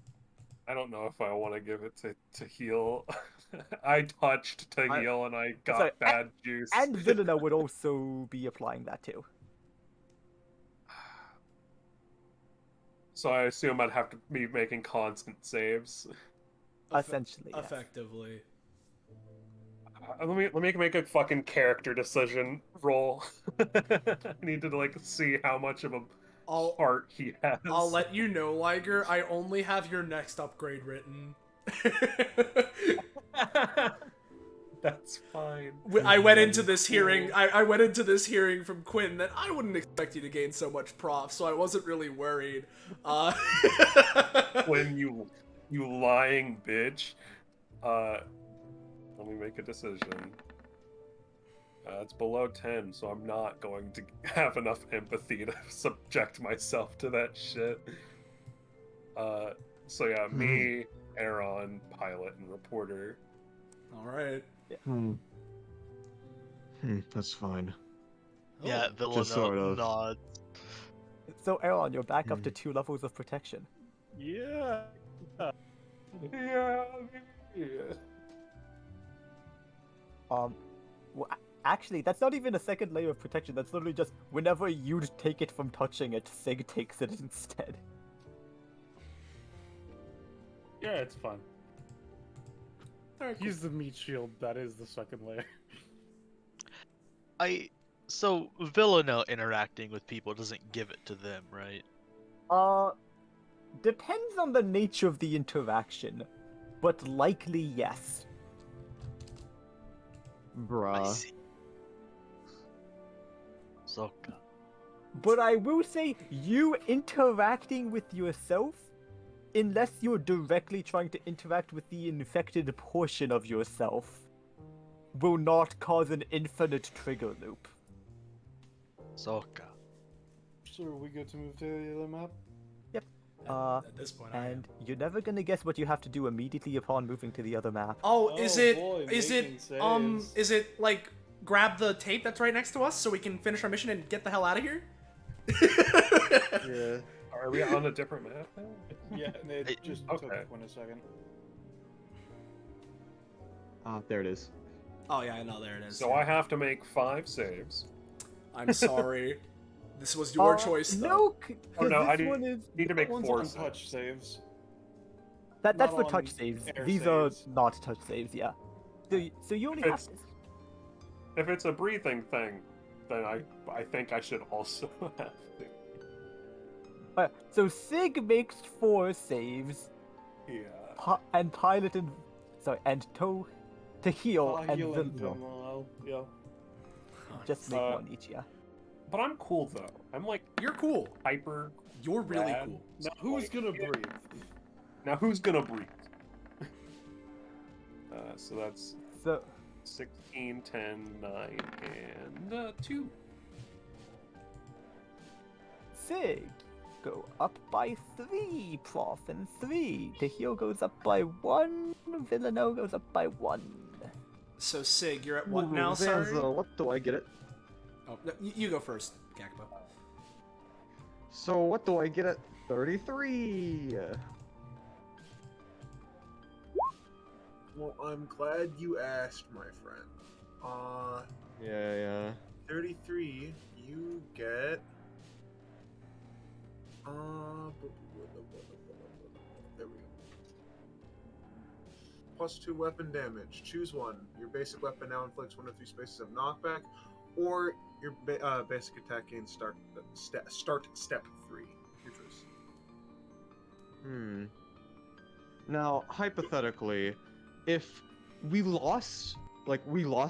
I don't know if I want to give it to heal. I touched to heal and I got Sorry, bad juice. And Villanelle would also be applying that too. So I assume I'd have to be making constant saves. Essentially, yes. Effectively. Let me make a fucking character decision roll. I need to like see how much of a heart he has. I'll let you know, Liger. I only have your next upgrade written. That's fine. I went into this hearing. I went into this hearing from Quinn that I wouldn't expect you to gain so much prof, so I wasn't really worried. When you lying bitch. Let me make a decision. It's below 10, so I'm not going to have enough empathy to subject myself to that shit. So yeah, me, Aaron, pilot, and reporter. All right. That's fine. Yeah, Just sort Villanelle of. nods. So, Aaron, you're back up to 2 levels of protection. Yeah. Yeah. Actually, that's not even a second layer of protection. That's literally just whenever you'd take it from touching it, Sig takes it instead. Yeah, it's fine. Alright, cool. Use the meat shield. That is the second layer. So Villano interacting with people doesn't give it to them, right? Depends on the nature of the interaction, but likely yes. I Bruh. see. Soka. But I will say, you interacting with yourself, unless you're directly trying to interact with the infected portion of yourself, will not cause an infinite trigger loop. Soka. So are we good to move to the other map? At this point, I am. And you're never gonna guess what you have to do immediately upon moving to the other map. Oh, is it boy, is making it saves. is it like grab the tape that's right next to us so we can finish our mission and get the hell out of here? Yeah. Are we on a different map now? Yeah, and it just took Okay. Quinn a second. Ah, there it is. Oh yeah, I know, there it is. So I have to make 5 saves. I'm sorry. This was your choice, though. No, Oh, no, I this one is need to make That one's 4 on saves. touch saves. that's not for on touch saves. air These saves. are not touch saves, yeah. So you only have It's- If it's a breathing thing, then I think I should also have to. so Sig makes 4 saves, Yeah. and Pilot and to heal and Heal and Vimno. yeah. Just make one each, yeah. But I'm cool though. I'm like You're cool. hyper. You're really rad. cool. Now who's Like, gonna yeah. breathe? Now who's gonna breathe? So that's So 16, 10, 9, and 2. Sig go up by 3, Prof, and 3. To heal goes up by 1. Villano goes up by 1. So Sig, you're at what Ooh, now, sorry? Zanzo, what do I get it? Oh, no, you go first, Kakpo. So what do I get at 33? Well, I'm glad you asked, my friend. Yeah. 33, you get... there we go. +2 weapon damage. Choose one. Your basic weapon now inflicts 1 to 3 spaces of knockback, or your basic attack gains start step 3. Your choice. Now, hypothetically, if we lost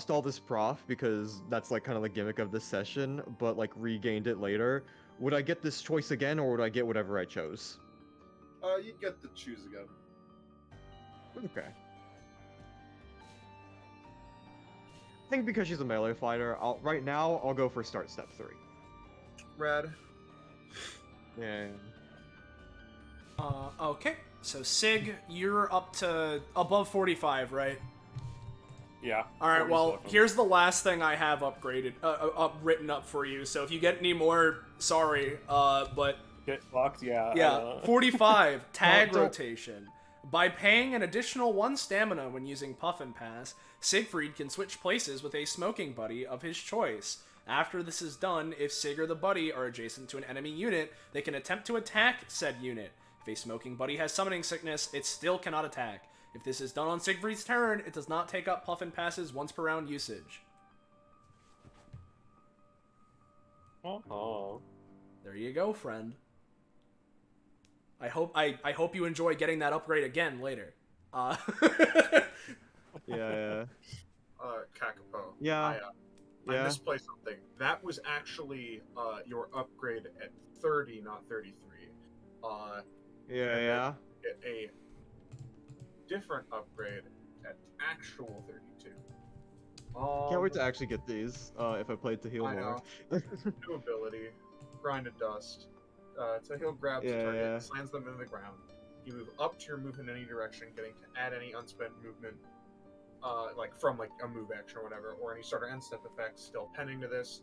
all this prof because that's like kind of the gimmick of this session, but like regained it later, would I get this choice again, or would I get whatever I chose? You get to choose again. Okay. I think because she's a melee fighter, right now I'll go for start step 3. Rad. Yeah. Okay. So Sig, you're up to above 45, right? Yeah. All right. Well, 47. here's the last thing I have upgraded, written up for you. So if you get any more, sorry. But Get locked, yeah. yeah, 45 tag don't- rotation. By paying an additional 1 stamina when using Puffin Pass, Siegfried can switch places with a smoking buddy of his choice. After this is done, if Sig or the buddy are adjacent to an enemy unit, they can attempt to attack said unit. If a smoking buddy has summoning sickness, it still cannot attack. If this is done on Siegfried's turn, it does not take up Puffin Pass's once per round usage. Oh. There you go, friend. I hope you enjoy getting that upgrade again later. Yeah. Kakapo. Yeah. I Yeah. misplaced something. That was actually your upgrade at 30, not 33. Yeah. Get a different upgrade at actual 32. Can't wait to actually get these. If I played to heal I more. New ability, Grind of Dust. So he'll grab the Yeah, target, yeah. slams them into the ground. You move up to your move in any direction, getting to add any unspent movement, from a move action or whatever, or any sort of end step effects still pending to this.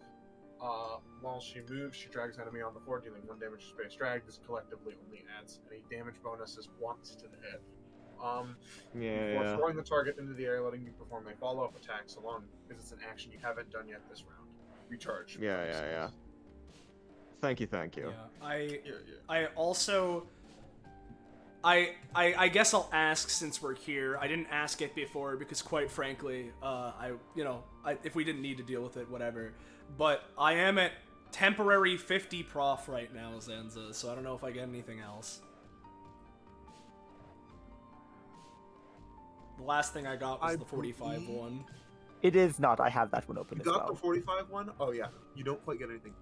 While she moves, she drags enemy on the floor, dealing 1 damage to space drag. This collectively only adds any damage bonuses once to the hit. Yeah, Before throwing the target into the air, letting you perform a follow-up attack, so long as it's an action you haven't done yet this round. Recharge. yeah. Thank you. Yeah, I also I guess I'll ask since we're here. I didn't ask it before because quite frankly, if we didn't need to deal with it, whatever. But I am at temporary 50 prof right now, Zanza, so I don't know if I get anything else. The last thing I got was the 45 one. It is not. I have that one open You as got well. the 45 one? Oh yeah. You don't quite get anything.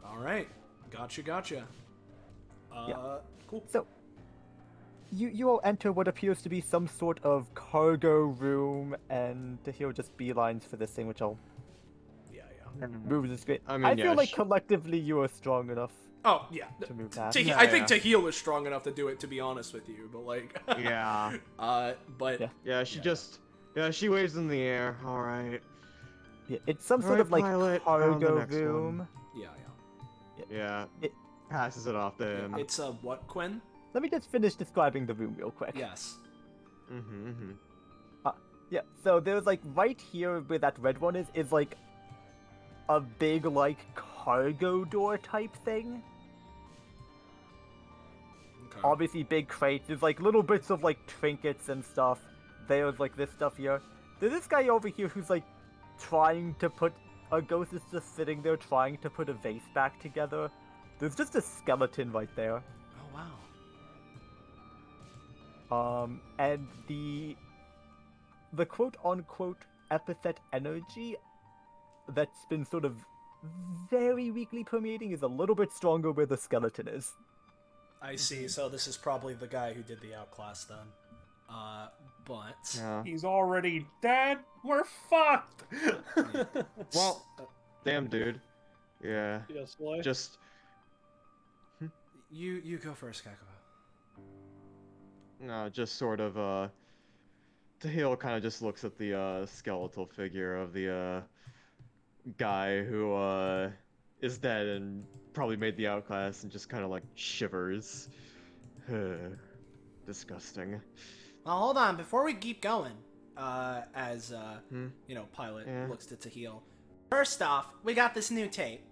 Alright. Gotcha. Yeah. Cool. So, you all enter what appears to be some sort of cargo room, and Tahir just beelines for this thing, which I'll Yeah. move the screen. I I, mean, feel yeah, like collectively you are strong enough Oh, yeah. to move that. I think Tahil is strong enough to do it, to be honest with you, but like... Yeah. But... Yeah. Yeah, she waves in the air. All right. Yeah, it's some sort Alright, of like pilot, on the cargo next one. room. Yeah. Yeah. It- Passes it off to him. It's a what, Quinn? Let me just finish describing the room real quick. Yes. Mm-hmm. Yeah, so there's like right here where that red one is like a big like cargo door type thing. Okay. Obviously big crates. There's like little bits of like trinkets and stuff. There's like this stuff here. There's this guy over here who's like trying to put a ghost is just sitting there trying to put a vase back together. There's just a skeleton right there. Oh, wow. And the quote-unquote epithet energy that's been sort of very weakly permeating is a little bit stronger where the skeleton is. I see, so this is probably the guy who did the outclass then. But... Yeah. He's already dead. We're fucked. Well, damn, dude. Yeah. Yes, why? Just. You go first, Kakao. No, just sort of. Tahil kind of just looks at the skeletal figure of the guy who is dead and probably made the outclass and just kind of like shivers. Disgusting. Well, hold on, before we keep going, as, Pilot Yeah. looks to Tahil. First off, we got this new tape.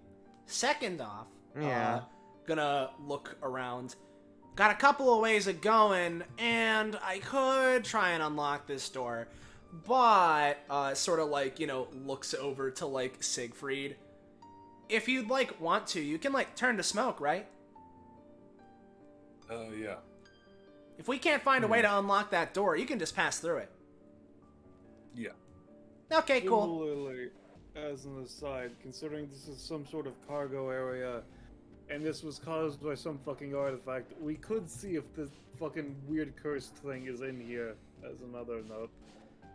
Second off, Yeah. gonna look around. Got a couple of ways of going, and I could try and unlock this door, but, sort of like, looks over to, like, Siegfried. If you'd, like, want to, you can, like, turn to smoke, right? Yeah. If we can't find a way to unlock that door, you can just pass through it. Yeah. Okay, cool. Similarly, as an aside, considering this is some sort of cargo area, and this was caused by some fucking artifact, we could see if this fucking weird cursed thing is in here, as another note.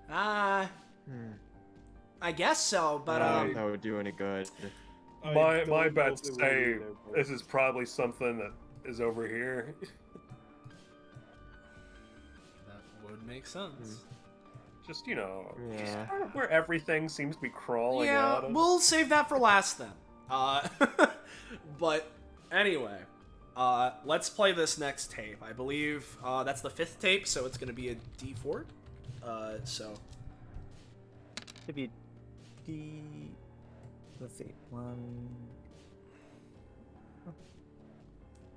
I guess so, but, That would do any good. I My don't know bets if it will say either, but- this is probably something that is over here. that would make sense. Just, Yeah. where everything seems to be crawling Yeah, out of. we'll save that for last then. But anyway, let's play this next tape. I believe that's the 5th tape, so it's gonna be a D4. So Maybe let's see, 1.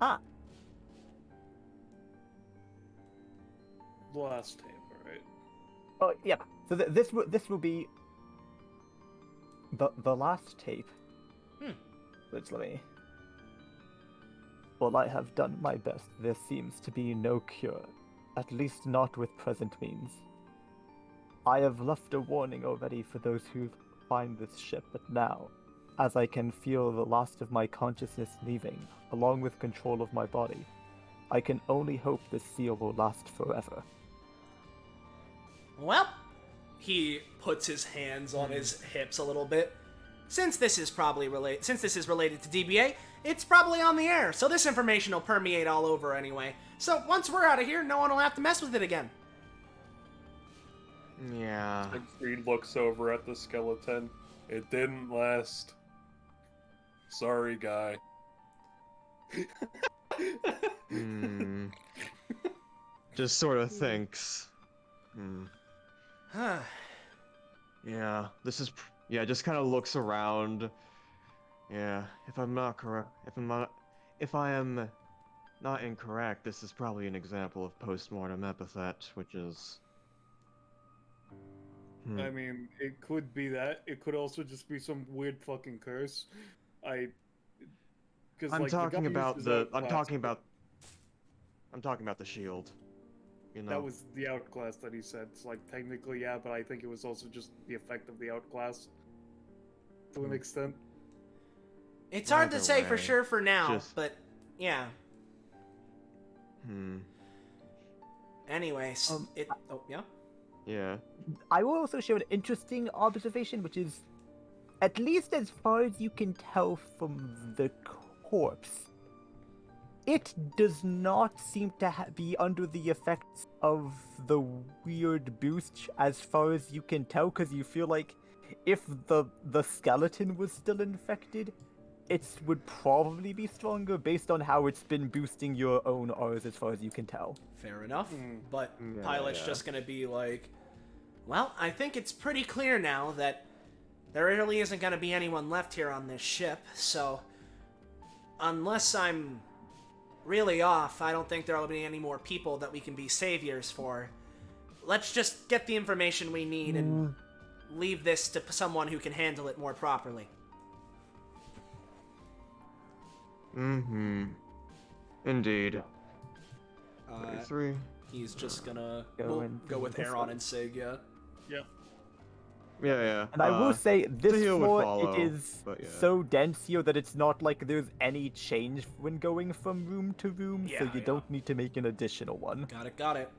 Ah, Last tape, alright? oh yeah. So this will be the last tape. Which let me. Well, I have done my best. There seems to be no cure, at least not with present means. I have left a warning already for those who find this ship, but now, as I can feel the last of my consciousness leaving, along with control of my body, I can only hope this seal will last forever. well, he puts his hands on his hips a little bit. Since this is related to DBA, it's probably on the air, so this information will permeate all over anyway. So once we're out of here, no one will have to mess with it again. Yeah. Siegfried looks over at the skeleton. It didn't last. Sorry, guy. just sort of thinks, Huh. yeah, this is, yeah, just kind of looks around. Yeah, if I'm not correct, if I am not incorrect, this is probably an example of postmortem epithet, which is. I mean, it could be that. It could also just be some weird fucking curse. Because I'm like, talking about the. I'm talking about the shield. You know. That was the outclass that he said. It's like technically, yeah, but I think it was also just the effect of the outclass to an extent. It's hard to Either say for way, sure for now, just- but yeah. Hmm. Anyways, oh yeah. Yeah. I will also share an interesting observation, which is, at least as far as you can tell from the corpse, it does not seem to be under the effects of the weird boost as far as you can tell, because you feel like if the skeleton was still infected, it would probably be stronger based on how it's been boosting your own R's as far as you can tell. Fair enough. Hmm. But Yeah, Pilot's yeah. just gonna be like, well, I think it's pretty clear now that there really isn't gonna be anyone left here on this ship, so unless I'm really off, I don't think there'll be any more people that we can be saviors for. Let's just get the information we need and leave this to someone who can handle it more properly. Mm-hmm. Indeed. 3. He's just gonna Go and go with this Aaron one. and Sig, yeah. Yeah. And I will say, this heal would floor, follow, it is but yeah. so dense here that it's not like there's any change when going from room to room, so Yeah, you yeah. don't need to make an additional one. Got it.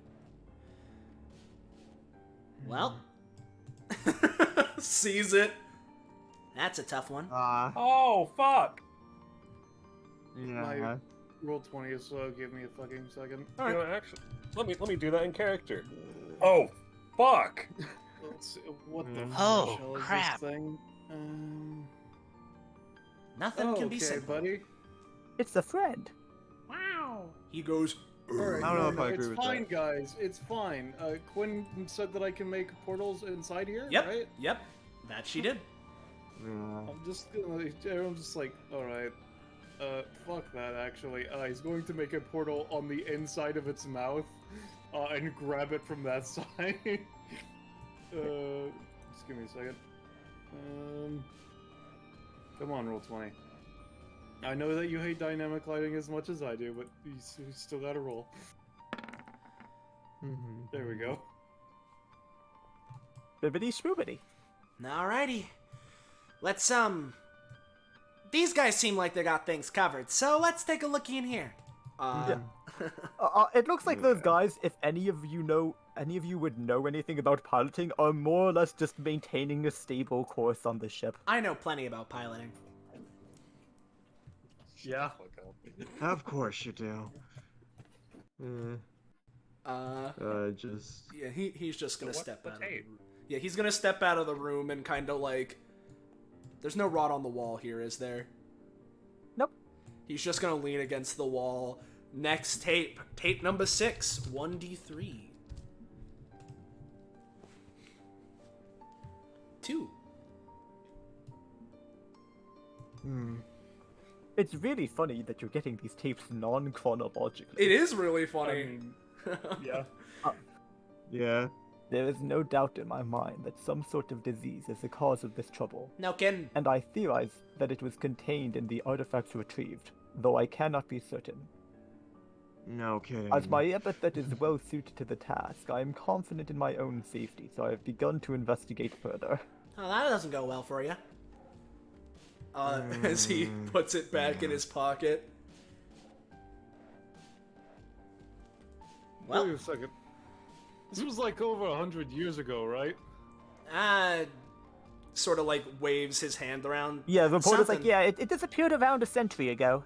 Well, sees it. That's a tough one. Oh, fuck! Yeah. Roll 20, so give me a fucking second. You know, actually, let me do that in character. Oh, fuck! Let's see, what the Oh, hell is crap. this thing? Nothing can be okay, simple. buddy. It's a friend. He goes, Alright, I don't know if I it's agree with fine, that. guys. It's fine. Quinn said that I can make portals inside here, yep, right? yep, that she did. I'm just gonna. I'm just like, alright. Fuck that, actually. He's going to make a portal on the inside of its mouth, and grab it from that side. Just give me a second. Come on, roll 20. I know that you hate dynamic lighting as much as I do, but you still gotta roll. There we go. Bibbidi shroobity. Alrighty. Let's, these guys seem like they got things covered, so let's take a look in here. It looks like those guys, if any of you would know anything about piloting, are more or less just maintaining a stable course on the ship. I know plenty about piloting. Yeah. Of course you do. Just. Yeah, he's just gonna So what's step the out of the tape? room. Yeah, he's gonna step out of the room and kind of like... There's no rod on the wall here, is there? Nope. He's just gonna lean against the wall. Next tape. Tape number 6. 1d3. 2. It's really funny that you're getting these tapes non-chronologically. It is really I funny. mean, yeah. Yeah. There is no doubt in my mind that some sort of disease is the cause of this trouble, Now, Ken, and I theorize that it was contained in the artifacts retrieved, though I cannot be certain. No kidding. As my epithet is well suited to the task, I am confident in my own safety, so I have begun to investigate further. oh, that doesn't go well for you. As he puts it back in his pocket. Wait Well, a second. This was like over 100 years ago, right? sort of like waves his hand around. Yeah, the reporter's like, Something. yeah, it disappeared around a century ago.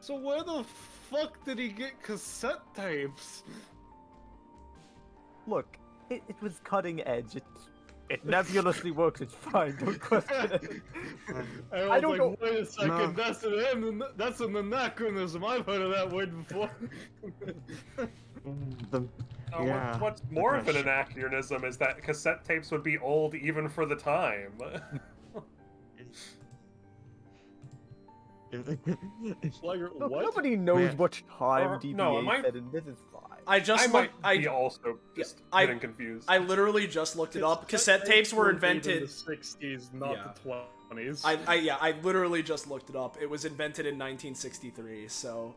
So where the fuck did he get cassette tapes? Look, it was cutting edge. It nebulously works, it's fine, don't question it. I I don't was like, wait a second, No. that's an anachronism. I've heard of that word before. The, yeah. What's more of an anachronism is that cassette tapes would be old even for the time. Like, Look, what? nobody knows Man. what time Or- DBA no, am I- said, and this is fine. I just I might I be also just I- getting confused. I literally just looked it up. Cassette tapes were invented. in the 60s, not Yeah. the 20s. I literally just looked it up. It was invented in 1963. So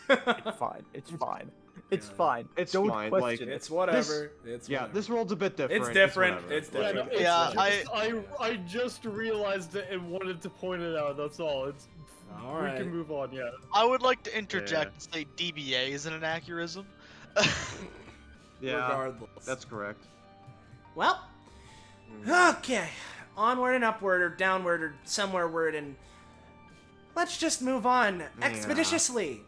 It's fine. It's fine. It's Yeah. fine. It's Don't fine, question like, it. it's whatever. It's Yeah, whatever. this world's a bit different. It's different. whatever. It's Yeah, no, different. it's Yeah, just- I just realized it and wanted to point it out. That's all. It's All we right. can move on. Yeah. I would like to interject Yeah. and say DBA is an anachronism. Yeah, Regardless. that's correct. Well, Mm. okay. Onward and upward, or downward, or somewhere word, and let's just move on expeditiously.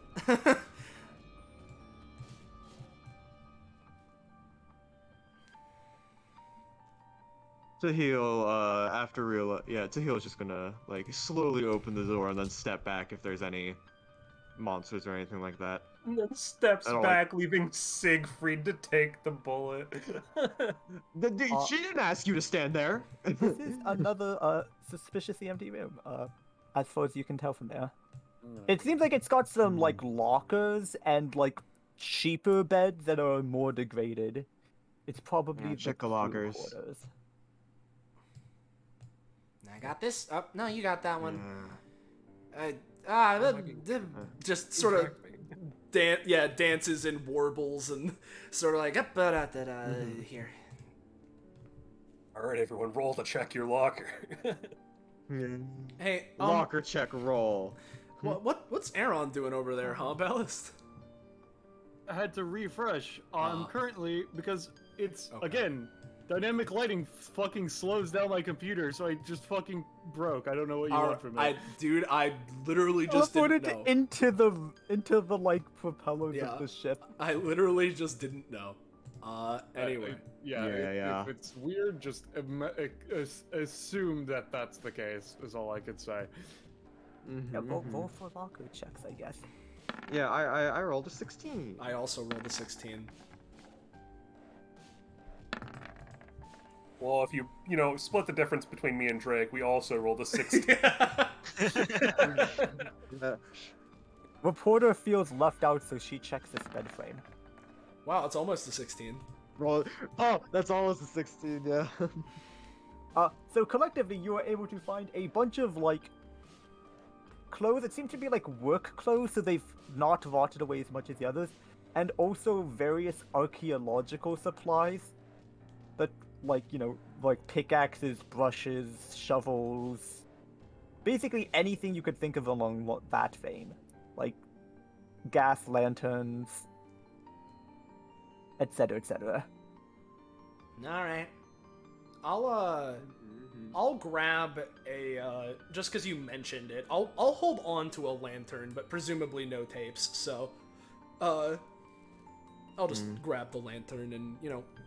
Tahil, Tahil's just gonna, like, slowly open the door and then step back if there's any monsters or anything like that. And then steps I don't back, leaving Siegfried to take the bullet. She didn't ask you to stand there! This is another suspiciously empty room, as far as you can tell from there. It seems like it's got some like lockers and like cheaper beds that are more degraded. It's probably Yeah, check the lockers. quarters. I got this. Oh, no, you got that one. Yeah. Just sort of dances and warbles and sort of like here. Alright, everyone, roll to check your locker. Hey, Locker check roll. what's Aaron doing over there, huh, Ballast? I had to refresh. Currently because it's Okay. again dynamic lighting fucking slows down my computer, so I just fucking broke. I don't know what you want from me. I literally just Put didn't it know. into the like propellers Yeah. of the ship. I literally just didn't know. Anyway. Yeah, Yeah. if it's weird, just assume that that's the case. Is all I could say. Yeah, roll for locker checks, I guess. Yeah, I rolled a 16. I also rolled a 16. Well, if you split the difference between me and Drake, we also rolled a 16. Reporter feels left out, so she checks this bed frame. Wow, it's almost a 16. Roll. Oh, that's almost a 16. Yeah. So collectively, you are able to find a bunch of like clothes that seem to be like work clothes, so they've not rotted away as much as the others, and also various archaeological supplies that, like, like pickaxes, brushes, shovels, basically anything you could think of along that vein, like gas lanterns, etc., etc. All right. I'll grab a just because you mentioned it. I'll hold on to a lantern, but presumably no tapes. So, I'll just grab the lantern, and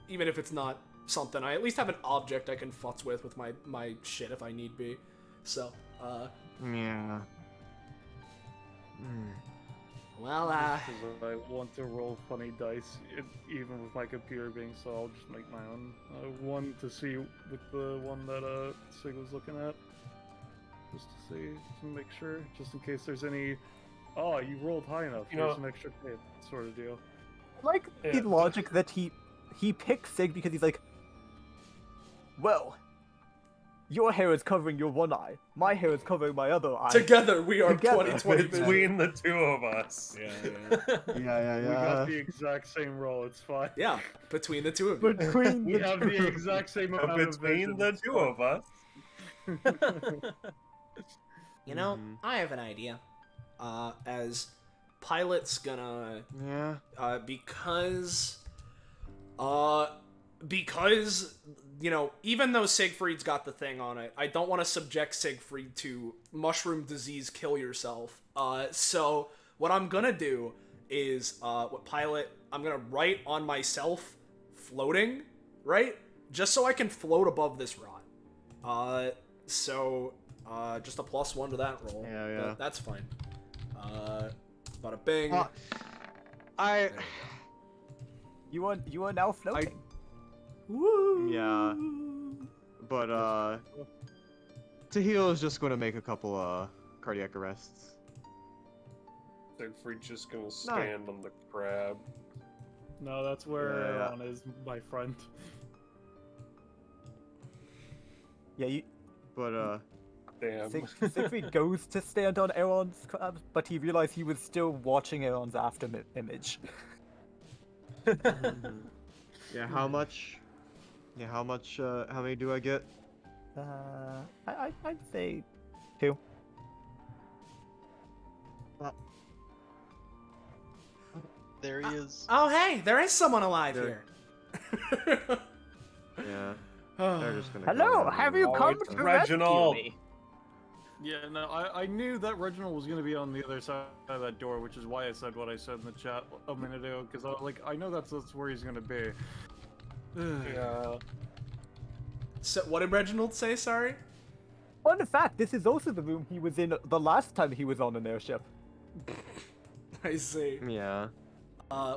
even if it's not something, I at least have an object I can futz with my shit if I need be. So, Yeah. well, Because I want to roll funny dice, even with my computer being so I'll just make my own one to see with the one that Sig was looking at. Just to see, to make sure, just in case there's any. Oh, you rolled high enough. Here's an extra tape, sort of deal. I like the logic that he picks Sig because he's like, well, your hair is covering your one eye, my hair is covering my other eye. together we are Together. 2020 Between the two of us. Yeah. We got the exact same roll. It's fine. Yeah, between the two of you. Between We have the exact same amount of Between vision. the It's two fine. of us. I have an idea. As Pilot's gonna Yeah. because even though Siegfried's got the thing on it, I don't want to subject Siegfried to mushroom disease, kill yourself. So what I'm gonna do is I'm gonna write on myself floating, right? Just so I can float above this rot. Just a +1 to that roll. Yeah. But that's fine. Bada bing. I You are now floating. Woo! Yeah. But Tahil is just going to make a couple cardiac arrests. Siegfried's just gonna stand on the crab. No, that's where Yeah. Aaron is, my friend. Yeah, you. But Damn. Siegfried goes to stand on Aaron's crab, but he realized he was still watching Aaron's image. yeah, how much? Yeah, how much? How many do I get? I'd say 2. There he is. Oh, hey, there is someone alive There- here. Yeah, they're just gonna. go Hello, ahead have and- you Oh, come it's to Reginald. rescue me? Yeah, no, I knew that Reginald was gonna be on the other side of that door, which is why I said what I said in the chat a minute ago, because I know that's where he's gonna be. Yeah. So, what did Reginald say? Sorry. Fun fact: this is also the room he was in the last time he was on an airship. I see. Yeah.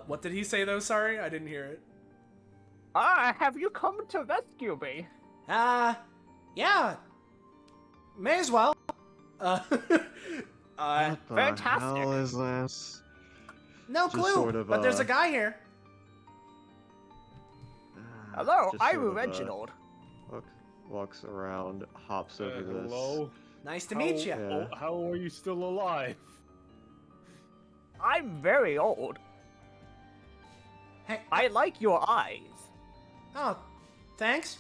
What did he say though? Sorry, I didn't hear it. Have you come to rescue me? Yeah. May as well. What the Fantastic. hell is this? No Just clue. sort of, but there's a guy here. Hello, Just I'm sort of, Reginald. Walks around, hops over this. Hello? Nice to meet you. Yeah. How are you still alive? I'm very old. Hey. I like your eyes. Oh, thanks.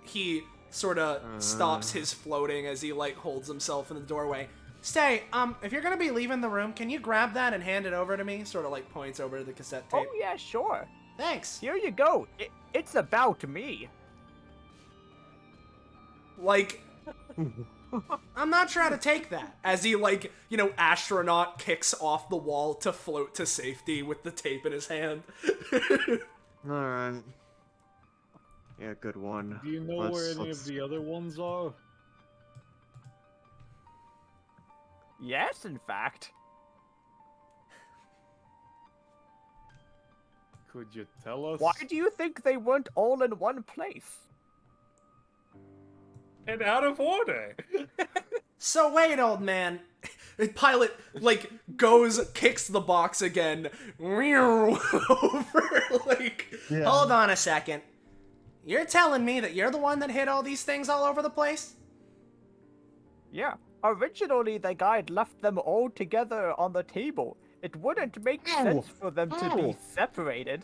He sort of stops his floating as he like holds himself in the doorway. Stay. If you're gonna be leaving the room, can you grab that and hand it over to me? Sort of like points over to the cassette tape. Oh yeah, sure. Thanks. Here you go. It's about me. Like, I'm not trying to take that. As he, like, astronaut kicks off the wall to float to safety with the tape in his hand. Alright. Yeah, good one. Do you know where any of the other ones are? Yes, in fact. Could you tell us? Why do you think they weren't all in one place? And out of order. So wait, old man. Pilot, like, kicks the box again. Over, like, hold on a second. You're telling me that you're the one that hid all these things all over the place? Yeah. Originally, the guide left them all together on the table. It wouldn't make sense for them to be separated.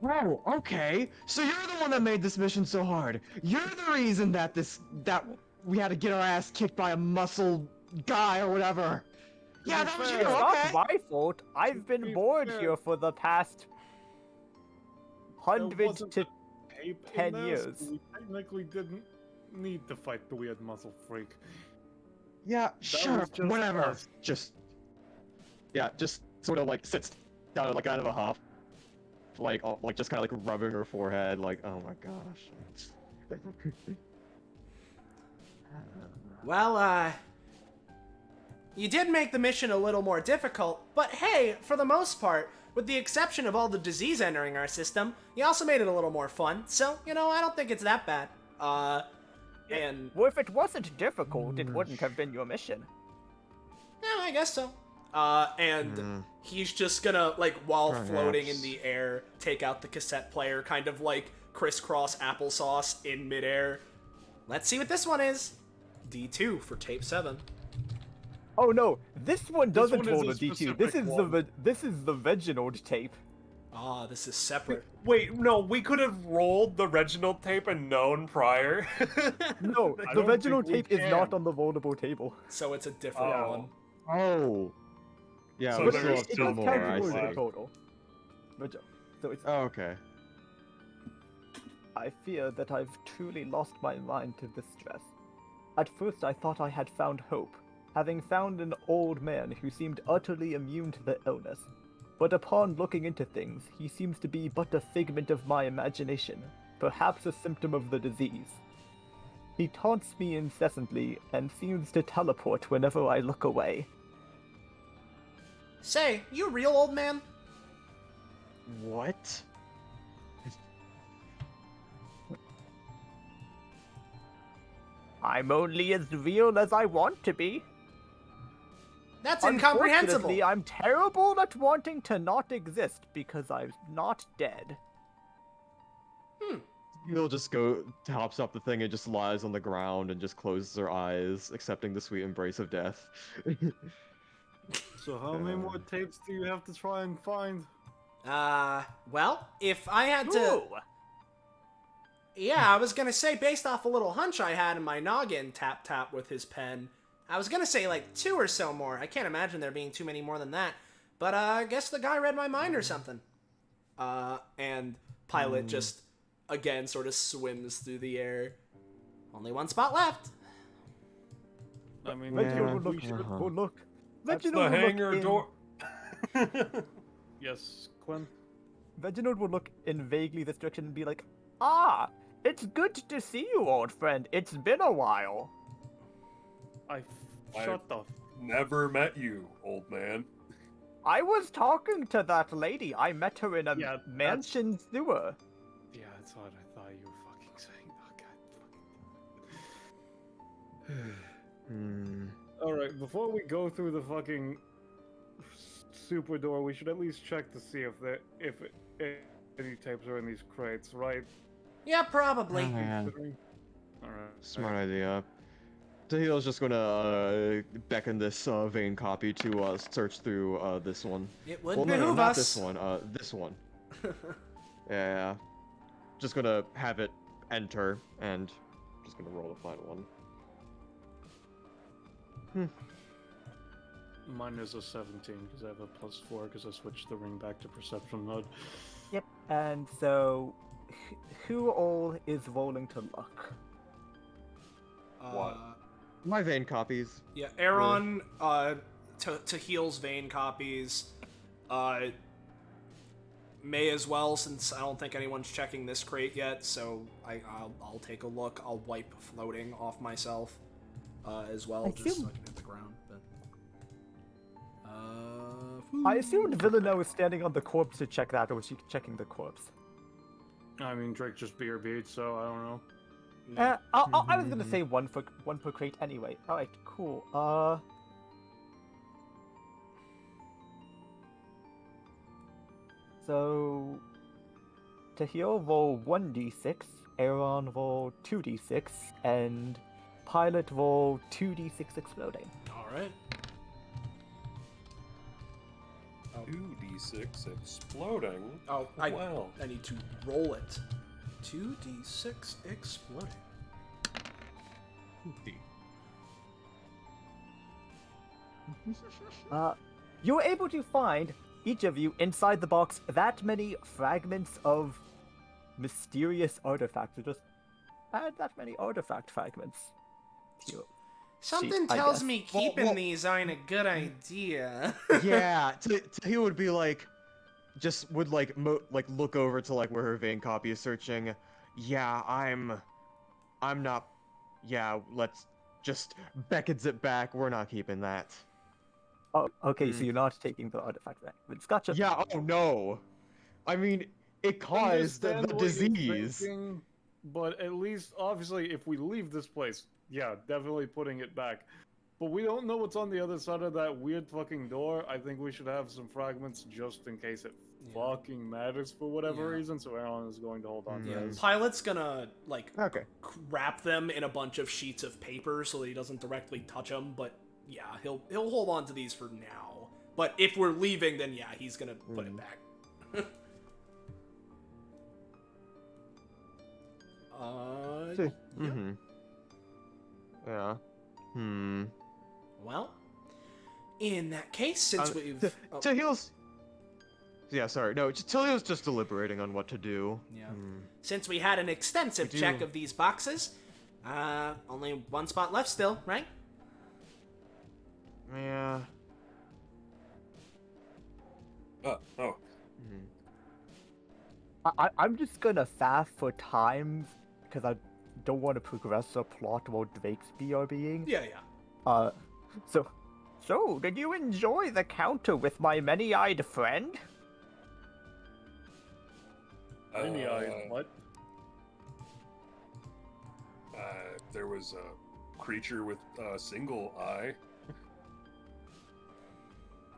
Oh, okay. So you're the one that made this mission so hard. You're the reason that we had to get our ass kicked by a muscle guy or whatever. Yeah, that was you. It's Okay. not my fault. I've been bored here for the past 100 wasn't to tape in 10 this. years. We technically didn't need to fight the weird muscle freak. Yeah, sure. was just Whatever. us. Just sort of like sits down like kind of a hop. Like just kind of like rubbing her forehead, like, oh my gosh. Well, you did make the mission a little more difficult, but hey, for the most part, with the exception of all the disease entering our system, you also made it a little more fun, so, I don't think it's that bad. And... Well, if it wasn't difficult, it wouldn't have been your mission. Yeah, I guess so. And he's just gonna, like, while floating in the air, take out the cassette player, kind of like crisscross applesauce in midair. Let's see what this one is. D2 for tape 7. Oh no, this one doesn't one is roll a a D2. specific This is one. this is the Reginald tape. Ah, this is separate. Wait, no, we could have rolled the Reginald tape and known prior. No, I the don't Reginald think tape we is not can. on the rollable table. So it's a different Oh. one. Oh. Yeah, So we there's still have It two does more, count I towards see. the total. So it's. Oh, okay. I fear that I've truly lost my mind to this stress. At first I thought I had found hope, having found an old man who seemed utterly immune to the illness. But upon looking into things, he seems to be but a figment of my imagination, perhaps a symptom of the disease. He taunts me incessantly and seems to teleport whenever I look away. Say, you a real old man? What? I'm only as real as I want to be. That's incomprehensible. Unfortunately, I'm terrible at wanting to not exist because I'm not dead. He'll just hops up the thing and just lies on the ground and just closes her eyes, accepting the sweet embrace of death. So how many more tapes do you have to try and find? Well, if I had to... Ooh. Yeah, I was gonna say, based off a little hunch I had in my noggin, tap with his pen, I was gonna say like 2 or so more. I can't imagine there being too many more than that. But I guess the guy read my mind or something. And Pilot just, again, sort of swims through the air. Only one spot left. I mean, Reginald will we look. should... Will look. That's Reginald the will look hangar in- door. Yes, Quinn? Reginald will look in vaguely this direction and be like, "Ah, it's good to see you, old friend. It's been a while." Shut the... Never met you, old man. I was talking to that lady. I met her in a Yeah, mansion sewer. Yeah, that's what I thought you were fucking saying. Oh, God. Alright, before we go through the fucking super door, we should at least check to see if any tapes are in these crates, right? Yeah, probably. Man. Alright. Smart idea. Tahil's just gonna beckon this Vane copy to search through this one. It would Well, no, behoove not us. this one. This one. Yeah. Just gonna have it enter and just gonna roll to find one. Mine is a 17 because I have a +4 because I switched the ring back to perception mode. Yep. And so, who all is rolling to luck? What? My Vane copies. Yeah, Aaron, to heals Vane copies. May as well, since I don't think anyone's checking this crate yet, so I'll take a look. I'll wipe floating off myself as well, just so I can hit the ground. But, I assumed Villanelle was standing on the corpse to check that, or was she checking the corpse? I mean, Drake just BRB'd, so I don't know. I was gonna say one per crate anyway. All right, cool. So Tahil roll 1d6, Aaron roll 2d6, and Pilot roll 2d6 exploding. all right. 2d6 exploding. Oh, Wow. I need to roll it. 2d6 exploding. You were able to find, each of you, inside the box, that many fragments of mysterious artifacts. Just add that many artifact fragments to your Something sheet, I tells guess. me keeping these aren't a good idea. Yeah, Tahil would be like, just would like look over to like where her Vane copy is searching. Yeah, I'm not. Yeah, let's just beckons it back. We're not keeping that. Oh, okay, so you're not taking the artifact fragments. Gotcha. Yeah. Oh no. I mean, it caused the Understand what you're disease. thinking, but at least, obviously, if we leave this place, yeah, definitely putting it back. But we don't know what's on the other side of that weird fucking door. I think we should have some fragments just in case it fucking matters for whatever reason. So Aaron is going to hold on to those. Pilot's gonna like Okay. wrap them in a bunch of sheets of paper so that he doesn't directly touch them. But yeah, he'll hold on to these for now. But if we're leaving, then yeah, he's gonna put it back. Mm-hmm. Yeah. Well, in that case, since we've Tahil's. Yeah, sorry. No, Tahil's just deliberating on what to do. Yeah. Since we had an extensive check of these boxes, only one spot left still, right? Yeah. Oh. I'm just gonna fast for time because I don't want to progress the plot while Drake's BRBing. Yeah. So did you enjoy the counter with my many-eyed friend? Tiny eyes, what? There was a creature with a single eye.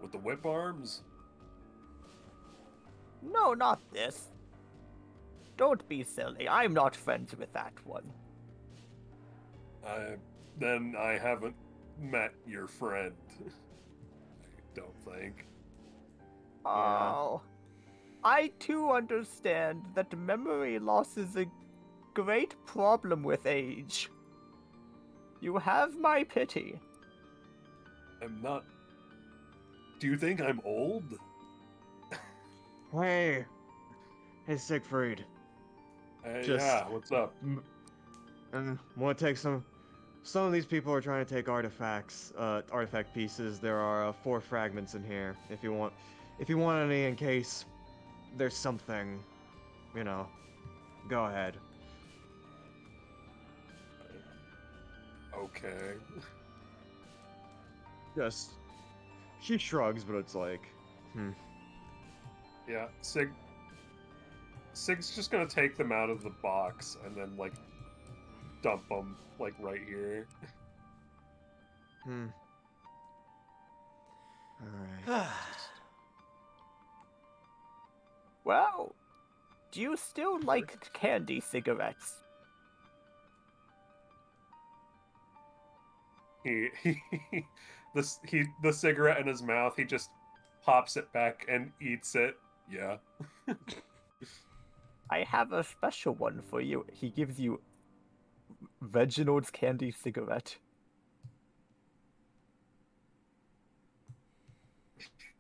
With the whip arms? No, not this. Don't be silly. I'm not friends with that one. Then I haven't met your friend. I don't think. Oh. I too understand that memory loss is a great problem with age. You have my pity. I'm not. Do you think I'm old? Hey, Siegfried. Yeah, what's up? Want to take some of these people are trying to take artifacts, artifact pieces. There are 4 fragments in here. If you want any in case there's something, go ahead. Okay. She shrugs, but it's like, Yeah, Sig's just gonna take them out of the box and then, like, dump them, like, right here. Alright. Well, do you still like candy cigarettes? The cigarette in his mouth, he just pops it back and eats it. Yeah. I have a special one for you. He gives you Reginald's candy cigarette.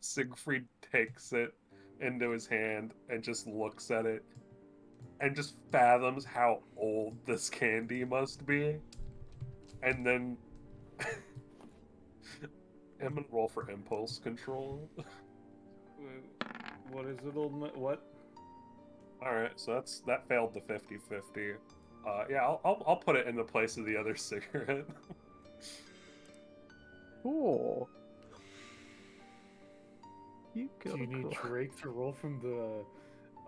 Siegfried takes it into his hand and just looks at it and just fathoms how old this candy must be. And then I'm gonna roll for impulse control. What is it, old man? What? Alright, so that failed the 50-50. Yeah, I'll put it in the place of the other cigarette. Cool. You Do go. you need Drake to roll from the...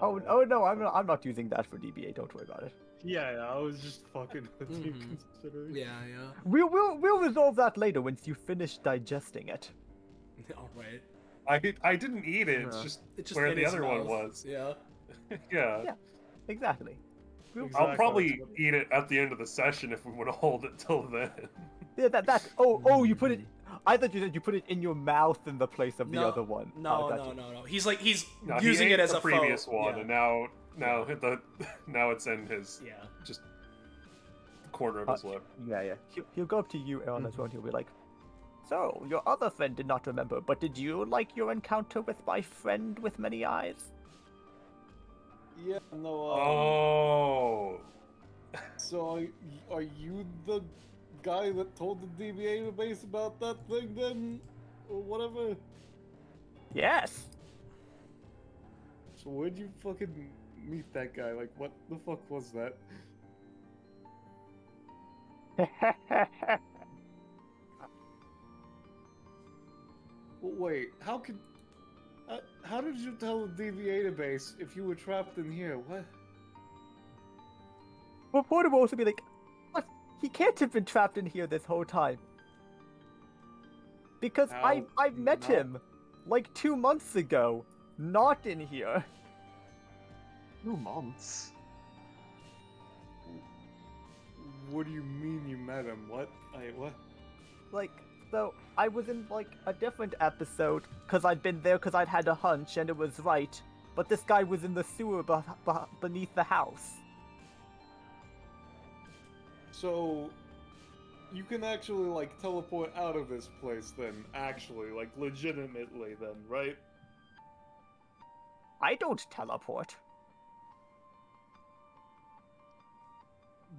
Oh no, I'm not using that for DBA. Don't worry about it. Yeah, I was just fucking with you considering. Yeah. We'll resolve that later once you finish digesting it. All right. I didn't eat it. It's just where in the his other one mouth. was. Yeah. Yeah. Yeah, exactly. I'll probably eat it at the end of the session if we want to hold it till then. Yeah, that. Oh, you put it. I thought you said you put it in your mouth in the place of the No, other one. No. He's using he it ate as the a previous foe. one, Yeah. and now it's in his the corner of his lip. Yeah. He'll go up to you, Aaron, as well, and he'll be like, "So, your other friend did not remember, but did you like your encounter with my friend with many eyes?" Yeah, no, Oh. So, are you the guy that told the DBA base about that thing then? Or whatever? Yes. So where'd you fucking meet that guy? Like, what the fuck was that? Wait, how did you tell the DBA base if you were trapped in here? What? Well, Porter will also be like, "What? He can't have been trapped in here this whole time." Because How I met not? him like 2 months ago, not in here. 2 months. What do you mean you met him? What? What? Like, so I was in like a different episode because I'd been there because I'd had a hunch and it was right, but this guy was in the sewer beneath the house. So, you can actually, like, teleport out of this place then, actually, like, legitimately then, right? I don't teleport.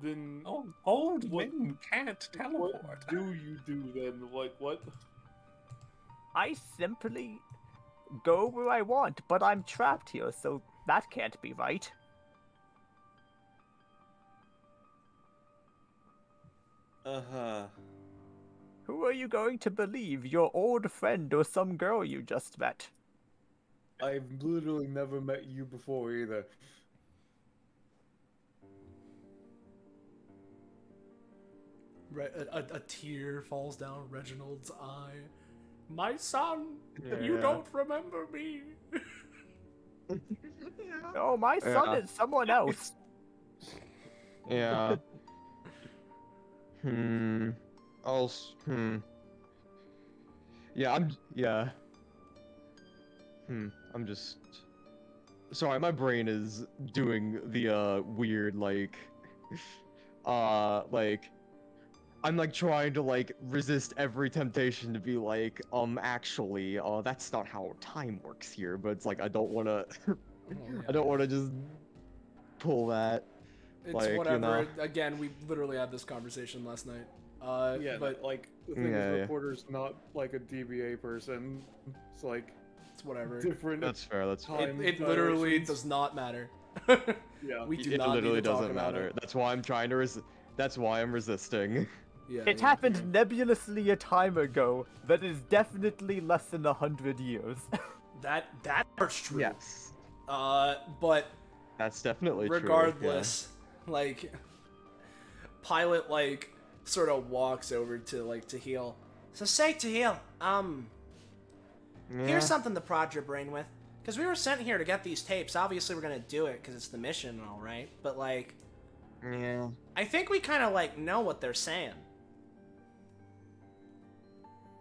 Then Old What- men can't teleport. what do you do then? Like, what? I simply go where I want, but I'm trapped here, so that can't be right. Uh-huh. Who are you going to believe, your old friend or some girl you just met? I've literally never met you before either. A tear falls down Reginald's eye. My son, you Yeah. don't remember me. Oh, my son Yeah. is someone else. Yeah. Also, Yeah, I'm just. Sorry, my brain is doing the weird like I'm like trying to like resist every temptation to be like, actually, that's not how time works here, but it's like I don't wanna I don't wanna just pull that. It's Like, you whatever. know. Again, we literally had this conversation last night. Yeah, but like the thing Yeah, is, yeah. Reporter's not like a DBA person. It's like it's whatever. different. That's fair, that's fair. time It literally dimensions. does not matter. Yeah. We do It not literally need to talk doesn't about matter. it. That's why I'm trying to that's why I'm resisting. Yeah, It yeah. happened nebulously a time ago. That is definitely less than 100 years. That part's true. Yes. But That's definitely regardless, like, Pilot like sort of walks over to heal. So say to heal, true. Yeah. here's something to prod your brain with. Because we were sent here to get these tapes. Obviously, we're gonna do it because it's the mission and all, right? But like, Yeah. I think we kind of like know what they're saying.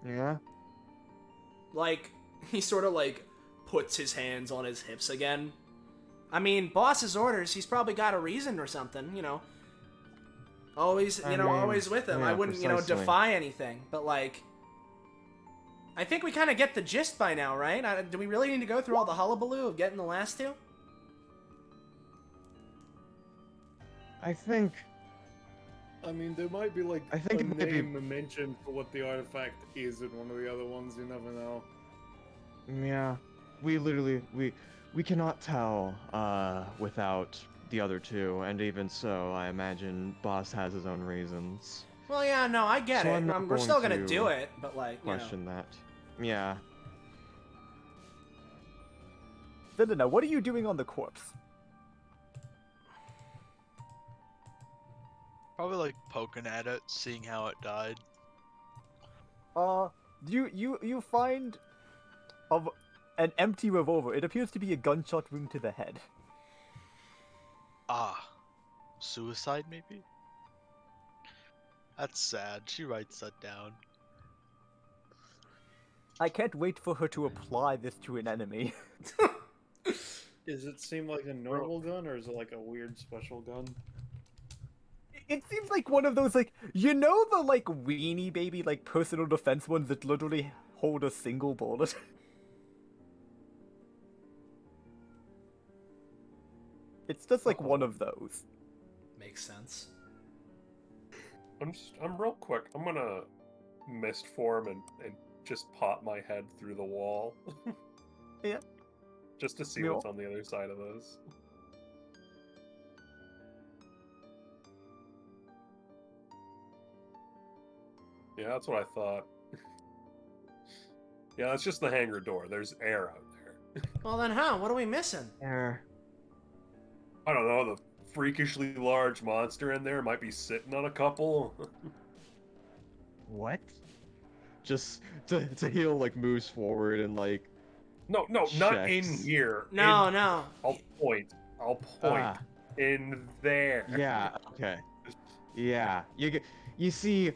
Yeah. Like, he sort of like puts his hands on his hips again. I mean, boss's orders. He's probably got a reason or something, you know. Always, I mean, always with him. I yeah, wouldn't, precisely. defy anything. But like, I think we kind of get the gist by now, right? Do we really need to go through all the hullabaloo of getting the last two? I think I mean, there might be like I think a it might be- name mentioned for what the artifact is in one of the other ones. You never know. yeah. We literally we cannot tell without the other two, and even so, I imagine Boss has his own reasons. Well, yeah, no, I get So it. I'm not We're still going gonna to do it, but like, you know. Question that. Yeah. Selena, what are you doing on the corpse? Probably like poking at it, seeing how it died. You find of an empty revolver. It appears to be a gunshot wound to the head. Ah, suicide maybe? That's sad. She writes that down. I can't wait for her to apply this to an enemy. Does it seem like a normal gun, or is it like a weird special gun? It seems like one of those, like, you know the, like, weenie baby, like, personal defense ones that literally hold a single bullet? It's just like one of those. Makes sense. I'm real quick. I'm gonna mist form and just pop my head through the wall. Yeah. Just to see Yeah. what's on the other side of those. Yeah, that's what I thought. Yeah, it's just the hangar door. There's air out there. Well then, what are we missing? There. I don't know, the freakishly large monster in there might be sitting on a couple. What? Just to heal like moves forward and like No, not in Checks. here. No, In- no. I'll point Ah. in there. Yeah, okay. Yeah, you see,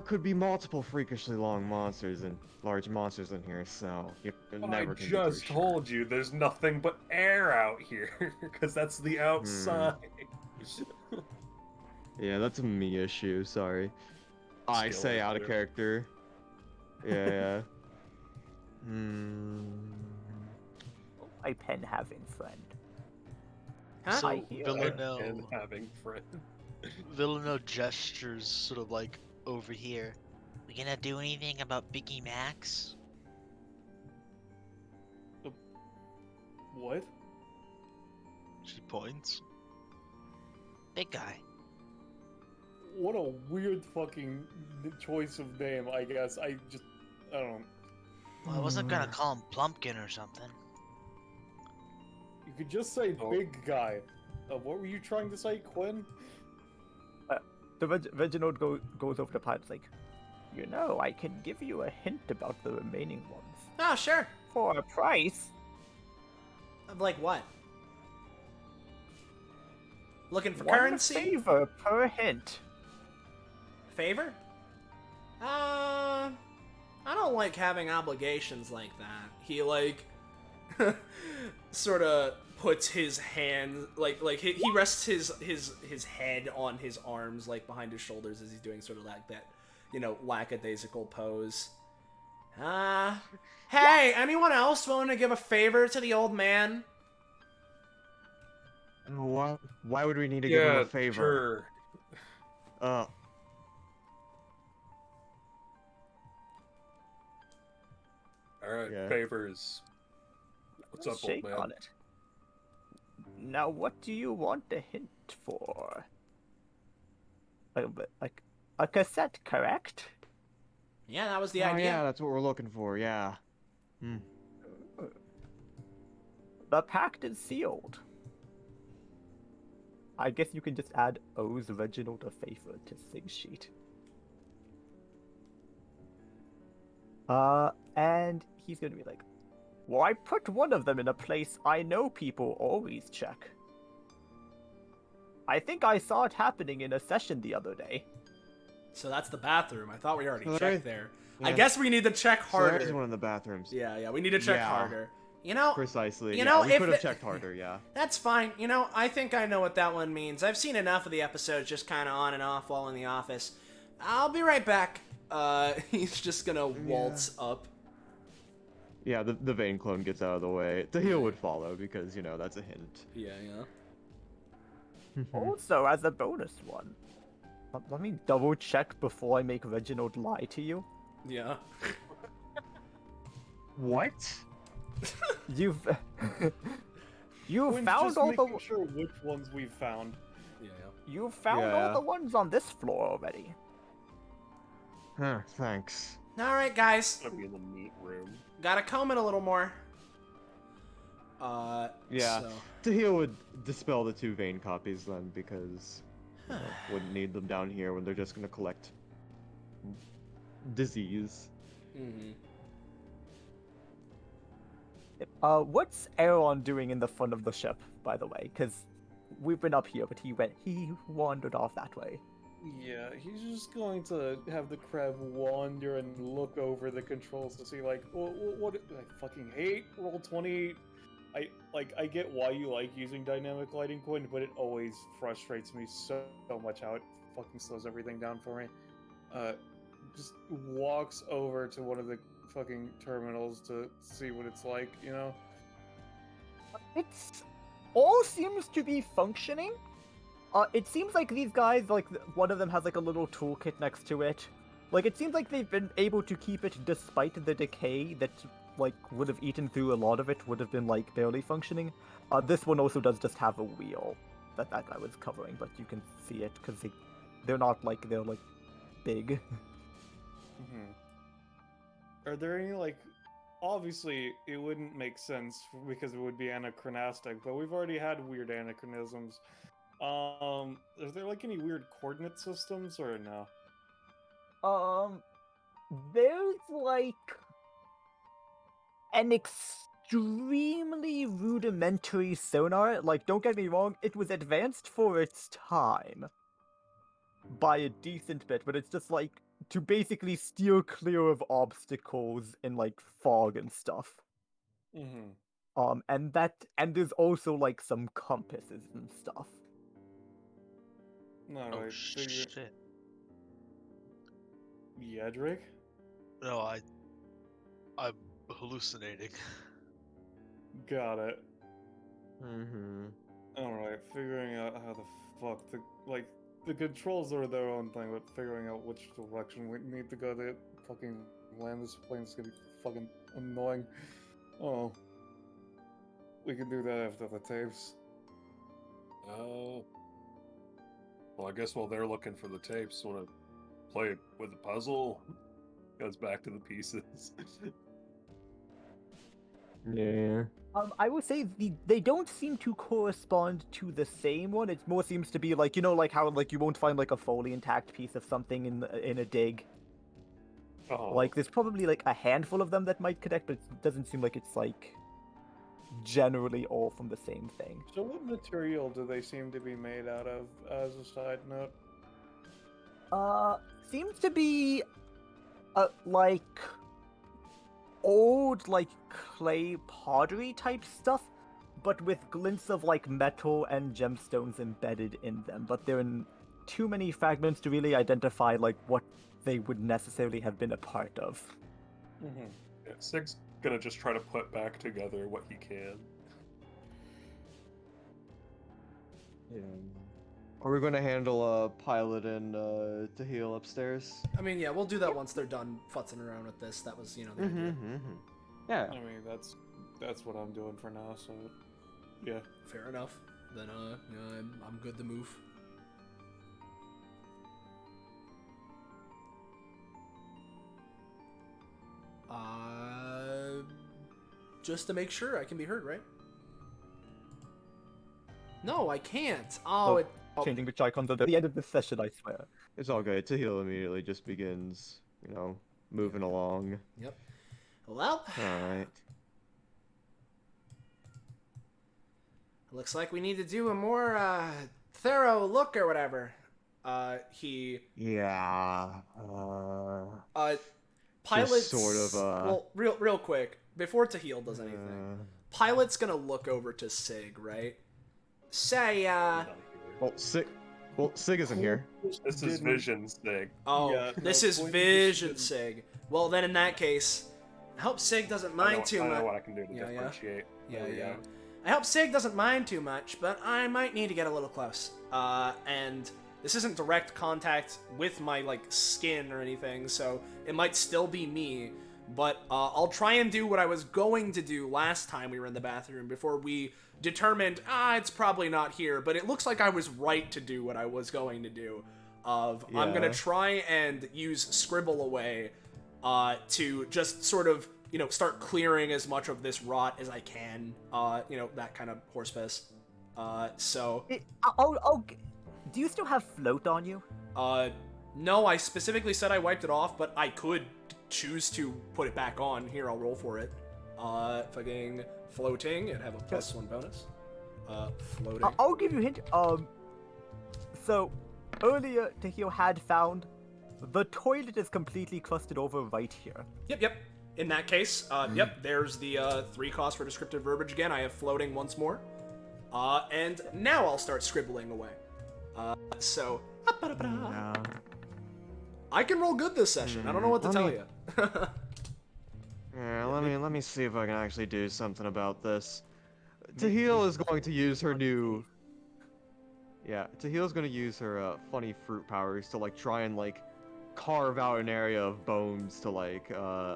could be multiple freakishly long monsters and large monsters in here, so you But never I can be just too sure. told you there's nothing but air out here, because that's the outside. Yeah, that's a me issue. Sorry. I Skill say out of issue. character. Yeah. Hmm. My pen having friend. Huh? So I hear Villanelle, And having friends. Villanelle gestures sort of like over here. We gonna do anything about Biggie Max? What? She points. Big guy. What a weird fucking choice of name, I guess. I don't know. Well, I wasn't gonna call him Plumpkin or something. You could just say Oh. big guy. What were you trying to say, Quinn? Reginald goes over to Pipe's like, you know, I can give you a hint about the remaining ones. Oh, sure. For a price. Of like what? Looking for One currency? favor per hint. Favor? I don't like having obligations like that. He like sort of puts his hand like he rests his head on his arms like behind his shoulders as he's doing sort of like that, you know, lackadaisical pose. Hey, anyone else willing to give a favor to the old man? Why would we need to give him a favor? Sure. All right, Yeah. favors. What's up, old Shake man? on it. Now, what do you want a hint for? A cassette, correct? Yeah, that was the Oh, idea. yeah, that's what we're looking for. Yeah. The pact is sealed. I guess you can just add owes Reginald a favor to Sig sheet. And he's gonna be like, well, I put one of them in a place I know people always check. I think I saw it happening in a session the other day. So that's the bathroom. I thought we already So checked there. I yeah. guess we need to check So there is harder. one in the bathrooms. Yeah, we need to check Yeah. harder. You know, Precisely. You yeah, know, we if could have it- checked harder. Yeah. that's fine. You know, I think I know what that one means. I've seen enough of the episodes just kind of on and off while in the office. I'll be right back. He's just gonna waltz up. Yeah, the vein clone gets out of the way. The heel would follow because, you know, that's a hint. Yeah. Also, as a bonus one, let me double check before I make Reginald lie to you. Yeah. What? You've Quinn's found just all making the sure which ones we found. Yeah. you found Yeah. all the ones on this floor already. Huh, thanks. All right, guys. Gonna be in the meat room. Gotta comb it a little more. Yeah. So, Tahil would dispel the 2 vein copies then because you know, wouldn't need them down here when they're just gonna collect disease. What's Aaron doing in the front of the ship, by the way? Because we've been up here, but he wandered off that way. Yeah, he's just going to have the crab wander and look over the controls to see, like, what I fucking hate Roll20. I get why you like using dynamic lighting, Quinn, but it always frustrates me so much how it fucking slows everything down for me. Just walks over to one of the fucking terminals to see what it's like, you know? It's all seems to be functioning. It seems like these guys, like, one of them has, like, a little toolkit next to it. Like, it seems like they've been able to keep it despite the decay that, like, would have eaten through a lot of it, would have been, like, barely functioning. This one also does just have a wheel that guy was covering, but you can see it, because they're big. Are there any, like, obviously it wouldn't make sense because it would be anachronistic, but we've already had weird anachronisms. Is there, like, any weird coordinate systems, or no? There's, like, an extremely rudimentary sonar. Like, don't get me wrong, it was advanced for its time by a decent bit, but it's just, like, to basically steer clear of obstacles in, like, fog and stuff. And there's also, like, some compasses and stuff. No, Oh I figured... shit! Yeah, Drake? No, I'm hallucinating. Got it. Mm-hmm. Alright, figuring out how the fuck to, like, the controls are their own thing, but figuring out which direction we need to go to fucking land this plane is gonna be fucking annoying. Oh. We can do that after the tapes. Oh. Well, I guess while they're looking for the tapes, want to play with the puzzle? Goes back to the pieces. Yeah. I would say they don't seem to correspond to the same one. It more seems to be like, you know, like how like you won't find like a fully intact piece of something in a dig. Oh. Like there's probably like a handful of them that might connect, but it doesn't seem like it's like generally all from the same thing. So what material do they seem to be made out of, as a side note? Seems to be like old like clay pottery type stuff, but with glints of like metal and gemstones embedded in them. But they're in too many fragments to really identify like what they would necessarily have been a part of. Mm-hmm. Yeah, Sig's gonna just try to put back together what he can. Yeah. Are we going to handle Pilot and Tahil upstairs? I mean, yeah, we'll do that once they're done futzing around with this. That was, you know, the idea. Yeah. I mean, that's what I'm doing for now. So, yeah. Fair enough. Then, I'm good to move. Just to make sure I can be heard, right? No, I can't. Oh, Changing which icons at the end of this session, I swear. It's all good. Tahil immediately just begins, you know, moving along. Yep. Well, Alright. looks like we need to do a more thorough look or whatever. Yeah. Pilot's sort of, well, real quick before Tahil does anything. Pilot's gonna look over to Sig, right? Say, Sig isn't here. This is Vision Sig. oh, Yeah, this no, is Quinn Vision just Sig. Well, then in that case, I hope Sig doesn't mind too I know much. what I can do to Yeah, yeah. differentiate. There we go. I hope Sig doesn't mind too much, but I might need to get a little close. And this isn't direct contact with my, like, skin or anything, so it might still be me. But I'll try and do what I was going to do last time we were in the bathroom before we determined, it's probably not here. But it looks like I was right to do what I was going to do. I'm going to try and use Scribble Away to just sort of, you know, start clearing as much of this rot as I can. You know, that kind of horse piss. So... Do you still have float on you? No, I specifically said I wiped it off, but I could choose to put it back on. Here, I'll roll for it. Fucking floating, it'd have a +1 bonus. Floating. I'll give you a hint. So, earlier, Tahil had found the toilet is completely clustered over right here. Yep. In that case, yep, there's the 3 cost for descriptive verbiage again. I have floating once more. And now I'll start scribbling away. So... I can roll good this session. I don't know what to tell you. Yeah, let me see if I can actually do something about this. Tahil is going to use her new... Yeah, Tahil's going to use her funny fruit powers to, like, try and, like, carve out an area of bones to, like,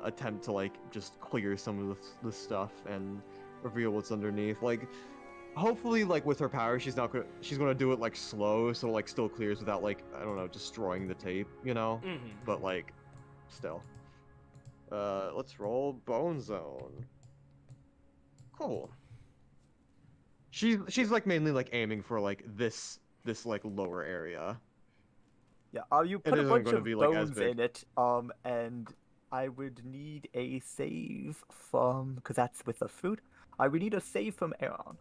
attempt to, like, just clear some of the stuff and reveal what's underneath. Like, hopefully, like, with her power, she's gonna do it, like, slow, so, like, still clears without, like, I don't know, destroying the tape, you know? Mm-hmm. But, like, still. Let's roll Bone Zone. Cool. She's like mainly like aiming for like this like lower area. Yeah, you put a isn't bunch gonna of be, like, as bones big. in it, and I would need a save from, because that's with the fruit, I would need a save from Aaron.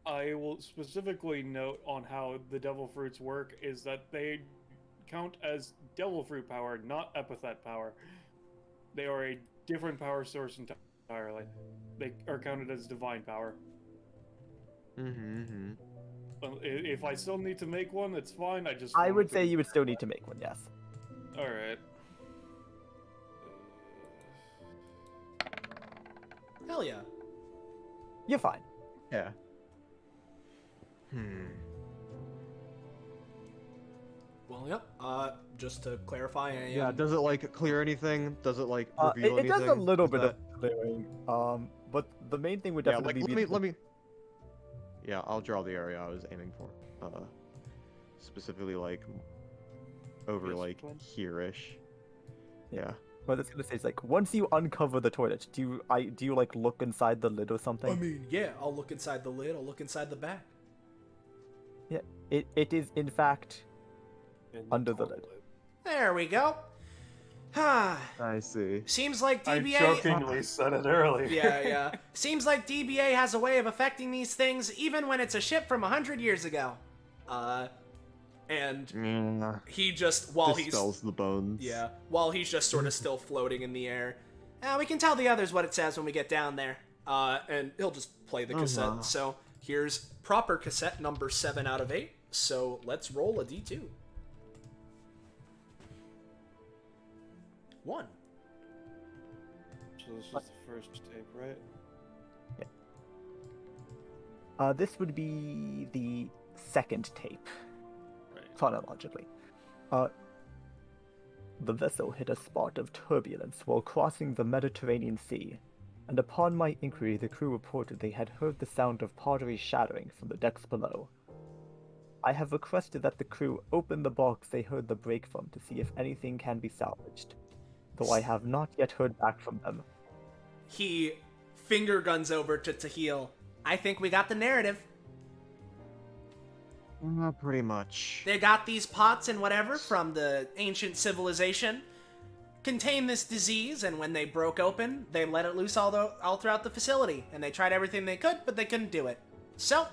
I will specifically note on how the devil fruits work is that they count as devil fruit power, not epithet power. They are a different power source entirely. They are counted as divine power. If I still need to make one, it's fine. I would say you would still need to make one, yes. Alright. Hell yeah. You're fine. Yeah. Well, yep. Just to clarify, Yeah, does it like clear anything? Does it like reveal It anything? does a little Is bit that- of clearing, but the main thing would Yeah, definitely like be... let me. Yeah, I'll draw the area I was aiming for. Specifically like over Yes, like Quinn? here-ish. Yeah. What I was gonna say is like once you uncover the toilet, do you like look inside the lid or something? I mean, yeah, I'll look inside the lid, I'll look inside the back. Yeah, it is in fact In under the toilet. lid. There we go. Ah, I see. seems like I DBA. jokingly said it earlier. Yeah. Seems like DBA has a way of affecting these things, even when it's a ship from 100 years ago. And he just Dispels the bones. while he's just sort of still floating in the air. We can tell the others what it says when we get down there. And he'll just play the cassette. So here's proper cassette number 7 out of 8. So let's roll a d2. 1. So this is the first tape, right? This would be the second tape, Right. chronologically. The vessel hit a spot of turbulence while crossing the Mediterranean Sea, and upon my inquiry the crew reported they had heard the sound of pottery shattering from the decks below. I have requested that the crew open the box they heard the break from to see if anything can be salvaged, though I have not yet heard back from them. He finger guns over to Tahil. I think we got the narrative. Pretty much. They got these pots and whatever from the ancient civilization, contain this disease, and when they broke open, they let it loose all throughout the facility, and they tried everything they could, but they couldn't do it. So,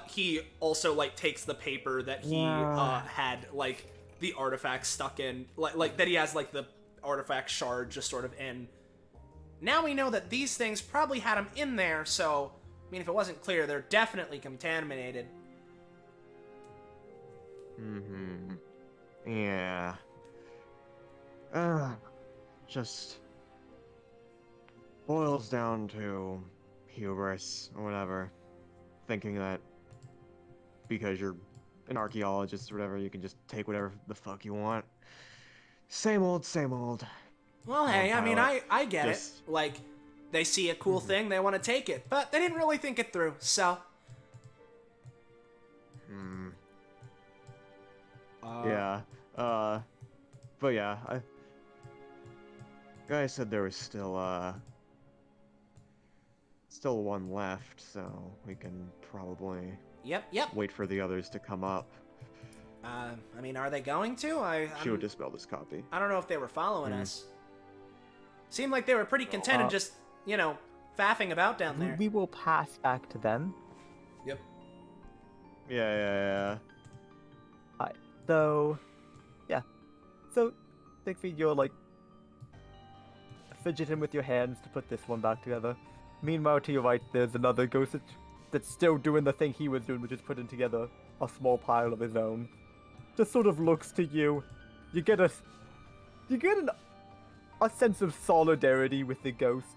he also, like, takes the paper that he had, like, the artifact stuck in, like that he has, like, the artifact shard just sort of in. Now we know that these things probably had them in there, so, I mean, if it wasn't clear, they're definitely contaminated. Yeah. Just boils down to hubris or whatever. Thinking that because you're an archaeologist or whatever, you can just take whatever the fuck you want. Same old, same old. Well, hey, I mean, pilot. I get Just- it. Like, they see a cool thing, they want to take it, but they didn't really think it through, so. Yeah. But yeah, guy said there was still one left, so we can probably Yep. wait for the others to come up. I mean, are they going to? She would dispel this copy. I don't know if they were following us. Seemed like they were pretty content and just, faffing about down there. We will pass back to them. Yep. Yeah. So, yeah. So, Siegfried, you're like fidgeting with your hands to put this one back together. Meanwhile, to your right, there's another ghost that's still doing the thing he was doing, which is putting together a small pile of his own. Just sort of looks to you. You get a sense of solidarity with the ghost.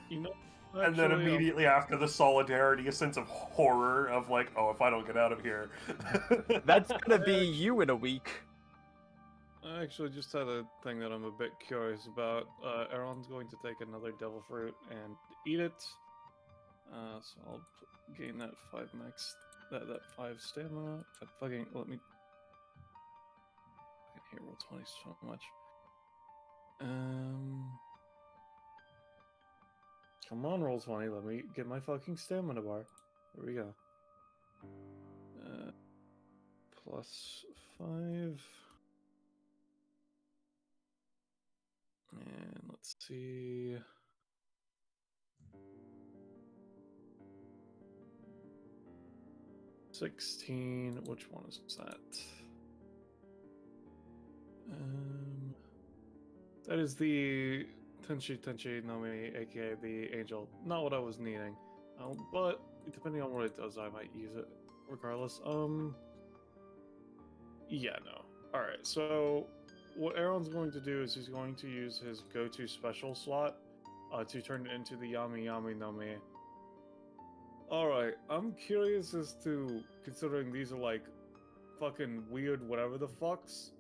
You know, And then actually, immediately after the solidarity, a sense of horror of like, oh, if I don't get out of here. That's gonna be you in a week. I actually just had a thing that I'm a bit curious about. Aaron's going to take another devil fruit and eat it. So I'll gain that 5 max, that 5 stamina. But fucking, let me. I hate roll 20 so much. Come on, roll 20. Let me get my fucking stamina bar. There we go. Plus 5. And let's see. $16. Which one is that? That is the Tenchi no Mi, aka the angel. Not what I was needing. But depending on what it does, I might use it regardless. Yeah, no. Alright, so what Aaron's going to do is he's going to use his go-to special slot to turn it into the Yami Yami no Mi. Alright, I'm curious as to, considering these are like fucking weird whatever the fucks,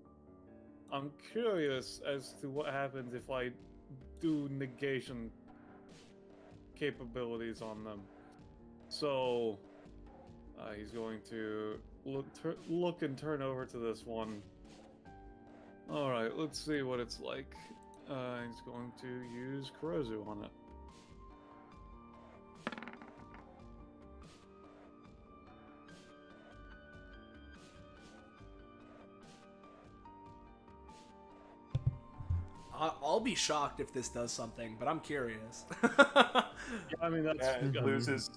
I'm curious as to what happens if I do negation capabilities on them. So, he's going to look and turn over to this one Alright, let's see what it's like. He's going to use Kurozu on it. I'll be shocked if this does something, but I'm curious. Yeah, I mean, that's... It loses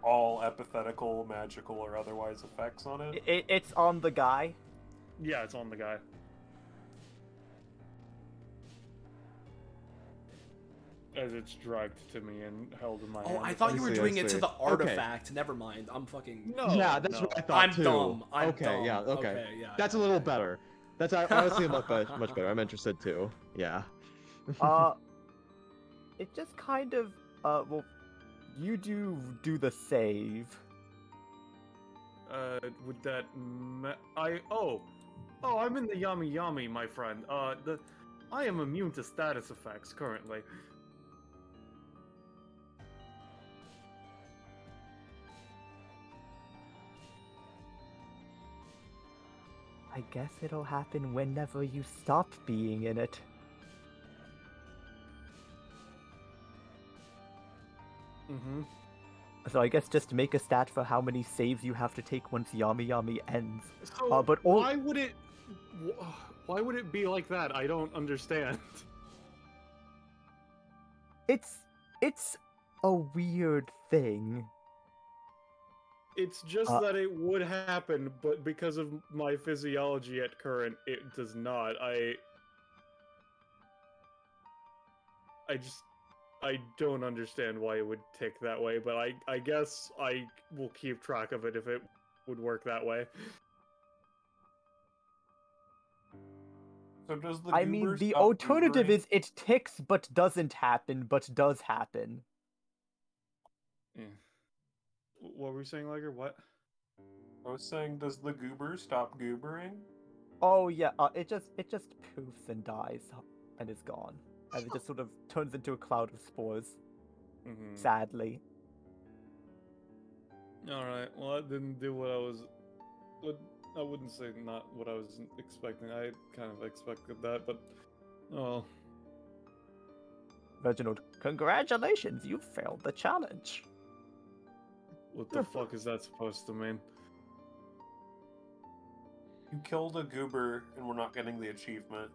all epithetical, magical, or otherwise effects on it. It's on the guy. Yeah, it's on the guy. As it's dragged to me and held in my hand. Oh, I thought you were doing I it to see. the artifact. Never mind. I'm fucking. No, Yeah, that's no. what I thought I'm too. dumb. I'm okay, dumb. yeah, okay. Yeah. That's a little better. That's honestly much better. I'm interested too. Yeah. It just kind of well, you do the save. Would that I'm in the yummy yummy, my friend. I am immune to status effects currently. I guess it'll happen whenever you stop being in it. Mm-hmm. So I guess just make a stat for how many saves you have to take once Yami Yami ends. So But all... why would it be like that? I don't understand. It's a weird thing. It's just that it would happen, but because of my physiology at current, it does not. I don't understand why it would tick that way, but I guess I will keep track of it if it would work that way. So does the I mean, goober the stop alternative goobering? is it ticks but doesn't happen, but does happen. Yeah. What were you saying, Liger? What? I was saying, does the goober stop goobering? Oh yeah, it just poofs and dies and is gone. And it just sort of turns into a cloud of spores. Mm-hmm. Sadly. Alright, well that didn't do what I wouldn't say not what I was expecting. I kind of expected that, but oh. Reginald, congratulations, you failed the challenge. What the fuck is that supposed to mean? You killed a goober and we're not getting the achievement.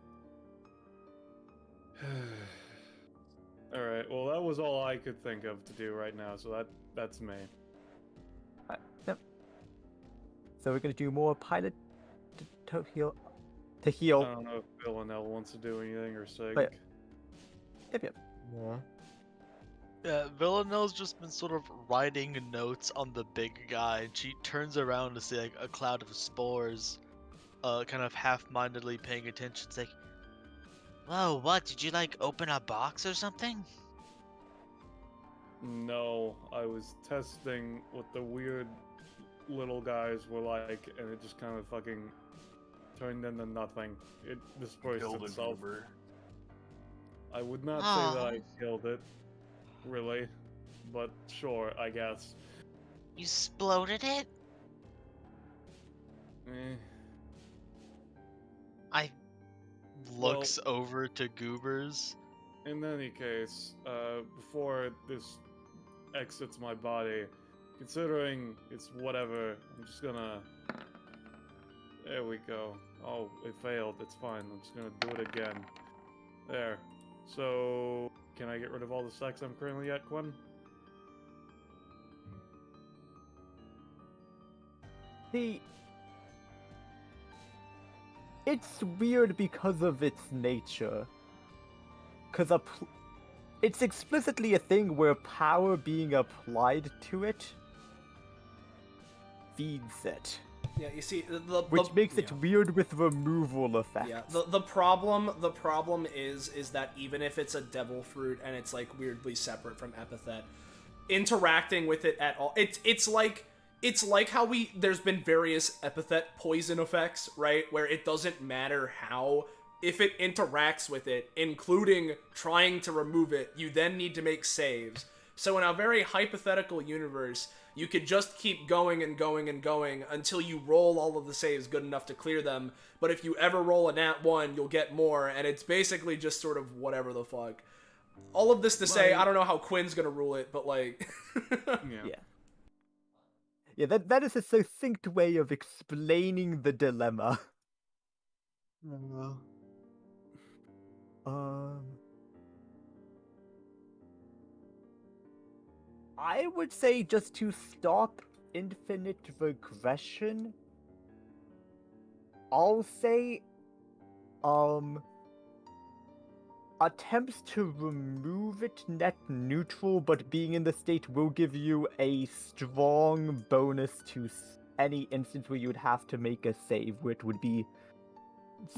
Alright, well that was all I could think of to do right now, so that's me. Yep. So we're gonna do more pilot to heal. I don't know if Villanelle wants to do anything or Sig. But- Yep. Yeah. Yeah, Villanelle's just been sort of writing notes on the big guy, and she turns around to see like a cloud of spores, kind of half-mindedly paying attention. It's like, Whoa, what? Did you like open a box or something? No, I was testing what the weird little guys were like, and it just kind of fucking turned into nothing. It dispersed Killed a itself. goober. I would not say that Aw. I killed it, really, but sure, I guess. You exploded it? Eh. I looks over to Goobers. In any case, before this exits my body, considering it's whatever, I'm just gonna... There we go. Oh, it failed. It's fine. I'm just gonna do it again. There. So, can I get rid of all the sex I'm currently at, Quinn? It's weird because of its nature. Because it's explicitly a thing where power being applied to it feeds it. Yeah, you see, Which makes it weird with removal effects. Yeah, the problem is that even if it's a devil fruit and it's like weirdly separate from Epithet, interacting with it at all, it's like how there's been various Epithet poison effects, right? Where it doesn't matter how, if it interacts with it, including trying to remove it, you then need to make saves. So in a very hypothetical universe, you could just keep going and going and going until you roll all of the saves good enough to clear them. But if you ever roll a nat 1, you'll get more, and it's basically just sort of whatever the fuck. All of this to say, I don't know how Quinn's gonna rule it, but like... Yeah. Yeah, that is a succinct way of explaining the dilemma. I would say just to stop infinite regression, I'll say, attempts to remove it net neutral, but being in the state will give you a strong bonus to any instance where you would have to make a save, where it would be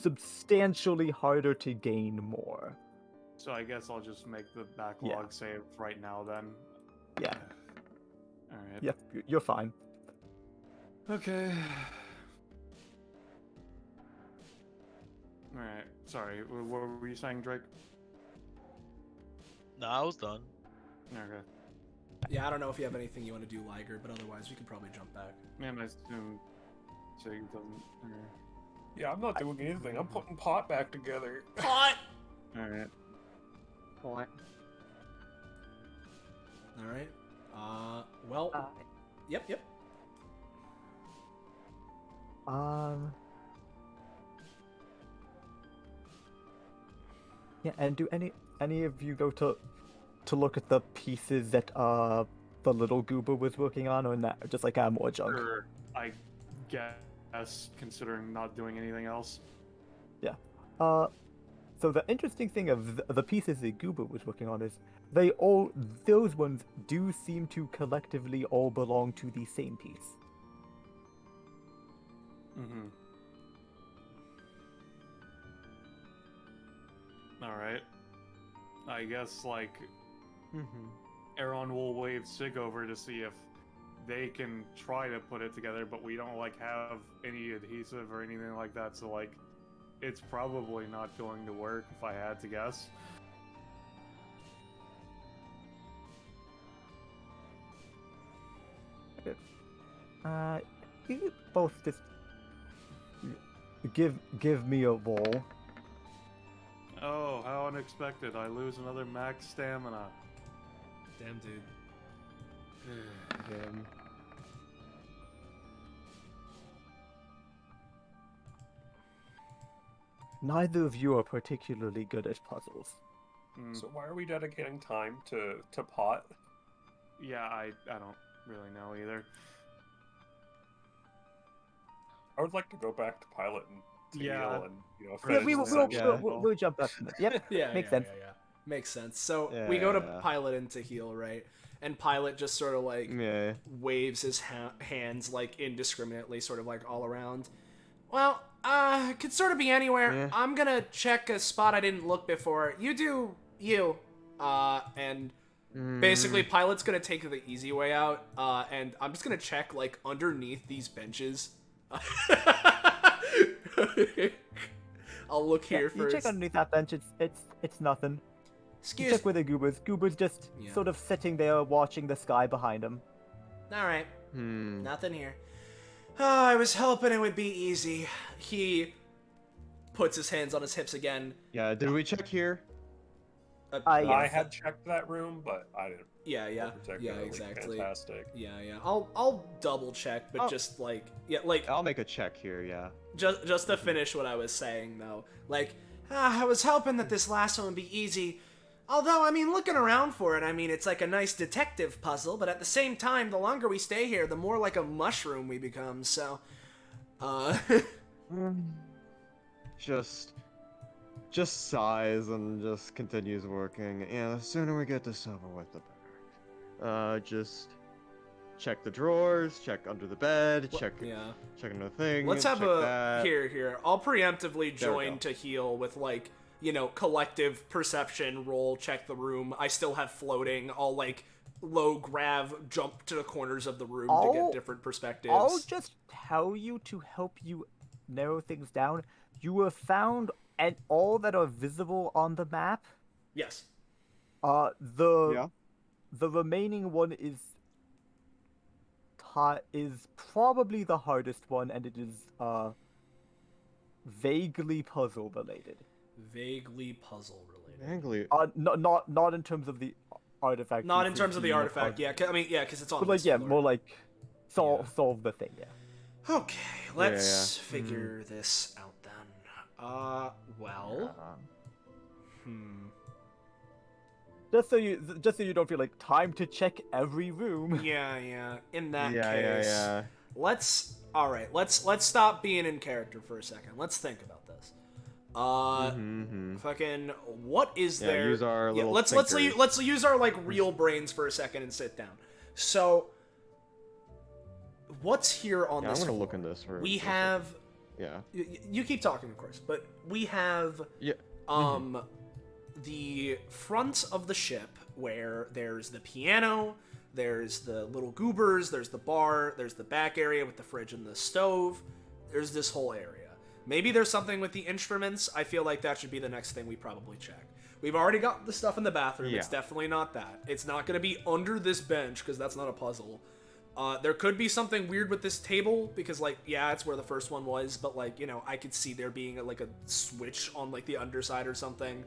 substantially harder to gain more. So I guess I'll just make the backlog save right now then. Yeah. Alright. Yep, you're fine. Okay. Alright, sorry, what were you saying, Drake? No, I was done. Okay. Yeah, I don't know if you have anything you want to do, Liger, but otherwise we can probably jump back. Man, I assume Sig doesn't... Yeah, I'm not doing anything. I'm putting pot back together. Pot! Alright. Alright. Well... Yep. Yeah, and do any of you go to look at the pieces that the little goober was working on, or not, just like more junk? Sure, I guess, considering not doing anything else. Yeah. So the interesting thing of the pieces that Goober was working on is those ones do seem to collectively all belong to the same piece. Mm-hmm. Alright. I guess, like, Aaron will wave Sig over to see if they can try to put it together, but we don't, like, have any adhesive or anything like that, so, like, it's probably not going to work if I had to guess. You both just give me a roll. Oh, how unexpected. I lose another max stamina. Damn, dude. Neither of you are particularly good at puzzles. So why are we dedicating time to pot? Yeah, I don't really know either. I would like to go back to pilot and Yeah. heal and Yeah, finish the session. we'll jump back to that. Yep, makes sense. Yeah. Makes sense. So we go to Pilot and to heal, right? And Pilot just sort of like waves his hands like indiscriminately, sort of like all around. Well, it could sort of be anywhere. Yeah. I'm gonna check a spot I didn't look before. You do you. And basically Pilot's gonna take the easy way out. And I'm just gonna check like underneath these benches. I'll look here You first. check underneath that bench. It's nothing. You check where the Goober's. Goober's just sort of sitting there watching the sky behind him. All right. Nothing here. Oh, I was hoping it would be easy. He puts his hands on his hips again. Yeah, did we check here? Yes. I had checked that room, but I didn't. Yeah, Particularly exactly. Fantastic. Yeah. I'll double check, but just like I'll make a check here, yeah. just to finish what I was saying though. Like, I was hoping that this last one would be easy. Although, I mean, looking around for it, I mean, it's like a nice detective puzzle, but at the same time, the longer we stay here, the more like a mushroom we become, so... Just sighs and just continues working. Yeah, the sooner we get this over with, the better. Just check the drawers, check under the bed, check another thing. Let's have check a... that. Here. I'll preemptively join to heal with, like... collective perception roll, check the room. I still have floating. I'll, like, low grav, jump to the corners of the room to get different perspectives. I'll just tell you to help you narrow things down. You have found all that are visible on the map. Yes. The remaining one is is probably the hardest one, and it is vaguely puzzle related. Vaguely puzzle related. Angly. Not in terms of the artifact. Not in terms of the being a artifact. puzzle. Yeah, I mean, yeah, because it's on. But like, this yeah, floor. more like solve Yeah. solve the thing. Yeah. Okay, let's yeah. figure this out then. Well. Just so you don't feel like time to check every room. Yeah. In that Yeah, case, yeah. let's stop being in character for a second. Let's think about this. Fucking, what is Yeah, there? use our little let's thinkers. use our like real brains for a second and sit down. So, what's here on Yeah, this? I'm gonna floor? look in this room. We for a have. second. Yeah. You keep talking, of course, but we have. Yeah. The front of the ship where there's the piano, there's the little goobers, there's the bar, there's the back area with the fridge and the stove. There's this whole area. Maybe there's something with the instruments. I feel like that should be the next thing we probably check. We've already got the stuff in the bathroom. Yeah. It's definitely not that. It's not going to be under this bench because that's not a puzzle. There could be something weird with this table because, like, yeah, it's where the first one was, but, like, you know, I could see there being, like, a switch on, like, the underside or something.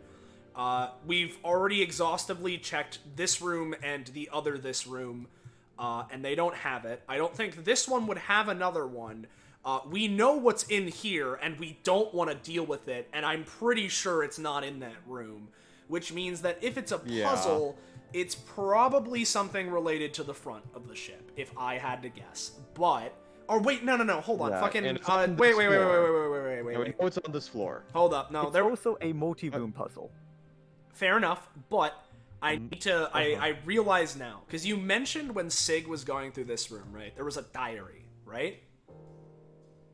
We've already exhaustively checked this room and the other this room, and they don't have it. I don't think this one would have another one. We know what's in here, and we don't want to deal with it, and I'm pretty sure it's not in that room, which means that if it's a puzzle, it's probably something related to the front of the ship, if I had to guess. But... Or wait, no, hold on. Yeah, Fucking... and it's on wait. this floor. Yeah, We know it's on this floor. Hold up. No, It's there... also a multi-room puzzle. Fair enough, but I need to... I realize now, because you mentioned when Sig was going through this room, right? There was a diary, right?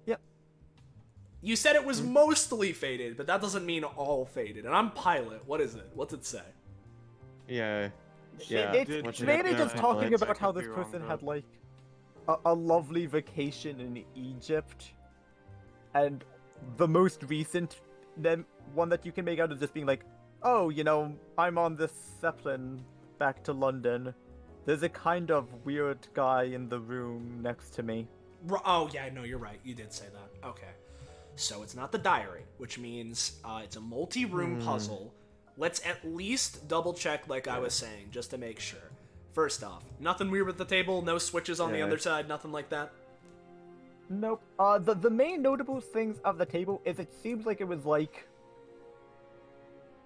Yep. You said it was mostly faded, but that doesn't mean all faded. And I'm Pilot. What is it? What's it say? Yeah. It's mainly just talking about how this person had like a lovely vacation in Egypt, and the most recent one that you can make out is just being like, oh, you know, I'm on this Zeppelin back to London. There's a kind of weird guy in the room next to me. Oh, yeah, no, you're right. You did say that. Okay. So it's not the diary, which means it's a multi-room puzzle. Let's at least double-check, like I was saying, just to make sure. First off, nothing weird with the table, no switches on the other side, nothing like that? Nope. The main notable things of the table is it seems like it was like...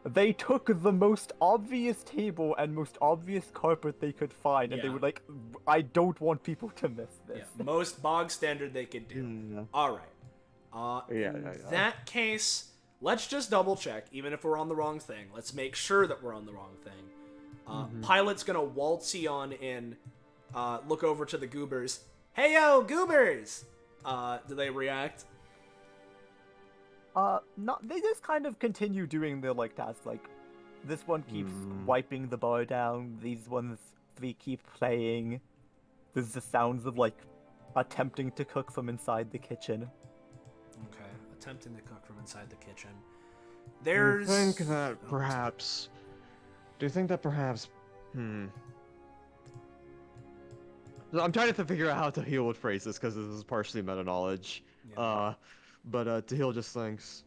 They took the most obvious table and most obvious carpet they could find, and they Yeah. were like, I don't want people to miss this. Yeah, most bog standard they could do. Alright. In that case... Let's just double check, even if we're on the wrong thing. Let's make sure that we're on the wrong thing. Pilot's gonna waltzy on in, look over to the goobers. Hey yo, goobers! Do they react? Not. They just kind of continue doing their like tasks. Like, this one keeps wiping the bar down. These ones three keep playing. There's the sounds of like attempting to cook from inside the kitchen. Okay, attempting to cook from inside the kitchen. Do There's... you think that perhaps... I'm trying to figure out how Tahil would phrase this, because this is partially meta-knowledge. Yeah. But Tahil just thinks,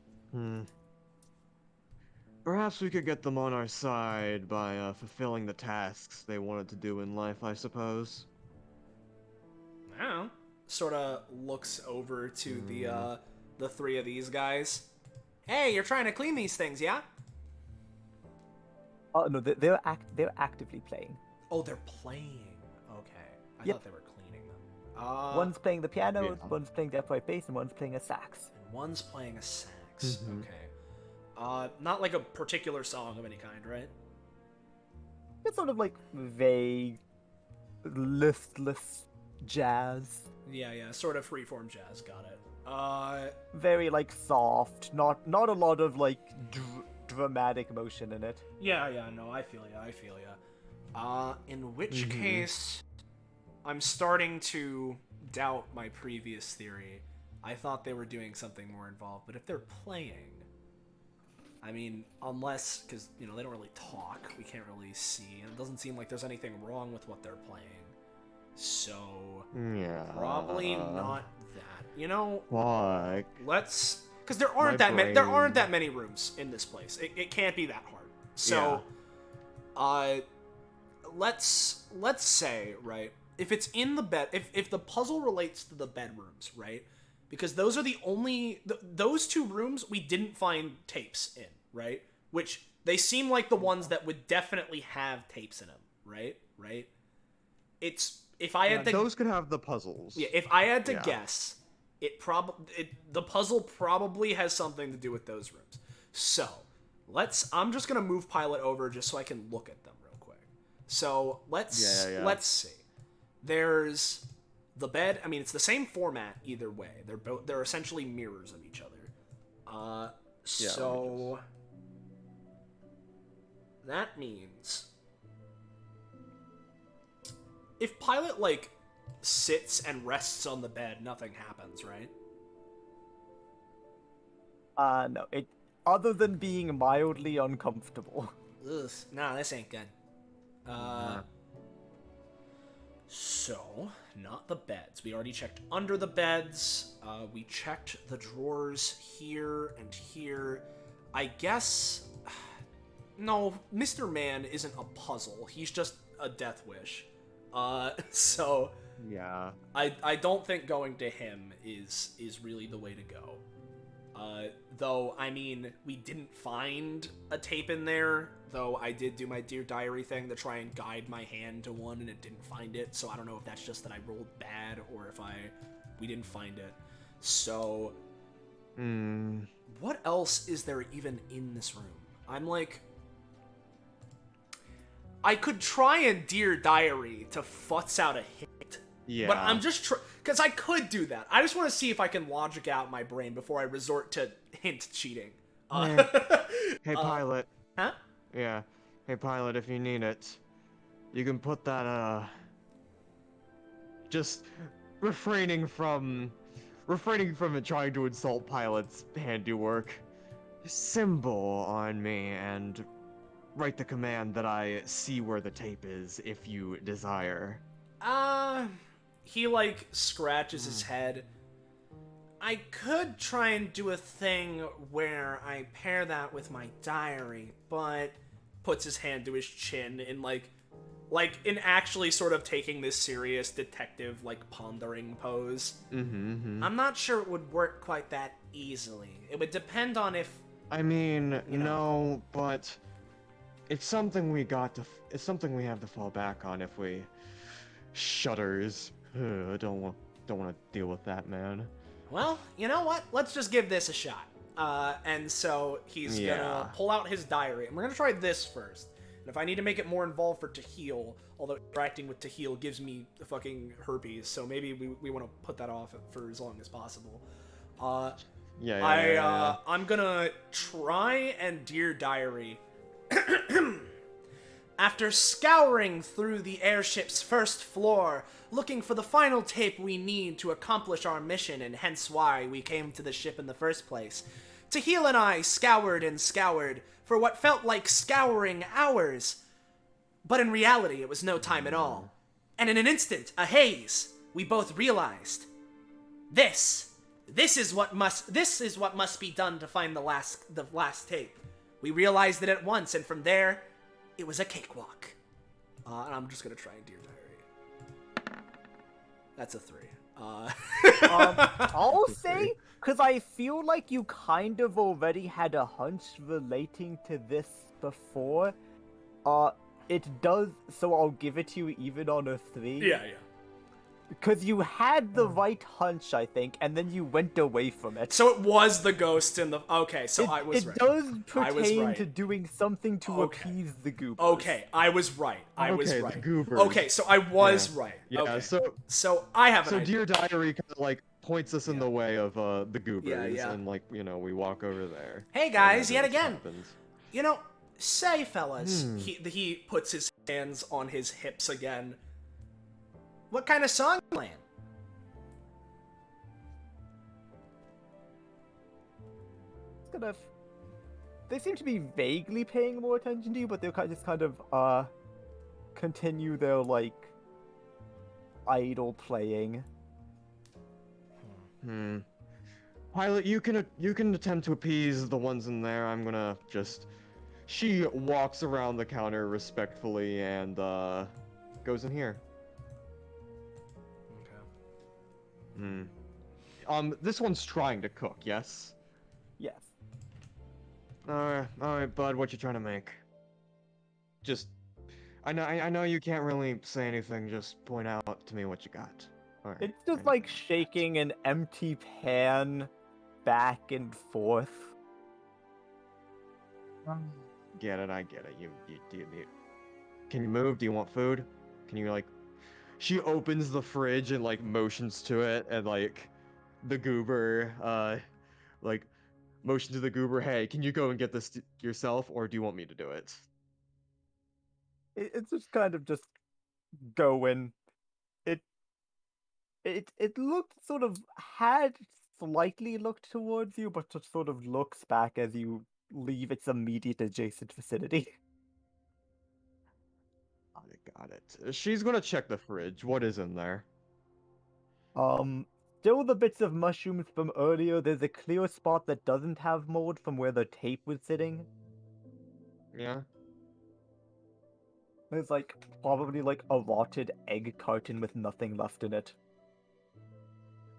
perhaps we could get them on our side by fulfilling the tasks they wanted to do in life, I suppose. I don't know. Sort of looks over to the three of these guys. Hey, you're trying to clean these things, yeah? No, they're actively playing. Oh, they're playing. Okay. I Yep. thought they were cleaning them. One's playing the piano, yeah. one's playing the upright bass, and one's playing a sax. And one's playing a sax. Okay. Not like a particular song of any kind, right? It's sort of like vague, listless jazz. Yeah. Sort of freeform jazz. Got it. Very like soft, not a lot of like dramatic emotion in it. Yeah. No, I feel ya. In which case, I'm starting to doubt my previous theory. I thought they were doing something more involved, but if they're playing, I mean, unless, because, you know, they don't really talk, we can't really see, and it doesn't seem like there's anything wrong with what they're playing. So Yeah. probably not that. You know, Fuck. let's, because there aren't My that many. There aren't brain. that many rooms in this place. It can't be that hard. So, let's say, right, if it's in the bed, if the puzzle relates to the bedrooms, right, because those are the only those two rooms we didn't find tapes in, right, which they seem like the ones that would definitely have tapes in them, right, It's if I had to, Those could have the puzzles. yeah, if I had to Yeah. guess, the puzzle probably has something to do with those rooms. So I'm just gonna move Pilot over just so I can look at them real quick. So let's see. There's the bed. I mean, it's the same format either way. They're essentially mirrors of each other. So that means if Pilot like sits and rests on the bed, nothing happens, right? No. It other than being mildly uncomfortable. Ugh, nah, this ain't good. So, not the beds. We already checked under the beds. We checked the drawers here and here. I guess... No, Mr. Man isn't a puzzle. He's just a death wish. So... Yeah. I don't think going to him is really the way to go. Though, I mean, we didn't find a tape in there, though I did do my Dear Diary thing to try and guide my hand to one, and it didn't find it, so I don't know if that's just that I rolled bad, or if we didn't find it. So, what else is there even in this room? I'm like... I could try and Dear Diary to futz out a hint. Yeah. But I'm just because I could do that. I just want to see if I can logic out my brain before I resort to hint cheating. Hey, Pilot. Huh? Yeah. Hey, Pilot, if you need it, you can put that, just refraining from it trying to insult Pilot's handiwork symbol on me and write the command that I see where the tape is if you desire. He, like, scratches his head. I could try and do a thing where I pair that with my diary, but puts his hand to his chin in, like in actually sort of taking this serious detective, like, pondering pose. I'm not sure it would work quite that easily. It would depend on if... I mean, no, but it's something we it's something we have to fall back on if we... Shudders. I don't want to deal with that, man. Well, you know what? Let's just give this a shot. And so he's gonna pull out his diary, and we're gonna try this first. And if I need to make it more involved for Tahil, although interacting with Tahil gives me fucking herpes, so maybe we want to put that off for as long as possible. I'm gonna try and Dear Diary. After scouring through the airship's first floor, looking for the final tape we need to accomplish our mission, and hence why we came to the ship in the first place, Tahil and I scoured and scoured for what felt like scouring hours. But in reality, it was no time at all. And in an instant, a haze, we both realized, this is what must be done to find the last tape. We realized it at once, and from there, it was a cakewalk. And I'm just gonna try and Dear Diary. That's a 3. I'll say, because I feel like you kind of already had a hunch relating to this before. It does, so I'll give it to you even on a 3. Yeah. Because you had the right hunch, I think, and then you went away from it. So it was the ghost in the... Okay, so I was right. It does I was pertain right. to doing something to appease the goopers. Okay, I was right. I was right. The goopers. Okay, so I was right. Yeah, okay. so I have an So idea. Dear Diary kind of like points us in the way of the goopers, Yeah. and like, you know, we walk over there. Hey guys, and yet this again. happens. You know, say fellas, he puts his hands on his hips again. What kind of song you playing? They seem to be vaguely paying more attention to you, but they'll just kind of continue their like idle playing. Pilot, you can attempt to appease the ones in there. I'm gonna just. She walks around the counter respectfully and goes in here. Okay. This one's trying to cook, yes? Yes. Alright, bud, what you trying to make? Just, I know you can't really say anything, just point out to me what you got. Alright. It's just like shaking an empty pan back and forth. Get it, I get it. You can you move? Do you want food? Can you, like... She opens the fridge and, like, motions to it, and, like, the goober, like, motion to the goober, hey, can you go and get this yourself, or do you want me to do it? It's just kind of just going. It looked sort of had slightly looked towards you, but just sort of looks back as you leave its immediate adjacent vicinity. Got it. She's gonna check the fridge. What is in there? Still the bits of mushrooms from earlier. There's a clear spot that doesn't have mold from where the tape was sitting. Yeah? There's like probably like a rotted egg carton with nothing left in it.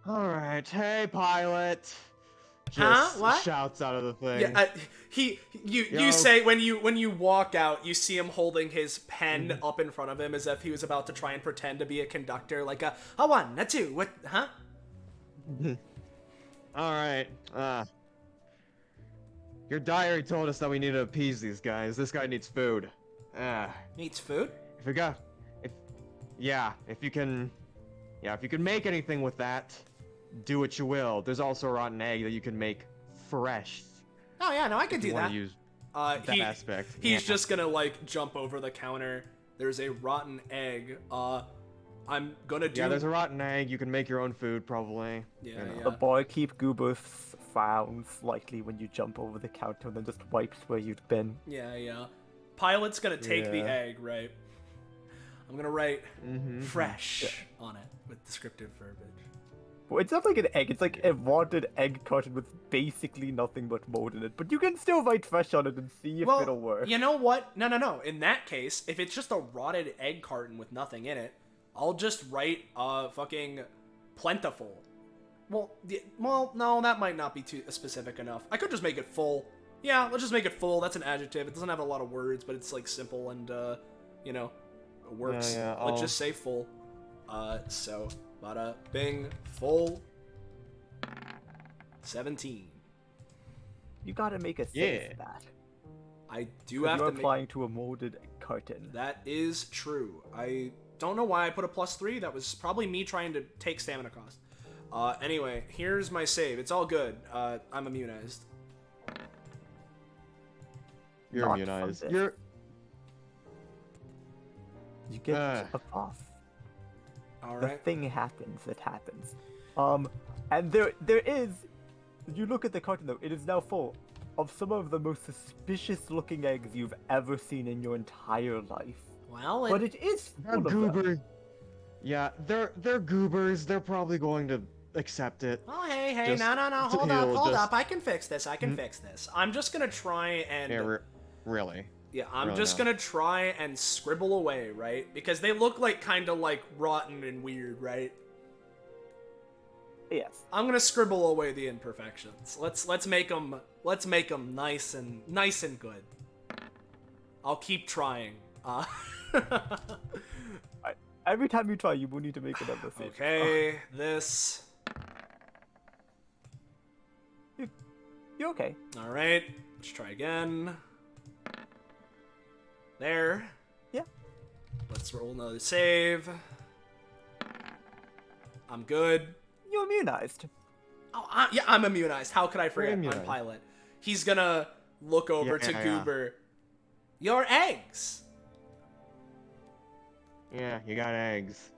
Alright, hey, pilot! Huh? Just What? shouts out of the thing. Yeah, you Yo. say when you walk out, you see him holding his pen up in front of him as if he was about to try and pretend to be a conductor, like a 1, a 2, what, huh? Alright, your diary told us that we need to appease these guys. This guy needs food. Needs food? If you can make anything with that, do what you will. There's also a rotten egg that you can make fresh. Oh yeah, no, I could if do you that. want to use that aspect. He's just gonna like jump over the counter. There's a rotten egg. I'm gonna do. Yeah, there's a rotten egg. You can make your own food, probably. Yeah, you know. yeah. The barkeep goober frowns slightly when you jump over the counter and then just wipes where you'd been. Yeah. Pilot's gonna take the Yeah. egg, right? I'm gonna write fresh Yeah. on it with descriptive verbiage. Well, it's not like an egg, it's like a rotted egg carton with basically nothing but mold in it. But you can still write fresh on it and see if it'll work. You know what? No. In that case, if it's just a rotted egg carton with nothing in it, I'll just write fucking plentiful. Well, no, that might not be too specific enough. I could just make it full. Yeah, let's just make it full. That's an adjective. It doesn't have a lot of words, but it's like simple and it works. Yeah, Let's just say full. So bada bing full. 17. You gotta make a save Yeah. for that. I do have You're to make. applying to a molded carton. That is true. I don't know why I put a +3. That was probably me trying to take stamina cost. Anyway, here's my save. It's all good. I'm immunized. You're Not immunized. from this. You're. You get a buff. All The right. thing happens. It happens. And there is. You look at the carton though. It is now full of some of the most suspicious-looking eggs you've ever seen in your entire life. Well, But it is They're full of them. goober. Yeah, they're goobers. They're probably going to accept it. Oh, hey, Just no. to Hold heal, up. I can fix this. I'm just gonna try and. Yeah, really. Yeah, I'm Really just not. gonna try and scribble away, right? Because they look like kind of like rotten and weird, right? Yes. I'm gonna scribble away the imperfections. Let's make them nice and good. I'll keep trying. Every time you try, you will need to make another save. Okay, this. You're okay. All right, let's try again. There. Yeah. Let's roll another save. I'm good. You're immunized. Oh, yeah, I'm immunized. How could I forget? I'm immunized. Pilot. He's gonna look over to Yeah. Goober. Your eggs. Yeah, you got eggs.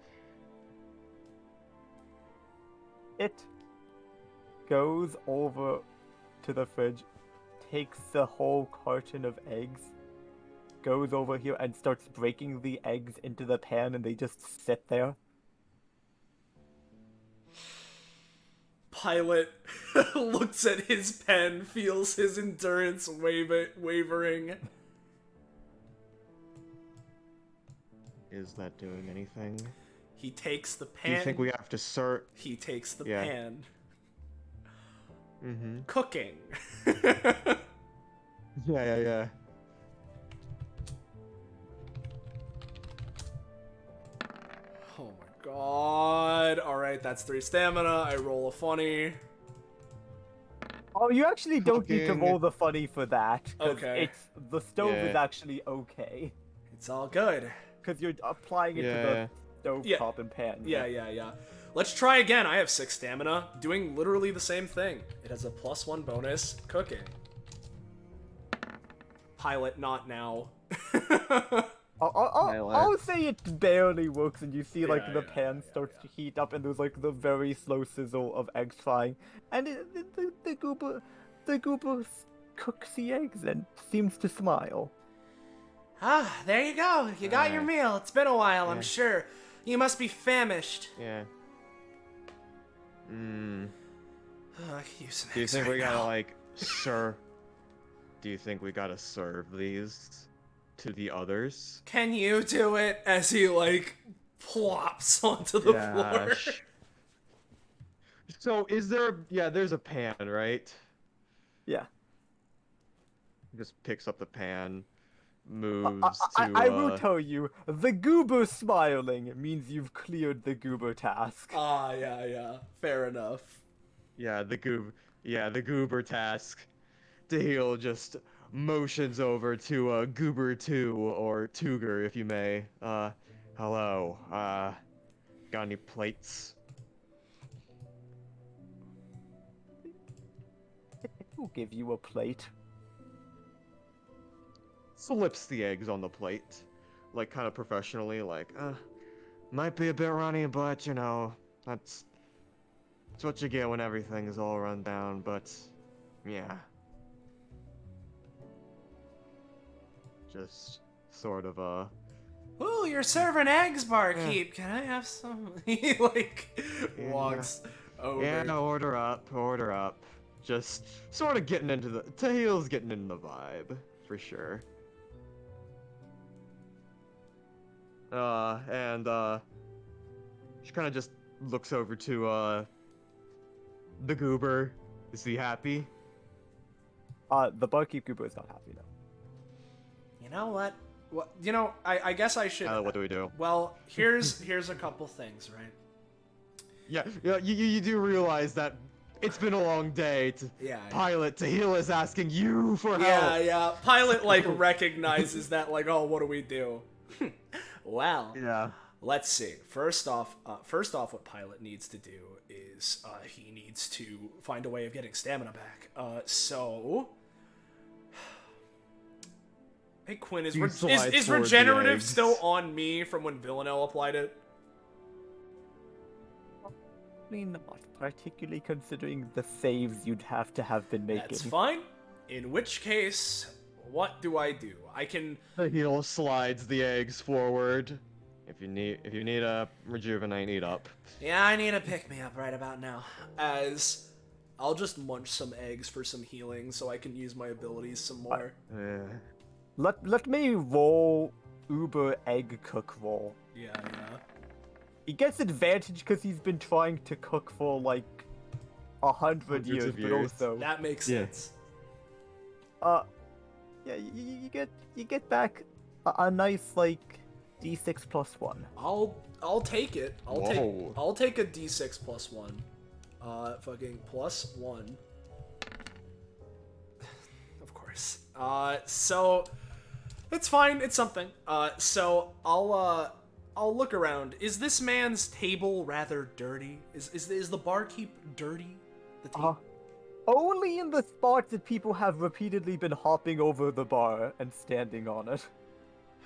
It goes over to the fridge, takes the whole carton of eggs, goes over here and starts breaking the eggs into the pan, and they just sit there. Pilot looks at his pen, feels his endurance wavering. Is that doing anything? He takes the Do pan. you think we have to search? He takes the Yeah. pan. Mm-hmm. Cooking. Yeah. Oh my god. Alright, that's 3 stamina. I roll a funny. Oh, you actually don't need to Cooking. roll the funny for that. 'Cause Okay. the stove is Yeah. actually okay. It's all good. Because you're applying it Yeah. to the stove Yeah. top and pan. Yeah. Let's try again. I have 6 stamina, doing literally the same thing. It has a +1 bonus. Cooking. Pilot, not now. I'll say it barely works, and you see like the Yeah, pan starts to heat up, and there's like the very slow sizzle of eggs frying, and the goober cooks the eggs and seems to smile. Ah, there you go. You got your meal. It's been a while, I'm Yeah. sure. You must be famished. Yeah. Mm. Oh, I could use some Do you eggs think right we gotta now. like Do you think we gotta serve these to the others? Can you do it? As he like plops onto the floor. So is there? Yeah, there's a pan, right? Yeah. Just picks up the pan, moves I will to. tell you, the goober smiling means you've cleared the goober task. Ah, yeah. Fair enough. Yeah, the goober task. Dale just motions over to Goober 2 or Tuger, if you may. Hello. Got any plates? Who'll give you a plate? Slips the eggs on the plate, like kind of professionally, like, might be a bit runny, but you know, that's what you get when everything is all run down. But yeah. Just sort of Ooh, you're serving eggs, barkeep. Can I have some? He like walks over. yeah, order up. Just sort of getting into the Tahil's getting into the vibe for sure. And she kind of just looks over to the goober. Is he happy? The barkeep goober is not happy though. You know what? Well, you know, I guess I should. What do we do? Well, here's a couple things, right? Yeah, you do realize that it's been a long day. Yeah. Pilot Tahil is asking you for help. Yeah. Pilot like recognizes that, like, oh, what do we do? Well, Yeah. let's see. First off, what Pilot needs to do is he needs to find a way of getting stamina back. So. Hey Quinn, is He slides towards the regenerative eggs. still on me from when Villanelle applied it? I mean, not particularly considering the saves you'd have to have been making. That's fine. In which case, what do? I can. Tahil slides the eggs forward. If you need a rejuvenate, eat up. Yeah, I need a pick me up right about now. As I'll just munch some eggs for some healing, so I can use my abilities some more. Yeah. Let me roll Uber egg cook roll. Yeah. He gets advantage because he's been trying to cook for like 100 Hundreds years, of but years. also That makes Yeah. sense. yeah, you get back a nice like D6 plus 1. I'll take it. Whoa. I'll take a D6 plus 1. Fucking plus 1. Of course. So it's fine. It's something. So I'll look around. Is this man's table rather dirty? Is the barkeep dirty? The table. Only in the spots that people have repeatedly been hopping over the bar and standing on it.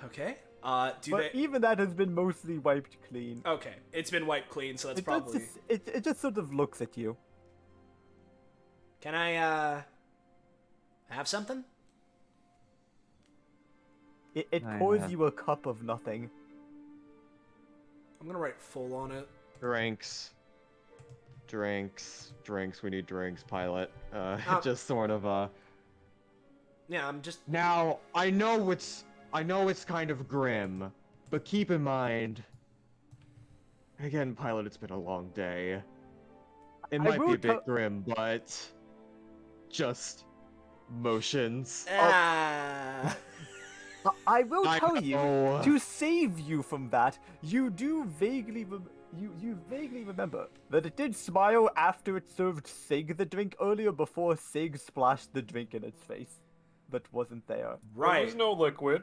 Okay. But even that has been mostly wiped clean. Okay, it's been wiped clean, so that's It probably. it just sort of looks at you. Can I have something? It pours you a cup of nothing. I'm gonna write full on it. Drinks. Drinks. We need drinks, pilot. Oh. Just sort of, Yeah, I'm just. Now, I know it's kind of grim, but keep in mind... Again, pilot, it's been a long day. It might be a bit grim, but... Just... motions. Ah. I will I tell you, know. to save you from that, you do vaguely you vaguely remember that it did smile after it served Sig the drink earlier before Sig splashed the drink in its face, but wasn't there. There Right. was no liquid.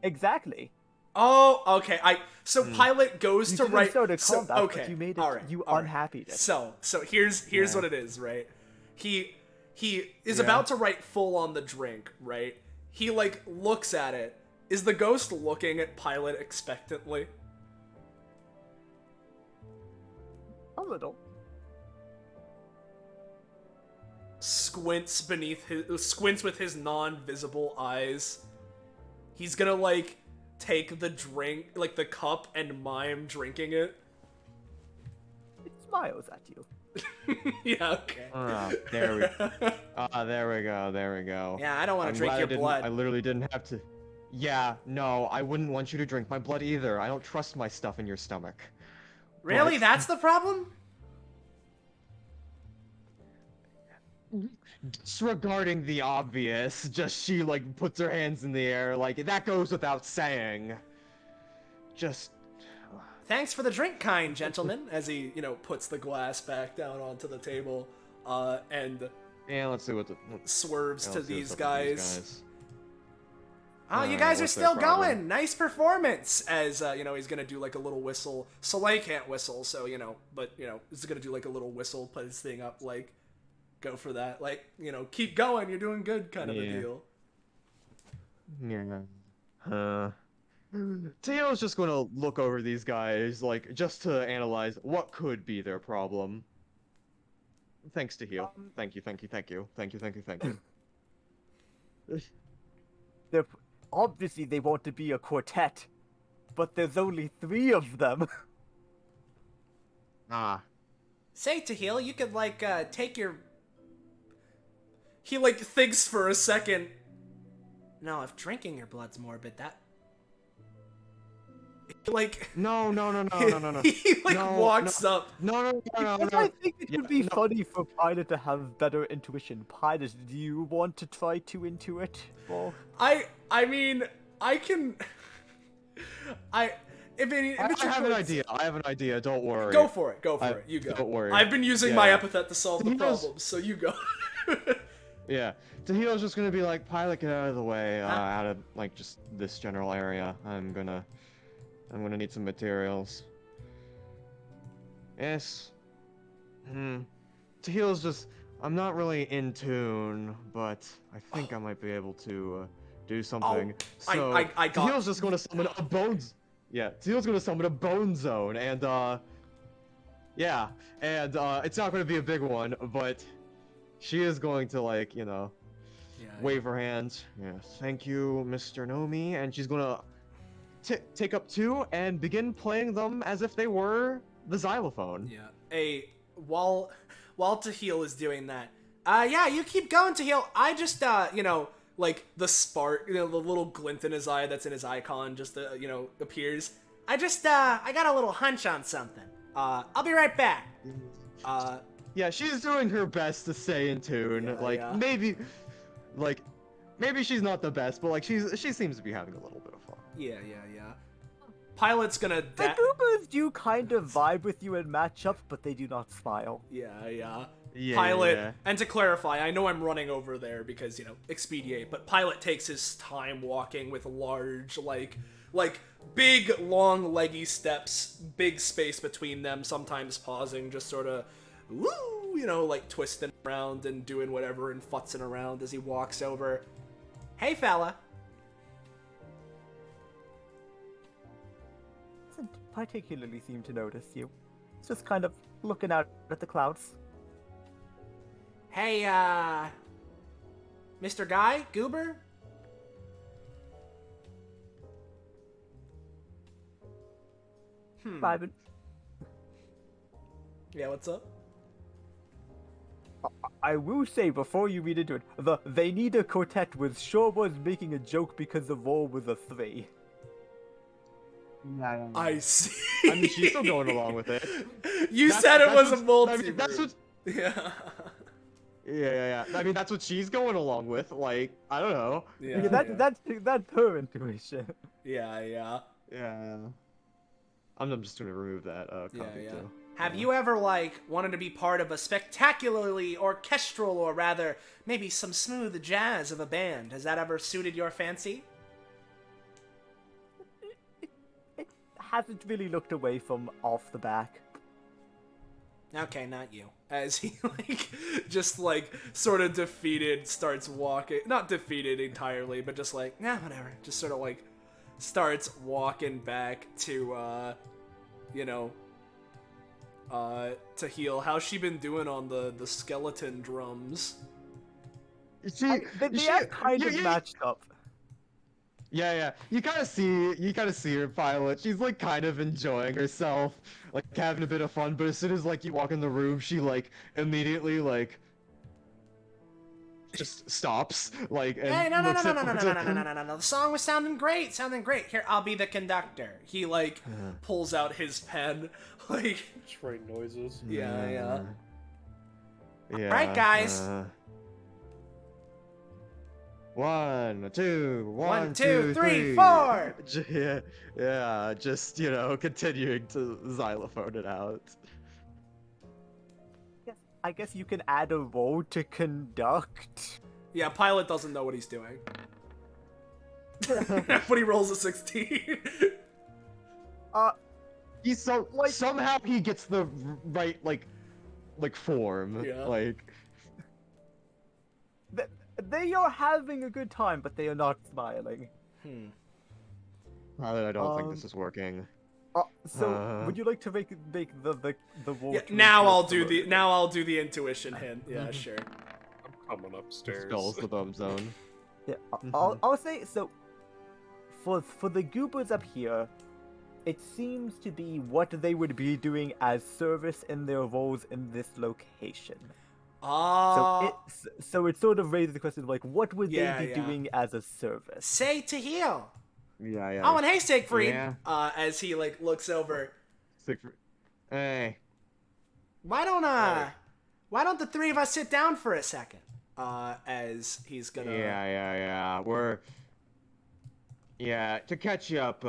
Exactly. Oh, okay. So Pilot goes You to didn't write. start to So call that, okay, but you made it. all right, You all right. unhappy. So here's Yeah. what it is, right? He is Yeah. about to write full on the drink, right? He like looks at it. Is the ghost looking at Pilot expectantly? A little. Squints with his non-visible eyes. He's gonna like take the drink, like the cup, and mime drinking it. It smiles at you. Yeah, okay. There we go. Yeah, I don't want I'm to drink glad your blood. I literally didn't have to... Yeah, no, I wouldn't want you to drink my blood either. I don't trust my stuff in your stomach. Really? But- That's the problem? Disregarding the obvious, just she, like, puts her hands in the air, like, that goes without saying. Just... Thanks for the drink, kind gentleman, as he, puts the glass back down onto the table, and Yeah, let's see what the... swerves yeah, to let's see what's these up with guys. Oh, you Alright, guys are what's their still problem? going! Nice performance! As, he's gonna do, like, a little whistle. Soleil can't whistle, so, he's gonna do, like, a little whistle, put his thing up, like, go for that. Like, keep going, you're doing good, kind of a Yeah. deal. Yeah. Teo's just gonna look over these guys, like, just to analyze what could be their problem. Thanks to heal. Thank you. Obviously, they want to be a quartet, but there's only 3 of them. Ah. Say, Tahil, you could, like, take your... He, like, thinks for a second. No, if drinking your blood's morbid, that... Like... No. He, like, No, walks up. No. Because I think it would be no. funny for Pilot to have better intuition. Pilot, do you want to try to intuit? Well, I mean, I can... If it's I your have an choice- idea. I have an idea. Don't worry. Go for it. You go. Don't worry. I've been using Yeah. my epithet to solve the He knows- problem, so you go. Yeah. Tahito's just gonna be like, Pilot, get out of the way, out of, like, just this general area. I'm gonna need some materials. Yes. Tahito's just, I'm not really in tune, but I think I might be able to, do something. So, I got- Tahito's just gonna summon a bones... Yeah, Tahito's gonna summon a bone zone, and, yeah, and, it's not gonna be a big one, but... She is going to, like, wave her hands. Yeah, thank you, Mr. Nomi. And she's gonna take up 2 and begin playing them as if they were the xylophone. Yeah. While Tahil is doing that, yeah, you keep going, Tahil. I just, like the spark, the little glint in his eye that's in his icon just, appears. I got a little hunch on something. I'll be right back. Yeah, she's doing her best to stay in tune. Yeah. Maybe she's not the best, but like she seems to be having a little bit of fun. Yeah. Pilot's gonna... the Goobers do kind of vibe with you and match up, but they do not smile. Yeah. Yeah. Pilot, yeah. and to clarify, I know I'm running over there because, expediate, but Pilot takes his time walking with large, like big, long, leggy steps, big space between them, sometimes pausing, just sort of, woo, like twisting around and doing whatever and futzing around as he walks over. Hey, fella. Doesn't particularly seem to notice you. It's just kind of looking out at the clouds. Hey, Mr. Guy? Goober? Vibing. Yeah, what's up? I will say before you read into it, they need a quartet was sure was making a joke because the roll was a 3. I see. I mean, she's still going along with it. You That's- said it that's was a what- multi. I mean, that's what. Yeah. Yeah. I mean, that's what she's going along with. Like, I don't know. Yeah. That's her intuition. Yeah. Yeah. I'm just gonna remove that copy Yeah. too. Have you ever, like, wanted to be part of a spectacularly orchestral or rather maybe some smooth jazz of a band? Has that ever suited your fancy? It hasn't really looked away from off the back. Okay, not you. As he, like, just, like, sort of defeated, starts walking. Not defeated entirely, but just like, nah, whatever. Just sort of, like, starts walking back to, to heal. How's she been doing on the skeleton drums? They have kind of matched up. Yeah. You kind of see her pilot. She's like kind of enjoying herself, like having a bit of fun. But as soon as like you walk in the room, she like immediately like just stops, like and Hey, no. looks The song was sounding great. Here, I'll be the conductor. He, like, pulls out his pen, like, Train noises. yeah. Yeah. Right, guys. 1, 2, 1, 2, 3, 4. Yeah. Just continuing to xylophone it out. I guess you can add a roll to conduct. Yeah, pilot doesn't know what he's doing. But he rolls a 16. He's so somehow he gets the right like form. Yeah. Like They are having a good time, but they are not smiling. I don't think this is working. So would you like to make the roll? Yeah, to now increase I'll do the intuition hint. Yeah, sure. I'm coming upstairs. Skulls the bum zone. Yeah, I'll say so. For the goobers up here, it seems to be what they would be doing as service in their roles in this location. So it sort of raises the question of like, what would they be doing as a service? Say to heal. Yeah. Oh, and hey, Siegfried. Yeah. As he like looks over. Hey. Why don't the three of us sit down for a second? As he's gonna. Yeah. To catch you up,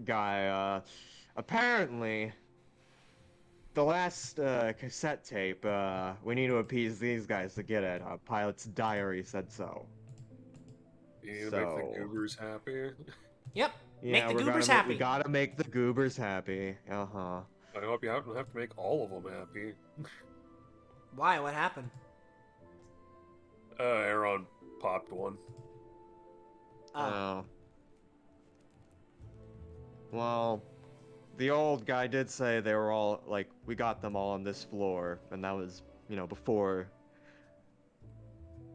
guy. Apparently, the last cassette tape. We need to appease these guys to get it. Pilot's diary said so. You need to make the goobers happy. Yep. Yeah, Make the goobers happy. We gotta make the goobers happy. I hope you don't have to make all of them happy. Why? What happened? Aaron popped one. Oh. Well, the old guy did say they were all, like, we got them all on this floor, and that was, before...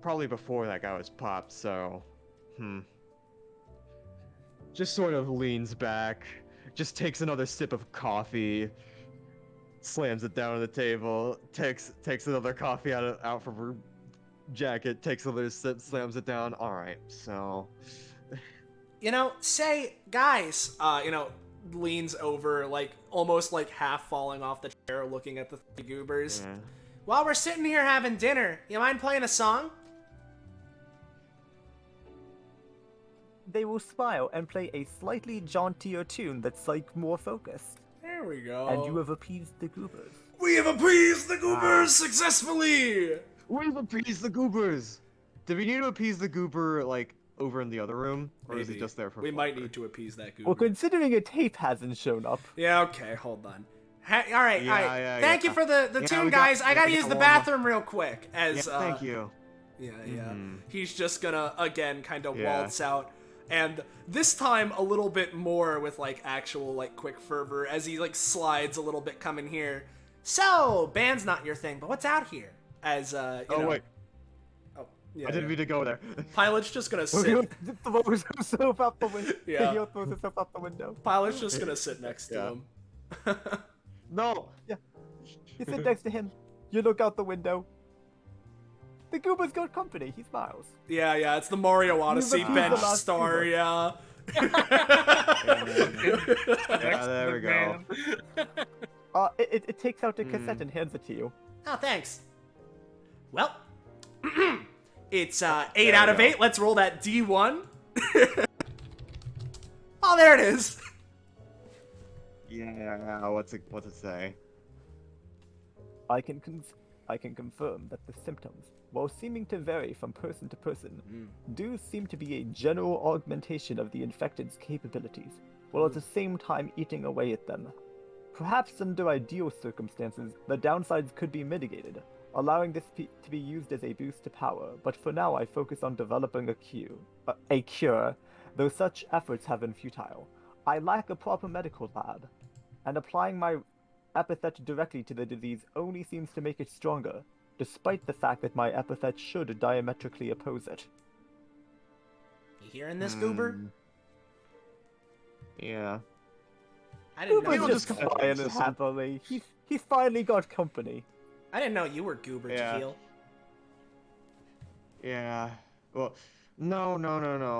Probably before that guy was popped, so... Just sort of leans back, just takes another sip of coffee, slams it down on the table, takes another coffee out from her jacket, takes another sip, slams it down. Alright, so... Say, guys, leans over, like, almost like half falling off the chair, looking at the three goobers. Yeah. While we're sitting here having dinner, you mind playing a song? They will smile and play a slightly jauntier tune that's like more focused. There we go. And you have appeased the goobers. We have appeased the goobers successfully! We've appeased the goobers! Do we need to appease the goober, like, over in the other room? Or is he just there for We flavor? might need to appease that goober. Well, considering a tape hasn't shown up. Yeah, okay, hold on. Alright. Thank you for the Yeah, tune, we guys. I gotta we use got the one. bathroom real quick. Yeah, thank you. Yeah. Mhm. He's just gonna, again, kind of Yeah. waltz out. And this time a little bit more with, like, actual, like, quick fervor as he, like, slides a little bit coming here. So, band's not your thing, but what's out here? As, Wait. Oh, yeah. I didn't mean to go there. Pilot's just gonna He sit. throws himself out the window. Yeah. He throws himself out the window. Pilot's just gonna sit next to Yeah. him. No! You sit next to him. You look out the window. The goober's got company. He smiles. Yeah, it's the Mario Odyssey appeased bench the last star, goober. yeah. Yeah, there we go. It takes out a cassette and hands it to you. Oh, thanks. Well, it's 8 There out we of go. 8. Let's roll that D1. Oh, there it is. Yeah, what's it say? I can confirm that the symptoms, while seeming to vary from person to person, do seem to be a general augmentation of the infected's capabilities, while at the same time eating away at them. Perhaps under ideal circumstances, the downsides could be mitigated, allowing this to be used as a boost to power, but for now I focus on developing a cure, though such efforts have been futile. I lack a proper medical lab, and applying my epithet directly to the disease only seems to make it stronger, despite the fact that my epithet should diametrically oppose it. You hearing this, Goober? Yeah. I didn't know. Goober's You just just flying just- happily. He's finally got company. I didn't know you were Goober, Yeah. Tequil. Yeah. Well, no,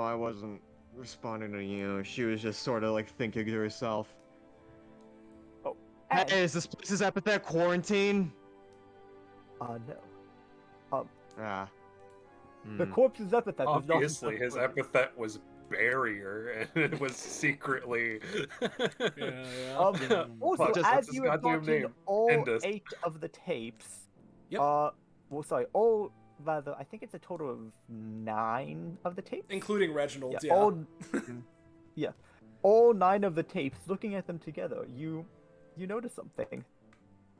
I wasn't responding to you. She was just sort of like thinking to herself. And, Hey, is this place's epithet quarantine? no. Ah. The corpse's epithet was not Obviously, his epithet was barrier, and it was secretly. Also, Fuck, just- as that's his you have goddamn gotten name. all Endus. 8 of the tapes, Yep. I think it's a total of 9 of the tapes? Including Reginald's, yeah. All 9 of the tapes, looking at them together, you notice something.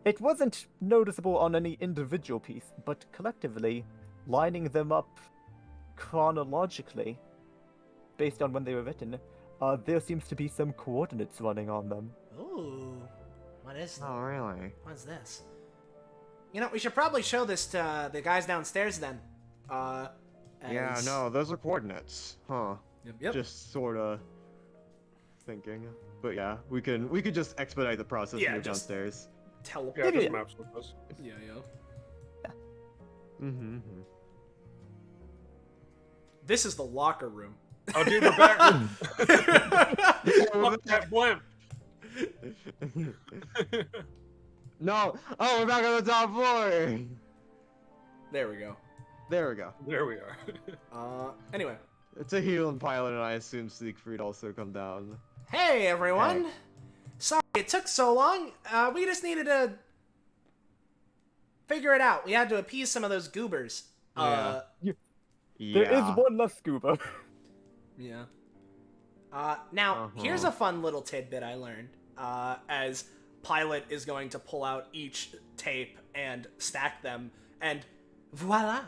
It wasn't noticeable on any individual piece, but collectively, lining them up chronologically, based on when they were written, there seems to be some coordinates running on them. Ooh. What is Oh, really? What's this? You know, we should probably show this to the guys downstairs then. Yeah, as- no, those are coordinates. Huh. Yep. Just sorta thinking. But yeah, we could just expedite the process Yeah, and move just- downstairs. Teleport. Yeah, just Yeah. maps with us. Yeah. Mm-hmm. This is the locker room. Oh, dude, we're back. Fuck that blimp. No! Oh, we're back on the top floor! There we go. There we go. There we are. Anyway. It's a healing pilot, and I assume Siegfried also come down. Hey, everyone. Sorry it took so long. We just needed to figure it out. We had to appease some of those goobers. Yeah. There is one less scuba. Yeah. Now, here's a fun little tidbit I learned. As Pilot is going to pull out each tape and stack them, and voila!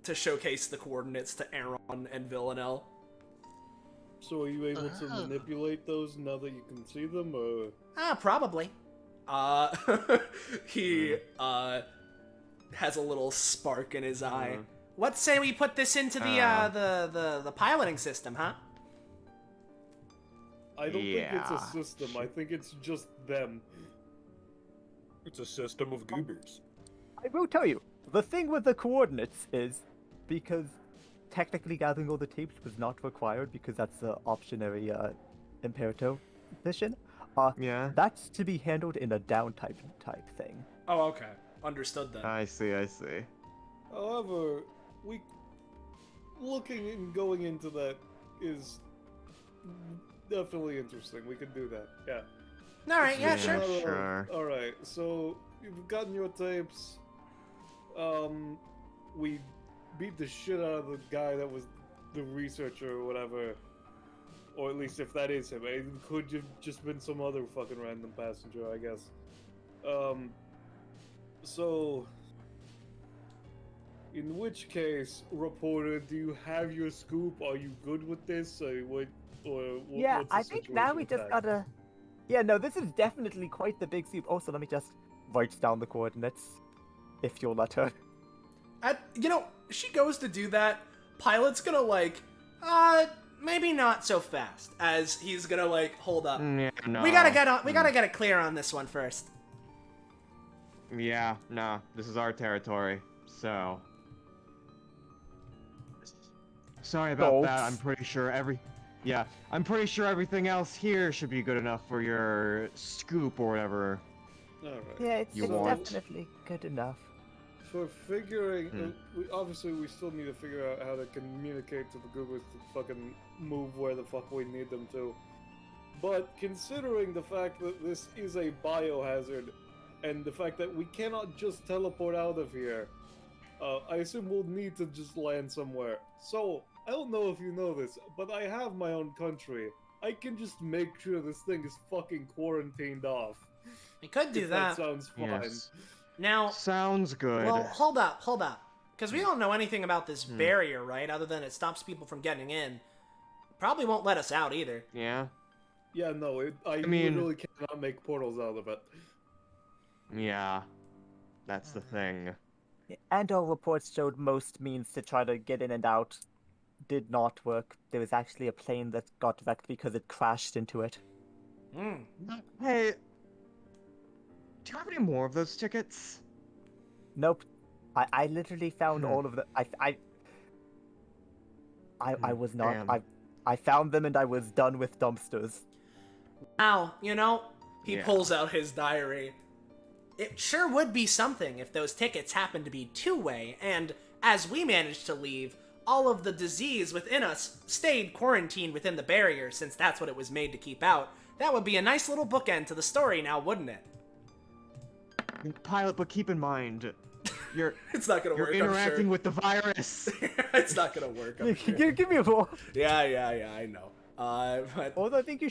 To showcase the coordinates to Aaron and Villanelle. So are you able to manipulate those now that you can see them, or? Probably. He, has a little spark in his eye. Let's say we put this into the piloting system, huh? I don't think it's Yeah. a system. I think it's just them. It's a system of goobers. I will tell you, the thing with the coordinates is, because technically gathering all the tapes was not required because that's the optionary Imperato mission, Yeah. that's to be handled in a down type thing. Oh, okay. Understood then. I see. However, looking and going into that is definitely interesting. We can do that. Yeah. Alright, yeah, sure. Sure. All right. So you've gotten your tapes. We beat the shit out of the guy that was the researcher or whatever. Or at least if that is him. It could have just been some other fucking random passenger, I guess. So, in which case, reporter, do you have your scoop? Are you good with this? What's Yeah, the I think now situation we with just that? gotta... Yeah, no, this is definitely quite the big soup. Also, let me just write down the coordinates, if you'll let her. You know, she goes to do that. Pilot's gonna, like, maybe not so fast. As he's gonna, like, hold up. Yeah, no. We gotta get it clear on this one first. Yeah, no. This is our territory. So. Sorry about that. I'm Oops. pretty sure I'm pretty sure everything else here should be good enough for your scoop or whatever. Alright. Yeah, it's, You it's want? definitely good enough. For figuring, Hmm. we still need to figure out how to communicate to the Googles to fucking move where the fuck we need them to. But considering the fact that this is a biohazard, and the fact that we cannot just teleport out of here, I assume we'll need to just land somewhere. So, I don't know if you know this, but I have my own country. I can just make sure this thing is fucking quarantined off. We could do If that. that sounds fine. Yes. Now, Sounds good. well, hold up. Because we don't know anything about this barrier, right? Other than it stops people from getting in. Probably won't let us out either. Yeah. Yeah, no, I mean- literally cannot make portals out of it. Yeah. That's the thing. And our reports showed most means to try to get in and out did not work. There was actually a plane that got wrecked because it crashed into it. Hmm. Hey, do you have any more of those tickets? Nope. I literally found all of the. I was not. Damn. I found them and I was done with dumpsters. Wow, you know, he Yeah. pulls out his diary. It sure would be something if those tickets happened to be two-way, and as we managed to leave, all of the disease within us stayed quarantined within the barrier, since that's what it was made to keep out. That would be a nice little bookend to the story now, wouldn't it? Pilot, but keep in mind, you're It's not gonna you're work, interacting I'm with the virus. sure. It's not gonna work, I'm sure. Give me a roll. Yeah, I know. But Although I think you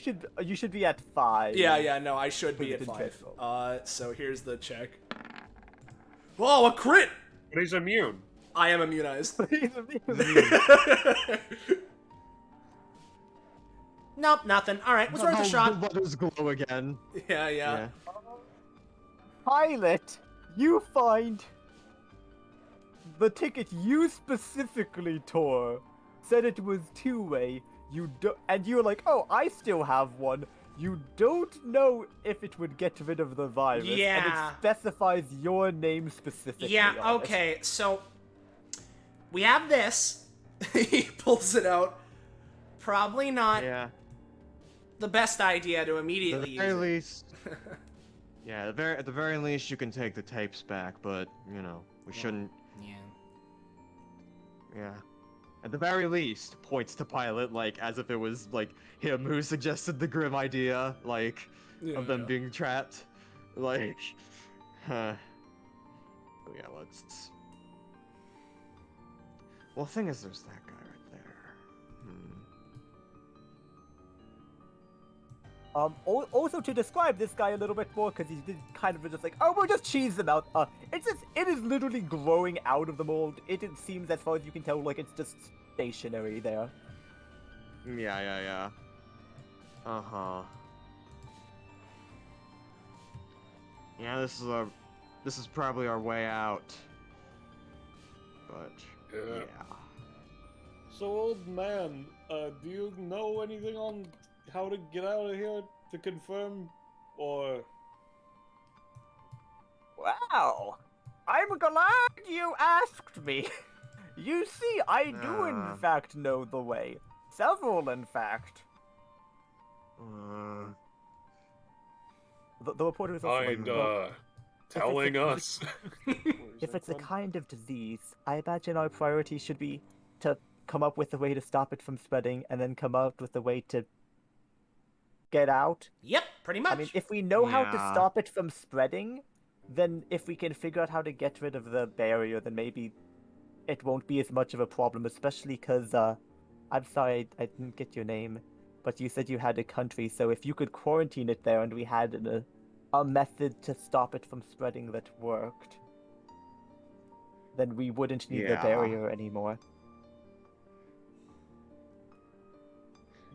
should be at 5. yeah, no, I should be at Good 5. roll. So here's the check. Whoa, a crit! But he's immune. I am immunized. Nope, nothing. Alright, was worth a shot. The letters glow again. Yeah. Pilot, you find the ticket you specifically tore said it was two-way. And you were like, oh, I still have one. You don't know if it would get rid of the virus. And Yeah. it specifies your name specifically. Yeah, on it. okay, so we have this. He pulls it out. Probably not Yeah. the best idea to At immediately the use very it. least. Yeah, at the very least, you can take the tapes back, but you know, we shouldn't. Yeah. Yeah. At the very least, points to Pilot, like as if it was like him who suggested the grim idea, like of them being trapped. Like, huh. Oh, yeah, let's. Well, the thing is, there's that guy right there. Also to describe this guy a little bit more, because he did kind of just like, oh, we'll just cheese them out. It is literally growing out of the mold. It seems, as far as you can tell, like it's just stationary there. Yeah. Uh-huh. Yeah, this is probably our way out. But yeah. So, old man, do you know anything on how to get out of here to confirm, or? Wow, I'm glad you asked me. You see, I do in fact know the way. Several, in fact. The reporter is also like, Mind "Well, telling us. if it's a kind of disease, I imagine our priority should be to come up with a way to stop it from spreading, and then come up with a way to get out. Yep, pretty much. I mean, if we know how to Yeah. stop it from spreading, then if we can figure out how to get rid of the barrier, then maybe it won't be as much of a problem, especially because, I'm sorry, I didn't get your name, but you said you had a country, so if you could quarantine it there and we had a method to stop it from spreading that worked, then we wouldn't need the Yeah. barrier anymore.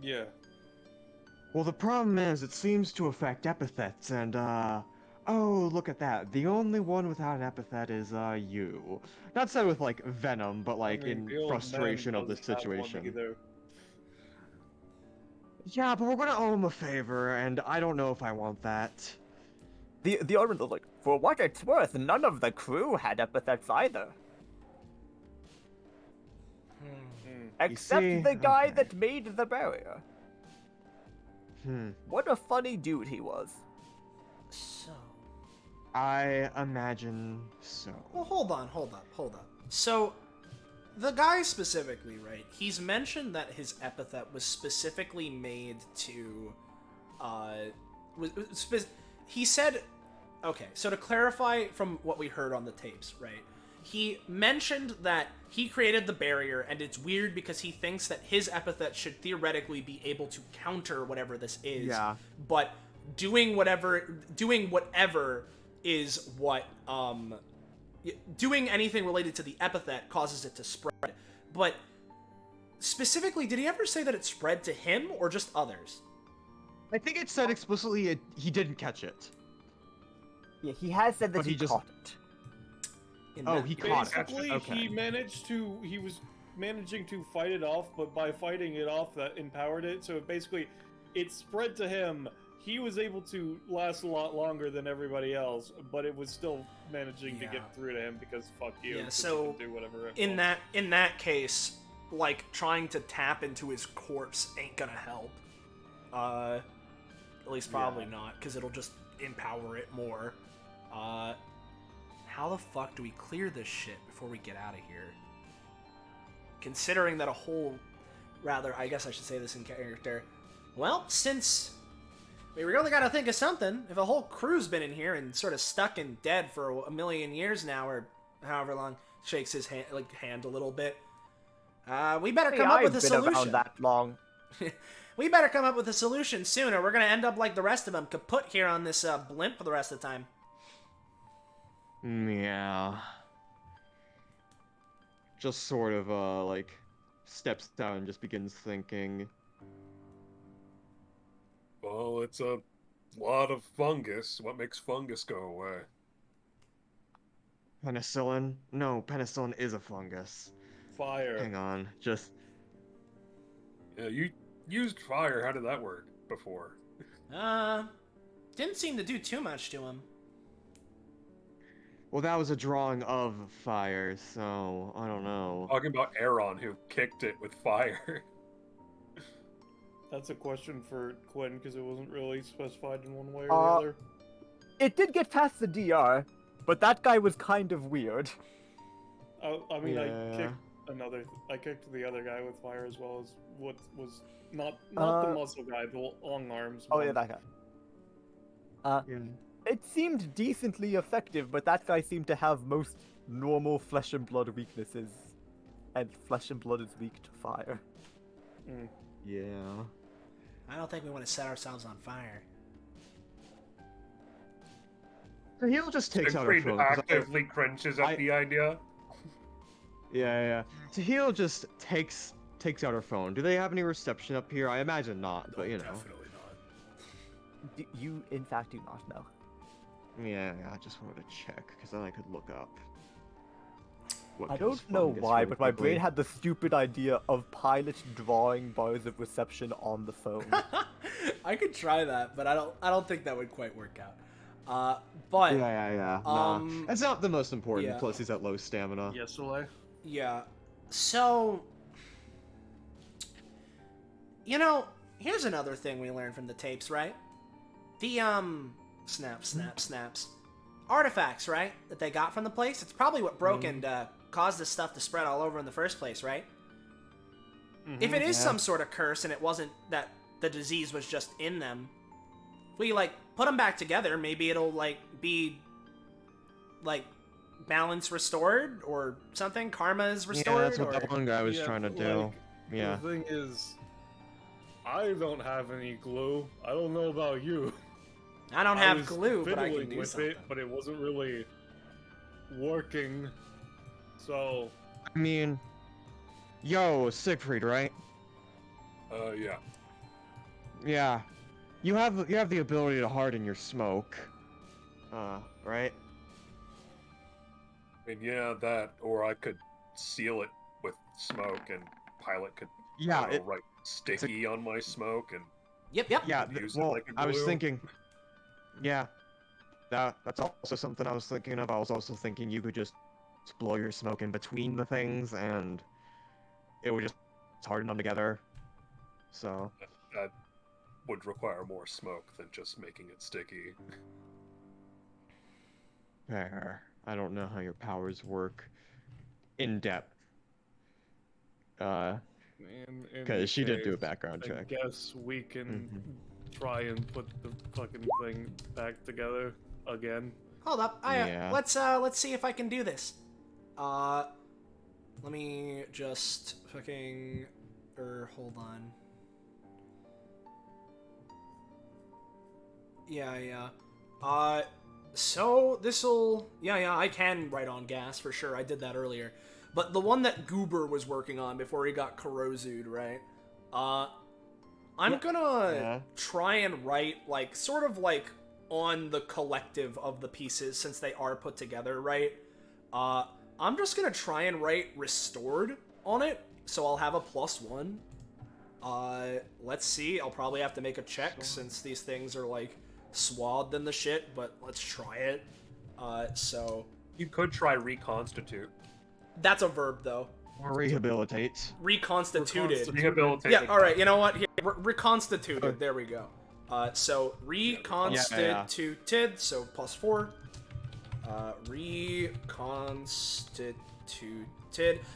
Yeah. Well, the problem is, it seems to affect epithets, and, oh, look at that. The only one without an epithet is, you. Not said with, like, venom, but, like, I mean, the in old frustration man of the doesn't have one situation. either. Yeah, but we're gonna owe him a favor, and I don't know if I want that. The Ormond was like, for what it's worth, none of the crew had epithets either. Except see, the guy okay. that made the barrier. What a funny dude he was. So, I imagine so. well, hold on. So, the guy specifically, right? He's mentioned that his epithet was specifically made to, he said, okay, so to clarify from what we heard on the tapes, right? He mentioned that he created the barrier, and it's weird because he thinks that his epithet should theoretically be able to counter whatever this is. Yeah. But doing whatever is what, doing anything related to the epithet causes it to spread. But specifically, did he ever say that it spread to him or just others? I think it said explicitly he didn't catch it. Yeah, he has said that But he he just- caught it. He caught it. Basically, Okay. he was managing to fight it off, but by fighting it off, that empowered it. So basically, it spread to him. He was able to last a lot longer than everybody else, but it was still managing to Yeah. get through to him because fuck you. Yeah, 'cause so he can do whatever it in wants. that case, like trying to tap into his corpse ain't gonna help. At least probably not, because it'll just empower it more. How the fuck do we clear this shit before we get out of here? Considering that I guess I should say this in character. Well, since we really gotta think of something, if a whole crew's been in here and sort of stuck and dead for a million years now, or however long, shakes his hand a little bit. We better come up with a I've been solution. around that long. We better come up with a solution soon, or we're gonna end up like the rest of them, kaput here on this blimp for the rest of the time. Yeah. Just sort of, steps down and just begins thinking. Well, it's a lot of fungus. What makes fungus go away? Penicillin? No, penicillin is a fungus. Fire. Hang on, just... Yeah, you used fire. How did that work before? Didn't seem to do too much to him. Well, that was a drawing of fire, so I don't know. Talking about Aaron, who kicked it with fire. That's a question for Quinn because it wasn't really specified in one way or the other. It did get past the DR, but that guy was kind of weird. I mean, Yeah. I kicked the other guy with fire as well as what was not the muscle guy, the long arms. Oh one. yeah, that guy. Yeah. It seemed decently effective, but that guy seemed to have most normal flesh and blood weaknesses, and flesh and blood is weak to fire. Yeah. I don't think we want to set ourselves on fire. So he'll just takes out her Siegfried phone. 'cause actively cringes at I- the idea. Yeah. So he'll just takes out her phone. Do they have any reception up here? I imagine not, but you know. Definitely not. You, in fact, do not know. Yeah, I just wanted to check, because then I could look up. What I kills don't know fungus why, really but my quickly. brain had the stupid idea of Pilot drawing bars of reception on the phone. I could try that, but I don't think that would quite work out. But Yeah. Nah. That's not the most important, yeah. plus he's at low stamina. Yes, Soleil? yeah. So, here's another thing we learned from the tapes, right? The snaps. Artifacts, right? That they got from the place. It's probably what broke and caused this stuff to spread all over in the first place, right? If it is some sort of curse and it wasn't that the disease was just in them, if we put them back together, maybe it'll be balance restored or something. Karma is restored. Yeah, that's what or... that one guy was Yeah, trying to but, do. Yeah. The thing is, I don't have any glue. I don't know about you. I don't I have was glue, but I can fiddling do with something. it, but it wasn't really working. So I mean, yo, Siegfried, right? Yeah. Yeah. You have the ability to harden your smoke. Right? I mean, yeah, that, or I could seal it with smoke, and Pilot could, Yeah, I don't know, write sticky on my smoke, and Yep. Yeah, use it well, like a I was glue. thinking. Yeah, that's also something I was thinking of. I was also thinking you could just blow your smoke in between the things, and it would just It's hard to them together. So. That would require more smoke than just making it sticky. Fair. I don't know how your powers work in depth. In Because she did do a case, background I check. guess we can try and put the fucking thing back together again. Hold up. Yeah. Let's see if I can do this. Let me just fucking hold on. Yeah. So this'll yeah, I can write on gas for sure. I did that earlier. But the one that Goober was working on before he got corrosued, right? I'm gonna try and write like sort of like on the collective of the pieces since they are put together, right? I'm just gonna try and write restored on it, so I'll have a +1. Let's see. I'll probably have to make a check since these things are like swathed in the shit, but let's try it. So You could try reconstitute. that's a verb though. Or rehabilitate. Reconstituted. Rehabilitate. Yeah. All right. You know what? Here, reconstituted. There we go. So reconstituted. So +4. Reconstituted.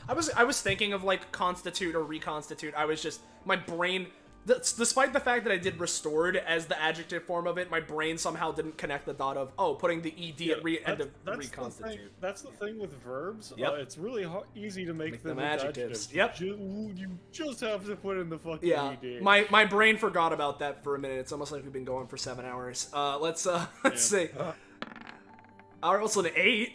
I was thinking of like constitute or reconstitute. I was just my brain. Despite the fact that I did restored as the adjective form of it, my brain somehow didn't connect the dot of putting the ed at end of reconstitute. That's the thing with verbs. Yep. It's really easy to make them them into adjectives. adjectives. Yep. You just have to put in the fucking Yeah, ed. my brain forgot about that for a minute. It's almost like we've been going for 7 hours. Let's see. Our also an 8.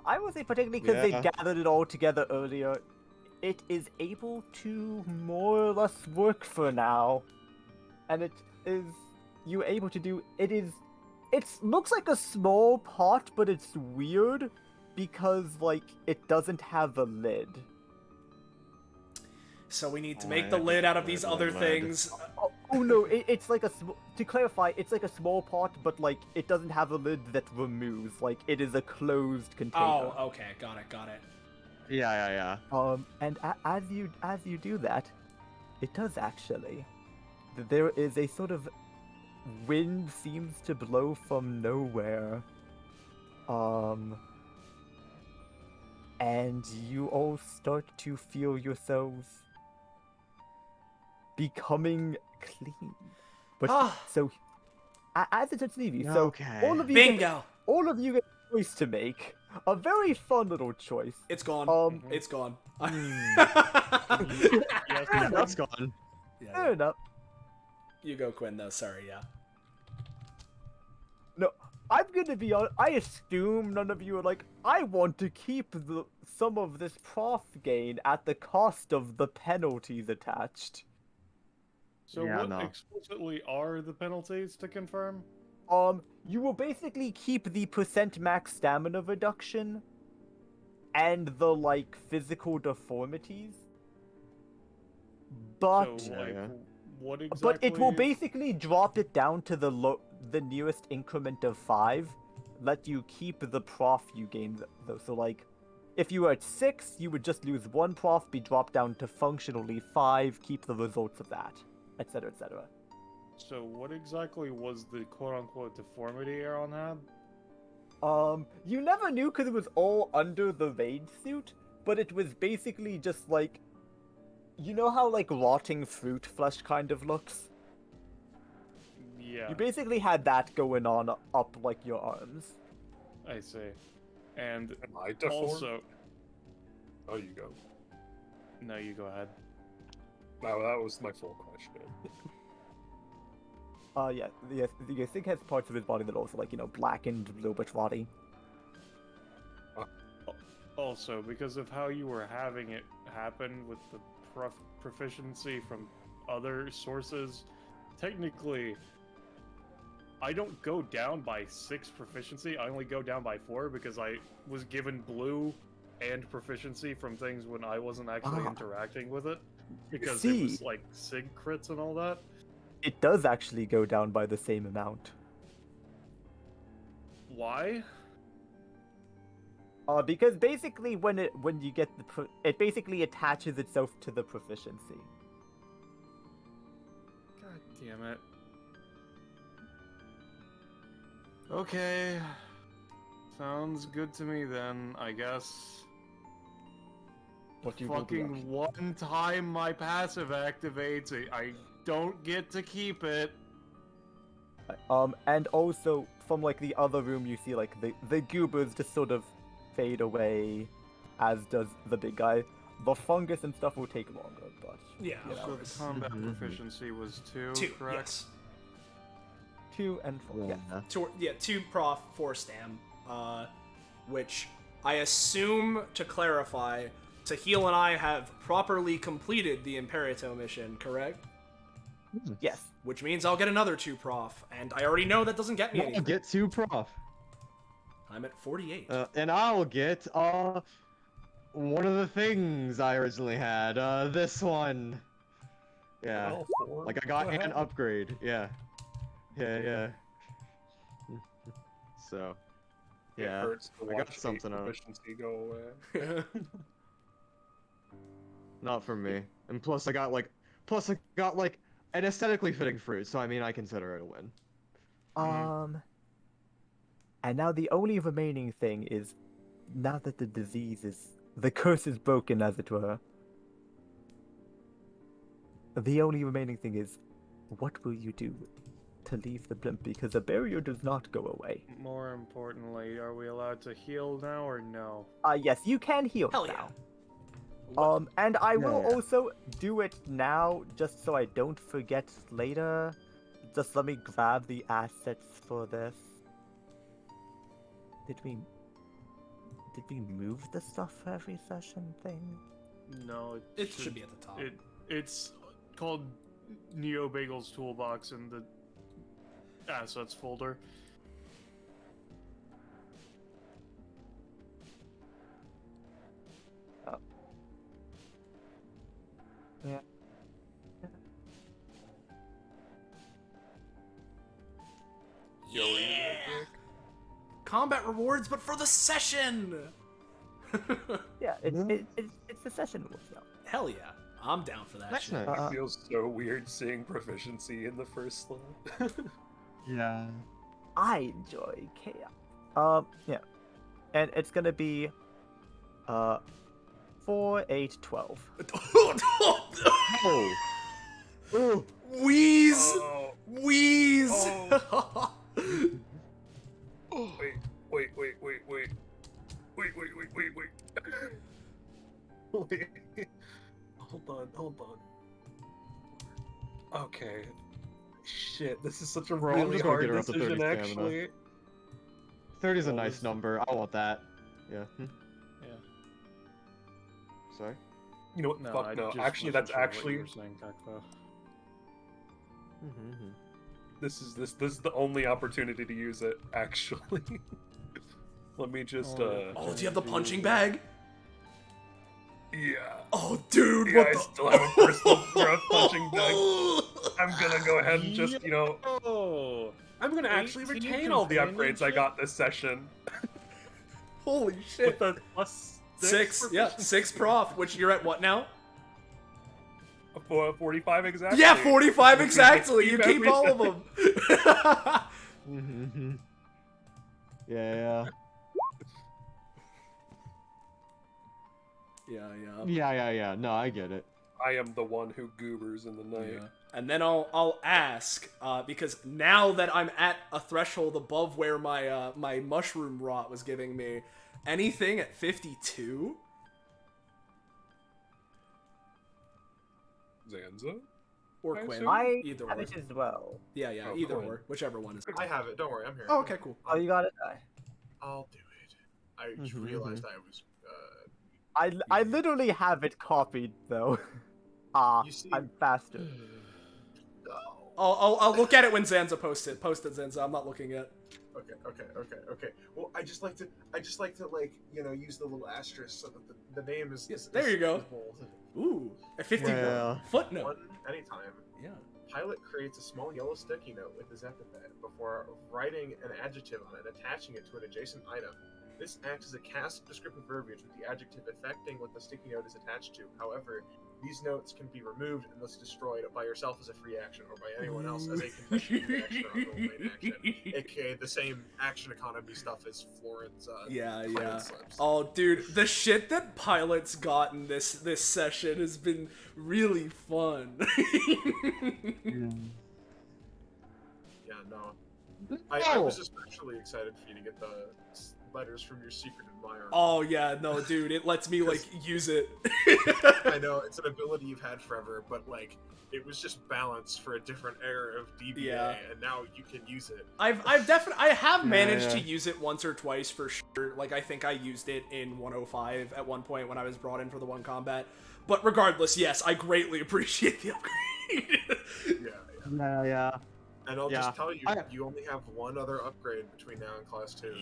I would say particularly because they gathered it all together earlier, it is able to more or less work for now, and it is you able to do it looks like a small pot, but it's weird because like it doesn't have a lid. So we need to make the lid out of these other things. Oh no, it's like to clarify, it's like a small pot, but like it doesn't have a lid that removes. Like it is a closed container. Oh, okay, got it. Yeah. And as you do that, it does actually. There is a sort of wind seems to blow from nowhere. And you all start to feel yourselves becoming clean. But so, as it starts leaving, so all of you bingo. All of you get a choice to make. A very fun little choice. It's gone. It's gone. Yes, that's gone. Yeah. Fair enough. You go, Quinn. Though. Sorry. Yeah. No, I'm gonna be honest. I assume none of you are like, I want to keep some of this prof gain at the cost of the penalties attached. So what explicitly are the penalties to confirm? You will basically keep the % max stamina reduction and the like physical deformities. But So, like, what exactly? But it will basically drop it down to the nearest increment of 5. Let you keep the prof you gained though. So like, if you were at 6, you would just lose 1 prof, be dropped down to functionally 5, keep the results of that, etc., etc. So what exactly was the quote-unquote deformity Aaron had? You never knew because it was all under the raid suit, but it was basically just like, you know how like rotting fruit flesh kind of looks? Yeah. You basically had that going on up like your arms. I see. And Am I deformed? also... Oh, you go. No, you go ahead. No, that was my full question. Yeah, the thing has parts of his body that are also like, you know, blackened, a little bit rotty. Also, because of how you were having it happen with the proficiency from other sources, technically, I don't go down by 6 proficiency, I only go down by 4 because I was given blue and proficiency from things when I wasn't actually interacting with it. Because it was like sig crits and all that. It does actually go down by the same amount. Why? Because basically when you get it basically attaches itself to the proficiency. God damn it. Okay. Sounds good to me then, I guess. What do you will be Fucking one time my passive activates, I don't get to keep it. And also from like the other room, you see like the goobers just sort of fade away, as does the big guy. The fungus and stuff will take longer, but Yeah, you of know, So course. the combat proficiency was 2, 2, correct? yes. 2 and 4. Yeah. 2 prof, 4 stam. Which I assume, to clarify, Tahil and I have properly completed the Imperito mission, correct? Yes. Which means I'll get another 2 prof, and I already know that doesn't get me I'll anything. get 2 prof. I'm at 48. And I'll get one of the things I originally had. This one. Yeah. Well, 4. Like I got What an happened? upgrade. Yeah. Yeah. So. It Yeah. hurts to I got watch something out. proficiency go away. Not for me. And plus I got like an aesthetically fitting fruit, so I mean I consider it a win. And now the only remaining thing is, now that the curse is broken, as it were, the only remaining thing is, what will you do to leave the blimp? Because the barrier does not go away. More importantly, are we allowed to heal now or no? Yes, you can heal Hell yeah. now. What- And I will Yeah. also do it now, just so I don't forget later. Just let me grab the assets for this. Did we move the stuff for every session thing? No, It should be at the top. It's called Neo Bagel's Toolbox in the assets folder. Yeah. Yeah! Combat rewards, but for the session! Yeah, it's the session rules now. Hell yeah. I'm down for that That's shit. nice. It feels so weird seeing proficiency in the first slot. Yeah. I enjoy chaos. Yeah. And it's gonna be 4, 8, 12. Oh. Ooh. Wheeze! Oh, Wheeze! wait. Wait. Hold on. Okay. Shit, this is such a Bro, I'm really just gonna hard get her up to 30 decision, stamina. actually. 30 is a Well, nice this- number. I want that. Yeah. Yeah. Sorry? You know what? No, Fuck no. just Actually, wasn't that's sure what actually you were saying, Takvo. this is the only opportunity to use it. Actually, let me just Oh, do you have the punching bag? yeah. Oh, dude, Yeah, what I the... still have a personal growth punching bag. I'm gonna go ahead and just, Oh, I'm gonna actually 18 retain all the upgrades I companionship? got this session. Holy With shit. the plus 6, yeah, 6 prof, which you're at what now? 45 exactly. Yeah, 45 You exactly. You keep keep all of them. Yeah. Yeah. No, I get it. I am the one who goobers in the night. Yeah. And then I'll ask, because now that I'm at a threshold above where my my mushroom rot was giving me, anything at 52? Zanza? Or I Quinn? assume. I Either have or. it as well. Yeah, Oh, either Quinn. or. Whichever one is. I have it. Don't worry, I'm here. Oh, okay, cool. Oh, you got it. I'll do it. I just realized I was. I literally have it copied though. You see- I'm faster. I'll look at it when Zanza posts it. Post it, Zanza. I'm not looking at. Okay. Well, I just like to use the little asterisk so that the name is. Yes, there you go. is bold. Ooh, a 51 Yeah. footnote. One anytime. Yeah. Pilot creates a small yellow sticky note with his epithet before writing an adjective on it, attaching it to an adjacent item. This acts as a cast of descriptive verbiage with the adjective affecting what the sticky note is attached to. However, these notes can be removed and thus destroyed by yourself as a free action or by anyone else as a conditional action or unrelated action, aka the same action economy stuff as Florence. Yeah. Slips. Oh, dude, the shit that pilots got in this session has been really fun. Yeah, no. I was especially excited for you to get the letters from your secret admirer. Oh yeah, no, dude, it lets me like use it. I know it's an ability you've had forever, but like it was just balanced for a different era of DBA, Yeah. and now you can use it. I have managed to Yeah. use it once or twice for sure. Like I think I used it in 105 at one point when I was brought in for the one combat. But regardless, yes, I greatly appreciate the upgrade. Yeah. And I'll Yeah. just tell you, you only have one other upgrade between now and class 2.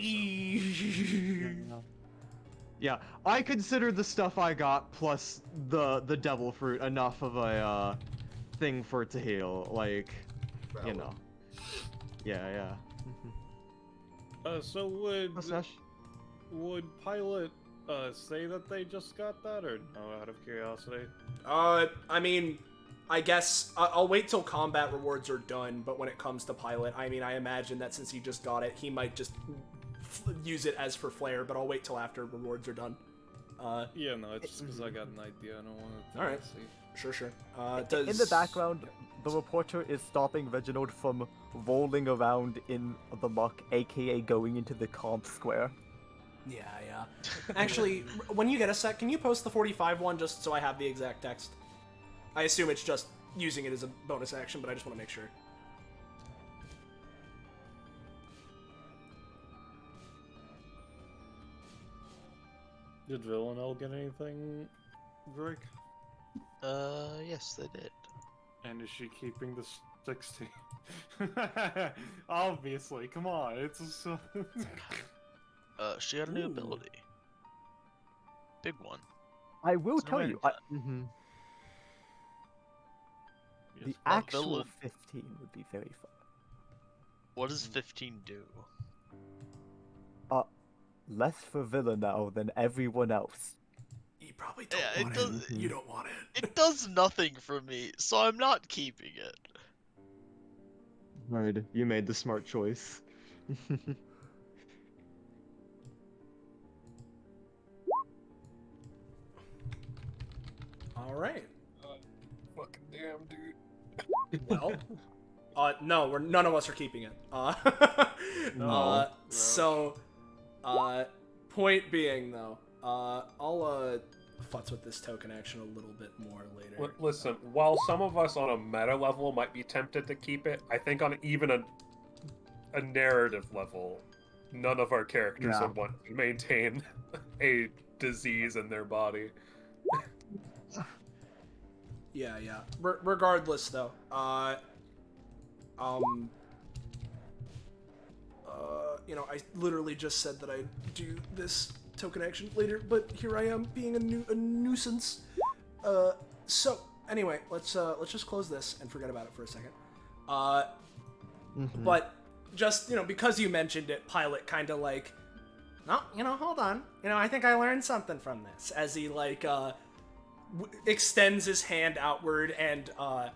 So. Yeah, I consider the stuff I got plus the devil fruit enough of a thing for it to heal. Like, you know. Yeah. So would Pilot say that they just got that, or no? Out of curiosity. I mean, I guess I'll wait till combat rewards are done, but when it comes to Pilot, I mean, I imagine that since he just got it, he might just use it as for flair, but I'll wait till after rewards are done. Yeah, no, it's just because I got an idea. I don't want to. Alright. See. Sure. In the background, the reporter is stopping Reginald from rolling around in the muck, aka going into the comp square. Yeah. Actually, when you get a sec, can you post the 45 one just so I have the exact text? I assume it's just using it as a bonus action, but I just want to make sure. Did Villanelle get anything, Drake? Yes, they did. And is she keeping the 60? Obviously, come on, it's so. She had a new ability. Big one. I will So tell you, the Yes, actual Villa- 15 would be very fun. What does 15 do? Less for Villanelle than everyone else. You probably don't Yeah, it want does- it. You don't want it. It does nothing for me, so I'm not keeping it. Right, you made the smart choice. All right. Fucking damn, dude. Well, no, none of us are keeping it. No. So, point being though, I'll futz with this token action a little bit more later. Listen, while some of us on a meta level might be tempted to keep it, I think on even a narrative level, none of our characters Yeah. would want to maintain a disease in their body. Yeah. Regardless, though, I literally just said that I'd do this token action later, but here I am being a nuisance. So anyway, let's just close this and forget about it for a second. But just because you mentioned it, Pilot kind of like, no, hold on, I think I learned something from this, as he like extends his hand outward and let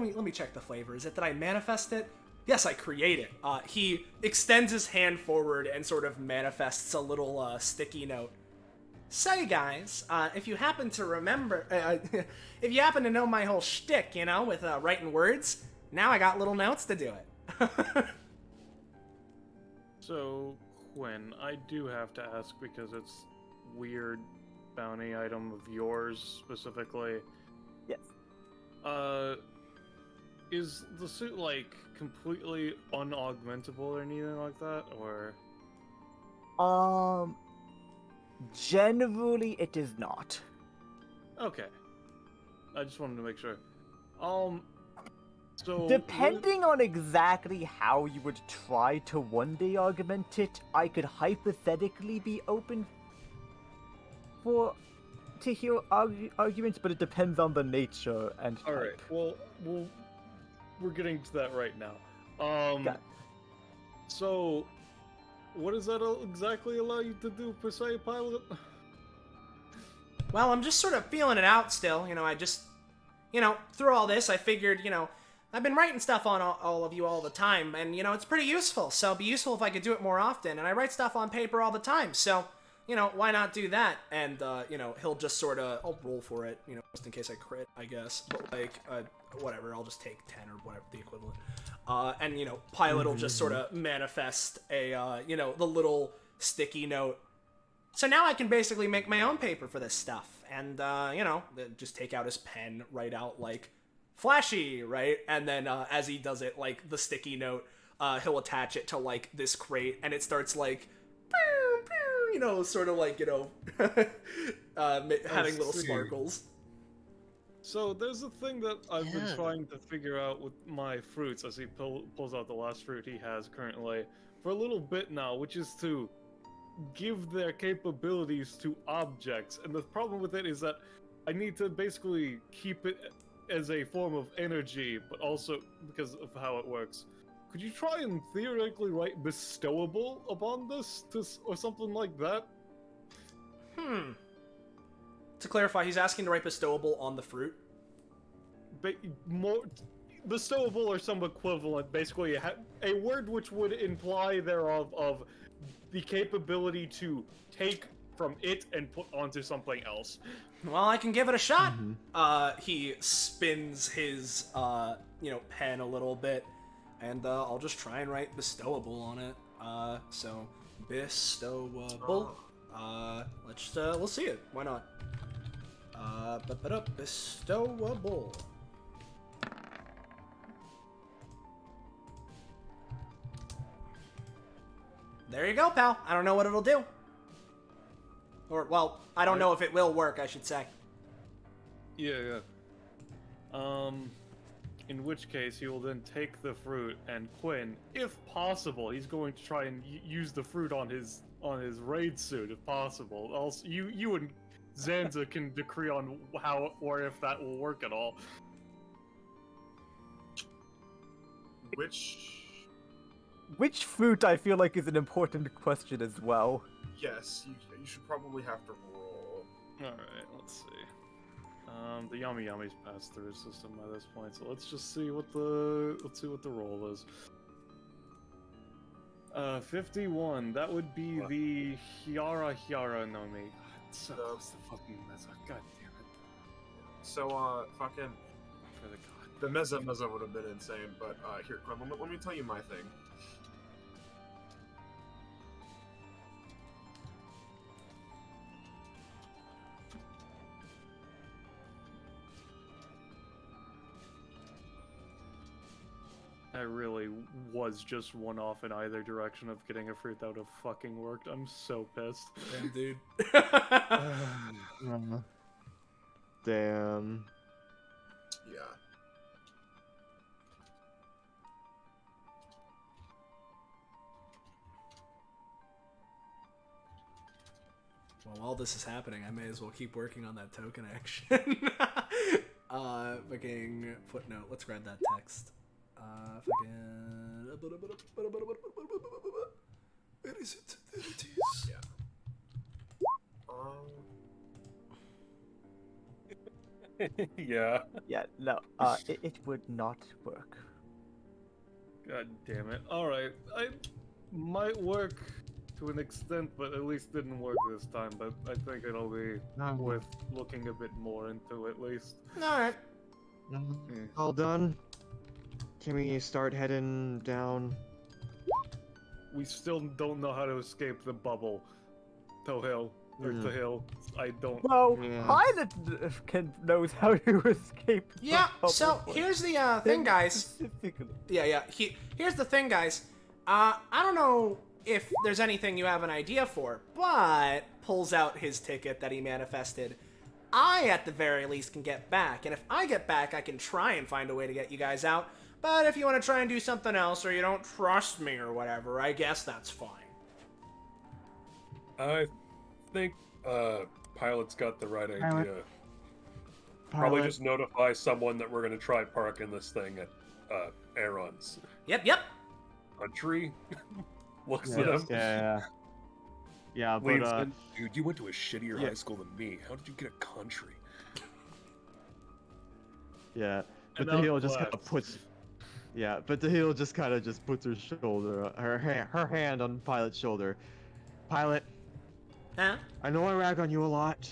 me check the flavor. Is it that I manifest it? Yes, I create it. He extends his hand forward and sort of manifests a little sticky note. Say, guys, if you happen to remember, if you happen to know my whole shtick, with writing words, now I got little notes to do it. So, Quinn, I do have to ask because it's weird bounty item of yours specifically. Yes. Is the suit like completely unaugmentable or anything like that, or? Generally it is not. Okay. I just wanted to make sure. So Depending on exactly how you would try to one day augment it, I could hypothetically be open to hear arguments, but it depends on the nature and type. all right. Well, we're getting to that right now. Got it. So what does that exactly allow you to do, per se, pilot? Well, I'm just sort of feeling it out still. Through all this, I figured, I've been writing stuff on all of you all the time, and, it's pretty useful, so it'd be useful if I could do it more often, and I write stuff on paper all the time, so, why not do that? And, he'll just sort of, I'll roll for it, just in case I crit, I guess, but, whatever, I'll just take 10 or whatever, the equivalent. And, Pilot will just sort of manifest a, the little sticky note. So now I can basically make my own paper for this stuff, and, just take out his pen, write out, flashy, right? And then as he does it, the sticky note, he'll attach it to this crate, and it starts sort of having little sparkles. So there's a thing that I've been trying to figure out with my fruits as he pulls out the last fruit he has currently for a little bit now, which is to give their capabilities to objects. And the problem with it is that I need to basically keep it as a form of energy, but also because of how it works. Could you try and theoretically write bestowable upon this, or something like that? To clarify, he's asking to write bestowable on the fruit? More bestowable or some equivalent, basically a word which would imply thereof of the capability to take from it and put onto something else. Well, I can give it a shot. He spins his, pen a little bit, and I'll just try and write bestowable on it. So bestowable. We'll see it. Why not? Bestowable. There you go, pal. I don't know what it'll do. Or, well, I don't know if it will work, I should say. Yeah. In which case, he will then take the fruit, and Quinn, if possible, he's going to try and use the fruit on his raid suit, if possible. Also, you and Zanza can decree on how or if that will work at all. Which fruit I feel like is an important question as well. Yes, you should probably have to roll. Alright, let's see. The Yummy Yummy's passed through his system by this point, so let's just see what the roll is. 51. That would be the Hyara no Mi. It's so close to fucking Meza. God damn it. So, fucking... For the god. The Meza would have been insane, but, here, Quinn, let me tell you my thing. I really was just one off in either direction of getting a fruit that would have fucking worked. I'm so pissed. Damn, dude. Damn. Yeah. Well, while this is happening, I may as well keep working on that token action. Fucking footnote. Let's grab that text. Where is it? There it is. Yeah. Yeah. Yeah, no, it would not work. God damn it. Alright, I might work to an extent, but at least didn't work this time, but I think it'll be worth looking a bit more into at least. Alright. All done. Can we start heading down? We still don't know how to escape the bubble. To hill. Or to hill. I don't. Well, Yeah. Pilot knows how to escape. the Yeah, so bubble, here's the thing, guys. specifically. Yeah. Here's the thing, guys. I don't know if there's anything you have an idea for, but pulls out his ticket that he manifested. I, at the very least, can get back, and if I get back, I can try and find a way to get you guys out. But if you want to try and do something else, or you don't trust me or whatever, I guess that's fine. I think Pilot's got the right idea. Pilot. Probably Pilot. just notify someone that we're going to try parking this thing at Aaron's Yep. country. looks Yeah, at him. yeah, but Leans in. Dude, you went to a shittier Yeah. high school than me. How did you get a country? yeah. But And Tahil just kind of outclassed. puts. Yeah, but Tahil just kind of just puts her shoulder, her hand on Pilot's shoulder. Pilot, Huh? I know I rag on you a lot,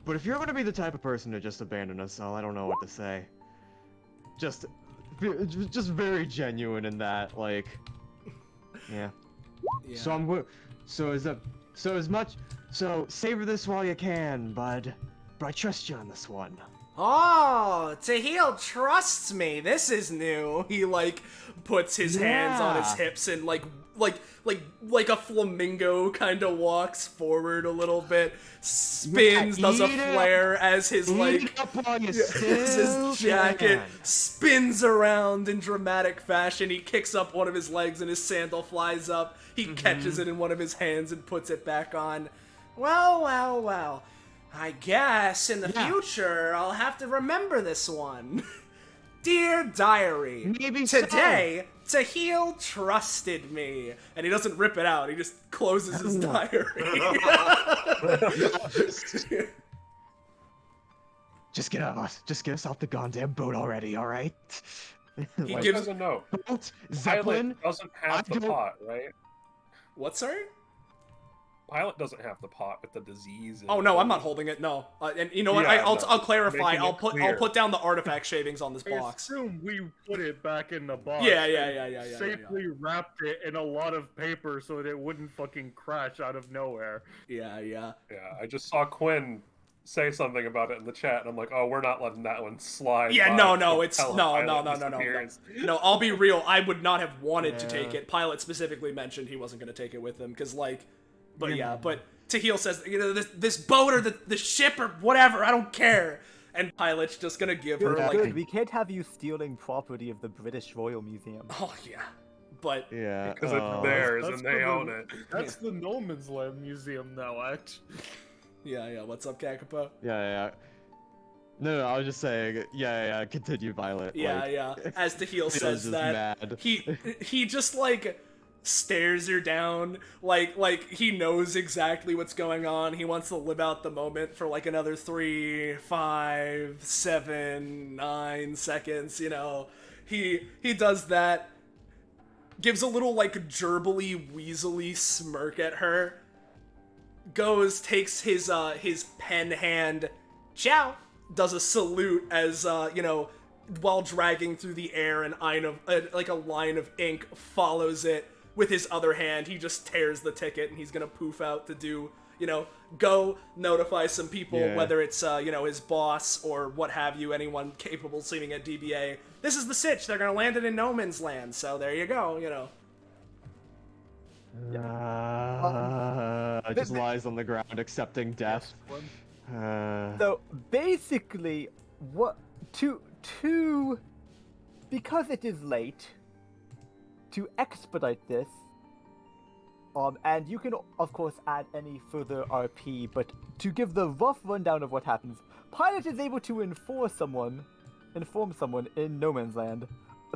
but if you're gonna be the type of person to just abandon us all, I don't know what to say. Just very genuine in that, like, yeah. Yeah. So savor this while you can, bud. But I trust you on this one. Oh, Tahil trusts me. This is new. He like puts his hands on his Yeah. hips and like a flamingo kind of walks forward a little bit, spins, does a eat it flare as his like Eat up while you as still his jacket can. spins around in dramatic fashion. He kicks up one of his legs and his sandal flies up. He catches it in one of his hands and puts it back on. Well. I guess in the Yeah. future I'll have to remember this one. Dear diary, Maybe so. today Tahil trusted me. And he doesn't rip it out, he just closes his diary. Just get us off the goddamn boat already, all right? He He gives- doesn't know. boat, Zeppelin. Pilot doesn't have the I don't- pot, right? What, sorry? Pilot doesn't have the pot with the disease. Oh no, I'm not holding it. No, and you know what? Yeah, I'll no, clarify. making it I'll clear. put down the artifact shavings on this I box. assume we put it back in the box. Yeah, and Safely wrapped it in a lot of paper so that it wouldn't fucking crash out of nowhere. Yeah. Yeah, I just saw Quinn say something about it in the chat, and I'm like, oh, we're not letting that one slide. Yeah, by no, for it's Pilot no. disappearance. No, I'll be real. I would not have wanted to Yeah. take it. Pilot specifically mentioned he wasn't going to take it with him because, like, but Tahil says, you know, this boat or the ship or whatever, I don't care. And Pilot's just gonna give her Good, like, good. We can't have you stealing property of the British Royal Museum. oh yeah, but Yeah. Because it's theirs That's and they for the- own it. That's the No Man's Land Museum now, actually. yeah. What's up, Kakapo? Yeah. No, I was just saying. Yeah. Continue, Violet. Yeah. As Tahil says just that, mad. he just like stares her down, like he knows exactly what's going on. He wants to live out the moment for like another 3, 5, 7, 9 seconds. You know, he does that. Gives a little like gerbily, weaselly smirk at her. Goes, takes his pen hand, ciao. Does a salute as while dragging through the air, an like a line of ink follows it. With his other hand, he just tears the ticket, and he's gonna poof out to do, go notify some people, Yeah. whether it's his boss or what have you, anyone capable seeming at DBA. This is the sitch. They're gonna land it in No Man's Land, so there you go. Just lies on the ground accepting death. So basically, because it is late, to expedite this, and you can of course add any further RP, but to give the rough rundown of what happens, Pilot is able to inform someone in No Man's Land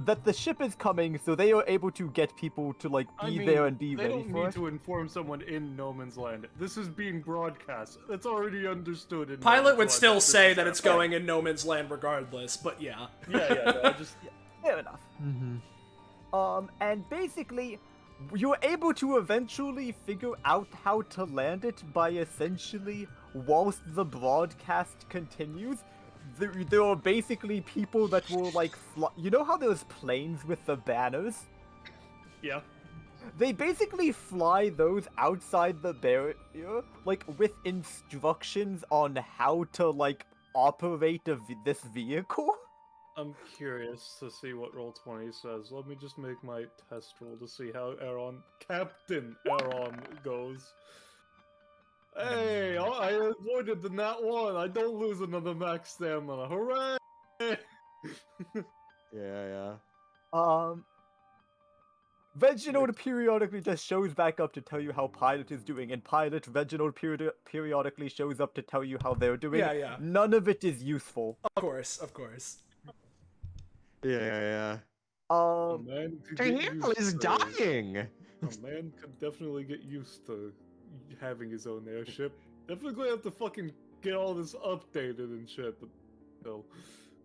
that the ship is coming, so they are able to get people to be there and be they ready don't for need it. to inform someone in No Man's Land. This is being broadcast. That's already understood. In No Pilot Man's would Land still this say is that it's happening. going in No Man's Land regardless, but yeah. Yeah. No, I just Fair enough. And basically, you're able to eventually figure out how to land it by essentially, whilst the broadcast continues, there are basically people that will you know how there's planes with the banners? yeah. They basically fly those outside the barrier, with instructions on how to, operate this vehicle. I'm curious to see what Roll20 says. Let me just make my test roll to see how Captain Aaron goes. Hey, I avoided the nat 1. I don't lose another max stamina. Hooray! Yeah. Reginald periodically just shows back up to tell you how Pilot is doing, and Reginald periodically shows up to tell you how they're doing. Yeah. None of it is useful. Of course. Yeah. A man could get Tahil is used to. dying. A man could definitely get used to having his own airship. Definitely gonna have to fucking get all this updated and shit, but still.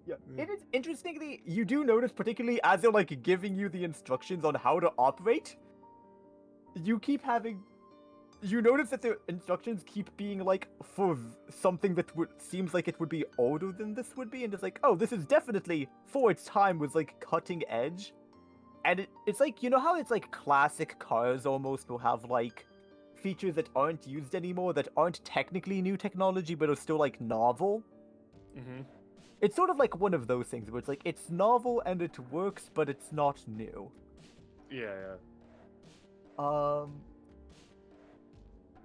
Yeah. It is interestingly, you do notice, particularly as they're like giving you the instructions on how to operate, you notice that the instructions keep being like for something that seems like it would be older than this would be, and it's like, oh, this is definitely for its time was like cutting edge, and it's like, you know how it's like classic cars almost will have like features that aren't used anymore, that aren't technically new technology but are still like novel. Mm-hmm. It's sort of like one of those things where it's like it's novel and it works, but it's not new. Yeah.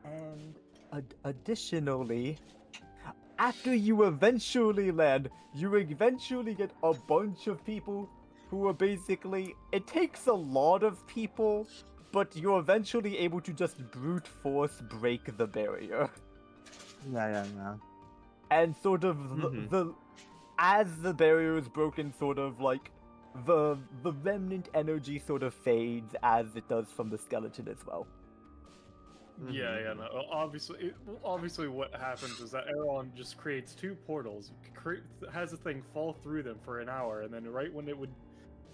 And additionally, after you eventually land, you eventually get a bunch of people who are basically, it takes a lot of people, but you're eventually able to just brute force break the barrier. Yeah. And sort of as the barrier is broken, sort of like the remnant energy sort of fades as it does from the skeleton as well. Yeah. No. Obviously, what happens is that Aaron just creates two portals, has a thing fall through them for an hour, and then right when it would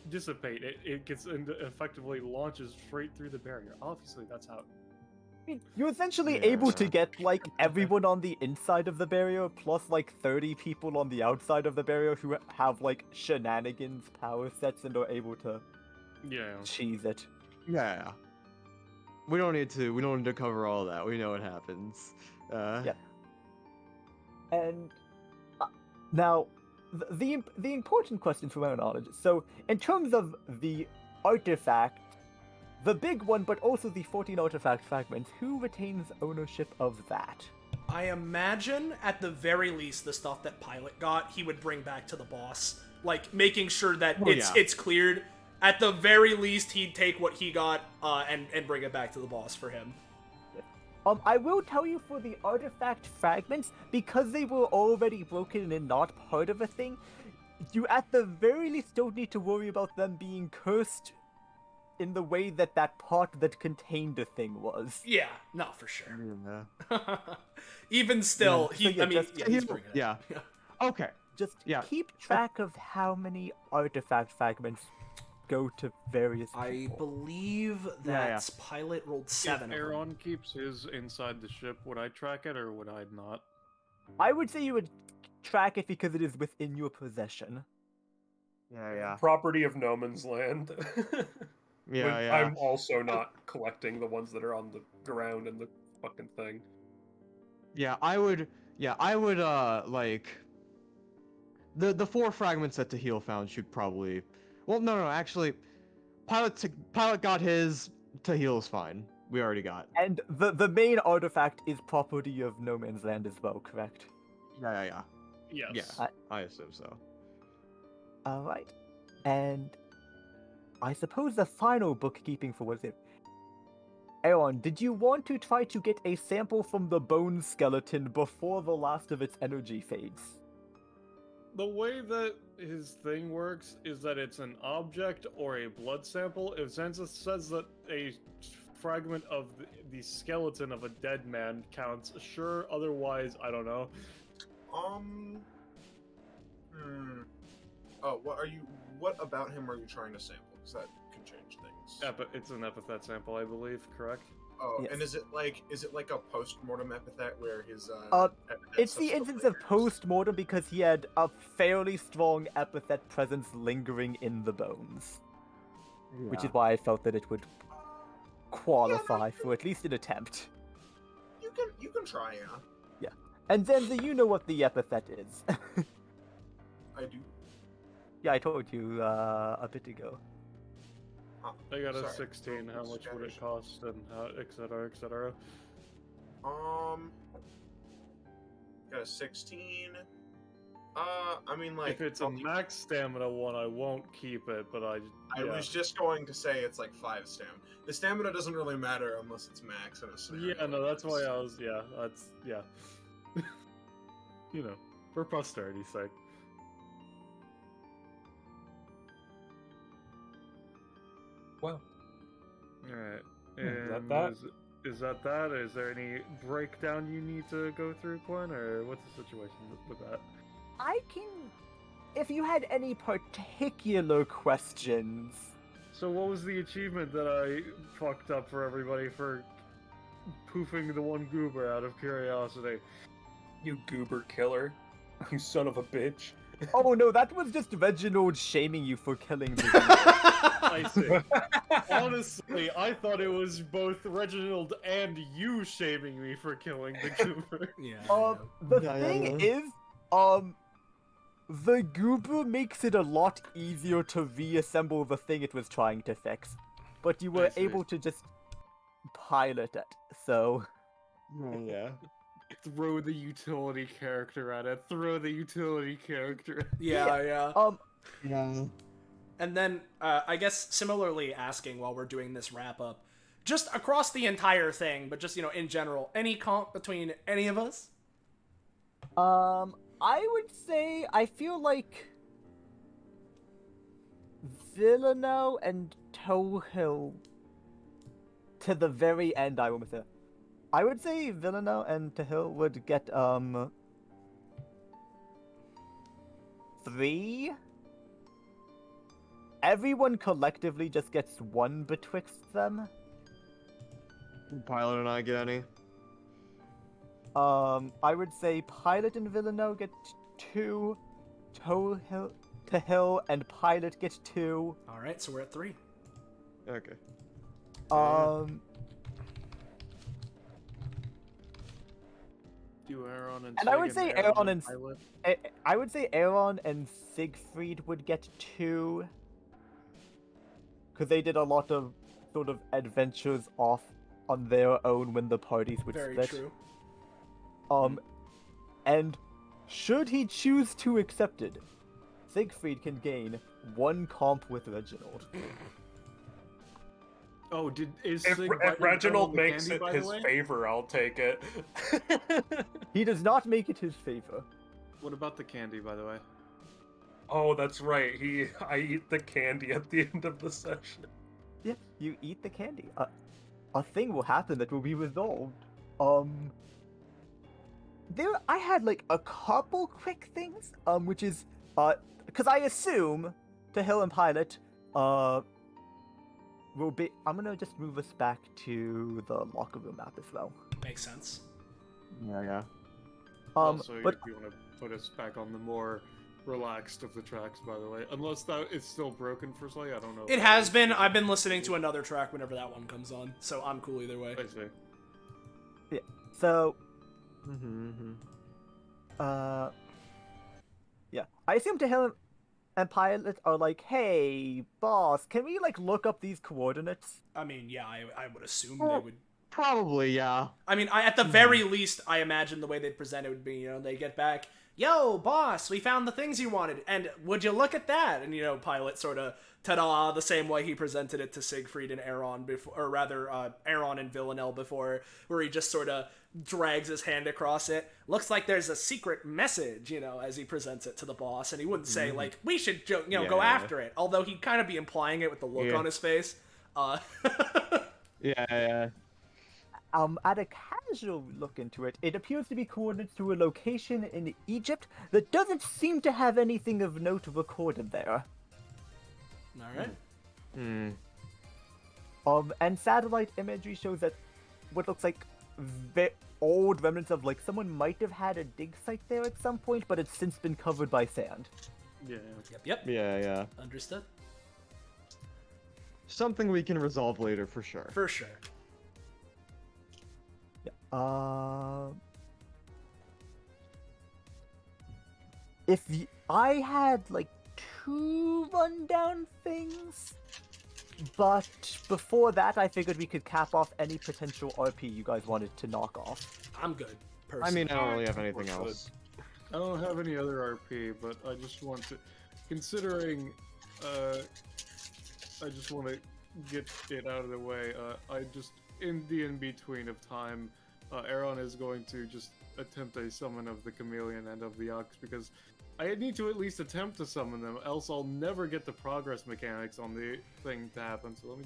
dissipate, it gets effectively launches straight through the barrier. Obviously, that's how. I mean, you're essentially able to get like everyone on the inside of the barrier plus like 30 people on the outside of the barrier who have like shenanigans power sets and are able to cheese it. Yeah. We don't need to cover all that. We know what happens. Yeah. And now, the important question from our knowledge. So, in terms of the artifact, the big one, but also the 14 artifact fragments, who retains ownership of that? I imagine, at the very least, the stuff that Pilot got, he would bring back to the boss. Like, making sure that it's cleared. At the very least, he'd take what he got and bring it back to the boss for him. I will tell you for the artifact fragments, because they were already broken and not part of a thing, you at the very least don't need to worry about them being cursed in the way that part that contained a thing was. Yeah, no, for sure. Yeah. Even still, he's bringing it. Yeah. Okay. Just keep track of how many artifact fragments go to various people. I believe that Pilot rolled 7. If Aaron keeps his inside the ship, would I track it or would I not? I would say you would track it because it is within your possession. Yeah. Property of no man's land. Yeah. I'm also not collecting the ones that are on the ground and the fucking thing. Yeah, I would like the 4 fragments that Tahil found should probably. Well, no, actually, Pilot got his. Tahil's fine. We already got. And the main artifact is property of no man's land as well, correct? Yeah. Yes. Yeah, I assume so. All right, and I suppose the final bookkeeping for was it. Aaron, did you want to try to get a sample from the bone skeleton before the last of its energy fades? The way that his thing works is that it's an object or a blood sample. If Zenza says that a fragment of the skeleton of a dead man counts, sure. Otherwise, I don't know. Oh, what about him are you trying to sample? Because that can change things. It's an epithet sample, I believe, correct? Oh, Yes. and is it like a post-mortem epithet where his It's the instance of post-mortem because he had a fairly strong epithet presence lingering in the bones. Which is why I felt that it would qualify for at least an attempt. You can try, yeah. Yeah. And Zenza, you know what the epithet is. I do. Yeah, I told you a bit ago. I got a Sorry. 16. How much would it cost, and etc. etc. Got a 16. I mean, like, If it's a max stamina one, I won't keep it. But I was just going to say it's like 5 stamina. The stamina doesn't really matter unless it's max in a scenario. Yeah, no, that's why I was. You know, for posterity's sake. Well, Alright. Is that And that? is that that? Is there any breakdown you need to go through, Quinn, or what's the situation with that? I can. If you had any particular questions. So what was the achievement that I fucked up for everybody for poofing the one goober out of curiosity? you goober killer. You son of a bitch. Oh no, that was just Reginald shaming you for killing the I see. Honestly, I thought it was both Reginald and you shaming me for killing the goober. Yeah. The Yeah, thing yeah. is, the goober makes it a lot easier to reassemble the thing it was trying to fix. But you were I see. able to just pilot it, so... Yeah. Throw the utility character at it. Throw the utility character at it. Yeah. Yeah. And then, I guess similarly asking while we're doing this wrap up, just across the entire thing, but just, in general, any comp between any of us? I would say I feel like Villano and Tohill to the very end. I would say Villano and Tohill would get 3. Everyone collectively just gets 1 betwixt them. Pilot and I get any? I would say Pilot and Villano get 2, Tohill and Pilot get 2. Alright, so we're at 3. Okay. Do Aaron and And I would Sig say Aaron and Pilot? I would say Aaron and Siegfried would get 2. Because they did a lot of sort of adventures off on their own when the parties would Very split. true. And should he choose to accept it, Siegfried can gain 1 comp with Reginald. Oh, is If, Sig if biting Reginald the makes candy, it by the his way? favor, I'll take it. He does not make it his favor. What about the candy, by the way? Oh, that's right. I eat the candy at the end of the session. Yeah, you eat the candy. A thing will happen that will be resolved. I had like a couple quick things, which is, because I assume Tohill and Pilot, will be. I'm gonna just move us back to the locker room map as well. Makes sense. Yeah. Also, But if you want to put us back on the more relaxed of the tracks, by the way. Unless that it's still broken for Slay, I don't know. It has been. I've been listening to another track whenever that one comes on, so I'm cool either way. I see. yeah, so yeah, I assume Tohill and Pilot are like, hey, boss, can we like look up these coordinates? I mean, yeah, I would assume they would. Probably, yeah. I mean, at the very least, I imagine the way they'd present it would be, they get back, yo, boss, we found the things you wanted, and would you look at that? And, Pilot sort of, ta-da, the same way he presented it to Siegfried and Aaron before, or rather, Aaron and Villanelle before, where he just sort of drags his hand across it. Looks like there's a secret message, as he presents it to the boss, and he wouldn't say, like, we should, go Yeah. after it, although he'd kind of be implying it with the look Yeah. on his face. Yeah. At a casual look into it, it appears to be coordinates to a location in Egypt that doesn't seem to have anything of note recorded there. Alright. And satellite imagery shows that what looks like old remnants of like someone might have had a dig site there at some point, but it's since been covered by sand. Yeah. Yep. Yeah. Understood. Something we can resolve later for sure. For sure. I had like 2 rundown things, but before that, I figured we could cap off any potential RP you guys wanted to knock off. I'm good, I personally. mean, I don't really have anything Or else. I don't have any other RP, but I just want to, considering, I just want to get it out of the way. In the in-between of time, Aaron is going to just attempt a summon of the chameleon and of the ox, because I need to at least attempt to summon them, else I'll never get the progress mechanics on the thing to happen. So let me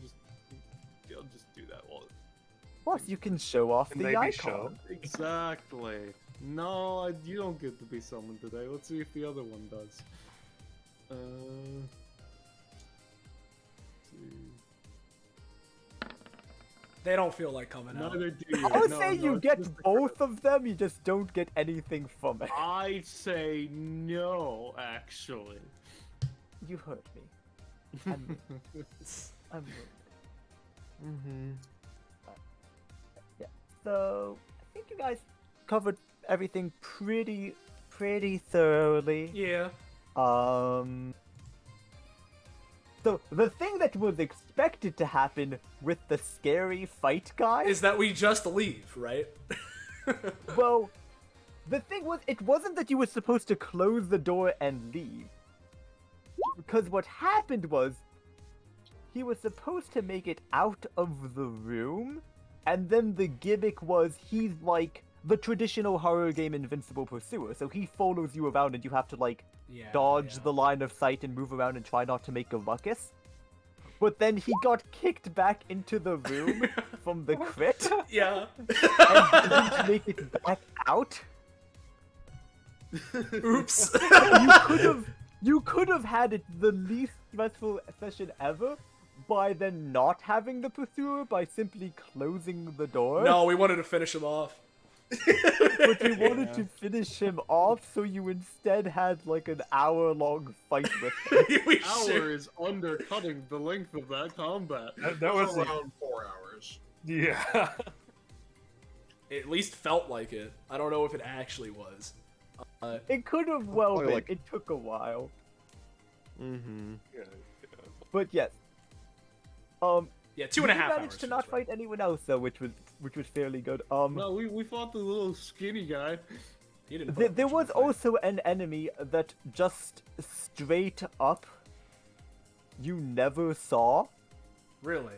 I'll just do that while. Plus, you can show off Can the they be icon. shown? Exactly. No, you don't get to be summoned today. Let's see if the other one does. See. They don't feel like coming out. Neither do you. I would No, say no, you it's get just the both of them, you just don't get anything from it. I say no, actually. You hurt me. I'm rude. Mm-hmm. Yeah. So I think you guys covered everything pretty thoroughly. Yeah. So the thing that was expected to happen with the scary fight guy Is that we just leave, right? well, the thing was, it wasn't that you were supposed to close the door and leave. Because what happened was, he was supposed to make it out of the room, and then the gimmick was he's like the traditional horror game Invincible Pursuer, so he follows you around and you have to like dodge the line of sight and move around and try not to make a ruckus. But then he got kicked back into the room from the crit Yeah. and didn't make it back out. Oops. You could have had it the least stressful session ever by then not having the pursuer by simply closing the door. No, we wanted to finish him off. But you wanted to finish him off, so you instead had like an hour-long fight with him. We Hour should- is undercutting the length of that combat. That was around 4 hours. yeah. It at least felt like it. I don't know if it actually was. It could have well Probably been. like- It took a while. Mm-hmm. But yes. Yeah, 2.5 hours. You managed to not fight anyone else though, which was fairly good. No, we fought the little skinny guy. He didn't put up There much was of a fight. also an enemy that just straight up you never saw. Really?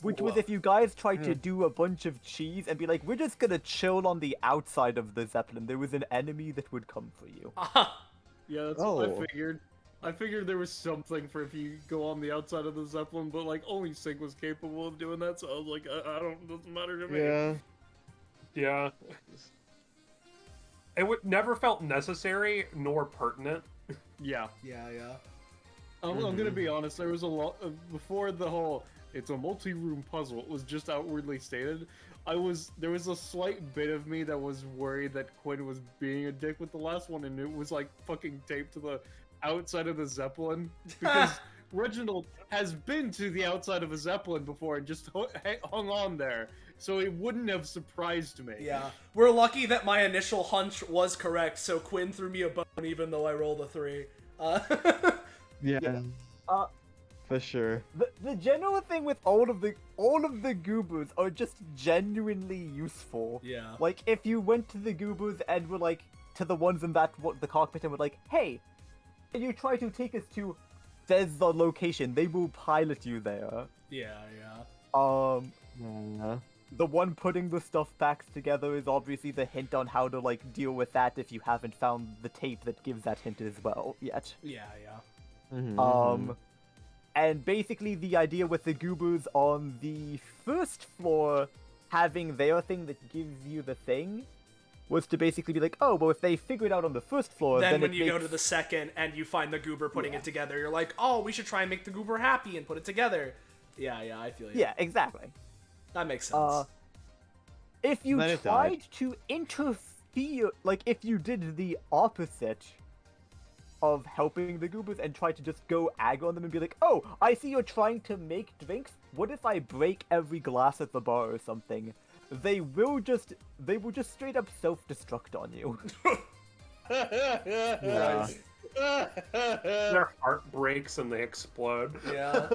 Which was Whoa. if you guys tried to do a bunch of cheese and be like, we're just gonna chill on the outside of the Zeppelin, there was an enemy that would come for you. Yeah, that's what Oh. I figured. I figured there was something for if you go on the outside of the Zeppelin, but like only Sig was capable of doing that, so I was like, I don't, doesn't matter to me. Yeah. Yeah. It never felt necessary nor pertinent. Yeah. Yeah, yeah. I'm gonna be honest. There was a lot before the whole. It's a multi-room puzzle. It was just outwardly stated. There was a slight bit of me that was worried that Quinn was being a dick with the last one, and it was like fucking taped to the outside of the Zeppelin because Reginald has been to the outside of a Zeppelin before and just hung on there, so it wouldn't have surprised me. Yeah. We're lucky that my initial hunch was correct, so Quinn threw me a bone even though I rolled a 3. Yeah. For sure. The general thing with all of the goobers are just genuinely useful. Yeah. Like if you went to the goobers and were like to the ones in the cockpit and were like, hey, can you try to take us to says the location, they will pilot you there. Yeah, yeah. Yeah. The one putting the stuff packs together is obviously the hint on how to like deal with that if you haven't found the tape that gives that hint as well yet. Yeah, yeah. Mm-hmm. And basically the idea with the goobers on the first floor having their thing that gives you the thing was to basically be like, oh, well, if they figure it out on the first floor, Then then when it you go makes- to the second and you find the goober putting it together, you're like, oh, we should try and make the goober happy and put it together. Yeah, yeah, I feel you. Yeah, exactly. That makes sense. If you Then it tried died. to interfere, like if you did the opposite of helping the goobers and tried to just go ag on them and be like, oh, I see you're trying to make drinks. What if I break every glass at the bar or something? They will just straight up self-destruct on you. Yeah. Their heart breaks and they explode. Yeah.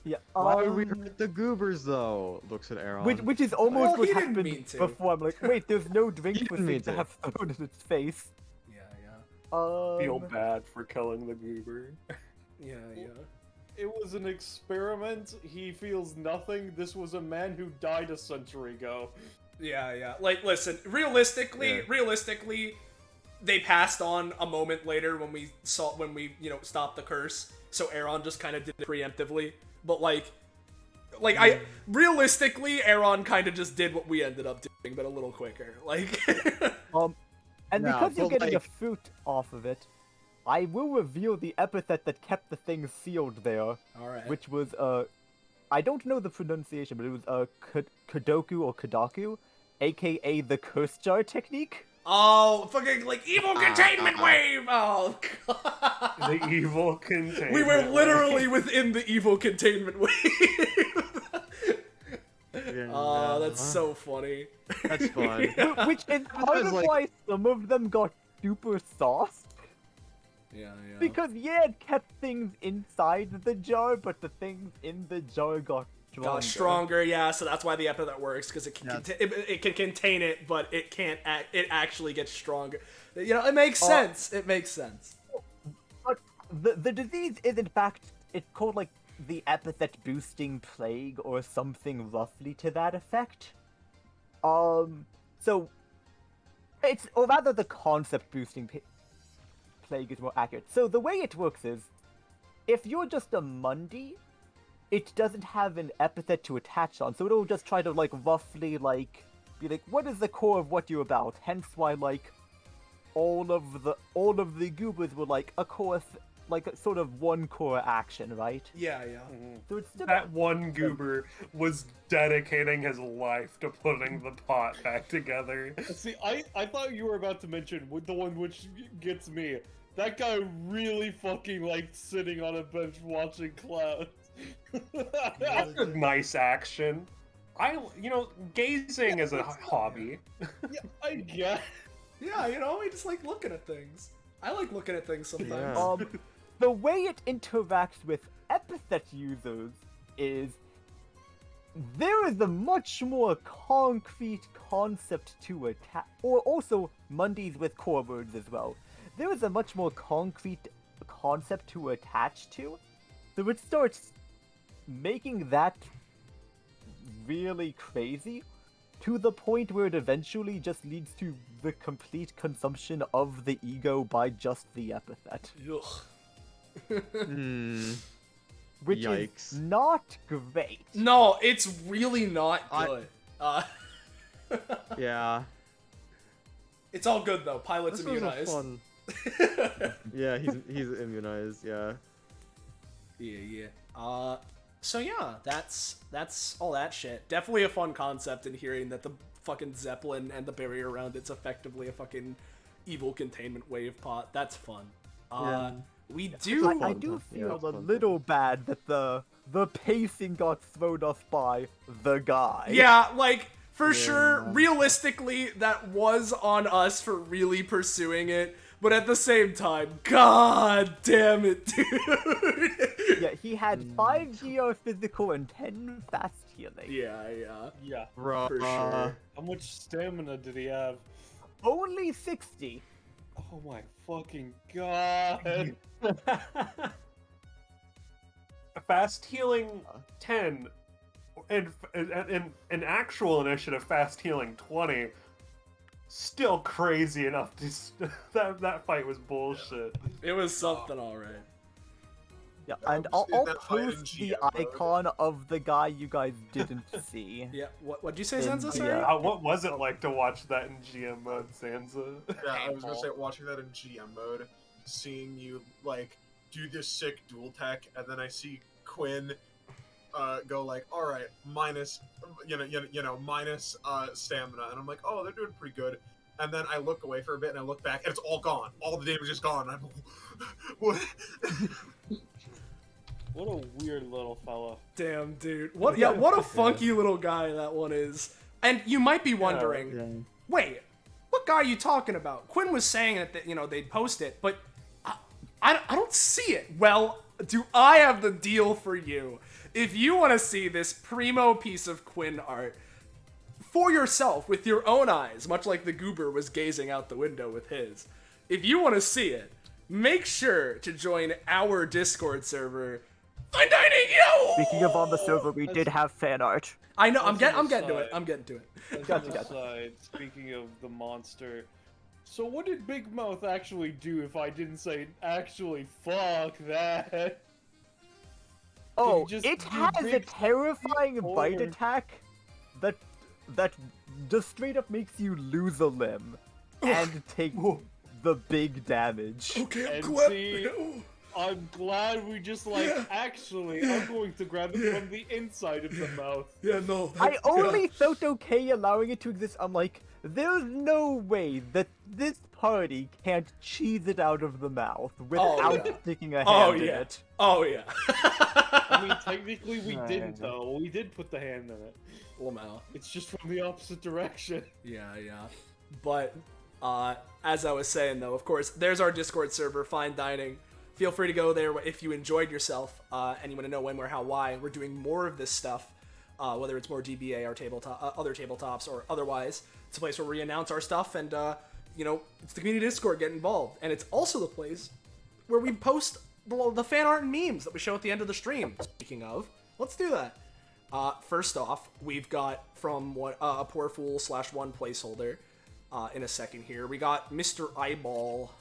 Yeah. Why would we hurt the goobers though? Looks at Aaron. Which is almost Well, what he didn't happened mean to. before. I'm like, wait, there's no drink He for didn't mean Sig to to. have thrown in its face. Yeah, yeah. Feel bad for killing the goober. Yeah, yeah. It was an experiment. He feels nothing. This was a man who died a century ago. Yeah, yeah. Like, listen, realistically, they passed on a moment later when we stopped the curse. So Aaron just kind of did it preemptively, but like I realistically, Aaron kind of just did what we ended up doing, but a little quicker. Like, and Yeah, because you're but, getting a like- fruit off of it, I will reveal the epithet that kept the thing sealed there, all right, which was I don't know the pronunciation, but it was Kodoku or Kodaku, aka the curse jar technique. oh, fucking like evil containment wave. Oh god, The evil containment. we were literally within the evil containment wave. Oh, that's so funny. That's fun. Which is part of like- why some of them got super sauced. Yeah. Because it kept things inside the jar, but the things in the jar got stronger. Got stronger, yeah. So that's why the epithet works, because it can it can contain it, but it can't. It actually gets stronger. You know, it makes sense. It makes sense. But the disease is in fact it's called like the epithet boosting plague or something roughly to that effect. So it's or rather the concept boosting plague is more accurate. So the way it works is, if you're just a Mundi, it doesn't have an epithet to attach on, so it'll just try to like roughly like be like, what is the core of what you're about? Hence why like all of the goobers were like a core, like a sort of one core action, right? Yeah. So it's still That one goober was dedicating his life to putting the pot back together. See, I thought you were about to mention the one which gets me. That guy really fucking liked sitting on a bench watching clouds. That's a nice action. Gazing is a hobby. Yeah, I guess. Yeah, we just like looking at things. I like looking at things sometimes. Yeah. the way it interacts with epithet users is there is a much more concrete concept to attack, or also Mundis with core words as well. There is a much more concrete concept to attach to, so it starts making that really crazy to the point where it eventually just leads to the complete consumption of the ego by just the epithet. Ugh. Which Yikes. is not great. No, it's really not good. Yeah. It's all good though. Pilot's This was a immunized. fun. Yeah, he's immunized. Yeah. Yeah. So yeah, that's all that shit. Definitely a fun concept in hearing that the fucking Zeppelin and the barrier around it's effectively a fucking evil containment wave pot. That's fun. We do. I do Yeah, feel it's a fun. little bad that the pacing got thrown off by the guy. Yeah, like for sure. Realistically, that was on us for really pursuing it. But at the same time, god damn it, dude. Yeah, he had 5 geophysical and 10 fast healing. Yeah. Yeah. Bruh. For sure. How much stamina did he have? Only 60. Oh my fucking god. Fast healing 10 and an actual initiative fast healing 20. Still crazy enough to that fight was bullshit. It was something, alright. Yeah, Yeah, and I've I'll seen that fight in post the GM mode. icon of the guy you guys didn't see. Yeah. What'd you say, In Zenza? the, Sorry. What was it like to watch that in GM mode, Sansa? Yeah, I was gonna say, watching that in GM mode, seeing you like do this sick dual tech, and then I see Quinn go like, all right, minus, minus stamina, and I'm like, oh, they're doing pretty good. And then I look away for a bit, and I look back, and it's all gone. All the damage is gone. I'm what? What a weird little fella. Damn, dude. What? Yeah, what a funky little guy that one is. And you might be wondering, wait, what guy are you talking about? Quinn was saying that they'd post it, but I don't see it. Well, do I have the deal for you? If you want to see this primo piece of Quinn art for yourself with your own eyes, much like the goober was gazing out the window with his, if you want to see it, make sure to join our Discord server. Speaking of on the server, we did have fan art. I know. I'm That's getting on the to it. side. I'm getting to it. As Gotcha, an gotcha. aside, speaking of the monster, So what did Big Mouth actually do if I didn't say, actually, fuck that? Oh, just it do has a big terrifying bite or- attack that just straight up makes you lose a limb and take the big damage. Okay, I'm And glad. see- I'm glad we just actually, I'm going to grab it from the inside of the mouth. Yeah, no. I only felt okay allowing it to exist. I'm like, there's no way that this party can't cheese it out of the mouth without yeah. sticking a hand Oh in yeah. it. Oh yeah. I mean, technically we Right. didn't though. We did put the hand in it. Lamau. It's just from the opposite direction. Yeah. But as I was saying though, of course, there's our Discord server, Fine Dining. Feel free to go there if you enjoyed yourself and you want to know when, where, how, why. We're doing more of this stuff, whether it's more DBA or tabletop, other tabletops or otherwise. It's a place where we announce our stuff and, it's the community Discord. Get involved. And it's also the place where we post the fan art and memes that we show at the end of the stream. Speaking of, let's do that. First off, we've got from a Poor Fool /1 placeholder in a second here. We got Mr. Eyeball.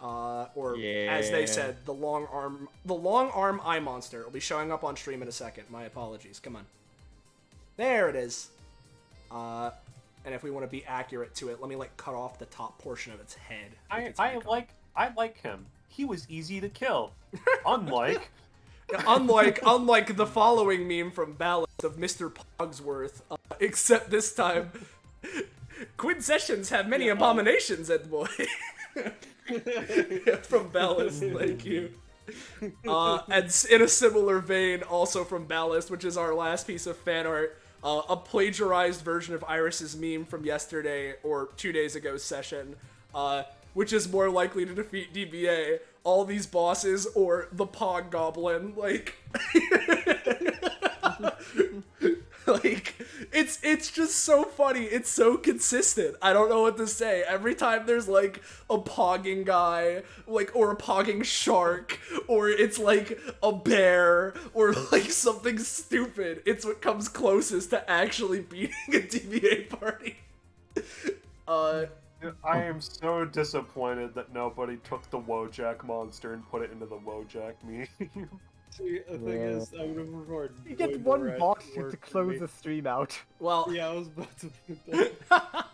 Or as they said, the long arm eye monster. It'll be showing up on stream in a second. My apologies. Come on. There it is. And if we want to be accurate to it, let me cut off the top portion of its head. I like him. He was easy to kill. Unlike Unlike the following meme from Ballast of Mr. Pogsworth, except this time, Quinn Sessions have many abominations, Ed boy. From Ballast, thank you. And in a similar vein, also from Ballast, which is our last piece of fan art, a plagiarized version of Iris's meme from yesterday or 2 days ago's session, which is more likely to defeat DBA, all these bosses or the Pog Goblin, it's just so funny. It's so consistent. I don't know what to say. Every time there's a pogging guy, or a pogging shark, or it's a bear, or something stupid, it's what comes closest to actually beating a DBA party. I am so disappointed that nobody took the Wojak monster and put it into the Wojak meme. See, the thing is, I would have recorded. You get one box to close the stream out. Well, yeah, I was about to put that.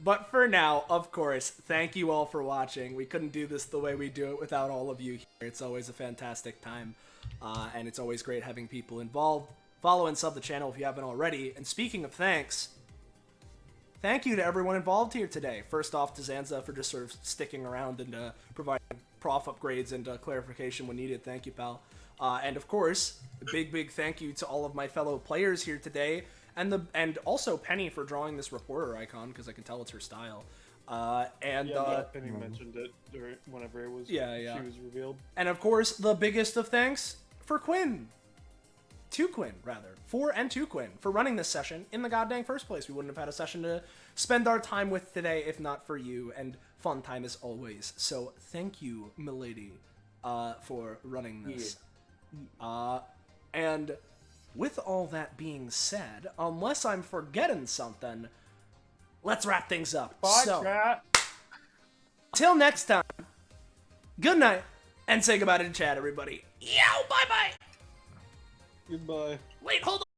But for now, of course, thank you all for watching. We couldn't do this the way we do it without all of you here. It's always a fantastic time, and it's always great having people involved. Follow and sub the channel if you haven't already. And speaking of thanks, thank you to everyone involved here today. First off, to Zanza for just sort of sticking around and providing prof upgrades and clarification when needed. Thank you, pal. And of course, a big thank you to all of my fellow players here today, and also Penny for drawing this reporter icon, because I can tell it's her style. Penny mentioned it whenever it was she was revealed. And of course, the biggest of thanks for Quinn. To Quinn, rather. To Quinn for running this session in the goddamn first place. We wouldn't have had a session to spend our time with today if not for you, and fun time as always. So thank you, milady, for running this. And with all that being said, unless I'm forgetting something, let's wrap things up. Bye, so, chat. till next time, good night, and say goodbye to the chat, everybody. Yo, bye-bye. Goodbye. Wait, hold on.